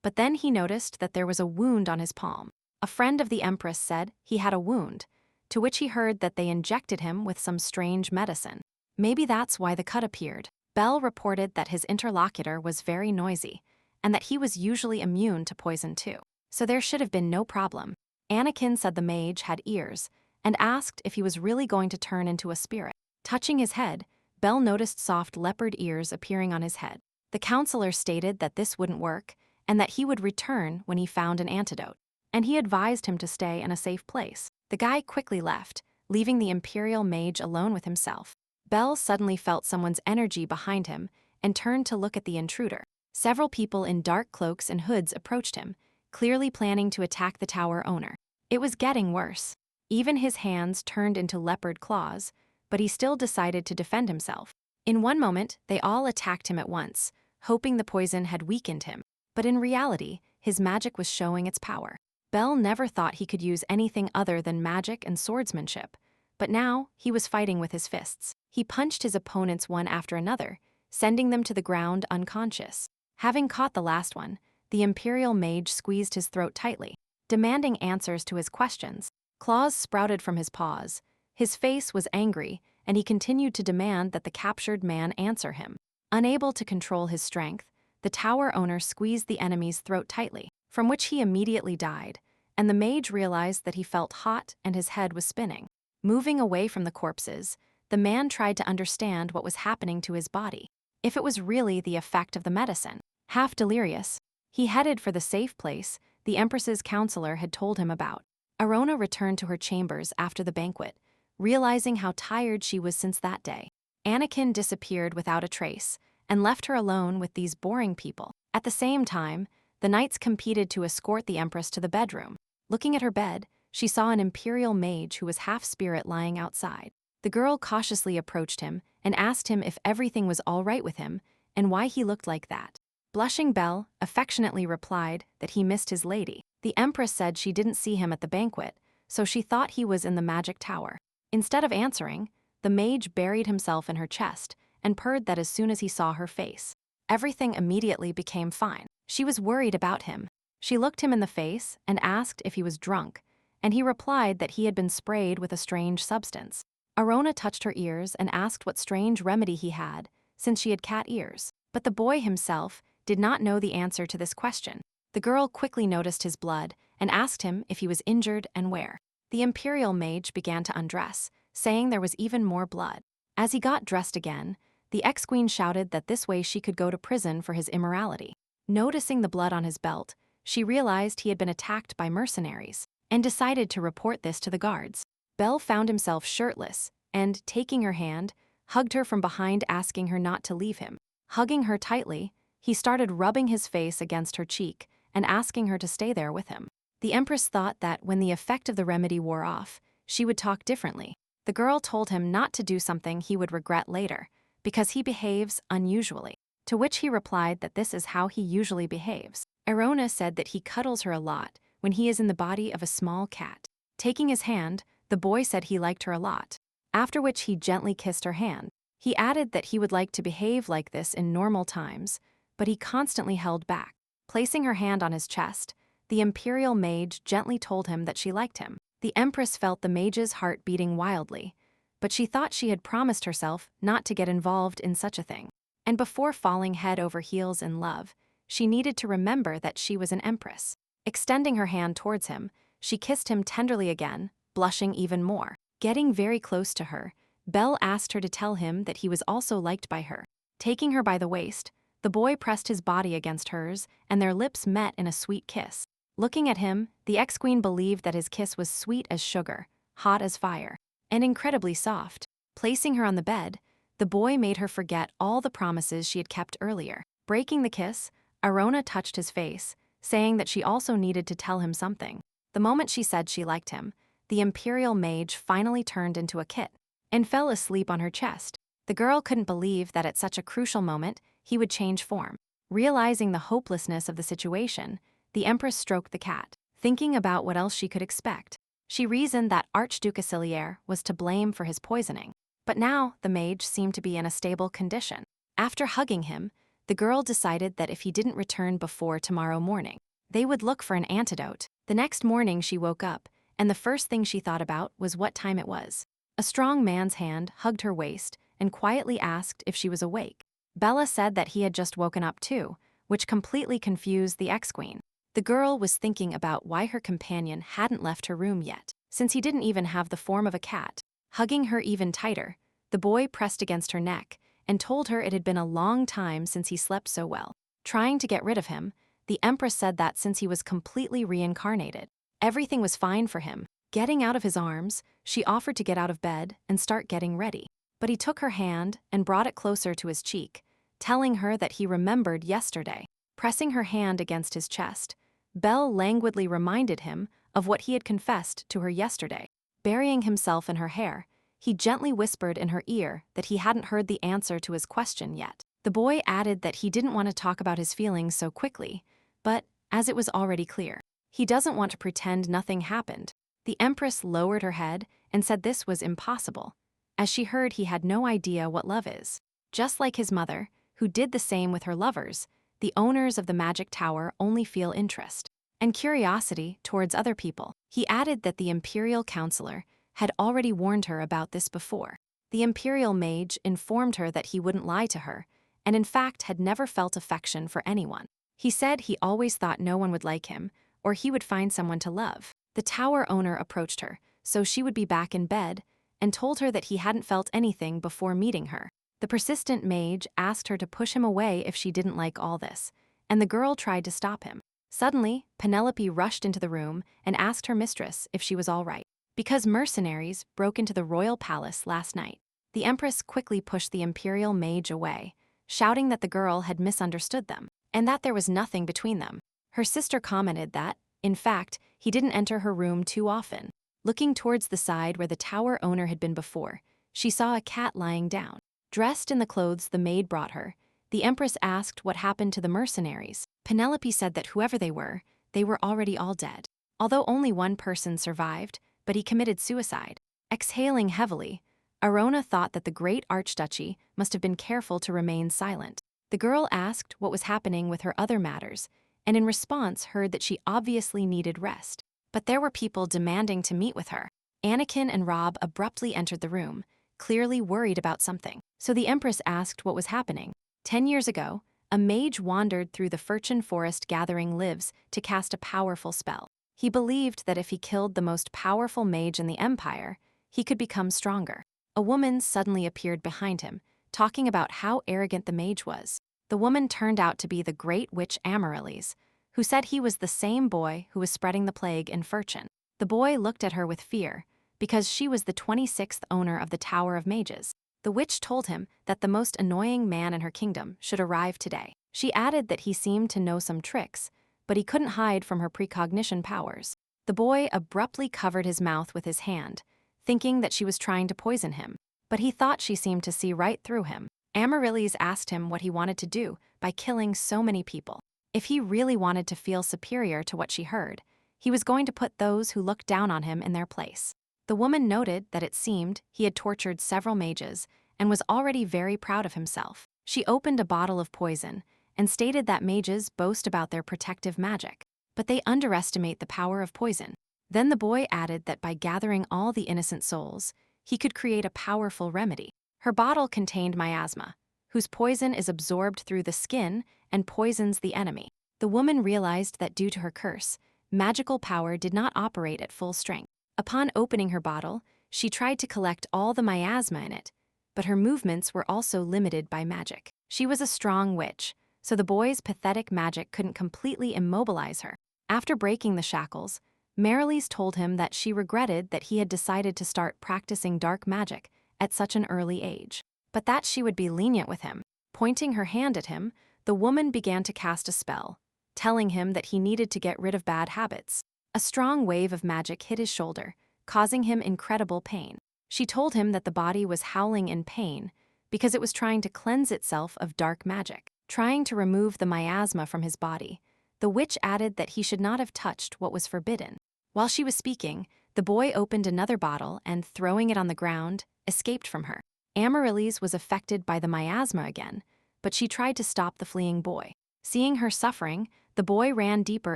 but then he noticed that there was a wound on his palm. A friend of the Empress said he had a wound, to which he heard that they injected him with some strange medicine. Maybe that's why the cut appeared. Bell reported that his interlocutor was very noisy, and that he was usually immune to poison too, so there should have been no problem. Anakin said the mage had ears, and asked if he was really going to turn into a spirit. Touching his head, Bell noticed soft leopard ears appearing on his head. The counselor stated that this wouldn't work, and that he would return when he found an antidote, and he advised him to stay in a safe place. The guy quickly left, leaving the Imperial mage alone with himself. Bell suddenly felt someone's energy behind him and turned to look at the intruder. Several people in dark cloaks and hoods approached him, clearly planning to attack the tower owner. It was getting worse. Even his hands turned into leopard claws, but he still decided to defend himself. In one moment, they all attacked him at once, hoping the poison had weakened him. But in reality, his magic was showing its power. Bell never thought he could use anything other than magic and swordsmanship, but now he was fighting with his fists. He punched his opponents one after another, sending them to the ground unconscious. Having caught the last one, the Imperial mage squeezed his throat tightly, demanding answers to his questions. Claws sprouted from his paws. His face was angry, and he continued to demand that the captured man answer him. Unable to control his strength, the tower owner squeezed the enemy's throat tightly, from which he immediately died, and the mage realized that he felt hot and his head was spinning. Moving away from the corpses, the man tried to understand what was happening to his body. If it was really the effect of the medicine. Half delirious, he headed for the safe place the Empress's counselor had told him about. Arona returned to her chambers after the banquet, realizing how tired she was since that day. Anakin disappeared without a trace and left her alone with these boring people. At the same time, the knights competed to escort the Empress to the bedroom. Looking at her bed, she saw an imperial mage who was half-spirit lying outside. The girl cautiously approached him and asked him if everything was all right with him and why he looked like that. Blushing Belle affectionately replied that he missed his lady. The Empress said she didn't see him at the banquet, so she thought he was in the magic tower. Instead of answering, the mage buried himself in her chest and purred that as soon as he saw her face, everything immediately became fine. She was worried about him. She looked him in the face and asked if he was drunk, and he replied that he had been sprayed with a strange substance. Arona touched her ears and asked what strange remedy he had, since she had cat ears. But the boy himself did not know the answer to this question. The girl quickly noticed his blood and asked him if he was injured and where. The imperial mage began to undress, saying there was even more blood. As he got dressed again, the ex-queen shouted that this way she could go to prison for his immorality. Noticing the blood on his belt, she realized he had been attacked by mercenaries and decided to report this to the guards. Belle found himself shirtless and, taking her hand, hugged her from behind, asking her not to leave him. Hugging her tightly, he started rubbing his face against her cheek and asking her to stay there with him. The Empress thought that when the effect of the remedy wore off, she would talk differently. The girl told him not to do something he would regret later, because he behaves unusually, to which he replied that this is how he usually behaves. Arona said that he cuddles her a lot when he is in the body of a small cat. Taking his hand, the boy said he liked her a lot, after which he gently kissed her hand. He added that he would like to behave like this in normal times, but he constantly held back. Placing her hand on his chest, the imperial mage gently told him that she liked him. The Empress felt the mage's heart beating wildly, but she thought she had promised herself not to get involved in such a thing. And before falling head over heels in love, she needed to remember that she was an empress. Extending her hand towards him, she kissed him tenderly again, blushing even more. Getting very close to her, Belle asked her to tell him that he was also liked by her. Taking her by the waist, the boy pressed his body against hers, and their lips met in a sweet kiss. Looking at him, the ex-queen believed that his kiss was sweet as sugar, hot as fire, and incredibly soft. Placing her on the bed, the boy made her forget all the promises she had kept earlier. Breaking the kiss, Arona touched his face, saying that she also needed to tell him something. The moment she said she liked him, the imperial mage finally turned into a kit and fell asleep on her chest. The girl couldn't believe that at such a crucial moment, he would change form. Realizing the hopelessness of the situation, the Empress stroked the cat, thinking about what else she could expect. She reasoned that Archduke Aciliaire was to blame for his poisoning, but now the mage seemed to be in a stable condition. After hugging him, the girl decided that if he didn't return before tomorrow morning, they would look for an antidote. The next morning she woke up, and the first thing she thought about was what time it was. A strong man's hand hugged her waist and quietly asked if she was awake. Bella said that he had just woken up too, which completely confused the ex-queen. The girl was thinking about why her companion hadn't left her room yet, since he didn't even have the form of a cat. Hugging her even tighter, the boy pressed against her neck and told her it had been a long time since he slept so well. Trying to get rid of him, the Empress said that since he was completely reincarnated, everything was fine for him. Getting out of his arms, she offered to get out of bed and start getting ready. But he took her hand and brought it closer to his cheek, telling her that he remembered yesterday. Pressing her hand against his chest, Belle languidly reminded him of what he had confessed to her yesterday. Burying himself in her hair, he gently whispered in her ear that he hadn't heard the answer to his question yet. The boy added that he didn't want to talk about his feelings so quickly, but, as it was already clear, he doesn't want to pretend nothing happened. The Empress lowered her head and said this was impossible, as she heard he had no idea what love is. Just like his mother, who did the same with her lovers, the owners of the magic tower only feel interest and curiosity towards other people. He added that the imperial counselor had already warned her about this before. The imperial mage informed her that he wouldn't lie to her, and in fact had never felt affection for anyone. He said he always thought no one would like him, or he would find someone to love. The tower owner approached her, so she would be back in bed, and told her that he hadn't felt anything before meeting her. The persistent mage asked her to push him away if she didn't like all this, and the girl tried to stop him. Suddenly, Penelope rushed into the room and asked her mistress if she was all right. Because mercenaries broke into the royal palace last night, the empress quickly pushed the imperial mage away, shouting that the girl had misunderstood them, and that there was nothing between them. Her sister commented that, in fact, he didn't enter her room too often. Looking towards the side where the tower owner had been before, she saw a cat lying down. Dressed in the clothes the maid brought her, the empress asked what happened to the mercenaries. Penelope said that whoever they were already all dead. Although only one person survived, but he committed suicide. Exhaling heavily, Arona thought that the great archduchy must have been careful to remain silent. The girl asked what was happening with her other matters, and in response heard that she obviously needed rest. But there were people demanding to meet with her. Anakin and Rob abruptly entered the room, clearly worried about something. So the empress asked what was happening. 10 years ago, a mage wandered through the Furchen forest gathering lives to cast a powerful spell. He believed that if he killed the most powerful mage in the empire, he could become stronger. A woman suddenly appeared behind him, talking about how arrogant the mage was. The woman turned out to be the great witch Amaryllis, who said he was the same boy who was spreading the plague in Furchen. The boy looked at her with fear, because she was the 26th owner of the Tower of Mages. The witch told him that the most annoying man in her kingdom should arrive today. She added that he seemed to know some tricks, but he couldn't hide from her precognition powers. The boy abruptly covered his mouth with his hand, thinking that she was trying to poison him, but he thought she seemed to see right through him. Amaryllis asked him what he wanted to do by killing so many people. If he really wanted to feel superior to what she heard, he was going to put those who looked down on him in their place. The woman noted that it seemed he had tortured several mages and was already very proud of himself. She opened a bottle of poison and stated that mages boast about their protective magic, but they underestimate the power of poison. Then the boy added that by gathering all the innocent souls, he could create a powerful remedy. Her bottle contained miasma, whose poison is absorbed through the skin and poisons the enemy. The woman realized that due to her curse, magical power did not operate at full strength. Upon opening her bottle, she tried to collect all the miasma in it, but her movements were also limited by magic. She was a strong witch, so the boy's pathetic magic couldn't completely immobilize her. After breaking the shackles, Amaryllis told him that she regretted that he had decided to start practicing dark magic at such an early age, but that she would be lenient with him. Pointing her hand at him, the woman began to cast a spell, telling him that he needed to get rid of bad habits. A strong wave of magic hit his shoulder, causing him incredible pain. She told him that the body was howling in pain because it was trying to cleanse itself of dark magic. Trying to remove the miasma from his body, the witch added that he should not have touched what was forbidden. While she was speaking, the boy opened another bottle and, throwing it on the ground, escaped from her. Amaryllis was affected by the miasma again, but she tried to stop the fleeing boy. Seeing her suffering, the boy ran deeper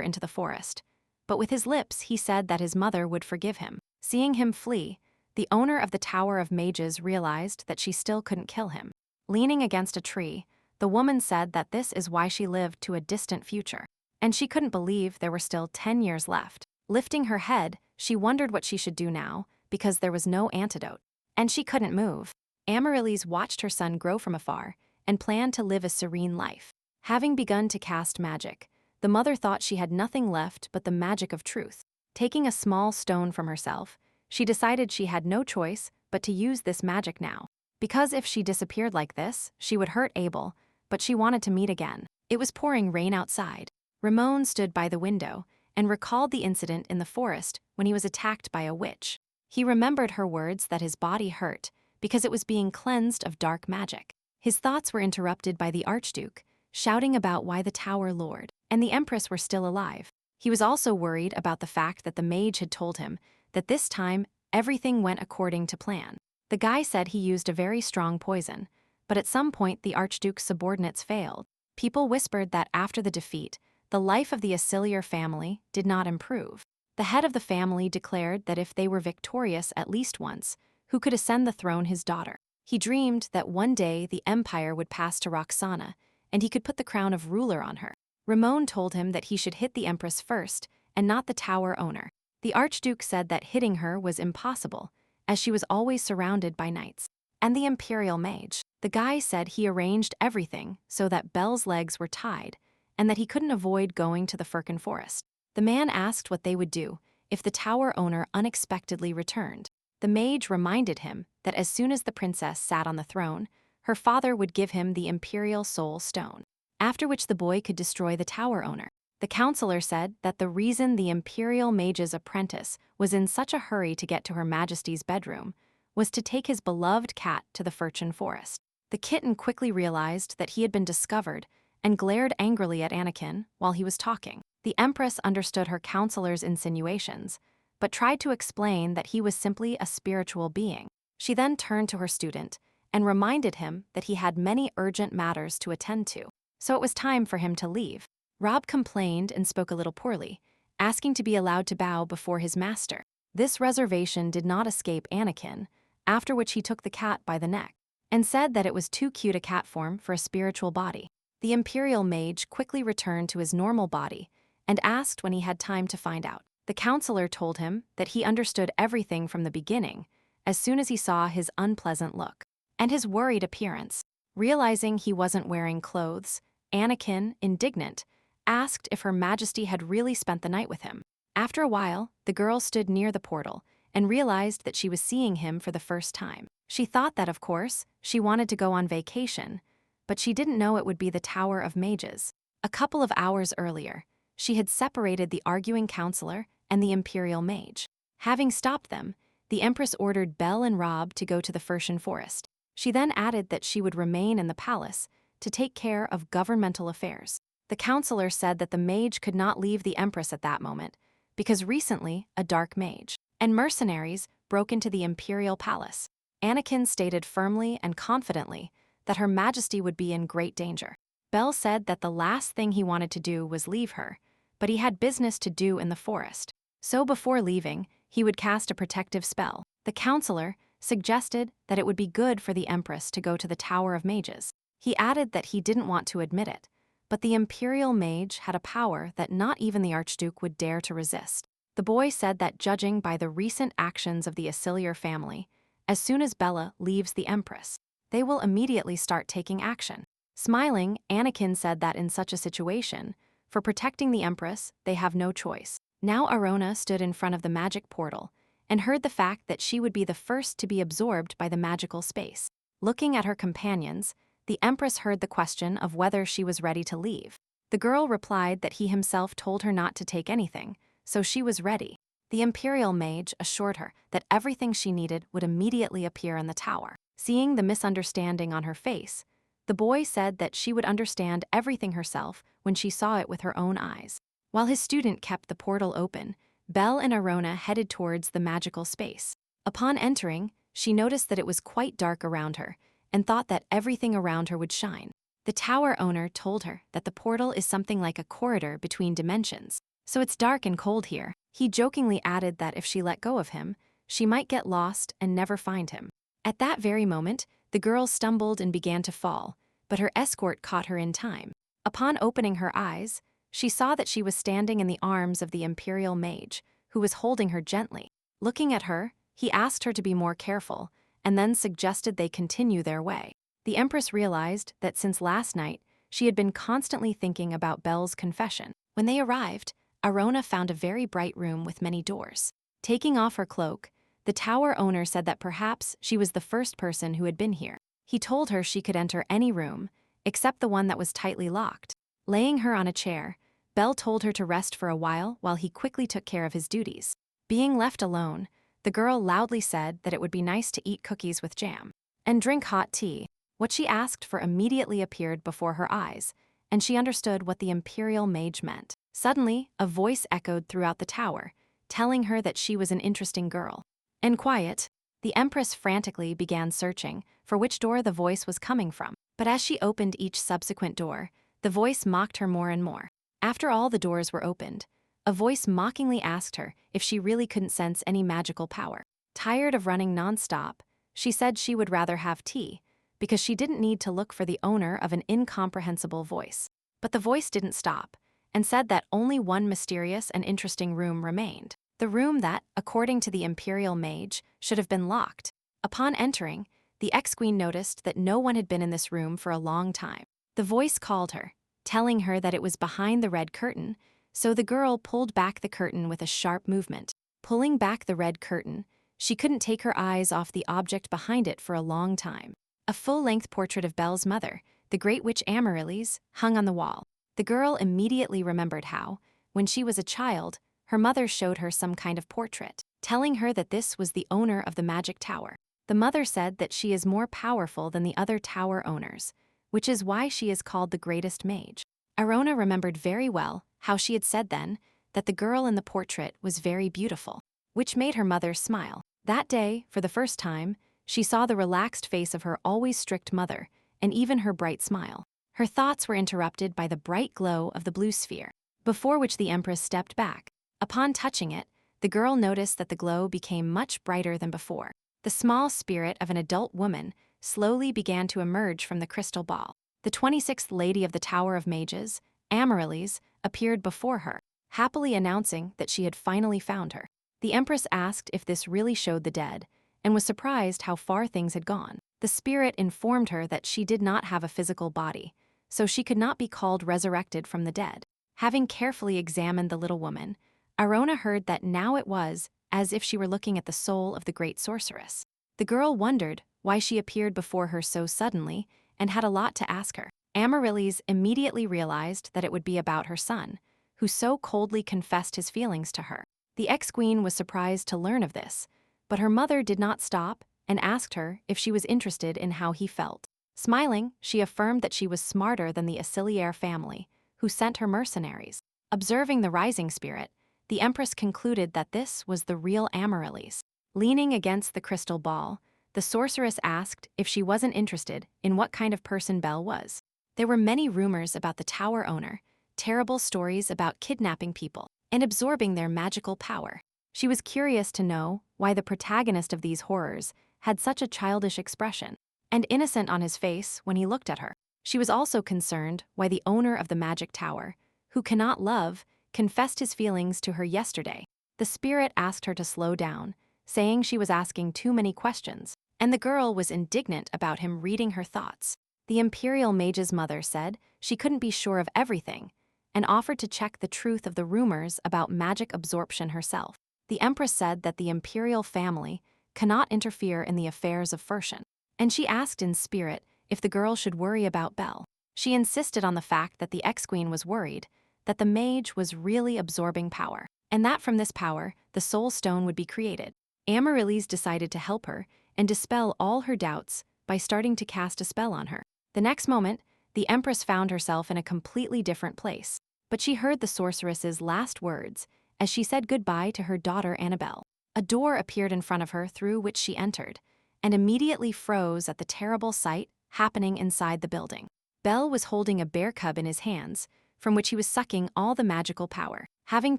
into the forest, but with his lips he said that his mother would forgive him. Seeing him flee, the owner of the Tower of Mages realized that she still couldn't kill him. Leaning against a tree, the woman said that this is why she lived to a distant future, and she couldn't believe there were still 10 years left. Lifting her head, she wondered what she should do now, because there was no antidote, and she couldn't move. Amaryllis watched her son grow from afar and planned to live a serene life. Having begun to cast magic, the mother thought she had nothing left but the magic of truth. Taking a small stone from herself, she decided she had no choice but to use this magic now. Because if she disappeared like this, she would hurt Abel, but she wanted to meet again. It was pouring rain outside. Ramon stood by the window and recalled the incident in the forest when he was attacked by a witch. He remembered her words that his body hurt because it was being cleansed of dark magic. His thoughts were interrupted by the Archduke, shouting about why the Tower Lord and the Empress were still alive. He was also worried about the fact that the mage had told him that this time everything went according to plan. The guy said he used a very strong poison, but at some point the Archduke's subordinates failed. People whispered that after the defeat, the life of the Aciliar family did not improve. The head of the family declared that if they were victorious at least once, who could ascend the throne his daughter. He dreamed that one day the empire would pass to Roxana, and he could put the crown of ruler on her. Ramon told him that he should hit the Empress first and not the tower owner. The Archduke said that hitting her was impossible, as she was always surrounded by knights. And the Imperial Mage. The guy said he arranged everything so that Belle's legs were tied, and that he couldn't avoid going to the Firkin Forest. The man asked what they would do if the tower owner unexpectedly returned. The mage reminded him that as soon as the princess sat on the throne, her father would give him the Imperial Soul Stone, after which the boy could destroy the tower owner. The counselor said that the reason the Imperial Mage's apprentice was in such a hurry to get to Her Majesty's bedroom was to take his beloved cat to the Firkin Forest. The kitten quickly realized that he had been discovered and glared angrily at Anakin while he was talking. The Empress understood her counselor's insinuations, but tried to explain that he was simply a spiritual being. She then turned to her student and reminded him that he had many urgent matters to attend to, so it was time for him to leave. Rob complained and spoke a little poorly, asking to be allowed to bow before his master. This reservation did not escape Anakin, after which he took the cat by the neck and said that it was too cute a cat form for a spiritual body. The Imperial Mage quickly returned to his normal body and asked when he had time to find out. The counselor told him that he understood everything from the beginning as soon as he saw his unpleasant look and his worried appearance. Realizing he wasn't wearing clothes, Anakin, indignant, asked if Her Majesty had really spent the night with him. After a while, the girl stood near the portal and realized that she was seeing him for the first time. She thought that, of course, she wanted to go on vacation, but she didn't know it would be the Tower of Mages. A couple of hours earlier, she had separated the arguing counselor and the Imperial Mage. Having stopped them, the Empress ordered Belle and Rob to go to the Firkin Forest. She then added that she would remain in the palace to take care of governmental affairs. The counselor said that the mage could not leave the Empress at that moment because recently a dark mage and mercenaries broke into the Imperial Palace. Anakin stated firmly and confidently that Her Majesty would be in great danger. Belle said that the last thing he wanted to do was leave her, but he had business to do in the forest. So before leaving, he would cast a protective spell. The counselor suggested that it would be good for the Empress to go to the Tower of Mages. He added that he didn't want to admit it, but the Imperial Mage had a power that not even the Archduke would dare to resist. The boy said that judging by the recent actions of the Acilier family, as soon as Bella leaves the Empress, they will immediately start taking action. Smiling, Anakin said that in such a situation, for protecting the Empress, they have no choice. Now Arona stood in front of the magic portal and heard the fact that she would be the first to be absorbed by the magical space. Looking at her companions, the Empress heard the question of whether she was ready to leave. The girl replied that he himself told her not to take anything, so she was ready. The Imperial Mage assured her that everything she needed would immediately appear in the tower. Seeing the misunderstanding on her face, the boy said that she would understand everything herself when she saw it with her own eyes. While his student kept the portal open, Belle and Arona headed towards the magical space. Upon entering, she noticed that it was quite dark around her and thought that everything around her would shine. The tower owner told her that the portal is something like a corridor between dimensions, so it's dark and cold here. He jokingly added that if she let go of him, she might get lost and never find him. At that very moment, the girl stumbled and began to fall, but her escort caught her in time. Upon opening her eyes, she saw that she was standing in the arms of the Imperial Mage, who was holding her gently. Looking at her, he asked her to be more careful, and then suggested they continue their way. The Empress realized that since last night, she had been constantly thinking about Belle's confession. When they arrived, Arona found a very bright room with many doors. Taking off her cloak, the tower owner said that perhaps she was the first person who had been here. He told her she could enter any room, except the one that was tightly locked. Laying her on a chair, Belle told her to rest for a while he quickly took care of his duties. Being left alone, the girl loudly said that it would be nice to eat cookies with jam and drink hot tea. What she asked for immediately appeared before her eyes, and she understood what the Imperial Mage meant. Suddenly, a voice echoed throughout the tower, telling her that she was an interesting girl. And quiet, the Empress frantically began searching for which door the voice was coming from. But as she opened each subsequent door, the voice mocked her more and more. After all the doors were opened, a voice mockingly asked her if she really couldn't sense any magical power. Tired of running non-stop, she said she would rather have tea, because she didn't need to look for the owner of an incomprehensible voice. But the voice didn't stop, and said that only one mysterious and interesting room remained. The room that, according to the imperial mage, should have been locked. Upon entering, the ex-queen noticed that no one had been in this room for a long time. The voice called her, telling her that it was behind the red curtain, so the girl pulled back the curtain with a sharp movement. Pulling back the red curtain, she couldn't take her eyes off the object behind it for a long time. A full-length portrait of Belle's mother, the great witch Amaryllis, hung on the wall. The girl immediately remembered how, when she was a child, her mother showed her some kind of portrait, telling her that this was the owner of the magic tower. The mother said that she is more powerful than the other tower owners, which is why she is called the greatest mage. Arona remembered very well how she had said then that the girl in the portrait was very beautiful, which made her mother smile. That day, for the first time, she saw the relaxed face of her always strict mother, and even her bright smile. Her thoughts were interrupted by the bright glow of the blue sphere, before which the Empress stepped back. Upon touching it, the girl noticed that the glow became much brighter than before. The small spirit of an adult woman slowly began to emerge from the crystal ball. The 26th Lady of the Tower of Mages, Amaryllis, appeared before her, happily announcing that she had finally found her. The Empress asked if this really showed the dead, and was surprised how far things had gone. The spirit informed her that she did not have a physical body, so she could not be called resurrected from the dead. Having carefully examined the little woman, Arona heard that now it was as if she were looking at the soul of the great sorceress. The girl wondered why she appeared before her so suddenly and had a lot to ask her. Amaryllis immediately realized that it would be about her son, who so coldly confessed his feelings to her. The ex-queen was surprised to learn of this, but her mother did not stop and asked her if she was interested in how he felt. Smiling, she affirmed that she was smarter than the Aciliaire family, who sent her mercenaries. Observing the rising spirit, the Empress concluded that this was the real Amaryllis. Leaning against the crystal ball, the sorceress asked if she wasn't interested in what kind of person Belle was. There were many rumors about the tower owner, terrible stories about kidnapping people and absorbing their magical power. She was curious to know why the protagonist of these horrors had such a childish expression and innocent on his face when he looked at her. She was also concerned why the owner of the magic tower, who cannot love, confessed his feelings to her yesterday. The spirit asked her to slow down, saying she was asking too many questions, and the girl was indignant about him reading her thoughts. The imperial mage's mother said she couldn't be sure of everything, and offered to check the truth of the rumors about magic absorption herself. The Empress said that the imperial family cannot interfere in the affairs of Fershon, and she asked in spirit if the girl should worry about Belle. She insisted on the fact that the ex-queen was worried that the mage was really absorbing power, and that from this power, the soul stone would be created. Amaryllis decided to help her and dispel all her doubts by starting to cast a spell on her. The next moment, the Empress found herself in a completely different place, but she heard the sorceress's last words as she said goodbye to her daughter Annabelle. A door appeared in front of her through which she entered, and immediately froze at the terrible sight happening inside the building. Belle was holding a bear cub in his hands, from which he was sucking all the magical power. Having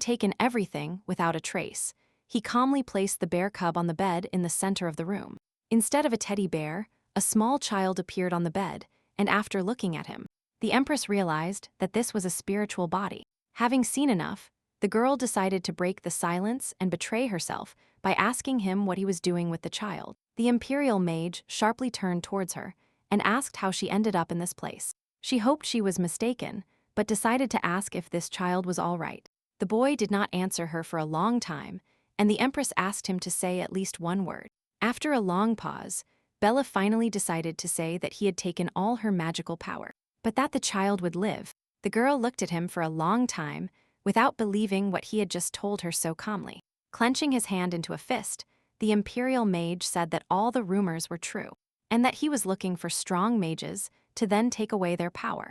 taken everything without a trace, he calmly placed the bear cub on the bed in the center of the room. Instead of a teddy bear, a small child appeared on the bed, and after looking at him, the Empress realized that this was a spiritual body. Having seen enough, the girl decided to break the silence and betray herself by asking him what he was doing with the child. The imperial mage sharply turned towards her and asked how she ended up in this place. She hoped she was mistaken, but decided to ask if this child was all right. The boy did not answer her for a long time, and the Empress asked him to say at least one word. After a long pause, Bella finally decided to say that he had taken all her magical power, but that the child would live. The girl looked at him for a long time, without believing what he had just told her so calmly. Clenching his hand into a fist, the imperial mage said that all the rumors were true, and that he was looking for strong mages to then take away their power.